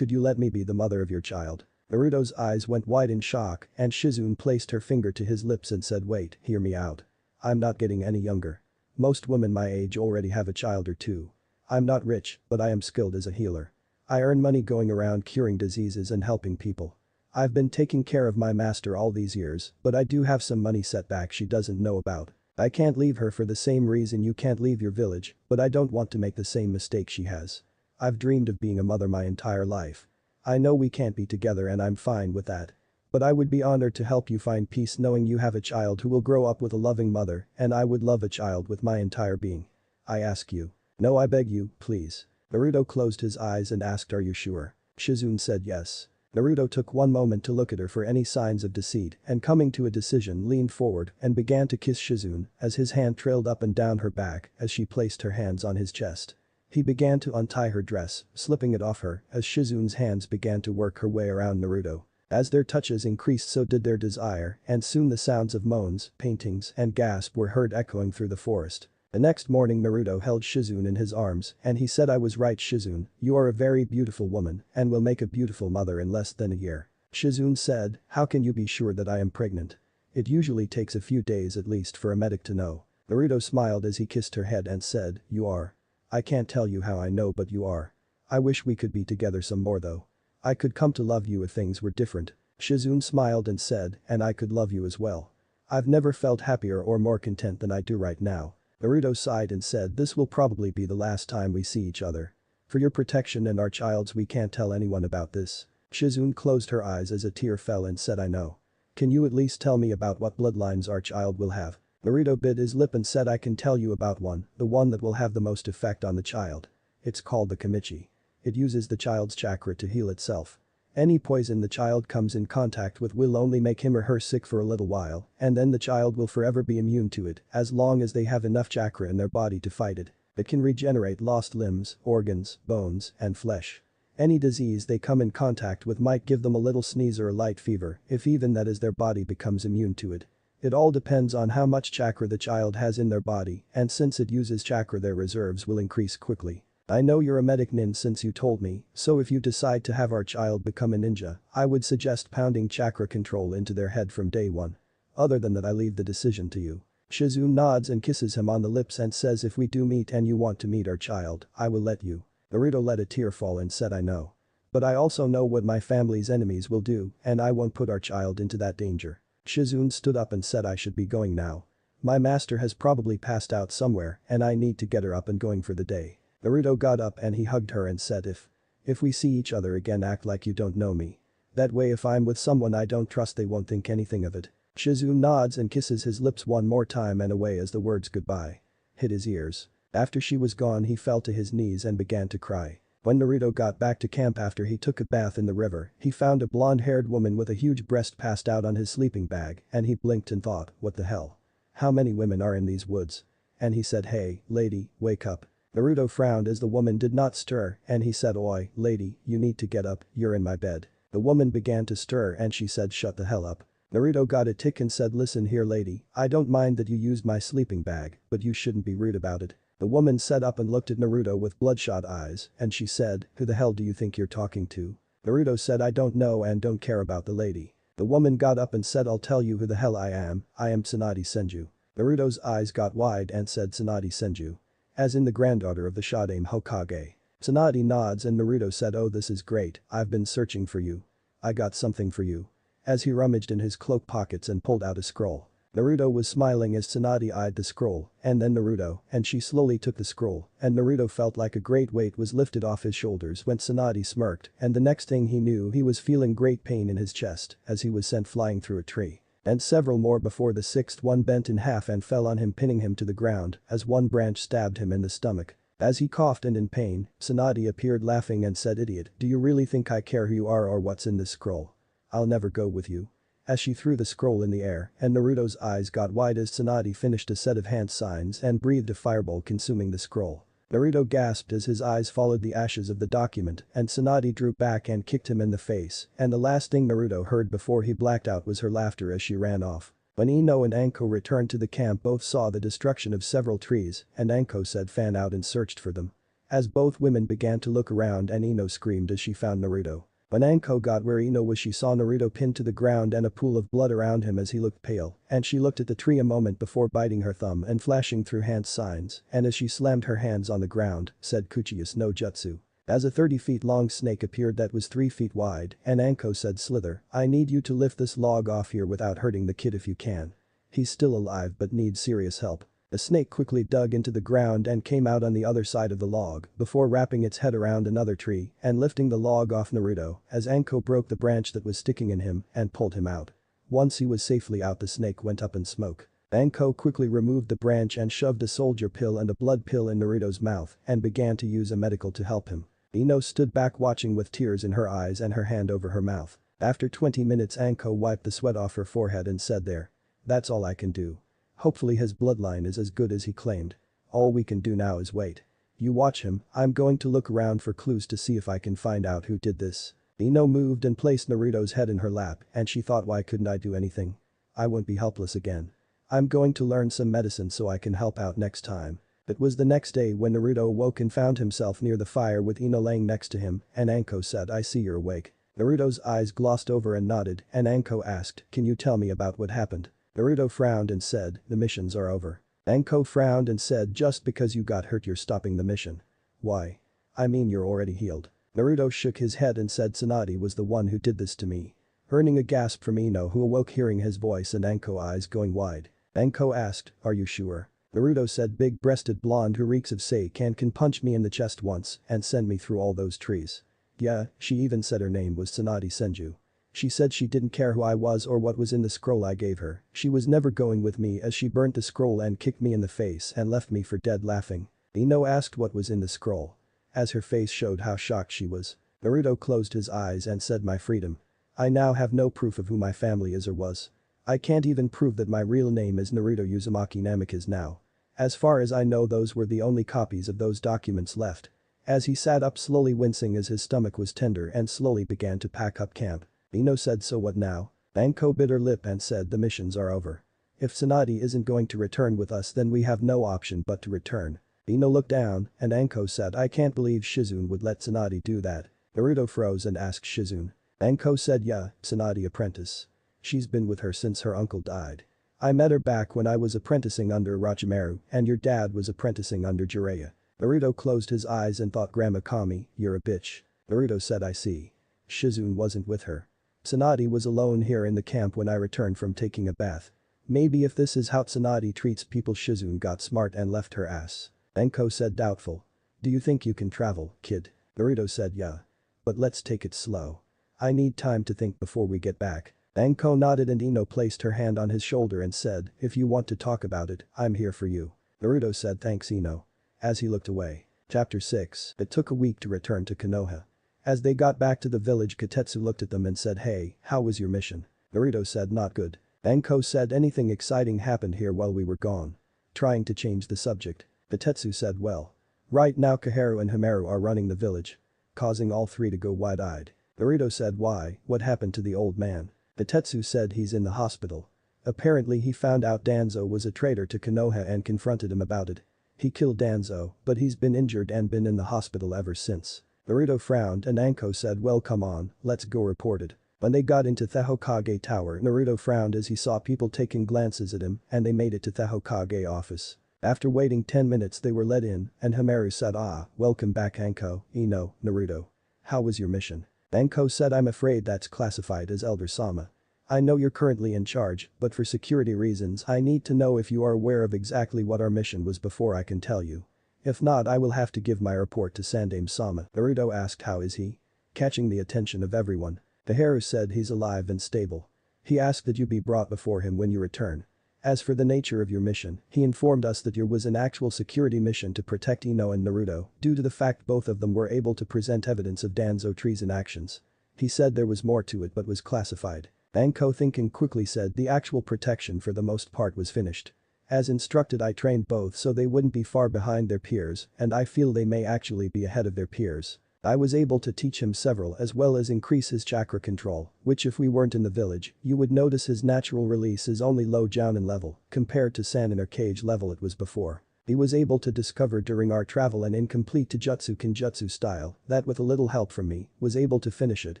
you let me be the mother of your child? Naruto's eyes went wide in shock and Shizune placed her finger to his lips and said, wait, hear me out. I'm not getting any younger. Most women my age already have a child or two. I'm not rich, but I am skilled as a healer. I earn money going around curing diseases and helping people. I've been taking care of my master all these years, but I do have some money setback she doesn't know about. I can't leave her for the same reason you can't leave your village, but I don't want to make the same mistake she has. I've dreamed of being a mother my entire life. I know we can't be together and I'm fine with that. But I would be honored to help you find peace knowing you have a child who will grow up with a loving mother, and I would love a child with my entire being. I ask you. No, I beg you, please. Naruto closed his eyes and asked, are you sure? Shizune said yes. Naruto took one moment to look at her for any signs of deceit and coming to a decision leaned forward and began to kiss Shizune as his hand trailed up and down her back as she placed her hands on his chest. He began to untie her dress, slipping it off her as Shizune's hands began to work her way around Naruto. As their touches increased, so did their desire, and soon the sounds of moans, paintings, and gasps were heard echoing through the forest. The next morning Naruto held Shizune in his arms and he said, I was right, Shizune, you are a very beautiful woman and will make a beautiful mother in less than a year. Shizune said, how can you be sure that I am pregnant? It usually takes a few days at least for a medic to know. Naruto smiled as he kissed her head and said, you are. I can't tell you how I know, but you are. I wish we could be together some more though. I could come to love you if things were different. Shizune smiled and said, and I could love you as well. I've never felt happier or more content than I do right now. Naruto sighed and said, this will probably be the last time we see each other. For your protection and our child's, we can't tell anyone about this. Shizune closed her eyes as a tear fell and said, I know. Can you at least tell me about what bloodlines our child will have? Naruto bit his lip and said, I can tell you about one, the one that will have the most effect on the child. It's called the Kamichi. It uses the child's chakra to heal itself. Any poison the child comes in contact with will only make him or her sick for a little while, and then the child will forever be immune to it as long as they have enough chakra in their body to fight it. It can regenerate lost limbs, organs, bones, and flesh. Any disease they come in contact with might give them a little sneeze or a light fever, if even that is their body becomes immune to it. It all depends on how much chakra the child has in their body, and since it uses chakra their reserves will increase quickly. I know you're a medic nin since you told me, so if you decide to have our child become a ninja, I would suggest pounding chakra control into their head from day one. Other than that I leave the decision to you. Shizu nods and kisses him on the lips and says if we do meet and you want to meet our child, I will let you. Naruto let a tear fall and said I know. But I also know what my family's enemies will do, and I won't put our child into that danger. Shizune stood up and said I should be going now. My master has probably passed out somewhere and I need to get her up and going for the day. Naruto got up and he hugged her and said if we see each other again act like you don't know me. That way if I'm with someone I don't trust they won't think anything of it. Shizune nods and kisses his lips one more time and away as the words goodbye hit his ears. After she was gone he fell to his knees and began to cry. When Naruto got back to camp after he took a bath in the river, he found a blonde-haired woman with a huge breast passed out on his sleeping bag and he blinked and thought, what the hell? How many women are in these woods? And he said hey, lady, wake up. Naruto frowned as the woman did not stir and he said oi, lady, you need to get up, you're in my bed. The woman began to stir and she said shut the hell up. Naruto got a tick and said listen here lady, I don't mind that you used my sleeping bag, but you shouldn't be rude about it. The woman sat up and looked at Naruto with bloodshot eyes and she said, who the hell do you think you're talking to? Naruto said I don't know and don't care about the lady. The woman got up and said I'll tell you who the hell I am Tsunade Senju. Naruto's eyes got wide and said Tsunade Senju. As in the granddaughter of the Shodaime Hokage. Tsunade nods and Naruto said oh this is great, I've been searching for you. I got something for you. As he rummaged in his cloak pockets and pulled out a scroll. Naruto was smiling as Tsunade eyed the scroll, and then Naruto, and she slowly took the scroll, and Naruto felt like a great weight was lifted off his shoulders when Tsunade smirked, and the next thing he knew he was feeling great pain in his chest as he was sent flying through a tree. And several more before the sixth one bent in half and fell on him pinning him to the ground as one branch stabbed him in the stomach. As he coughed and in pain, Tsunade appeared laughing and said idiot, do you really think I care who you are or what's in this scroll? I'll never go with you. As she threw the scroll in the air and Naruto's eyes got wide as Tsunade finished a set of hand signs and breathed a fireball consuming the scroll. Naruto gasped as his eyes followed the ashes of the document and Tsunade drew back and kicked him in the face and the last thing Naruto heard before he blacked out was her laughter as she ran off. When Ino and Anko returned to the camp both saw the destruction of several trees and Anko said fan out and searched for them. As both women began to look around and Ino screamed as she found Naruto. When Anko got where Ino was she saw Naruto pinned to the ground and a pool of blood around him as he looked pale and she looked at the tree a moment before biting her thumb and flashing through hand signs and as she slammed her hands on the ground, said Kuchiyas no Jutsu. As a 30 feet long snake appeared that was 3 feet wide and Anko said Slither, I need you to lift this log off here without hurting the kid if you can. He's still alive but needs serious help. The snake quickly dug into the ground and came out on the other side of the log before wrapping its head around another tree and lifting the log off Naruto as Anko broke the branch that was sticking in him and pulled him out. Once he was safely out the snake went up in smoke. Anko quickly removed the branch and shoved a soldier pill and a blood pill in Naruto's mouth and began to use a medical to help him. Ino stood back watching with tears in her eyes and her hand over her mouth. After 20 minutes Anko wiped the sweat off her forehead and said there. That's all I can do. Hopefully his bloodline is as good as he claimed. All we can do now is wait. You watch him, I'm going to look around for clues to see if I can find out who did this. Ino moved and placed Naruto's head in her lap and she thought why couldn't I do anything? I won't be helpless again. I'm going to learn some medicine so I can help out next time. It was the next day when Naruto awoke and found himself near the fire with Ino laying next to him and Anko said I see you're awake. Naruto's eyes glossed over and nodded and Anko asked, can you tell me about what happened? Naruto frowned and said, the missions are over. Anko frowned and said just because you got hurt you're stopping the mission. Why? I mean you're already healed. Naruto shook his head and said Tsunade was the one who did this to me. Earning a gasp from Ino who awoke hearing his voice and Anko eyes going wide. Anko asked, are you sure? Naruto said big-breasted blonde who reeks of sake and can punch me in the chest once and send me through all those trees. Yeah, she even said her name was Tsunade Senju. She said she didn't care who I was or what was in the scroll I gave her, she was never going with me as she burnt the scroll and kicked me in the face and left me for dead laughing. Ino asked what was in the scroll. As her face showed how shocked she was. Naruto closed his eyes and said my freedom. I now have no proof of who my family is or was. I can't even prove that my real name is Naruto Uzumaki Namikaze now. As far as I know those were the only copies of those documents left. As he sat up slowly wincing as his stomach was tender and slowly began to pack up camp. Ino said so what now? Anko bit her lip and said the missions are over. If Tsunade isn't going to return with us then we have no option but to return. Ino looked down and Anko said I can't believe Shizune would let Tsunade do that. Naruto froze and asked Shizune. Anko said yeah, Tsunade apprentice. She's been with her since her uncle died. I met her back when I was apprenticing under Orochimaru and your dad was apprenticing under Jiraiya. Naruto closed his eyes and thought Grandma Kami, you're a bitch. Naruto said I see. Shizune wasn't with her. Tsunade was alone here in the camp when I returned from taking a bath. Maybe if this is how Tsunade treats people Shizune got smart and left her ass. Anko said doubtful. Do you think you can travel, kid? Naruto said yeah. But let's take it slow. I need time to think before we get back. Anko nodded and Ino placed her hand on his shoulder and said, if you want to talk about it, I'm here for you. Naruto said thanks Ino. As he looked away. Chapter 6. It took a week to return to Konoha. As they got back to the village Kotetsu looked at them and said hey, how was your mission? Naruto said not good. Anko said anything exciting happened here while we were gone. Trying to change the subject. Kotetsu said well. Right now Koharu and Himeru are running the village. Causing all three to go wide-eyed. Naruto said why, what happened to the old man? Kotetsu said he's in the hospital. Apparently he found out Danzo was a traitor to Konoha and confronted him about it. He killed Danzo, but he's been injured and been in the hospital ever since. Naruto frowned and Anko said well come on, let's go report it. When they got into the Hokage Tower Naruto frowned as he saw people taking glances at him and they made it to the Hokage office. After waiting 10 minutes they were let in and Himeru said welcome back Anko, Ino, Naruto. How was your mission? Anko said I'm afraid that's classified as Elder Sama. I know you're currently in charge, but for security reasons I need to know if you are aware of exactly what our mission was before I can tell you. If not I will have to give my report to Sandaime Sama. Naruto asked how is he? Catching the attention of everyone. Koharu said he's alive and stable. He asked that you be brought before him when you return. As for the nature of your mission, he informed us that yours was an actual security mission to protect Ino and Naruto due to the fact both of them were able to present evidence of Danzo treason actions. He said there was more to it but was classified. Anko thinking quickly said the actual protection for the most part was finished. As instructed I trained both so they wouldn't be far behind their peers and I feel they may actually be ahead of their peers. I was able to teach him several as well as increase his chakra control, which if we weren't in the village, you would notice his natural release is only low jounin level compared to Sanin cage level it was before. He was able to discover during our travel an incomplete Taijutsu Kenjutsu style that with a little help from me was able to finish it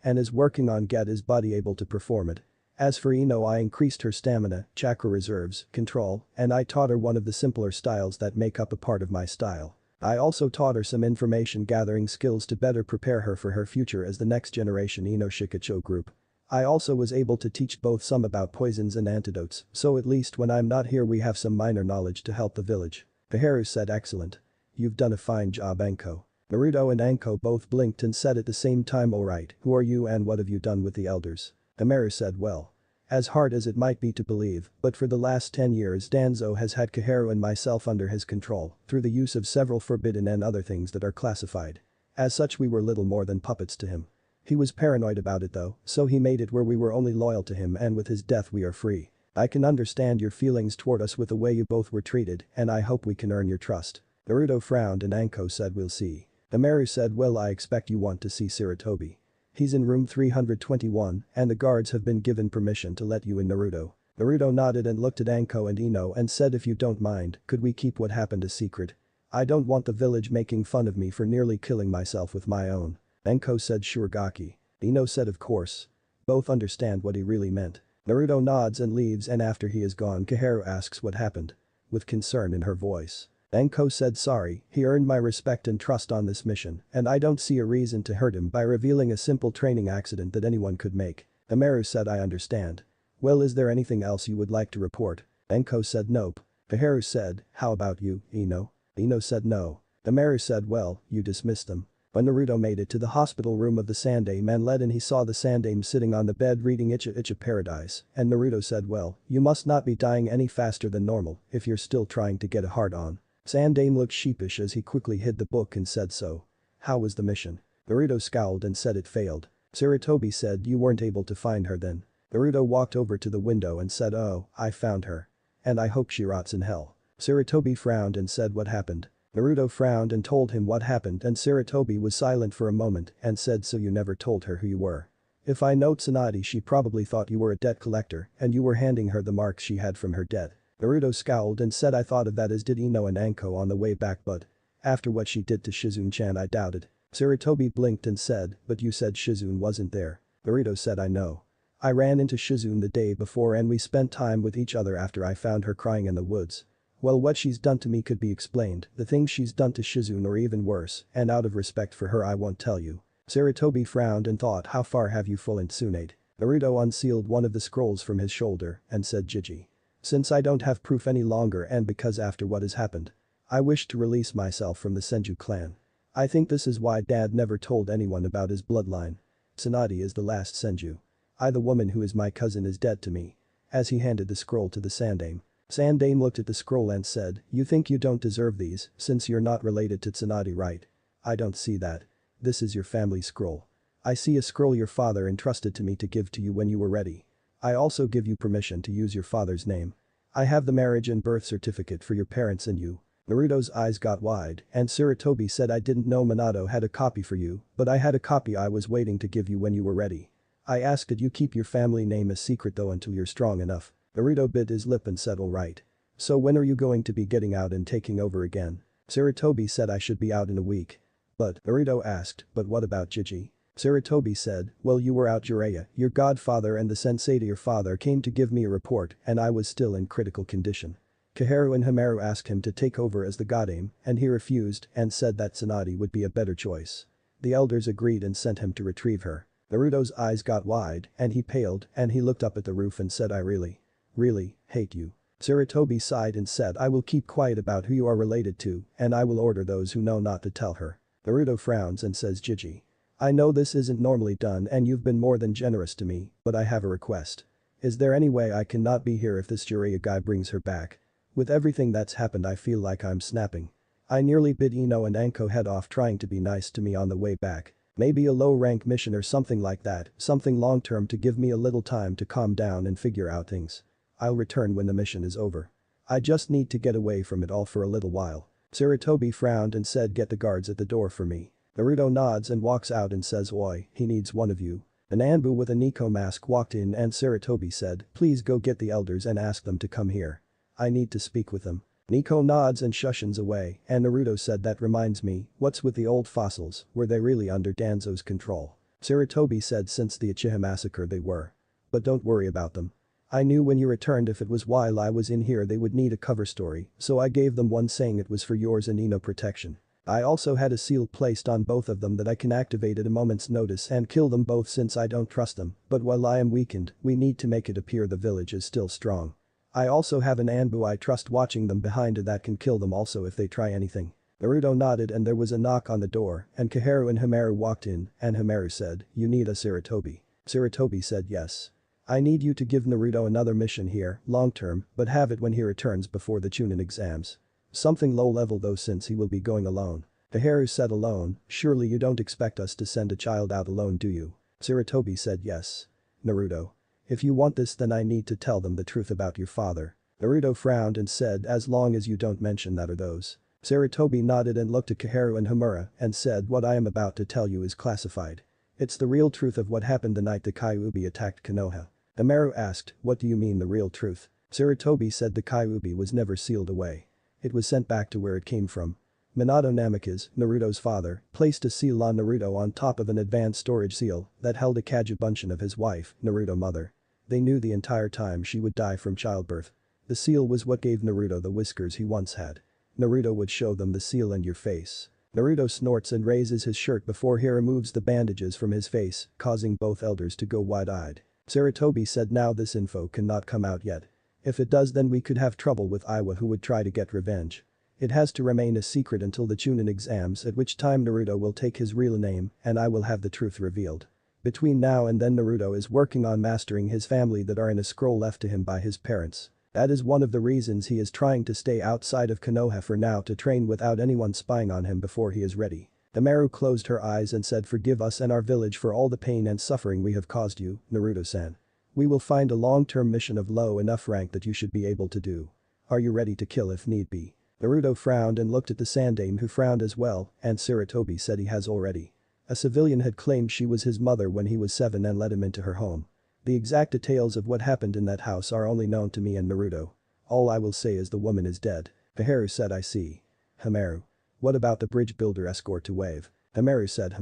and is working on get his body able to perform it. As for Ino I increased her stamina, chakra reserves, control, and I taught her one of the simpler styles that make up a part of my style. I also taught her some information gathering skills to better prepare her for her future as the next generation Ino Shikacho group. I also was able to teach both some about poisons and antidotes, so at least when I'm not here we have some minor knowledge to help the village. Koharu said excellent. You've done a fine job Anko. Naruto and Anko both blinked and said at the same time alright, who are you and what have you done with the elders? Himeru said well. As hard as it might be to believe, but for the last 10 years Danzo has had Koharu and myself under his control through the use of several forbidden and other things that are classified. As such we were little more than puppets to him. He was paranoid about it though, so he made it where we were only loyal to him and with his death we are free. I can understand your feelings toward us with the way you both were treated and I hope we can earn your trust. Naruto frowned and Anko said we'll see. Himeru said well I expect you want to see Sarutobi. He's in room 321 and the guards have been given permission to let you in Naruto. Naruto nodded and looked at Anko and Ino and said if you don't mind, could we keep what happened a secret? I don't want the village making fun of me for nearly killing myself with my own. Anko said sure Gaki. Ino said of course. Both understand what he really meant. Naruto nods and leaves and after he is gone Koharu asks what happened. With concern in her voice. Anko said sorry, he earned my respect and trust on this mission and I don't see a reason to hurt him by revealing a simple training accident that anyone could make. Himeru said I understand. Well is there anything else you would like to report? Anko said nope. Koharu said, how about you, Ino? Ino said no. Himeru said well, you dismissed them. When Naruto made it to the hospital room of the Sandaime and led in he saw the Sandaime sitting on the bed reading Icha Icha Paradise and Naruto said well, you must not be dying any faster than normal if you're still trying to get a hard on. Sandaime looked sheepish as he quickly hid the book and said so. How was the mission? Naruto scowled and said it failed. Sarutobi said you weren't able to find her then. Naruto walked over to the window and said oh, I found her. And I hope she rots in hell. Sarutobi frowned and said what happened? Naruto frowned and told him what happened and Sarutobi was silent for a moment and said, so you never told her who you were. If I know Tsunade, she probably thought you were a debt collector and you were handing her the marks she had from her debt. Naruto scowled and said, I thought of that as did Ino and Anko on the way back, but after what she did to Shizune-chan I doubted. Sarutobi blinked and said, but you said Shizune wasn't there. Naruto said, I know. I ran into Shizune the day before and we spent time with each other after I found her crying in the woods. Well, what she's done to me could be explained, the things she's done to Shizune are even worse, and out of respect for her I won't tell you. Sarutobi frowned and thought, how far have you fallen, Tsunade? Naruto unsealed one of the scrolls from his shoulder and said, Jiji. Since I don't have proof any longer and because after what has happened, I wish to release myself from the Senju clan. I think this is why Dad never told anyone about his bloodline. Tsunade is the last Senju. The woman who is my cousin is dead to me. As he handed the scroll to the Sandaime. Sandaime looked at the scroll and said, you think you don't deserve these since you're not related to Tsunade, right? I don't see that. This is your family scroll. I see a scroll your father entrusted to me to give to you when you were ready. I also give you permission to use your father's name. I have the marriage and birth certificate for your parents and you. Naruto's eyes got wide and Sarutobi said, I didn't know Minato had a copy for you, but I had a copy I was waiting to give you when you were ready. I ask that you keep your family name a secret though until you're strong enough. Naruto bit his lip and said, alright. So when are you going to be getting out and taking over again? Sarutobi said, I should be out in a week. But, Naruto asked, but what about Jiji? Sarutobi said, well, you were out Jiraiya, your godfather and the sensei to your father came to give me a report and I was still in critical condition. Koharu and Hamaru asked him to take over as the Godame and he refused and said that Tsunade would be a better choice. The elders agreed and sent him to retrieve her. Naruto's eyes got wide and he paled and he looked up at the roof and said, I really hate you. Sarutobi sighed and said, I will keep quiet about who you are related to and I will order those who know not to tell her. Naruto frowns and says, Jiji. I know this isn't normally done and you've been more than generous to me, but I have a request. Is there any way I can not be here if this Jiraiya guy brings her back? With everything that's happened I feel like I'm snapping. I nearly bid Ino and Anko head off trying to be nice to me on the way back. Maybe a low-rank mission or something like that, something long-term to give me a little time to calm down and figure out things. I'll return when the mission is over. I just need to get away from it all for a little while. Sarutobi frowned and said, get the guards at the door for me. Naruto nods and walks out and says, oi, he needs one of you. An Anbu with a Nico mask walked in and Sarutobi said, please go get the elders and ask them to come here. I need to speak with them. Nico nods and shushens away and Naruto said, that reminds me, what's with the old fossils, were they really under Danzo's control? Sarutobi said since the Uchiha massacre they were. But don't worry about them. I knew when you returned if it was while I was in here they would need a cover story, so I gave them one saying it was for yours and Ino protection. I also had a seal placed on both of them that I can activate at a moment's notice and kill them both since I don't trust them, but while I am weakened, we need to make it appear the village is still strong. I also have an Anbu I trust watching them behind that can kill them also if they try anything. Naruto nodded and there was a knock on the door and Koharu and Hamaru walked in and Hamaru said, you need a Sarutobi. Sarutobi said yes. I need you to give Naruto another mission here, long-term, but have it when he returns before the Chunin exams. Something low-level though since he will be going alone. Koharu said alone, surely you don't expect us to send a child out alone do you? Sarutobi said yes. Naruto. If you want this then I need to tell them the truth about your father. Naruto frowned and said as long as you don't mention that or those. Sarutobi nodded and looked at Koharu and Hamura and said what I am about to tell you is classified. It's the real truth of what happened the night the Kyuubi attacked Konoha. Hamaru asked, what do you mean the real truth? Sarutobi said the Kyuubi was never sealed away. It was sent back to where it came from. Minato Namikaze, Naruto's father, placed a seal on Naruto on top of an advanced storage seal that held a Kajibuntion of his wife, Naruto mother. They knew the entire time she would die from childbirth. The seal was what gave Naruto the whiskers he once had. Naruto would show them the seal and your face. Naruto snorts and raises his shirt before he removes the bandages from his face, causing both elders to go wide-eyed. Sarutobi said now this info cannot come out yet. If it does then we could have trouble with Iwa who would try to get revenge. It has to remain a secret until the Chunin exams at which time Naruto will take his real name and I will have the truth revealed. Between now and then Naruto is working on mastering his family that are in a scroll left to him by his parents. That is one of the reasons he is trying to stay outside of Konoha for now to train without anyone spying on him before he is ready. Hamaru closed her eyes and said forgive us and our village for all the pain and suffering we have caused you, Naruto-san. We will find a long-term mission of low enough rank that you should be able to do. Are you ready to kill if need be? Naruto frowned and looked at the Sandaime who frowned as well, and Sarutobi said he has already. A civilian had claimed she was his mother when he was 7 and let him into her home. The exact details of what happened in that house are only known to me and Naruto. All I will say is the woman is dead. Koharu said I see. Hamaru. What about the bridge builder escort to Wave? Hamaru said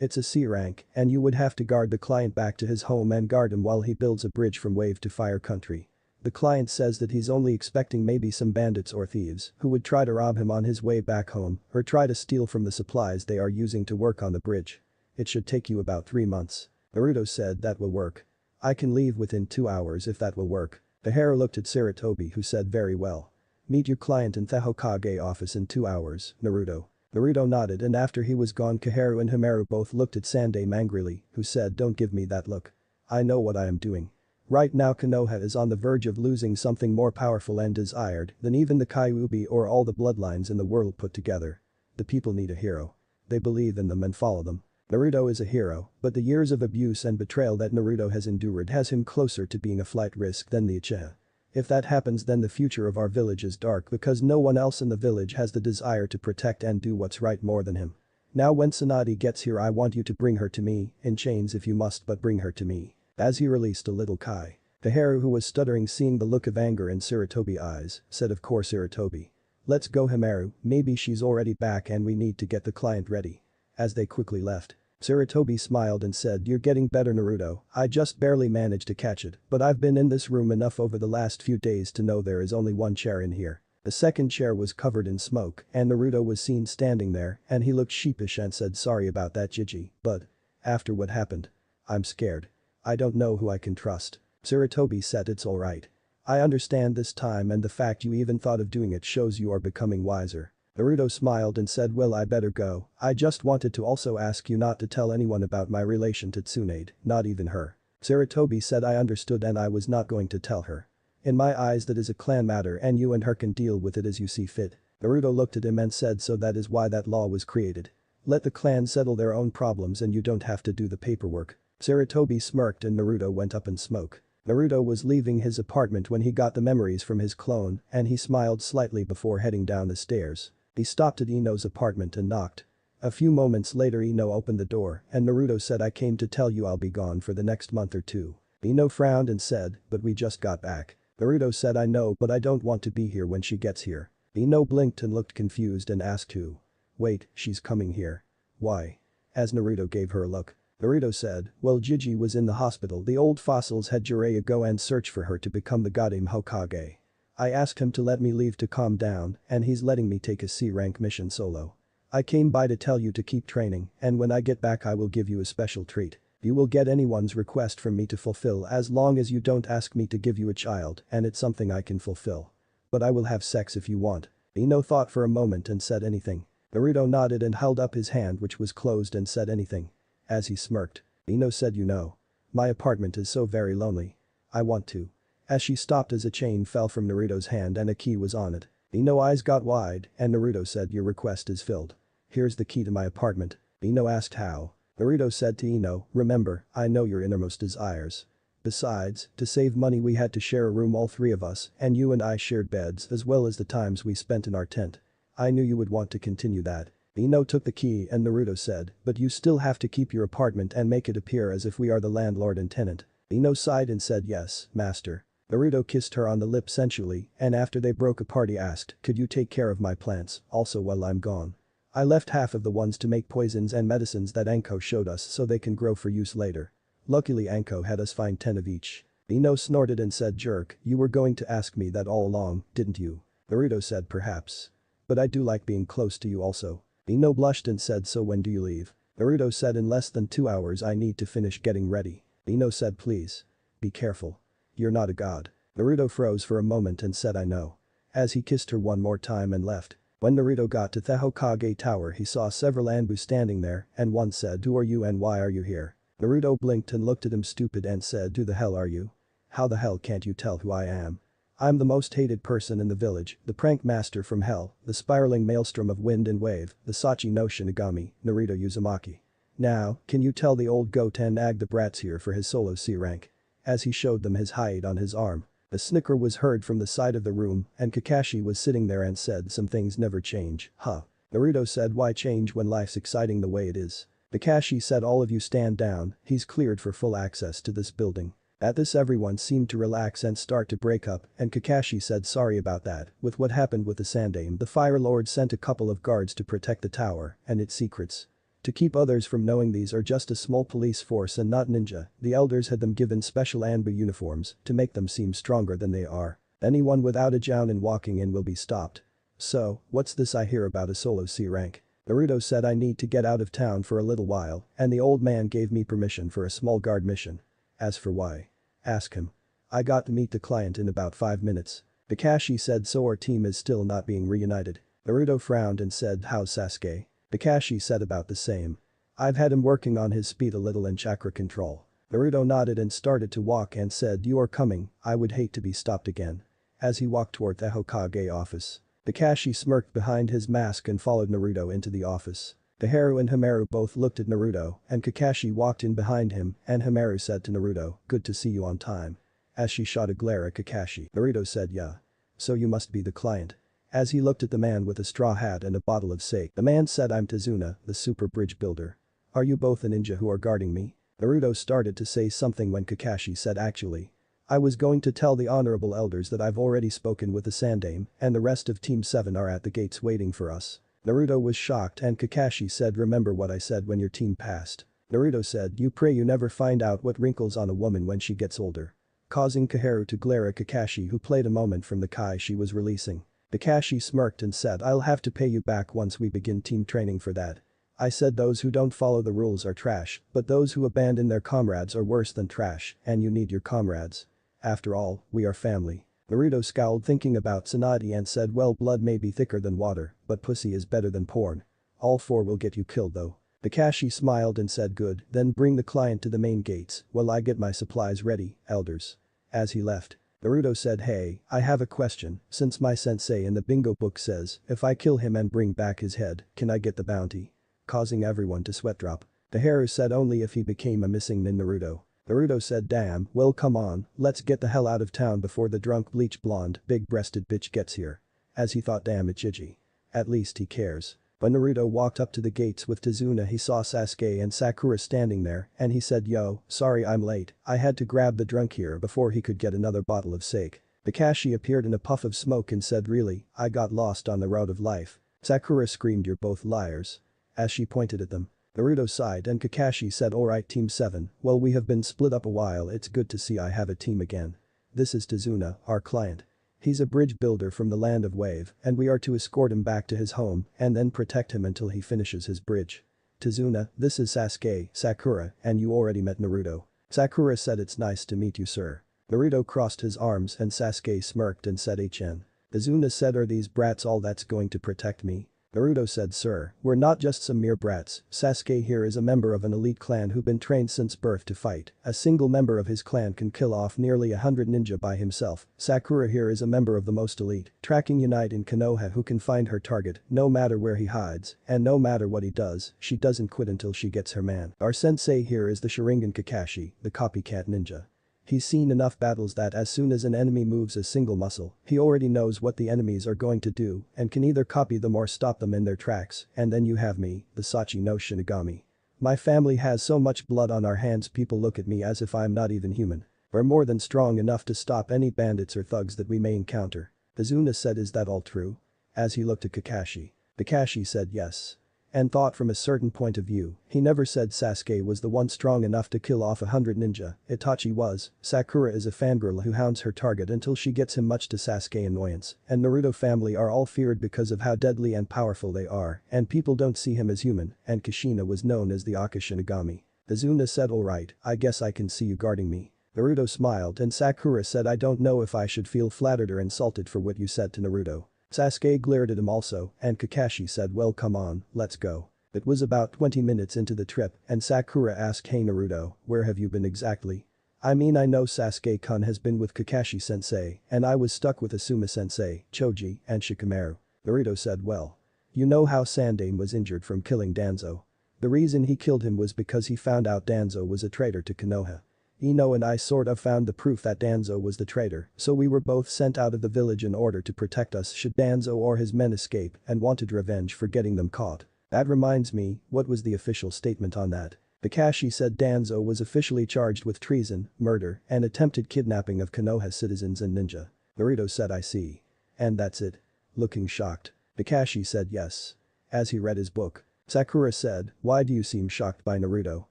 It's a C rank and you would have to guard the client back to his home and guard him while he builds a bridge from Wave to Fire Country. The client says that he's only expecting maybe some bandits or thieves who would try to rob him on his way back home or try to steal from the supplies they are using to work on the bridge. It should take you about 3 months. Naruto said that will work. I can leave within 2 hours if that will work. Koharu looked at Sarutobi who said very well. Meet your client in the Hokage office in 2 hours, Naruto. Naruto nodded and after he was gone Koharu and Hamaru both looked at Sandaime angrily, who said don't give me that look. I know what I am doing. Right now Konoha is on the verge of losing something more powerful and desired than even the Kyuubi or all the bloodlines in the world put together. The people need a hero. They believe in them and follow them. Naruto is a hero, but the years of abuse and betrayal that Naruto has endured has him closer to being a flight risk than the Uchiha. If that happens then the future of our village is dark because no one else in the village has the desire to protect and do what's right more than him. Now when Tsunade gets here I want you to bring her to me, in chains if you must but bring her to me. As he released a little Kai. Koharu who was stuttering seeing the look of anger in Sarutobi's eyes, said of course Sarutobi. Let's go Hamaru, maybe she's already back and we need to get the client ready. As they quickly left. Sarutobi smiled and said you're getting better Naruto, I just barely managed to catch it, but I've been in this room enough over the last few days to know there is only one chair in here. The second chair was covered in smoke and Naruto was seen standing there and he looked sheepish and said sorry about that Jiji, but. After what happened. I'm scared. I don't know who I can trust. Sarutobi said it's alright. I understand this time and the fact you even thought of doing it shows you are becoming wiser. Naruto smiled and said well I better go, I just wanted to also ask you not to tell anyone about my relation to Tsunade, not even her. Sarutobi said I understood and I was not going to tell her. In my eyes that is a clan matter and you and her can deal with it as you see fit. Naruto looked at him and said so that is why that law was created. Let the clan settle their own problems and you don't have to do the paperwork. Sarutobi smirked and Naruto went up in smoke. Naruto was leaving his apartment when he got the memories from his clone and he smiled slightly before heading down the stairs. He stopped at Ino's apartment and knocked. A few moments later Ino opened the door and Naruto said I came to tell you I'll be gone for the next month or 2. Ino frowned and said, but we just got back. Naruto said I know but I don't want to be here when she gets here. Ino blinked and looked confused and asked who. Wait, she's coming here. Why? As Naruto gave her a look. Naruto said, well Jiji was in the hospital the old fossils had Jiraiya go and search for her to become the Goddamn Hokage. I asked him to let me leave to calm down and he's letting me take a C-rank mission solo. I came by to tell you to keep training and when I get back I will give you a special treat. You will get anyone's request from me to fulfill as long as you don't ask me to give you a child and it's something I can fulfill. But I will have sex if you want. Ino thought for a moment and said anything. Naruto nodded and held up his hand which was closed and said anything. As he smirked. Ino said you know. My apartment is so very lonely. I want to. As she stopped as a chain fell from Naruto's hand and a key was on it. Ino's eyes got wide and Naruto said your request is filled. Here's the key to my apartment. Ino asked how. Naruto said to Ino, remember, I know your innermost desires. Besides, to save money we had to share a room all 3 of us and you and I shared beds as well as the times we spent in our tent. I knew you would want to continue that. Ino took the key and Naruto said, but you still have to keep your apartment and make it appear as if we are the landlord and tenant. Ino sighed and said yes, master. Naruto kissed her on the lips sensually and after they broke apart he asked, could you take care of my plants also while I'm gone? I left half of the ones to make poisons and medicines that Anko showed us so they can grow for use later. Luckily Anko had us find 10 of each. Ino snorted and said jerk, you were going to ask me that all along, didn't you? Naruto said perhaps. But I do like being close to you also. Ino blushed and said so when do you leave? Naruto said in less than 2 hours I need to finish getting ready. Ino said please. Be careful. You're not a god. Naruto froze for a moment and said I know. As he kissed her one more time and left. When Naruto got to the Hokage tower he saw several Anbu standing there and one said who are you and why are you here? Naruto blinked and looked at him stupid and said who the hell are you? How the hell can't you tell who I am? I'm the most hated person in the village, the prank master from hell, the spiraling maelstrom of wind and wave, the Sachi no Shinigami, Naruto Uzumaki. Now, can you tell the old goat and nag the brats here for his solo C rank? As he showed them his hide on his arm. A snicker was heard from the side of the room and Kakashi was sitting there and said some things never change, huh? Naruto said why change when life's exciting the way it is? Kakashi said all of you stand down, he's cleared for full access to this building. At this everyone seemed to relax and start to break up and Kakashi said sorry about that, with what happened with the Sandaime the Fire Lord sent a couple of guards to protect the tower and its secrets. To keep others from knowing these are just a small police force and not ninja, the elders had them given special Anbu uniforms to make them seem stronger than they are. Anyone without a jounin walking in will be stopped. So, what's this I hear about a solo C rank? Naruto said I need to get out of town for a little while and the old man gave me permission for a small guard mission. As for why? Ask him. I got to meet the client in about 5 minutes. Kakashi said so our team is still not being reunited. Naruto frowned and said how's Sasuke? Kakashi said about the same. I've had him working on his speed a little and chakra control. Naruto nodded and started to walk and said you are coming, I would hate to be stopped again. As he walked toward the Hokage office. Kakashi smirked behind his mask and followed Naruto into the office. Taharu and Hamaru both looked at Naruto and Kakashi walked in behind him and Hamaru said to Naruto, good to see you on time. As she shot a glare at Kakashi, Naruto said yeah. So you must be the client. As he looked at the man with a straw hat and a bottle of sake, the man said I'm Tazuna, the super bridge builder. Are you both a ninja who are guarding me? Naruto started to say something when Kakashi said actually. I was going to tell the honorable elders that I've already spoken with the Sandaime and the rest of Team 7 are at the gates waiting for us. Naruto was shocked and Kakashi said remember what I said when your team passed. Naruto said you pray you never find out what wrinkles on a woman when she gets older. Causing Kaharu to glare at Kakashi who played a moment from the kai she was releasing. Kakashi smirked and said I'll have to pay you back once we begin team training for that. I said those who don't follow the rules are trash, but those who abandon their comrades are worse than trash and you need your comrades. After all, we are family. Naruto scowled thinking about Tsunade and said well blood may be thicker than water, but pussy is better than porn. All 4 will get you killed though. Kakashi smiled and said good, then bring the client to the main gates while I get my supplies ready, elders. As he left. Naruto said hey, I have a question, since my sensei in the bingo book says if I kill him and bring back his head, can I get the bounty? Causing everyone to sweat drop. Taharu said only if he became a missing nin Naruto. Naruto said damn, well come on, let's get the hell out of town before the drunk bleach blonde, big-breasted bitch gets here. As he thought damn it Ichiji. At least he cares. When Naruto walked up to the gates with Tazuna he saw Sasuke and Sakura standing there and he said yo, sorry I'm late, I had to grab the drunk here before he could get another bottle of sake. Kakashi appeared in a puff of smoke and said really, I got lost on the road of life. Sakura screamed you're both liars. As she pointed at them. Naruto sighed and Kakashi said alright Team 7, well we have been split up a while it's good to see I have a team again. This is Tazuna, our client. He's a bridge builder from the land of Wave and we are to escort him back to his home and then protect him until he finishes his bridge. Tazuna, this is Sasuke, Sakura, and you already met Naruto. Sakura said it's nice to meet you sir. Naruto crossed his arms and Sasuke smirked and said HN. Tazuna said are these brats all that's going to protect me? Naruto said sir, we're not just some mere brats, Sasuke here is a member of an elite clan who've been trained since birth to fight, a single member of his clan can kill off nearly 100 ninja by himself, Sakura here is a member of the most elite, tracking unite in Konoha who can find her target no matter where he hides, and no matter what he does, she doesn't quit until she gets her man. Our sensei here is the Sharingan Kakashi, the copycat ninja. He's seen enough battles that as soon as an enemy moves a single muscle, he already knows what the enemies are going to do and can either copy them or stop them in their tracks, and then you have me, the Sachi no Shinigami. My family has so much blood on our hands people look at me as if I'm not even human. We're more than strong enough to stop any bandits or thugs that we may encounter. Tazuna said is that all true? As he looked at Kakashi. Kakashi said yes. And thought from a certain point of view, he never said Sasuke was the one strong enough to kill off 100 ninja, Itachi was, Sakura is a fangirl who hounds her target until she gets him much to Sasuke annoyance, and Naruto family are all feared because of how deadly and powerful they are, and people don't see him as human, and Kushina was known as the Aka Shinigami. Tazuna said alright, I guess I can see you guarding me. Naruto smiled and Sakura said I don't know if I should feel flattered or insulted for what you said to Naruto. Sasuke glared at him also, and Kakashi said well come on, let's go. It was about 20 minutes into the trip and Sakura asked hey Naruto, where have you been exactly? I mean I know Sasuke-kun has been with Kakashi sensei and I was stuck with Asuma sensei, Choji, and Shikamaru. Naruto said well. You know how Sandaime was injured from killing Danzo. The reason he killed him was because he found out Danzo was a traitor to Konoha. Ino and I sort of found the proof that Danzo was the traitor, so we were both sent out of the village in order to protect us should Danzo or his men escape and wanted revenge for getting them caught. That reminds me, what was the official statement on that? Kakashi said Danzo was officially charged with treason, murder, and attempted kidnapping of Konoha citizens and ninja. Naruto said I see. And that's it? Looking shocked. Kakashi said yes. As he read his book. Sakura said, why do you seem shocked by Naruto?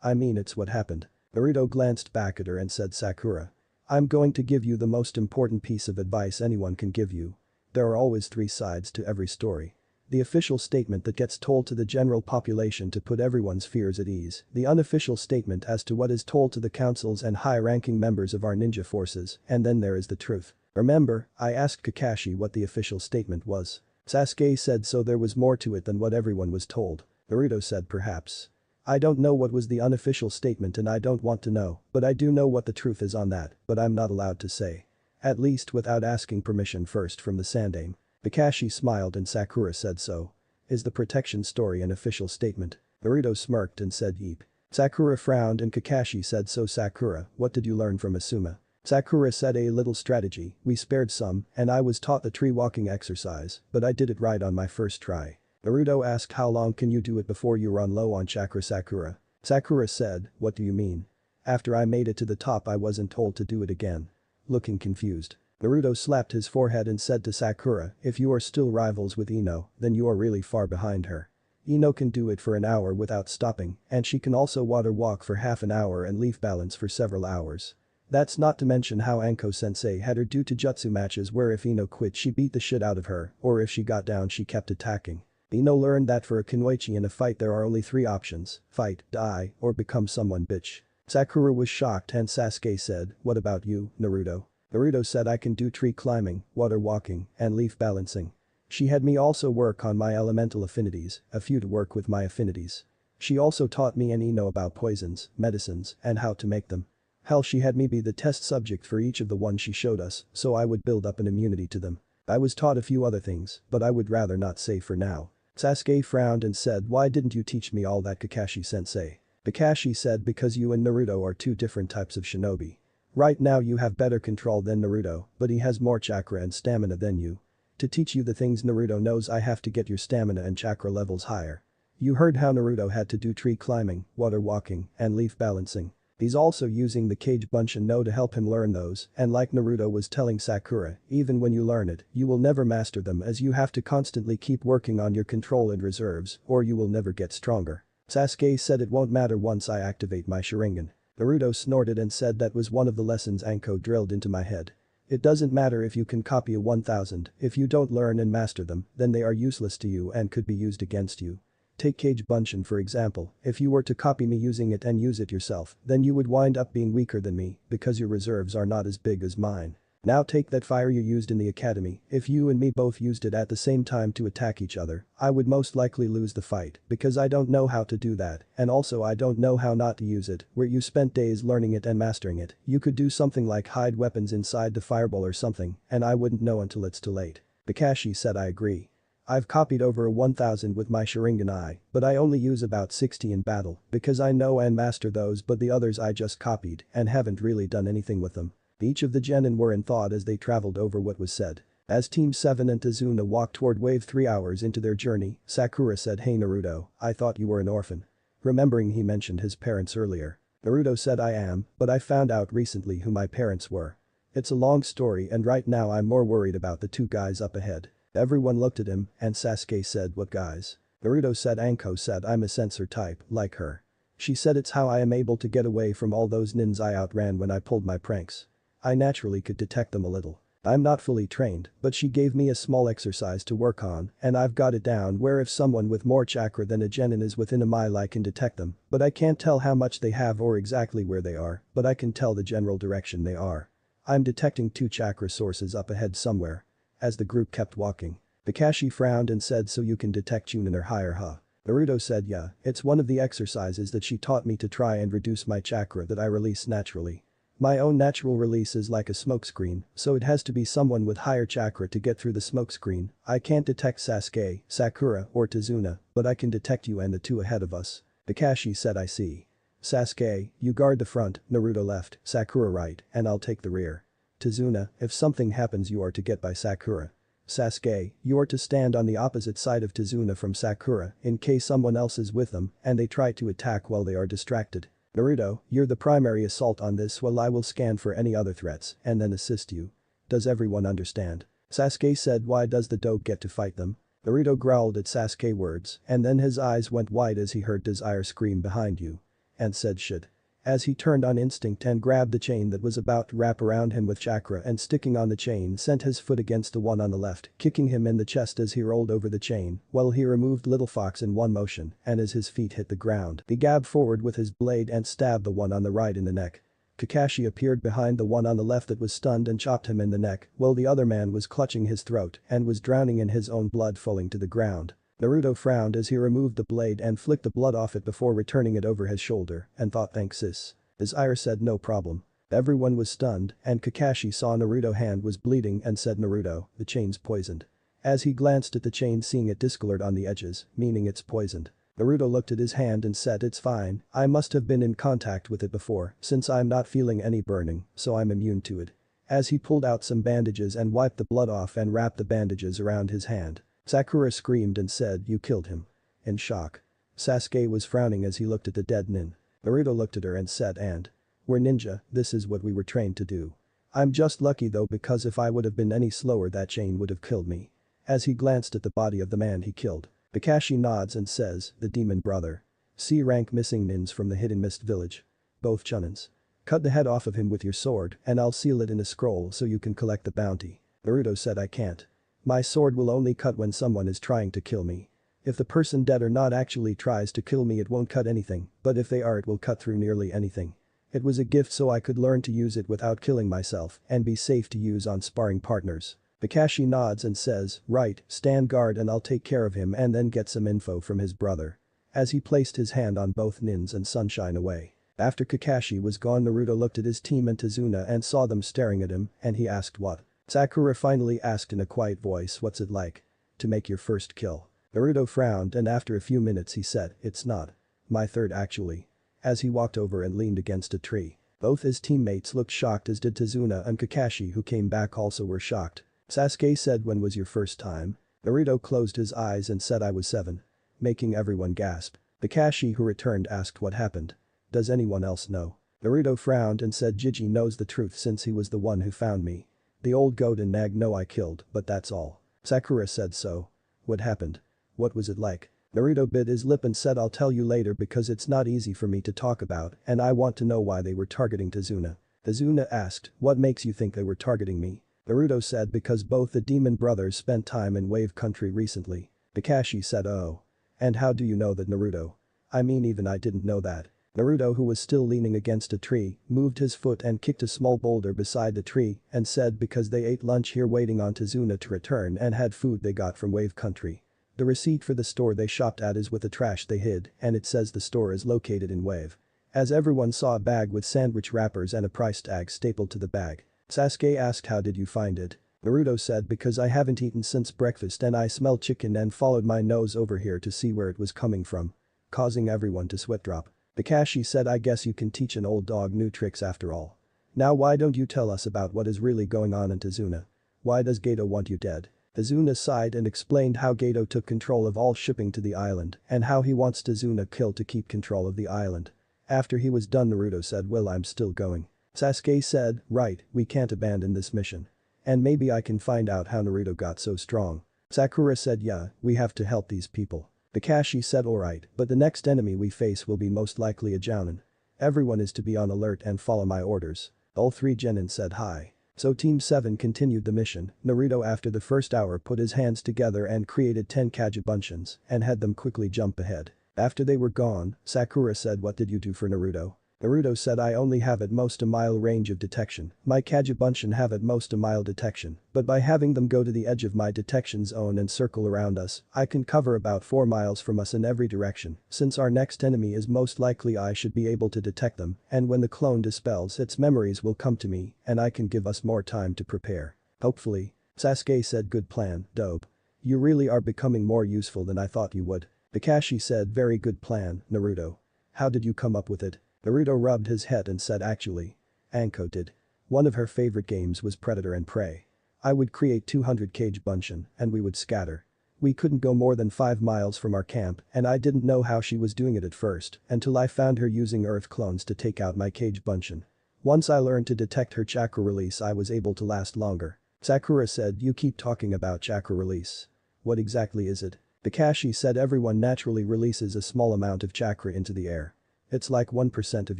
I mean it's what happened. Naruto glanced back at her and said Sakura. I'm going to give you the most important piece of advice anyone can give you. There are always three sides to every story. The official statement that gets told to the general population to put everyone's fears at ease, the unofficial statement as to what is told to the councils and high-ranking members of our ninja forces, and then there is the truth. Remember, I asked Kakashi what the official statement was. Sasuke said so there was more to it than what everyone was told. Naruto said perhaps. I don't know what was the unofficial statement and I don't want to know, but I do know what the truth is on that, but I'm not allowed to say. At least without asking permission first from the Sandaime. Kakashi smiled and Sakura said so. Is the protection story an official statement? Naruto smirked and said yeep. Sakura frowned and Kakashi said so Sakura, what did you learn from Asuma? Sakura said a little strategy, we spared some, and I was taught the tree walking exercise, but I did it right on my first try. Naruto asked how long can you do it before you run low on chakra Sakura? Sakura said, what do you mean? After I made it to the top I wasn't told to do it again. Looking confused. Naruto slapped his forehead and said to Sakura, if you are still rivals with Ino, then you are really far behind her. Ino can do it for an hour without stopping, and she can also water walk for half an hour and leaf balance for several hours. That's not to mention how Anko-sensei had her do jutsu matches where if Ino quit she beat the shit out of her, or if she got down she kept attacking. Ino learned that for a kunoichi in a fight there are only three options, fight, die, or become someone bitch. Sakura was shocked and Sasuke said, what about you, Naruto? Naruto said I can do tree climbing, water walking, and leaf balancing. She had me also work on my elemental affinities, a few to work with my affinities. She also taught me and Ino about poisons, medicines, and how to make them. Hell, she had me be the test subject for each of the ones she showed us, so I would build up an immunity to them. I was taught a few other things, but I would rather not say for now. Sasuke frowned and said why didn't you teach me all that Kakashi-sensei? Kakashi said because you and Naruto are two different types of shinobi. Right now you have better control than Naruto, but he has more chakra and stamina than you. To teach you the things Naruto knows I have to get your stamina and chakra levels higher. You heard how Naruto had to do tree climbing, water walking, and leaf balancing. He's also using the Kage Bunshin no to help him learn those, and like Naruto was telling Sakura, even when you learn it, you will never master them as you have to constantly keep working on your control and reserves, or you will never get stronger. Sasuke said it won't matter once I activate my Sharingan. Naruto snorted and said that was one of the lessons Anko drilled into my head. It doesn't matter if you can copy a 1000, if you don't learn and master them, then they are useless to you and could be used against you. Take Kage Bunshin for example, if you were to copy me using it and use it yourself, then you would wind up being weaker than me, because your reserves are not as big as mine. Now take that fire you used in the academy, if you and me both used it at the same time to attack each other, I would most likely lose the fight, because I don't know how to do that, and also I don't know how not to use it, where you spent days learning it and mastering it, you could do something like hide weapons inside the fireball or something, and I wouldn't know until it's too late. Kakashi said I agree. I've copied over 1000 with my Sharingan I, but I only use about 60 in battle, because I know and master those but the others I just copied and haven't really done anything with them. Each of the genin were in thought as they traveled over what was said. As Team 7 and Tazuna walked toward Wave 3 hours into their journey, Sakura said hey Naruto, I thought you were an orphan. Remembering he mentioned his parents earlier. Naruto said I am, but I found out recently who my parents were. It's a long story and right now I'm more worried about the two guys up ahead. Everyone looked at him and Sasuke said what guys? Naruto said Anko said I'm a sensor type, like her. She said it's how I am able to get away from all those nins I outran when I pulled my pranks. I naturally could detect them a little. I'm not fully trained, but she gave me a small exercise to work on and I've got it down where if someone with more chakra than a genin is within a mile I can detect them, but I can't tell how much they have or exactly where they are, but I can tell the general direction they are. I'm detecting two chakra sources up ahead somewhere. As the group kept walking. Kakashi frowned and said so you can detect Chunin or higher huh? Naruto said yeah, it's one of the exercises that she taught me to try and reduce my chakra that I release naturally. My own natural release is like a smokescreen, so it has to be someone with higher chakra to get through the smokescreen. I can't detect Sasuke, Sakura, or Tazuna, but I can detect you and the two ahead of us. Kakashi said I see. Sasuke, you guard the front, Naruto left, Sakura right, and I'll take the rear. Tazuna, if something happens you are to get by Sakura. Sasuke, you are to stand on the opposite side of Tazuna from Sakura in case someone else is with them and they try to attack while they are distracted. Naruto, you're the primary assault on this while I will scan for any other threats and then assist you. Does everyone understand? Sasuke said, why does the dog get to fight them? Naruto growled at Sasuke words and then his eyes went wide as he heard Desire scream behind you. And said shit. As he turned on instinct and grabbed the chain that was about to wrap around him with chakra and sticking on the chain sent his foot against the one on the left, kicking him in the chest as he rolled over the chain, while he removed Little Fox in one motion and as his feet hit the ground, he gabbed forward with his blade and stabbed the one on the right in the neck. Kakashi appeared behind the one on the left that was stunned and chopped him in the neck, while the other man was clutching his throat and was drowning in his own blood falling to the ground. Naruto frowned as he removed the blade and flicked the blood off it before returning it over his shoulder and thought thanks sis. Desire said no problem. Everyone was stunned and Kakashi saw Naruto's hand was bleeding and said Naruto, the chain's poisoned. As he glanced at the chain seeing it discolored on the edges, meaning it's poisoned. Naruto looked at his hand and said it's fine, I must have been in contact with it before since I'm not feeling any burning, so I'm immune to it. As he pulled out some bandages and wiped the blood off and wrapped the bandages around his hand. Sakura screamed and said you killed him. In shock. Sasuke was frowning as he looked at the dead nin. Naruto looked at her and said and. We're ninja, this is what we were trained to do. I'm just lucky though because if I would have been any slower that chain would have killed me. As he glanced at the body of the man he killed. Kakashi nods and says, the demon brother. C rank missing nins from the hidden mist village. Both chunins. Cut the head off of him with your sword and I'll seal it in a scroll so you can collect the bounty. Naruto said I can't. My sword will only cut when someone is trying to kill me. If the person dead or not actually tries to kill me it won't cut anything, but if they are it will cut through nearly anything. It was a gift so I could learn to use it without killing myself and be safe to use on sparring partners. Kakashi nods and says, right, stand guard and I'll take care of him and then get some info from his brother. As he placed his hand on both nins and sunshine away. After Kakashi was gone Naruto looked at his team and Tazuna and saw them staring at him and he asked what. Sakura finally asked in a quiet voice what's it like to make your first kill. Naruto frowned and after a few minutes he said, it's not. My third actually. As he walked over and leaned against a tree. Both his teammates looked shocked as did Tazuna and Kakashi who came back also were shocked. Sasuke said when was your first time? Naruto closed his eyes and said I was 7. Making everyone gasp. Kakashi who returned asked what happened. Does anyone else know? Naruto frowned and said Jiji knows the truth since he was the one who found me. The old goat and nag know I killed, but that's all. Sakura said so. What happened? What was it like? Naruto bit his lip and said I'll tell you later because it's not easy for me to talk about and I want to know why they were targeting Tazuna. Tazuna asked, what makes you think they were targeting me? Naruto said because both the demon brothers spent time in Wave Country recently. Kakashi said oh. And how do you know that Naruto? I mean even I didn't know that. Naruto who was still leaning against a tree, moved his foot and kicked a small boulder beside the tree and said because they ate lunch here waiting on Tazuna to return and had food they got from Wave Country. The receipt for the store they shopped at is with the trash they hid and it says the store is located in Wave. As everyone saw a bag with sandwich wrappers and a price tag stapled to the bag. Sasuke asked how did you find it? Naruto said because I haven't eaten since breakfast and I smelled chicken and followed my nose over here to see where it was coming from. Causing everyone to sweat drop. Kakashi said I guess you can teach an old dog new tricks after all. Now why don't you tell us about what is really going on in Tazuna? Why does Gato want you dead? Tazuna sighed and explained how Gato took control of all shipping to the island and how he wants Tazuna killed to keep control of the island. After he was done Naruto said well I'm still going. Sasuke said, right, we can't abandon this mission. And maybe I can find out how Naruto got so strong. Sakura said yeah, we have to help these people. Kakashi said alright, but the next enemy we face will be most likely a Jounin. Everyone is to be on alert and follow my orders. All 3 genin said hi. So Team 7 continued the mission. Naruto after the first hour put his hands together and created 10 Kagebunshin and had them quickly jump ahead. After they were gone, Sakura said what did you do for Naruto? Naruto said I only have at most a mile range of detection, my Kagebunshin have at most a mile detection, but by having them go to the edge of my detection zone and circle around us, I can cover about 4 miles from us in every direction, since our next enemy is most likely I should be able to detect them, and when the clone dispels its memories will come to me, and I can give us more time to prepare. Hopefully. Sasuke said good plan, dope. You really are becoming more useful than I thought you would. Kakashi said very good plan, Naruto. How did you come up with it? Naruto rubbed his head and said actually. Anko did. One of her favorite games was Predator and Prey. I would create 200 cage bunshin and we would scatter. We couldn't go more than 5 miles from our camp and I didn't know how she was doing it at first until I found her using earth clones to take out my cage bunshin. Once I learned to detect her chakra release I was able to last longer. Sakura said you keep talking about chakra release. What exactly is it? Kakashi said everyone naturally releases a small amount of chakra into the air. It's like 1% of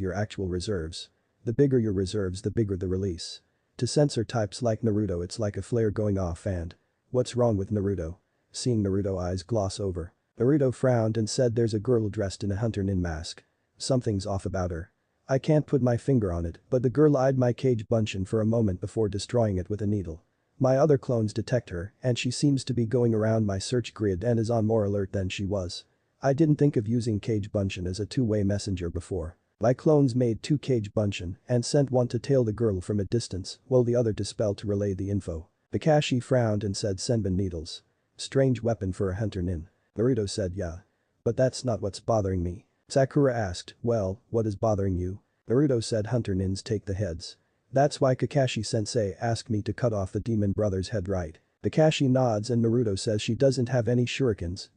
your actual reserves. The bigger your reserves the bigger the release. To sensor types like Naruto it's like a flare going off and… What's wrong with Naruto? Seeing Naruto eyes gloss over. Naruto frowned and said there's a girl dressed in a hunter nin mask. Something's off about her. I can't put my finger on it but the girl eyed my cage bunshin for a moment before destroying it with a needle. My other clones detect her and she seems to be going around my search grid and is on more alert than she was. I didn't think of using cage bunshin as a two-way messenger before. My clones made 2 cage bunshin and sent one to tail the girl from a distance while the other dispelled to relay the info. Kakashi frowned and said senbon needles. Strange weapon for a hunter nin. Naruto said yeah. But that's not what's bothering me. Sakura asked, well, what is bothering you? Naruto said hunter nins take the heads. That's why Kakashi-sensei asked me to cut off the demon brother's head, right? Kakashi nods and Naruto says she doesn't have any shurikens,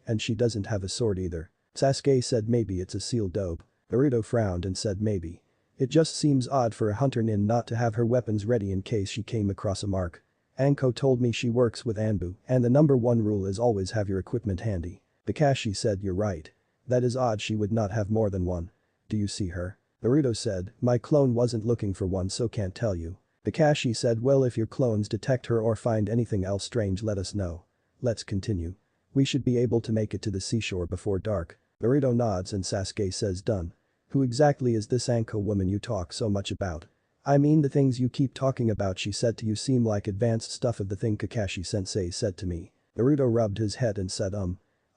and she doesn't have a sword either. Sasuke said maybe it's a sealed dope. Naruto frowned and said maybe. It just seems odd for a hunter nin not to have her weapons ready in case she came across a mark. Anko told me she works with Anbu and the number 1 rule is always have your equipment handy. Kakashi said you're right. That is odd she would not have more than one. Do you see her? Naruto said, my clone wasn't looking for one so can't tell you. Kakashi said well if your clones detect her or find anything else strange let us know. Let's continue. We should be able to make it to the seashore before dark. Naruto nods and Sasuke says done. Who exactly is this Anko woman you talk so much about? I mean the things you keep talking about she said to you seem like advanced stuff of the thing Kakashi-sensei said to me. Naruto rubbed his head and said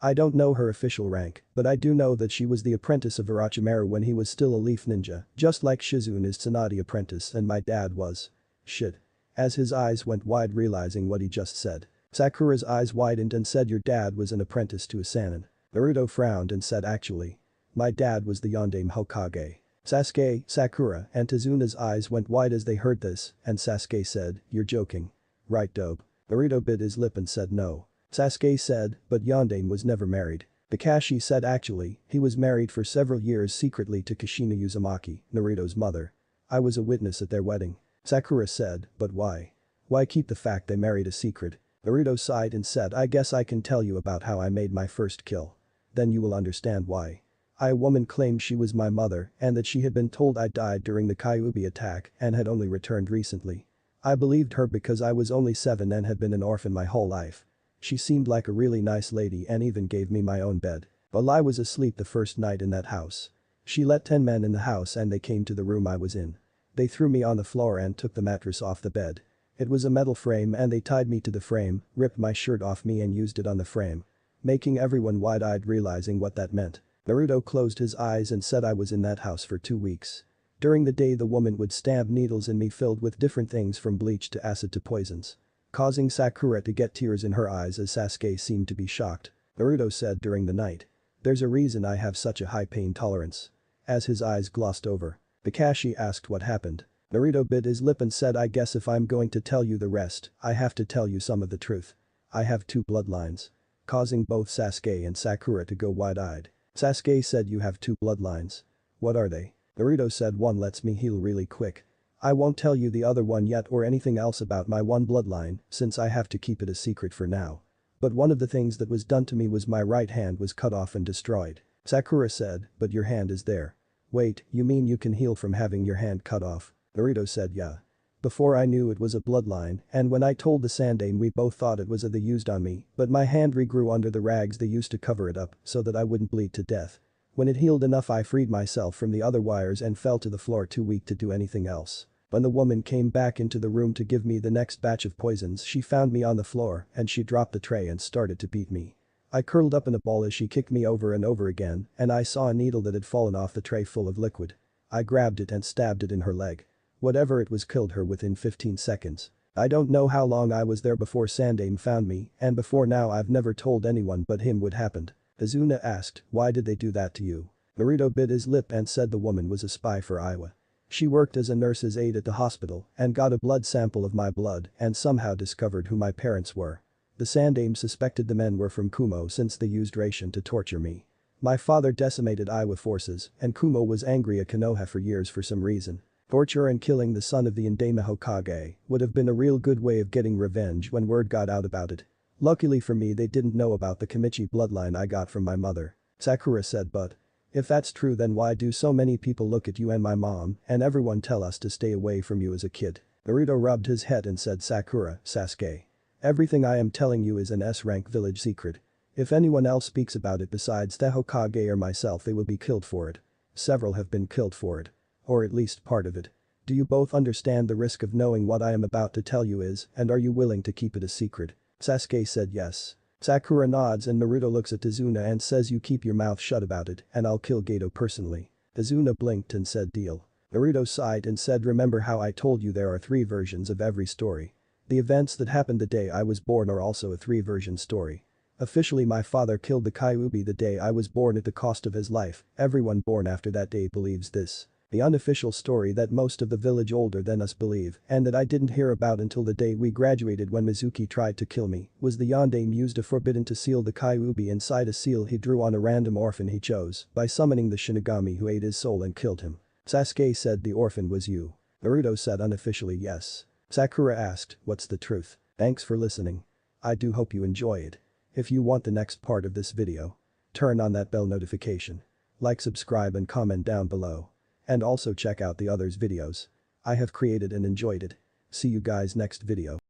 I don't know her official rank, but I do know that she was the apprentice of Orochimaru when he was still a leaf ninja, just like Shizune is Tsunade apprentice and my dad was. Shit. As his eyes went wide realizing what he just said. Sakura's eyes widened and said your dad was an apprentice to a Sannin. Naruto frowned and said actually. My dad was the Yondaime Hokage. Sasuke, Sakura, and Tizuna's eyes went wide as they heard this, and Sasuke said, you're joking. Right dope. Naruto bit his lip and said no. Sasuke said, but Yondaime was never married. Kakashi said actually, he was married for several years secretly to Kushina Uzumaki, Naruto's mother. I was a witness at their wedding. Sakura said, but why? Why keep the fact they married a secret? Naruto sighed and said I guess I can tell you about how I made my first kill. Then you will understand why. A woman claimed she was my mother and that she had been told I died during the Kyuubi attack and had only returned recently. I believed her because I was only 7 and had been an orphan my whole life. She seemed like a really nice lady and even gave me my own bed. While I was asleep the first night in that house. She let 10 men in the house and they came to the room I was in. They threw me on the floor and took the mattress off the bed. It was a metal frame and they tied me to the frame, ripped my shirt off me and used it on the frame. Making everyone wide-eyed realizing what that meant. Naruto closed his eyes and said I was in that house for 2 weeks. During the day the woman would stab needles in me filled with different things from bleach to acid to poisons. Causing Sakura to get tears in her eyes as Sasuke seemed to be shocked. Naruto said during the night. There's a reason I have such a high pain tolerance. As his eyes glossed over. Kakashi asked what happened. Naruto bit his lip and said I guess if I'm going to tell you the rest, I have to tell you some of the truth. I have 2 bloodlines. Causing both Sasuke and Sakura to go wide-eyed. Sasuke said you have 2 bloodlines. What are they? Naruto said one lets me heal really quick. I won't tell you the other one yet or anything else about my one bloodline since I have to keep it a secret for now. But one of the things that was done to me was my right hand was cut off and destroyed. Sakura said, but your hand is there. Wait, you mean you can heal from having your hand cut off? Naruto said yeah. Before I knew it was a bloodline and when I told the Sandaime we both thought it was they used on me but my hand regrew under the rags they used to cover it up so that I wouldn't bleed to death. When it healed enough I freed myself from the other wires and fell to the floor too weak to do anything else. When the woman came back into the room to give me the next batch of poisons she found me on the floor and she dropped the tray and started to beat me. I curled up in a ball as she kicked me over and over again and I saw a needle that had fallen off the tray full of liquid. I grabbed it and stabbed it in her leg. Whatever it was killed her within 15 seconds. I don't know how long I was there before Sandaime found me and before now I've never told anyone but him what happened. Izuna asked, why did they do that to you? Naruto bit his lip and said the woman was a spy for Iwa. She worked as a nurse's aide at the hospital and got a blood sample of my blood and somehow discovered who my parents were. The Sandaime suspected the men were from Kumo since they used ration to torture me. My father decimated Iwa forces and Kumo was angry at Konoha for years for some reason. Torture and killing the son of the Indaime Hokage would have been a real good way of getting revenge when word got out about it. Luckily for me they didn't know about the Kimichi bloodline I got from my mother. Sakura said, but if that's true then why do so many people look at you and my mom and everyone tell us to stay away from you as a kid? Naruto rubbed his head and said, Sakura, Sasuke. Everything I am telling you is an S-rank village secret. If anyone else speaks about it besides the Hokage or myself they will be killed for it. Several have been killed for it. Or at least part of it. Do you both understand the risk of knowing what I am about to tell you is and are you willing to keep it a secret? Sasuke said yes. Sakura nods and Naruto looks at Tazuna and says you keep your mouth shut about it and I'll kill Gato personally. Tazuna blinked and said deal. Naruto sighed and said remember how I told you there are 3 versions of every story. The events that happened the day I was born are also a 3-version story. Officially my father killed the Kyuubi the day I was born at the cost of his life, everyone born after that day believes this. The unofficial story that most of the village older than us believe and that I didn't hear about until the day we graduated when Mizuki tried to kill me was the Yondaime used a forbidden to seal the Kyuubi inside a seal he drew on a random orphan he chose by summoning the Shinigami who ate his soul and killed him. Sasuke said the orphan was you. Naruto said unofficially yes. Sakura asked, what's the truth? Thanks for listening. I do hope you enjoy it. If you want the next part of this video, turn on that bell notification. Like, subscribe and comment down below. And also check out the others videos I have created and enjoyed it. See you guys next video.